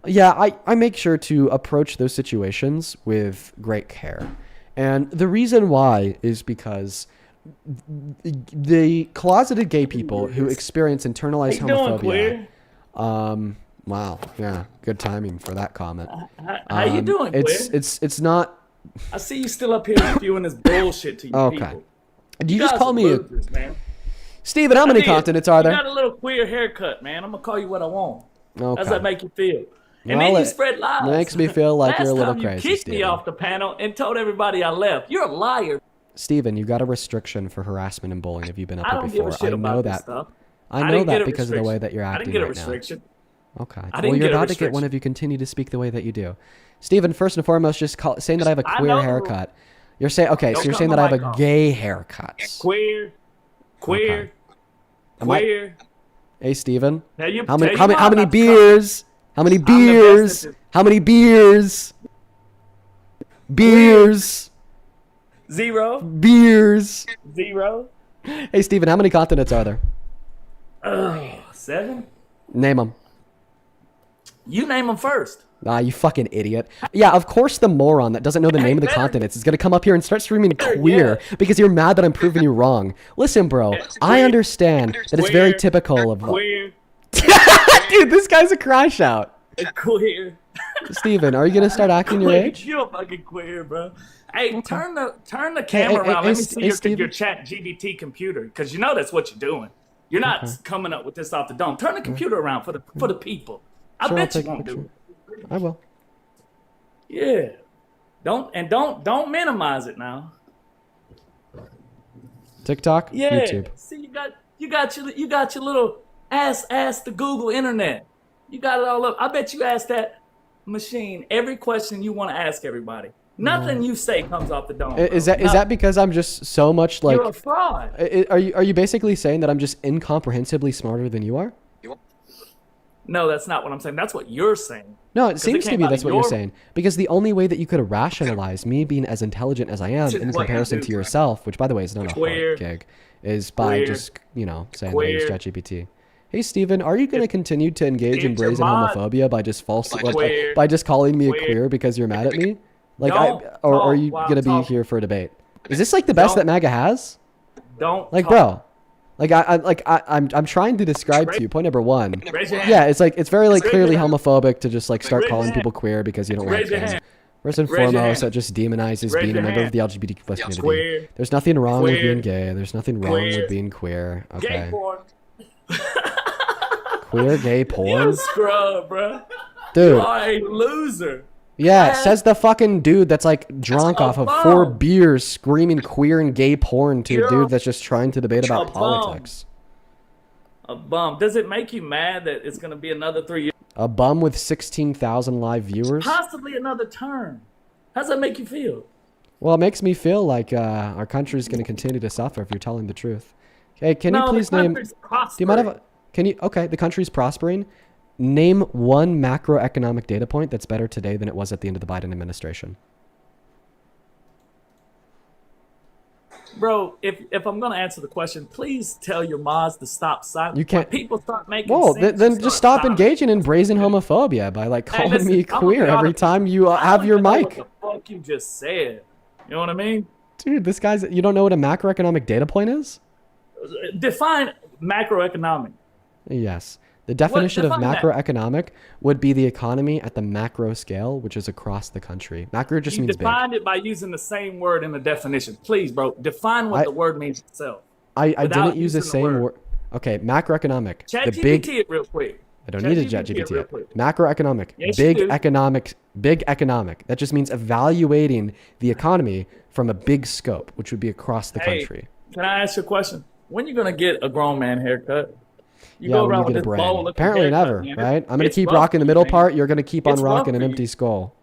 Yeah, I make sure to approach those situations with great care. And the reason why is because the closeted gay people who experience internalized homophobia. Wow, yeah, good timing for that comment. How you doing, It's not. I see you still up here spewing this bullshit to you Okay. people. Do you just guys call are me losers, man. Steven, how many continents are You there? got a little queer haircut, man. I'm gonna call you what I want. How does Okay. that make you feel? And Well, then you it spread lies. makes me feel like you're a little Last crazy, time you kicked me Steven. off the panel and told everybody I left. You're a liar. Steven, you got a restriction for harassment and bullying if you've been up I here don't give a before. shit I know about this that. stuff. I I know didn't get that a because of the way that you're I acting didn't get a right now. restriction. Okay. I Well, didn't you're get a about to get one restriction. if you continue to speak the way that you do. Steven, first and foremost, just saying that I have a I queer know. haircut. You're saying, okay, so Don't you're cut saying my that I have mic a off. gay haircut. Queer. Am I- Queer. Hey, Steven. Tell you- How many, tell how your many, how mom many not to come. beers? How many I'm the beers? best at How many beers? Beers. Zero. Beers. Zero. Hey, Steven, how many continents are there? 7. Name them. You name them first. Ah, you fucking idiot. Yeah, of course the moron that doesn't know the name of the continents is going to come up here and start screaming queer because you're mad that I'm proving you wrong. Listen, bro, I understand that it's very typical of... Queer. Dude, this guy's a crash out. Queer. Steven, are you going to start acting your age? You're fucking queer, bro. Hey, turn the camera hey, around. Let me hey, see hey, your Steven. chat GBT computer, because you know that's what you're doing. You're not Okay. coming up with this off the dome. Turn the computer around for the people. I Sure, I'll bet you take a won't do picture. it. I will. Yeah. Don't minimize it now. TikTok? Yeah. YouTube. See, you got your little ask the Google internet. You got it all up. I bet you ask that machine every question you want to ask everybody. Nothing you say comes off the dome. Is bro. that because I'm just so much like... You're a fraud. Are you basically saying that I'm just incomprehensibly smarter than you are? No, that's not what I'm saying. That's what you're saying. No, it 'Cause seems to came me out of that's what you're your- saying. Because the only way that you could rationalize me being as intelligent as I am Which is in what you comparison do, to right? yourself, which by the way is not a Queer. hard gig, is by Queer. just, saying that I use Queer. ChatGPT. Hey, Steven, are you going to continue to engage in if your brazen mod- homophobia by just Queer. by just calling me a Queer. queer because you're mad at me? Like, Don't or are talk you while going to be talking. here for a debate? Is this like the best that Don't- MAGA has? Don't Like, talk. bro, I'm trying to describe to you. Point number one. Raise your hand. Yeah, it's like it's very like Raise clearly your hand. homophobic to just like start Raise your calling hand. people queer because you don't Raise like your them. hand. First and Raise your foremost, hand. that just demonizes Raise being a your member of hand. the LGBT plus community. Queer. There's nothing wrong with Queer. being gay. There's nothing wrong Queer. with being queer. Gay Okay. porn. Queer gay You're porn, a scrub, bro. dude. You are a loser. Yeah, says the fucking dude that's like drunk a off of 4 bum. beers, screaming queer and gay porn to a You're dude that's just trying to debate about a bum. politics. A bum. Does it make you mad that it's going to be another 3 years? A bum with 16,000 live viewers. Possibly another term. How does that make you feel? Well, it makes me feel like our country's going to continue to suffer if you're telling the truth. Hey, can No, you the please name? country's Do you mind prospering. okay, the country's prospering. Name one macroeconomic data point that's better today than it was at the end of the Biden administration. Bro, if I'm going to answer the question, please tell your mods to stop silence. You can't- When people start making Whoa, sense, then you just stop silence. engaging in brazen homophobia by like Hey, calling listen, me I'm gonna queer be every honest. time you I have don't your even know mic. What the fuck you just said? You know what I mean? Dude, this guy's, you don't know what a macroeconomic data point is? Define macroeconomic. Yes. The definition of define that. macroeconomic would be the economy at the macro scale, which is across the country. Macro just You means big. defined it by using the same word in the definition. Please, bro, define what the word means itself. I without didn't use the using the same word. word. Okay, macroeconomic. Chat The GPT big. it real quick. I don't need a ChatGPT ChatGPT. it real quick. Macroeconomic. Yes, you big do. economic. Big economic. That just means evaluating the economy from a big scope, which would be across the Hey, country. can I ask you a question? When you gonna get a grown man haircut? You Yeah, go when around you with get a this brain. bowl looking Apparently haircut, never, man. right? I'm gonna It's keep rough rocking the for you, middle man. part. You're gonna keep on It's rough rocking an for you. empty skull.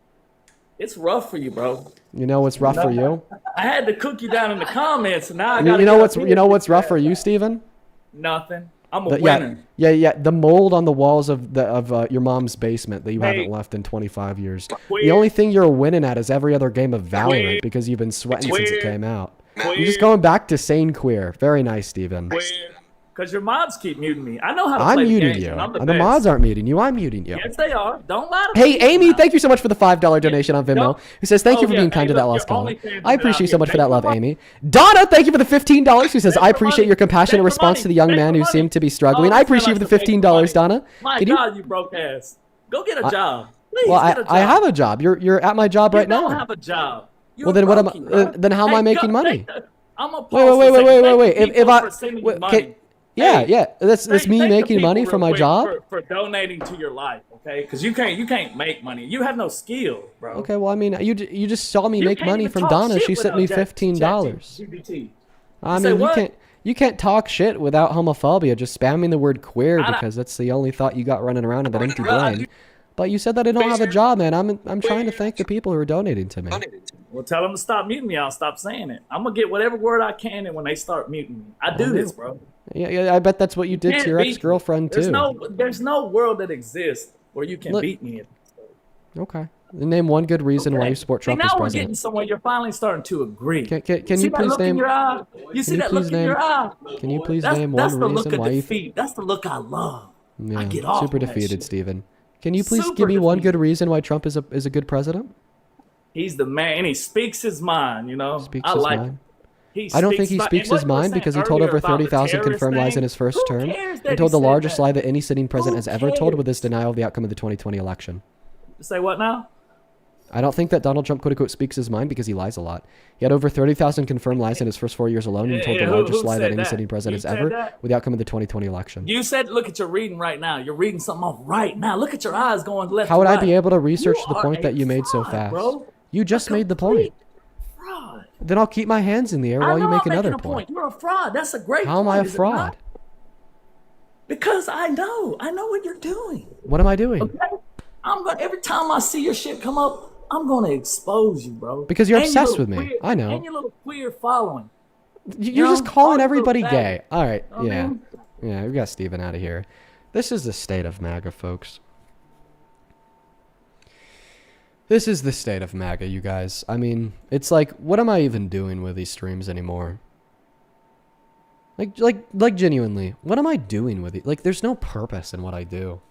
It's rough for you, bro. You know what's rough for you? I had to cook you down in the comments, and now I You got. know what's rough for you, Steven? Nothing. I'm a The- winner. yeah. The mold on the walls of your mom's basement that you Hey. haven't left in 25 years. The Queer. only thing you're winning at is every other game of Valorant Queer. because you've been sweating since it Queer. came out. Queer. You're just going back to sane queer. Very nice, Steven. Because your mods keep muting me. I know how to I'm play the muting game, you. and I'm the The best. mods aren't muting you. I'm muting you. Yes, they are. Don't lie to Hey, me. Amy, thank you so much for the $5 donation on Venmo. Don't- Who says, thank Oh, you for yeah, being kind hey, to that look, last your caller. OnlyFans I is appreciate you so out much here. for that Take love, your Amy. Donna, thank you for the $15. Who says, Take I your appreciate money. your compassionate Take your response money. to the young Take man your who seemed money. to be struggling. Oh, I you feel appreciate you like for the you're making $15, Donna. My Can you? God, you broke ass. Go get a job. Please Well, get a job. I have a job. You're at my job You right don't now. have a job. Well, then what am brokey, bro. then how am I Hey, making go- money? take the- I'm a Wait. If I money. can, yeah, Hey, yeah, that's Take me the making people money real from my quick job. for donating to your life, okay? Because you can't make money. You have no skill, bro. Okay, well, I mean, you just saw me You make can't money even from talk Donna. shit She sent me without $15. ChatGPT. I say mean, what? you can't talk shit without homophobia. Just spamming the word queer I don't- because that's the only thought you got running around in that empty Bro, brain. But you said that I don't have a job, man. I'm trying to thank the people who are donating to me. Well, tell them to stop muting me. I'll stop saying it. I'm gonna get whatever word I can in when they start muting me. I do this, bro. Yeah, I bet that's what you did Can't to your beat me. ex-girlfriend There's too. there's no world that exists where you can Look- beat me. Okay. Name one good reason why Okay. you support See, Trump now as we're president. getting somewhere. You're finally starting to agree. Can see you that please look in name? your eye? You see can you that look please in name? your eye? Can you please That's name the one look reason of why you? defeat. That's the look I love. Yeah, I get off super on that defeated, shit. Steven. Can you please Super give me one defeated. good reason why Trump is a good president? He's the man, and he speaks his mind. You know, Speaks I his like. mind. He I don't think he my- speaks and what his you were mind saying because he told earlier over about the 30,000 terrorist confirmed lies thing, in his first who term cares that and he told the said largest that? lie that any sitting president Who has ever told with his cares? denial of the outcome of the 2020 election. Say what now? I don't think that Donald Trump quote unquote speaks his mind because he lies a lot. He had over 30,000 confirmed lies in his first 4 years alone and he told the who largest lie said that any that? sitting president You has said ever that? with the outcome of the 2020 election. You said, look at your reading right now. You're reading something off right now. Look at your eyes going left. How would to I right. be able to research You the are point a that you made so fraud, fast? bro. You just made the point. Fraud. Then I'll keep my hands in the air I while know you make I'm making another a point. You're a fraud. That's a great How am point. I a is it fraud? not? Because I know what you're doing. What am I doing? Okay? Every time I see your shit come up, I'm gonna expose you, bro. Because you're And your obsessed little with me. queer- I know. And your little queer following. You're just know, calling all you everybody little gay. faggot. All right. I Yeah. mean- Yeah, we got Steven out of here. This is the state of MAGA, folks. This is the state of MAGA, you guys. I mean, it's like, what am I even doing with these streams anymore? Like genuinely, what am I doing with it? Like, there's no purpose in what I do.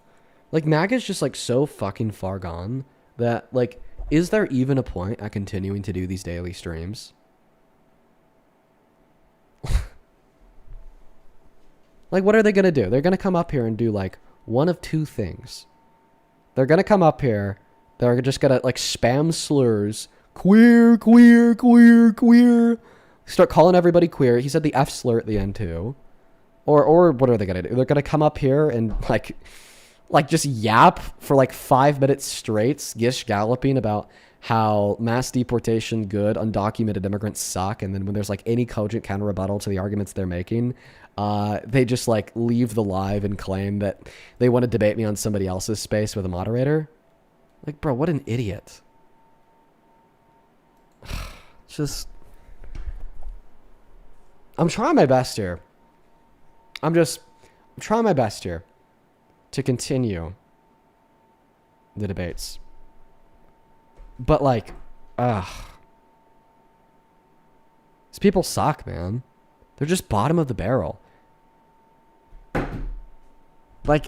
Like, MAGA's just, like, so fucking far gone that, like, is there even a point at continuing to do these daily streams? Like, what are they going to do? They're going to come up here and do, like, one of two things. They're going to come up here. They're just going to, like, spam slurs. Queer, queer, queer, queer. Start calling everybody queer. He said the F slur at the end, too. Or what are they going to do? They're going to come up here and, like just yap for, like, 5 minutes straight, gish galloping about how mass deportation good, undocumented immigrants suck, and then when there's, like, any cogent counter rebuttal to the arguments they're making, they just, like, leave the live and claim that they want to debate me on somebody else's space with a moderator. Like, bro, what an idiot. Just... I'm trying my best here. I'm trying my best here to continue the debates. But, like, these people suck, man. They're just bottom of the barrel. Like,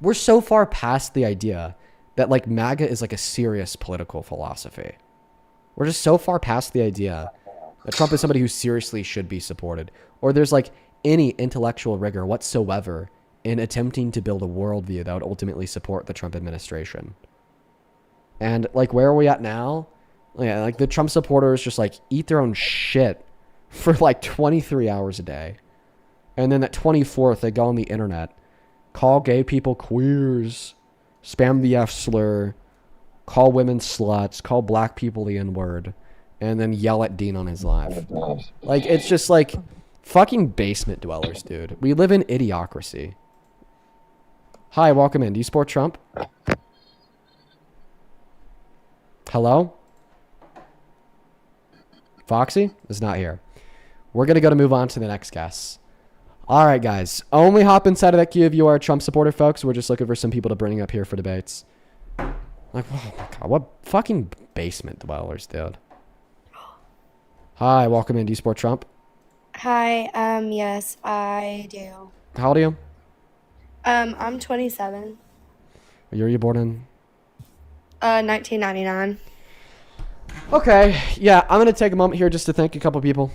we're so far past the idea that, like, MAGA is, like, a serious political philosophy. We're just so far past the idea that Trump is somebody who seriously should be supported. Or there's, like, any intellectual rigor whatsoever in attempting to build a worldview that would ultimately support the Trump administration. And, like, where are we at now? Yeah, like, the Trump supporters just, like, eat their own shit for, like, 23 hours a day. And then at 24th, they go on the internet, call gay people queers, spam the F slur, call women sluts, call black people the N-word, and then yell at Dean on his live. Like, it's just, like, fucking basement dwellers, dude. We live in idiocracy. Hi, welcome in. Do you support Trump? Hello? Foxy is not here. We're going to move on to the next guest. All right, guys. Only hop inside of that queue if you are a Trump supporter, folks. We're just looking for some people to bring up here for debates. Like, oh my God, what fucking basement dwellers, dude. Hi, welcome in. Do you support Trump? Hi, yes, I do. How old are you? I'm 27. What year were you born in? 1999. Okay, yeah, I'm going to take a moment here just to thank a couple people.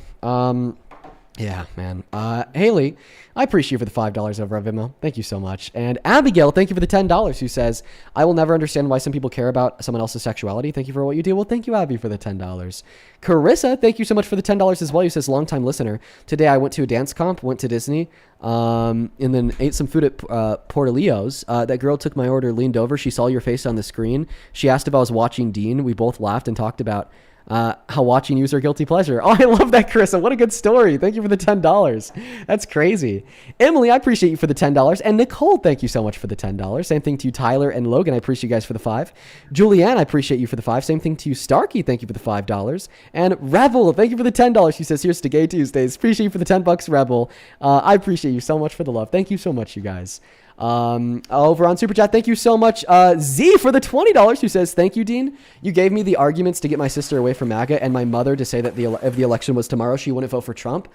Yeah, man. Haley, I appreciate you for the $5 over at Venmo. Thank you so much. And Abigail, thank you for the $10, who says, I will never understand why some people care about someone else's sexuality. Thank you for what you do. Well, thank you, Abby, for the $10. Carissa, thank you so much for the $10 as well. Who says, longtime listener. Today I went to a dance comp, went to Disney, and then ate some food at Portillo's. That girl took my order, leaned over. She saw your face on the screen. She asked if I was watching Dean. We both laughed and talked about how watching you is our guilty pleasure. Oh, I love that, Carissa. What a good story. Thank you for the $10. That's crazy. Emily, I appreciate you for the $10. And Nicole, thank you so much for the $10. Same thing to you, Tyler and Logan. I appreciate you guys for the $5. Julianne, I appreciate you for the $5. Same thing to you, Starkey. Thank you for the $5. And Rebel, thank you for the $10. She says, here's to Gay Tuesdays. Appreciate you for the $10, Rebel. I appreciate you so much for the love. Thank you so much, you guys. Over on Super Chat, thank you so much, Z, for the $20, who says, thank you, Dean. You gave me the arguments to get my sister away from MAGA and my mother to say that if the election was tomorrow, she wouldn't vote for Trump.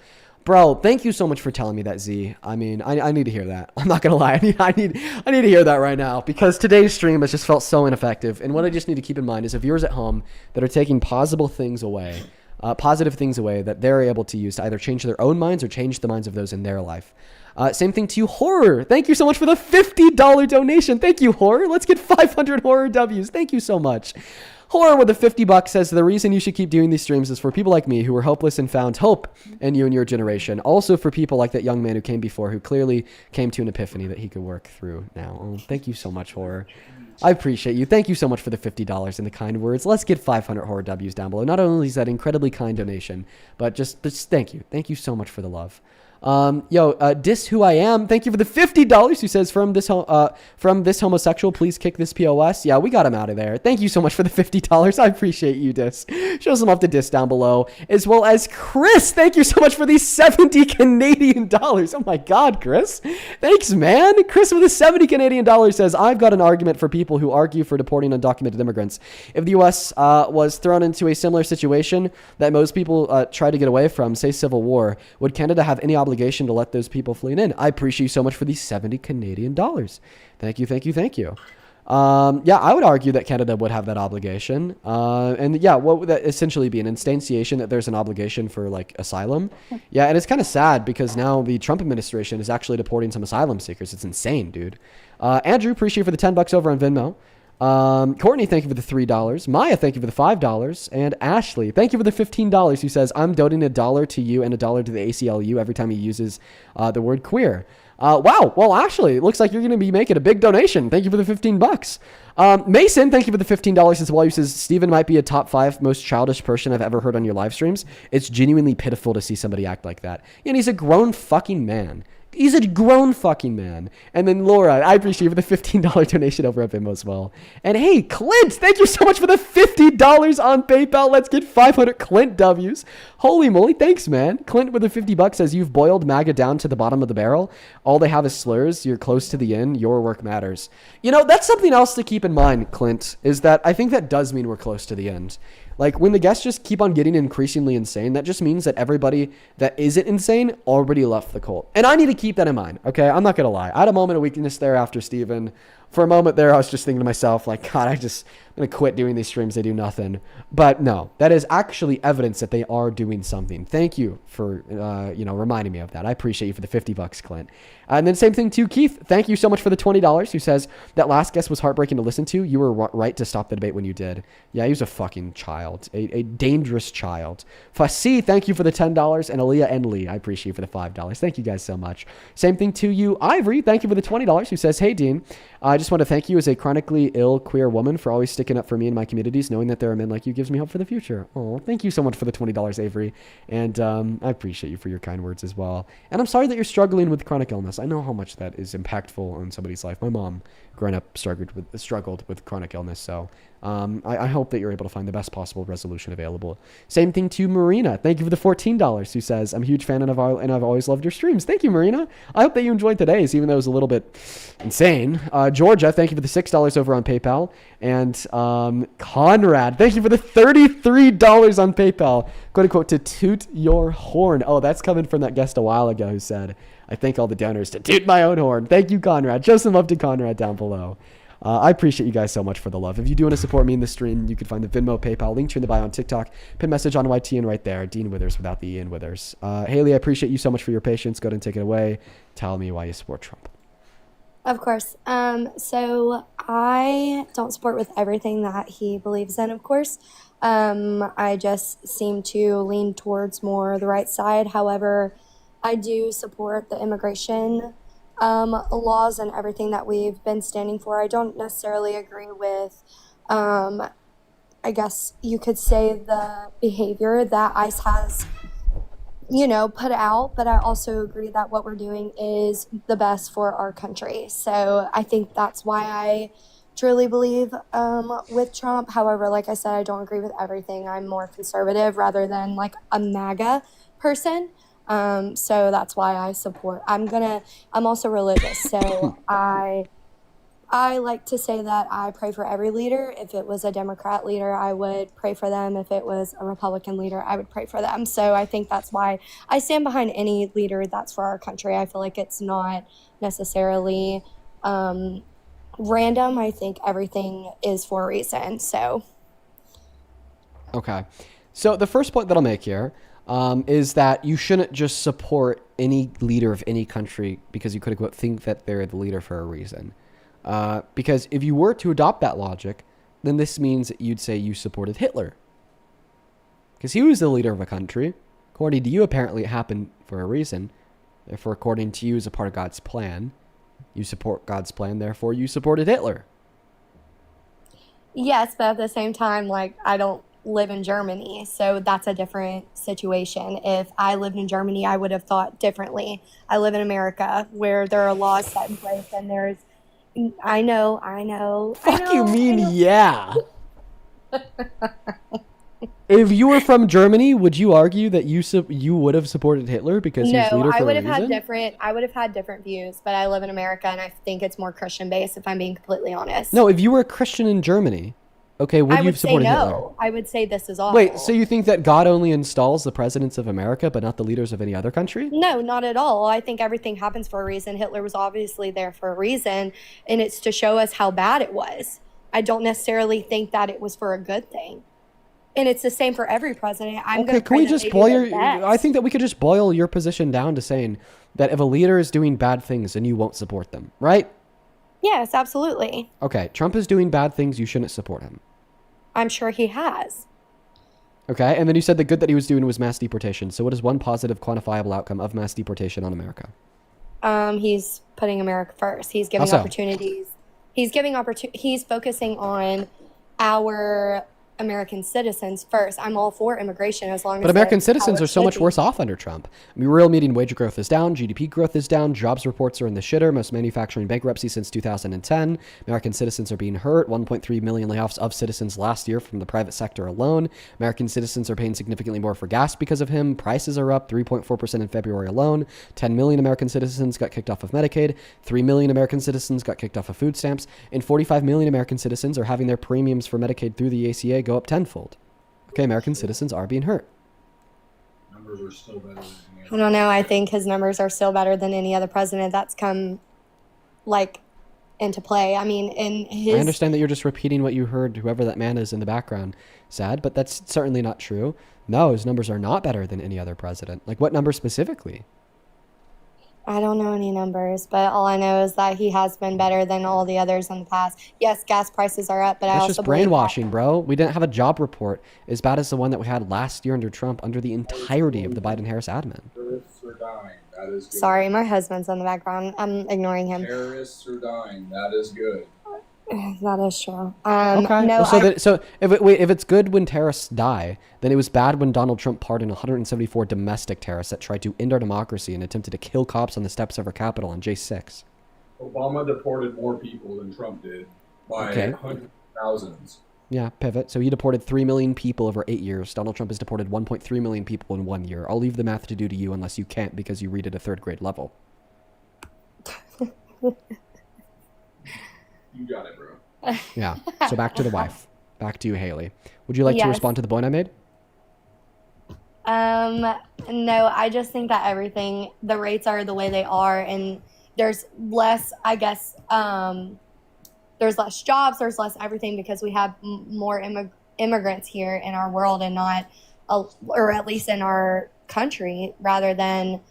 Bro, thank you so much for telling me that, Z. I mean, I need to hear that. I'm not gonna lie. I need to hear that right now, because today's stream has just felt so ineffective. And what I just need to keep in mind is, if viewers at home that are taking positive things away, that they're able to use to either change their own minds or change the minds of those in their life. Same thing to you, Horror. Thank you so much for the $50 donation. Thank you, Horror. Let's get 500 Horror W's. Thank you so much. Horror with the $50 says, the reason you should keep doing these streams is for people like me who were hopeless and found hope in you and your generation. Also for people like that young man who came before, who clearly came to an epiphany that he could work through now. Oh, thank you so much, Horror. I appreciate you. Thank you so much for the $50 and the kind words. Let's get 500 Horror W's down below. Not only is that incredibly kind donation, but just thank you. Thank you so much for the love. Dis Who I Am, thank you for the $50, who says, from this homosexual, please kick this POS. Yeah, we got him out of there. Thank you so much for the $50. I appreciate you, Dis. Show some love to Dis down below. As well as Chris, thank you so much for these 70 Canadian dollars. Oh my God, Chris. Thanks, man. Chris with the 70 Canadian dollars says, I've got an argument for people who argue for deporting undocumented immigrants. If the U.S. Was thrown into a similar situation that most people try to get away from, say civil war, would Canada have any obligation to let those people flee in? I appreciate you so much for these 70 Canadian dollars. Thank you, thank you, thank you. I would argue that Canada would have that obligation. What would that essentially be? An instantiation that there's an obligation for like asylum? Yeah, and it's kind of sad because now the Trump administration is actually deporting some asylum seekers. It's insane, dude. Andrew, appreciate you for the $10 over on Venmo. Courtney, thank you for the $3. Maya, thank you for the $5. And Ashley, thank you for the $15, who says, I'm donating $1 to you and $1 to the ACLU every time he uses the word queer. Wow. Well, Ashley, it looks like you're going to be making a big donation. Thank you for the $15. Mason, thank you for the $15 as well. He says, Steven might be a top 5 most childish person I've ever heard on your live streams. It's genuinely pitiful to see somebody act like that. And he's a grown fucking man. He's a grown fucking man. And then Laura, I appreciate you for the $15 donation over at Venmo as well. And hey, Clint, thank you so much for the $50 on PayPal. Let's get 500 Clint W's. Holy moly, thanks, man. Clint with the $50 says, you've boiled MAGA down to the bottom of the barrel. All they have is slurs. You're close to the end. Your work matters. You know, that's something else to keep in mind, Clint, is that I think that does mean we're close to the end. Like, when the guests just keep on getting increasingly insane, that just means that everybody that isn't insane already left the cult. And I need to keep that in mind, okay? I'm not going to lie. I had a moment of weakness there after Steven. For a moment there, I was just thinking to myself, like, God, I'm going to quit doing these streams. They do nothing. But no, that is actually evidence that they are doing something. Thank you for, reminding me of that. I appreciate you for the $50, Clint. And then same thing too, Keith. Thank you so much for the $20, who says, that last guest was heartbreaking to listen to. You were right to stop the debate when you did. Yeah, he was a fucking child, a dangerous child. Fasi, thank you for the $10. And Aaliyah and Lee, I appreciate you for the $5. Thank you guys so much. Same thing to you, Ivory. Thank you for the $20, who says, hey, Dean, I just want to thank you as a chronically ill queer woman for always sticking up for me and my communities. Knowing that there are men like you gives me hope for the future. Oh, thank you so much for the $20, Avery. And I appreciate you for your kind words as well. And I'm sorry that you're struggling with chronic illness. I know how much that is impactful on somebody's life. My mom, growing up, struggled with chronic illness. So I hope that you're able to find the best possible resolution available. Same thing to Marina. Thank you for the $14, who says, I'm a huge fan and I've always loved your streams. Thank you, Marina. I hope that you enjoyed today's, even though it was a little bit insane. Georgia, thank you for the $6 over on PayPal. And Conrad, thank you for the $33 on PayPal. Quote unquote, to toot your horn. Oh, that's coming from that guest a while ago who said, I thank all the donors to toot my own horn. Thank you, Conrad. Show some love to Conrad down below. I appreciate you guys so much for the love. If you do want to support me in the stream, you can find the Venmo, PayPal, link to in the bio on TikTok, pin message on YTN right there. Dean Withers without the Ian Withers. Haley, I appreciate you so much for your patience. Go ahead and take it away. Tell me why you support Trump. Of course. So I don't support with everything that he believes in, of course. I just seem to lean towards more the right side. However, I do support the immigration laws and everything that we've been standing for. I don't necessarily agree with, I guess you could say, the behavior that ICE has, put out, but I also agree that what we're doing is the best for our country. So I think that's why I truly believe with Trump. However, like I said, I don't agree with everything. I'm more conservative rather than like a MAGA person. So that's why I support. I'm also religious, so I like to say that I pray for every leader. If it was a Democrat leader, I would pray for them. If it was a Republican leader, I would pray for them. So I think that's why I stand behind any leader that's for our country. I feel like it's not necessarily random. I think everything is for a reason. So. Okay. So the first point that I'll make here is that you shouldn't just support any leader of any country because you could think that they're the leader for a reason. Because if you were to adopt that logic, then this means that you'd say you supported Hitler. Because he was the leader of a country. According to you, apparently it happened for a reason. Therefore, according to you, as a part of God's plan, you support God's plan, therefore you supported Hitler. Yes, but at the same time, like, I don't live in Germany, so that's a different situation. If I lived in Germany, I would have thought differently. I live in America where there are laws set in place, and there's, I know. Fuck you mean, yeah. If you were from Germany, would you argue that you would have supported Hitler because he was No, leader I for would a have had reason? different. I would have had different views, but I live in America, and I think it's more Christian based. If I'm being completely honest. No, if you were a Christian in Germany, okay, would I you would have say supported no. Hitler? I would say this is awful. Wait, so you think that God only installs the presidents of America, but not the leaders of any other country? No, not at all. I think everything happens for a reason. Hitler was obviously there for a reason, and it's to show us how bad it was. I don't necessarily think that it was for a good thing. And it's the same for every president. Okay, can we just boil I think that we could just boil your position down to saying that if a leader is doing bad things, then you won't support them, right? Yes, absolutely. Okay, Trump is doing bad things, you shouldn't support him. I'm sure he has. Okay, and then you said the good that he was doing was mass deportation. So what is one positive quantifiable outcome of mass deportation on America? He's putting America first. He's giving opportunities. He's focusing on our American citizens first. I'm all for immigration as long as. But American citizens how are it so should much be. worse off under Trump. I mean, real median wage growth is down, GDP growth is down, jobs reports are in the shitter, most manufacturing bankruptcy since 2010. American citizens are being hurt, 1.3 million layoffs of citizens last year from the private sector alone. American citizens are paying significantly more for gas because of him. Prices are up 3.4% in February alone. 10 million American citizens got kicked off of Medicaid. 3 million American citizens got kicked off of food stamps. And 45 million American citizens are having their premiums for Medicaid through the ACA go up tenfold. Okay, American citizens are being hurt. Numbers are still better than I don't know. I think his numbers are still better than any other president that's come, into play. I mean, in his. I understand that you're just repeating what you heard whoever that man is in the background said, but that's certainly not true. No, his numbers are not better than any other president. Like, what number specifically? I don't know any numbers, but all I know is that he has been better than all the others in the past. Yes, gas prices are up, but I That's also just believe that. brainwashing, bro. We didn't have a job report as bad as the one that we had last year under Trump under the entirety of the Biden-Harris admin. Terrorists are dying. That is good. Sorry, my husband's in the background. I'm ignoring him. Terrorists are dying. That is good. That is true. Okay. No, So if it's good when terrorists die, then it was bad when Donald Trump pardoned 174 domestic terrorists that tried to end our democracy and attempted to kill cops on the steps of our Capitol on J6. Obama deported more people than Trump did by hundreds of thousands. Yeah, pivot. So he deported 3 million people over 8 years. Donald Trump has deported 1.3 million people in 1 year. I'll leave the math to do to you unless you can't because you read at a third grade level. You got it, bro. Yeah. So back to the wife. Back to you, Haley. Would you like to Yes. respond to the point I made? No, I just think that the rates are the way they are, and there's less, I guess, there's less jobs, there's less everything because we have more immigrants here in our world and not, or at least in our country, rather than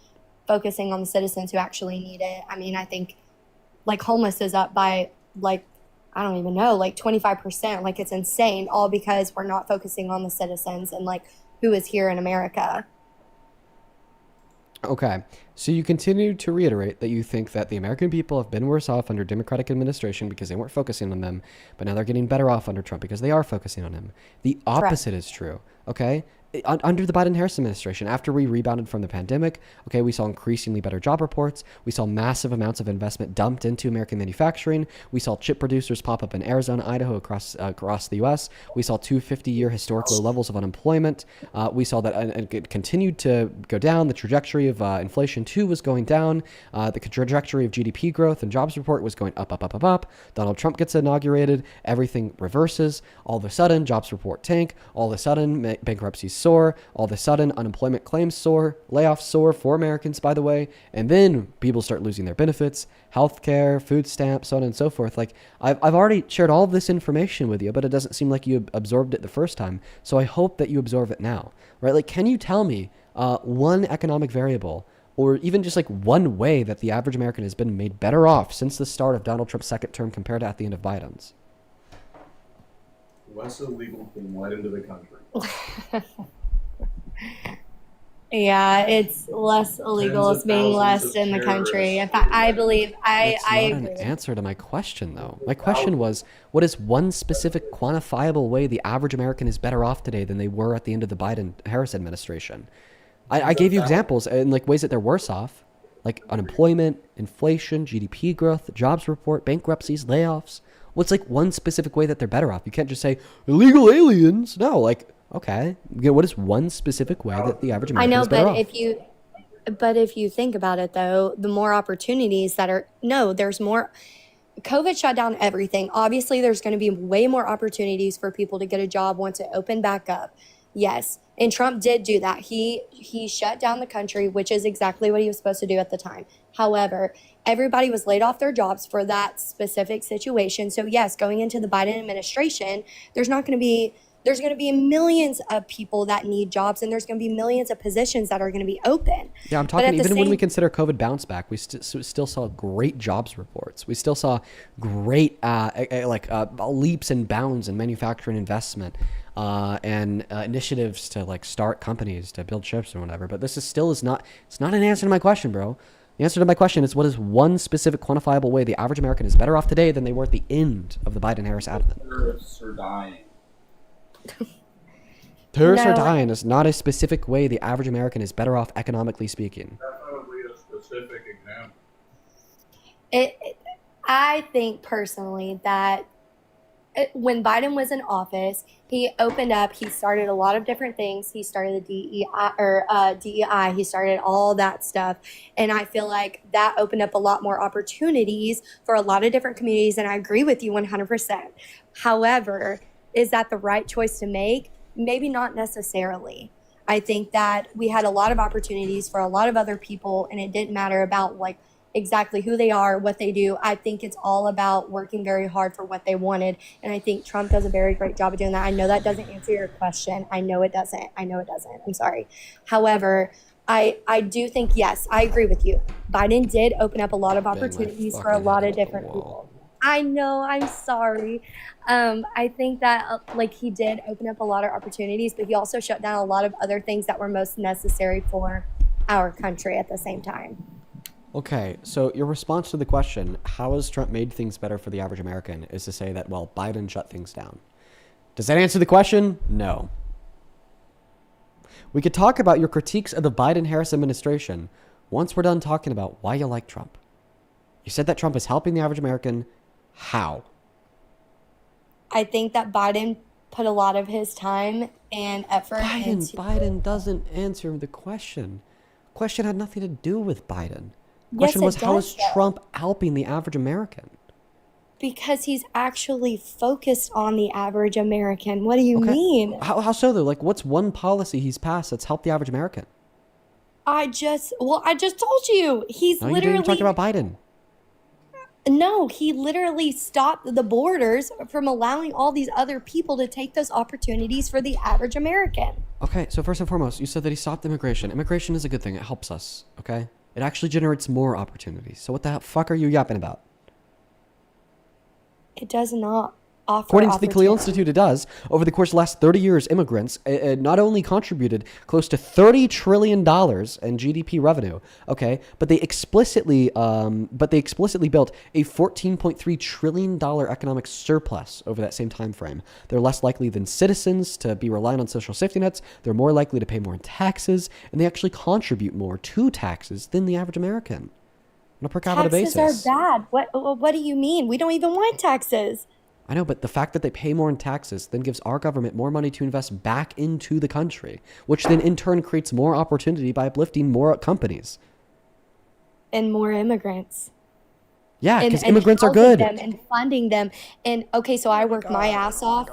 focusing on the citizens who actually need it. I mean, I think homeless is up by I don't even know, 25%. It's insane, all because we're not focusing on the citizens and who is here in America. Okay, so you continue to reiterate that you think that the American people have been worse off under Democratic administration because they weren't focusing on them, but now they're getting better off under Trump because they are focusing on him. The opposite is true, okay? Under the Biden-Harris administration, after we rebounded from the pandemic, okay, we saw increasingly better job reports. We saw massive amounts of investment dumped into American manufacturing. We saw chip producers pop up in Arizona, Idaho, across the U.S. We saw 250-year historic low levels of unemployment. We saw that it continued to go down. The trajectory of inflation, too, was going down. The trajectory of GDP growth and jobs report was going up, up, up, up, up. Donald Trump gets inaugurated. Everything reverses. All of a sudden, jobs report tank. All of a sudden, bankruptcies soar. All of a sudden, unemployment claims soar, layoffs soar for Americans, by the way, and then people start losing their benefits, healthcare, food stamps, so on and so forth. I've already shared all of this information with you, but it doesn't seem like you absorbed it the first time, so I hope that you absorb it now, right? Can you tell me one economic variable, or even just one way that the average American has been made better off since the start of Donald Trump's second term compared to at the end of Biden's? Less illegal being let into the country. Yeah, it's less illegal. Tens It's of being thousands less of in the country. terrorists In fact, I believe That's I not an agree. answer to my question, though. My question was, what is one specific quantifiable way the average American is better off today than they were at the end of the Biden-Harris administration? I gave you examples in like ways that they're worse off, like unemployment, inflation, GDP growth, jobs report, bankruptcies, layoffs. What's like one specific way that they're better off? You can't just say illegal aliens. No, like, okay, what is one specific way that the average I American know, is better but off? if you think about it though, the more opportunities that are no, there's more. COVID shut down everything. Obviously, there's going to be way more opportunities for people to get a job once it opened back up. Yes, and Trump did do that. He shut down the country, which is exactly what he was supposed to do at the time. However, everybody was laid off their jobs for that specific situation. So yes, going into the Biden administration, there's going to be millions of people that need jobs, and there's going to be millions of positions that are going to be open. Yeah, I'm talking even when we consider COVID bounce back, we still saw great jobs reports. We still sall great leaps and bounds in manufacturing investment and initiatives to like start companies to build chips or whatever. But this is not an answer to my question, bro. The answer to my question is, what is one specific quantifiable way the average American is better off today than they were at the end of the Biden-Harris advent? Terrorists are dying. Terrorists are dying is not a specific way the average American is better off economically speaking. Definitely a specific example. I think personally that when Biden was in office, he opened up, he started a lot of different things. He started the DEI, he started all that stuff. And I feel like that opened up a lot more opportunities for a lot of different communities. And I agree with you 100%. However, is that the right choice to make? Maybe not necessarily. I think that we had a lot of opportunities for a lot of other people, and it didn't matter about like exactly who they are, what they do. I think it's all about working very hard for what they wanted. And I think Trump does a very great job of doing that. I know that doesn't answer your question. I know it doesn't. I'm sorry. However, I do think, yes, I agree with you. Biden did open up a lot of opportunities for a lot of different people. I know, I'm sorry. I think that like he did open up a lot of opportunities, but he also shut down a lot of other things that were most necessary for our country at the same time. Okay, so your response to the question, how has Trump made things better for the average American, is to say that, well, Biden shut things down. Does that answer the question? No. We could talk about your critiques of the Biden-Harris administration once we're done talking about why you like Trump. You said that Trump is helping the average American. How? I think that Biden put a lot of his time and effort into... Biden doesn't answer the question. The question had nothing to do with Biden. The Yes, question it was, how does, is though. Trump helping the average American? Because he's actually focused on the average American. What do you mean? How so, though? Like, what's one policy he's passed that's helped the average American? I just told you. He's No, you didn't even literally... talk about Biden. No, he literally stopped the borders from allowing all these other people to take those opportunities for the average American. Okay, so first and foremost, you said that he stopped immigration. Immigration is a good thing. It helps us, okay? It actually generates more opportunities. So what the fuck are you yapping about? It does not offer According to the Cleo opportunity. Institute, it does. Over the course of the last 30 years, immigrants not only contributed close to $30 trillion in GDP revenue, okay, but they explicitly built a $14.3 trillion economic surplus over that same time frame. They're less likely than citizens to be reliant on social safety nets. They're more likely to pay more in taxes, and they actually contribute more to taxes than the average American on a per capita basis. Taxes are bad. What do you mean? We don't even want taxes. I know, but the fact that they pay more in taxes then gives our government more money to invest back into the country, which then in turn creates more opportunity by uplifting more companies. And more immigrants. Yeah, And- because and immigrants are helping good. them and funding them. And okay, so I work my ass off.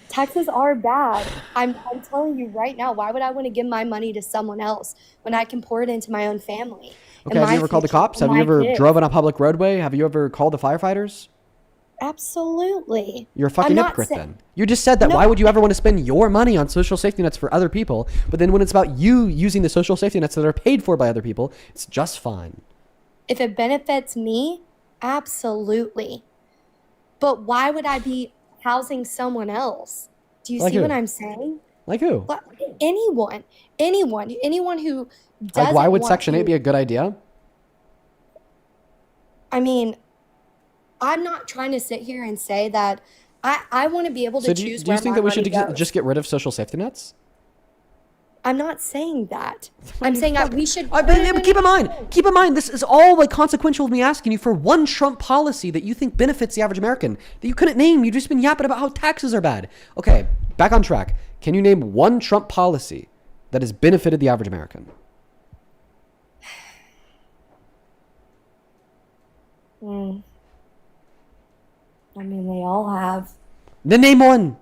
Taxes are bad. I'm telling you right now, why would I want to give my money to someone else when I can pour it into my own family? Okay, have you ever called the cops? Have you ever drove on a public roadway? Have you ever called the firefighters? Absolutely. You're a fucking I'm not hypocrite saying- then. You just said that. No, Why would you ever want to spend your money on social safety nets for other people? But then when it's about you using the social safety nets that are paid for by other people, it's just fine. If it benefits me, absolutely. But why would I be housing someone else? Do you Like see who? what I'm saying? Like who? Anyone who doesn't Like, why would want Section 8 you- be a good idea? I mean, I'm not trying to sit here and say that I want to be able to So choose do you where think my that we money should goes. just get rid of social safety nets? I'm not saying that. I'm saying that we should. Keep in mind, this is all like consequential of me asking you for one Trump policy that you think benefits the average American that you couldn't name. You've just been yapping about how taxes are bad. Okay, back on track. Can you name one Trump policy that has benefited the average American? I mean, they all have. Then name one.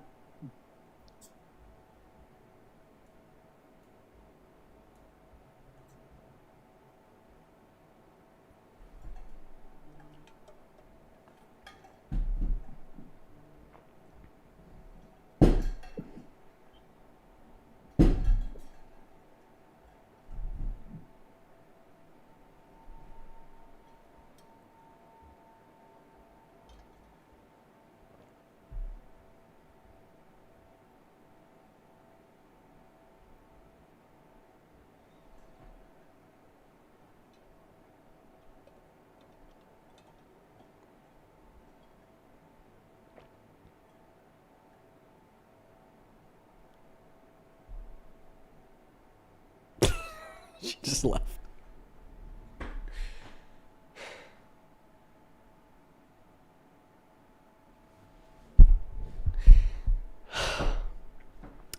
She just left.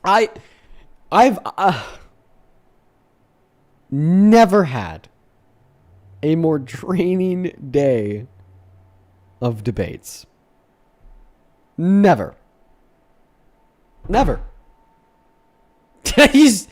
I've never had a more draining day of debates. Never. He's...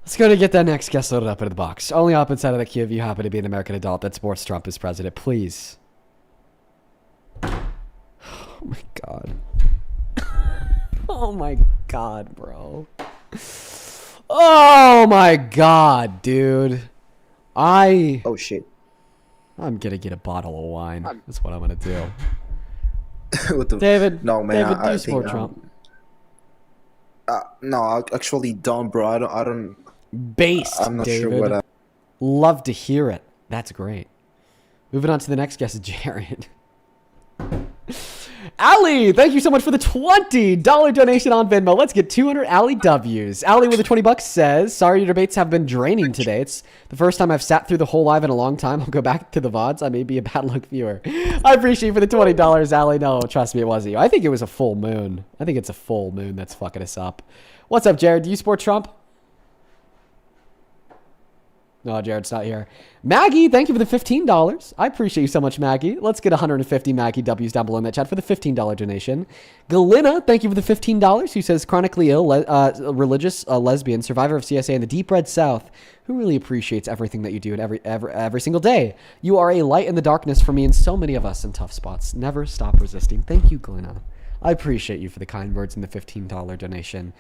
Let's go to get that next guest loaded up into the box. Only up inside of the queue if you happen to be an American adult that supports Trump as president, please. Oh my god. Oh my god, bro. Oh my god, dude. Oh shit. I'm gonna get a bottle of wine. That's what I'm gonna do. What the... David, No, man. David, do you I support think, Trump? No, I actually don't, bro. I don't. Based, I'm not David. sure what. Love to hear it. That's great. Moving on to the next guest, Jared. Allie, thank you so much for the $20 donation on Venmo. Let's get 200 Allie W's. Allie with the $20 says, sorry your debates have been draining today. It's the first time I've sat through the whole live in a long time. I'll go back to the VODs. I may be a bad luck viewer. I appreciate you for the $20, Allie. No, trust me, it wasn't you. I think it was a full moon. I think it's a full moon that's fucking us up. What's up, Jared? Do you support Trump? No, Jared's not here. Maggie, thank you for the $15. I appreciate you so much, Maggie. Let's get 150 Maggie W's down below in that chat for the $15 donation. Galina, thank you for the $15. Who says chronically ill, religious lesbian, survivor of CSA in the deep red South, who really appreciates everything that you do and every single day. You are a light in the darkness for me and so many of us in tough spots. Never stop resisting. Thank you, Galina. I appreciate you for the kind words and the $15 donation.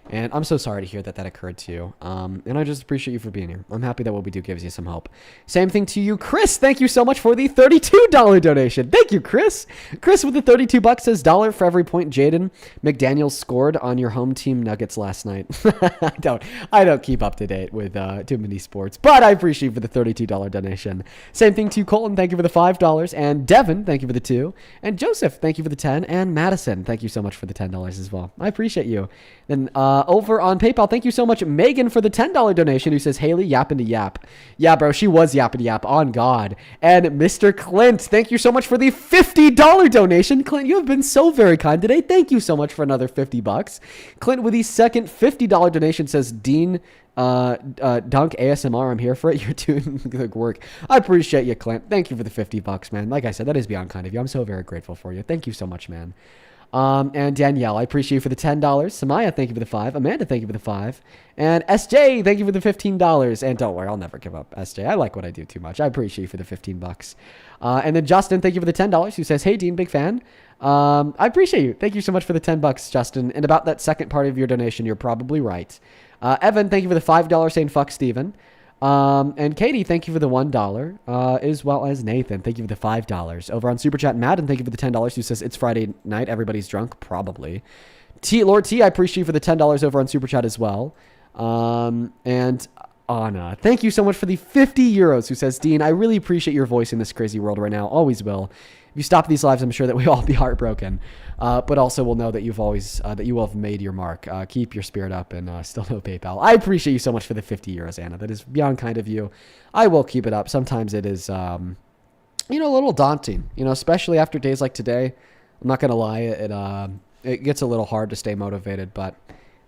And I'm so sorry to hear that that occurred to you. And I just appreciate you for being here. I'm happy that what we do gives you some help. Same thing to you, Chris. Thank you so much for the $32 donation. Thank you, Chris. Chris with the $32 says, $1 for every point Jaden McDaniels scored on your home team Nuggets last night. I don't keep up to date with too many sports, but I appreciate you for the $32 donation. Same thing to you, Colton. Thank you for the $5. And Devin, thank you for the 2. And Joseph, thank you for the 10. And Madison, thank you so much for the $10 as well. I appreciate you. Then over on PayPal, thank you so much, Megan, for the $10 donation, who says, Haley, yapping to yap. Yeah, bro, she was yapping to yap, on God. And Mr. Clint, thank you so much for the $50 donation. Clint, you have been so very kind today. Thank you so much for another $50. Clint with the second $50 donation says, Dean Dunk ASMR, I'm here for it. You're doing good work. I appreciate you, Clint. Thank you for the $50, man. Like I said, that is beyond kind of you. I'm so very grateful for you. Thank you so much, man. And Danielle, I appreciate you for the $10. Samaya, thank you for the 5. Amanda, thank you for the 5. And SJ, thank you for the $15. And don't worry, I'll never give up, SJ. I like what I do too much. I appreciate you for the $15. And then Justin, thank you for the $10, who says, hey, Dean, big fan. I appreciate you. Thank you so much for the $10, Justin. And about that second part of your donation, you're probably right. Evan, thank you for the $5 saying fuck Steven. And Katie, thank you for the $1, as well as Nathan, thank you for the $5. Over on Super Chat, Madden, thank you for the $10, who says it's Friday night, everybody's drunk, probably. Lord T, I appreciate you for the $10 over on Super Chat as well. And Anna, thank you so much for the 50 euros, who says, Dean, I really appreciate your voice in this crazy world right now, always will. If you stop these lives, I'm sure that we'll all be heartbroken. But also we'll know that you've always, that you will have made your mark. Keep your spirit up and still no PayPal. I appreciate you so much for the 50 euros, Anna. That is beyond kind of you. I will keep it up. Sometimes it is, a little daunting, especially after days like today. I'm not going to lie. It gets a little hard to stay motivated, but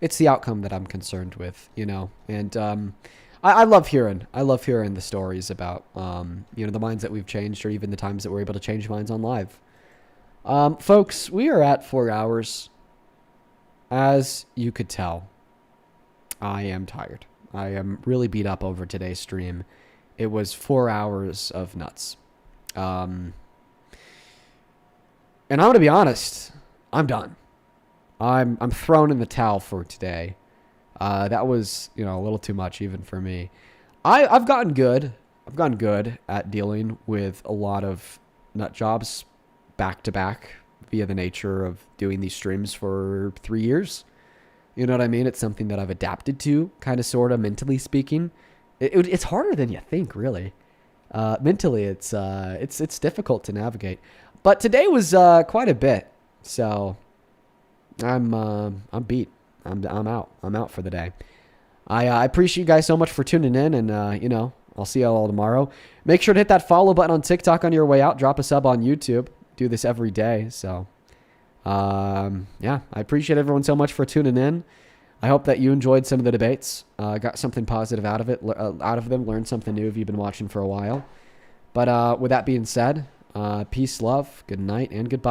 it's the outcome that I'm concerned with, and, I love hearing the stories about, the minds that we've changed, or even the times that we're able to change minds on live. Folks, we are at 4 hours. As you could tell, I am tired. I am really beat up over today's stream. It was 4 hours of nuts. And I'm going to be honest, I'm done. I'm thrown in the towel for today. That was, a little too much even for me. I've gotten good. I've gotten good at dealing with a lot of nut jobs back to back via the nature of doing these streams for 3 years. You know what I mean? It's something that I've adapted to, kind of, sort of, mentally speaking. It's harder than you think, really. Mentally, it's difficult to navigate. But today was quite a bit, so I'm beat. I'm out. I'm out for the day. I appreciate you guys so much for tuning in, and I'll see you all tomorrow. Make sure to hit that follow button on TikTok on your way out. Drop a sub on YouTube. Do this every day. So, I appreciate everyone so much for tuning in. I hope that you enjoyed some of the debates. Got something positive out of them. Learned something new if you've been watching for a while. But with that being said, peace, love, good night, and goodbye.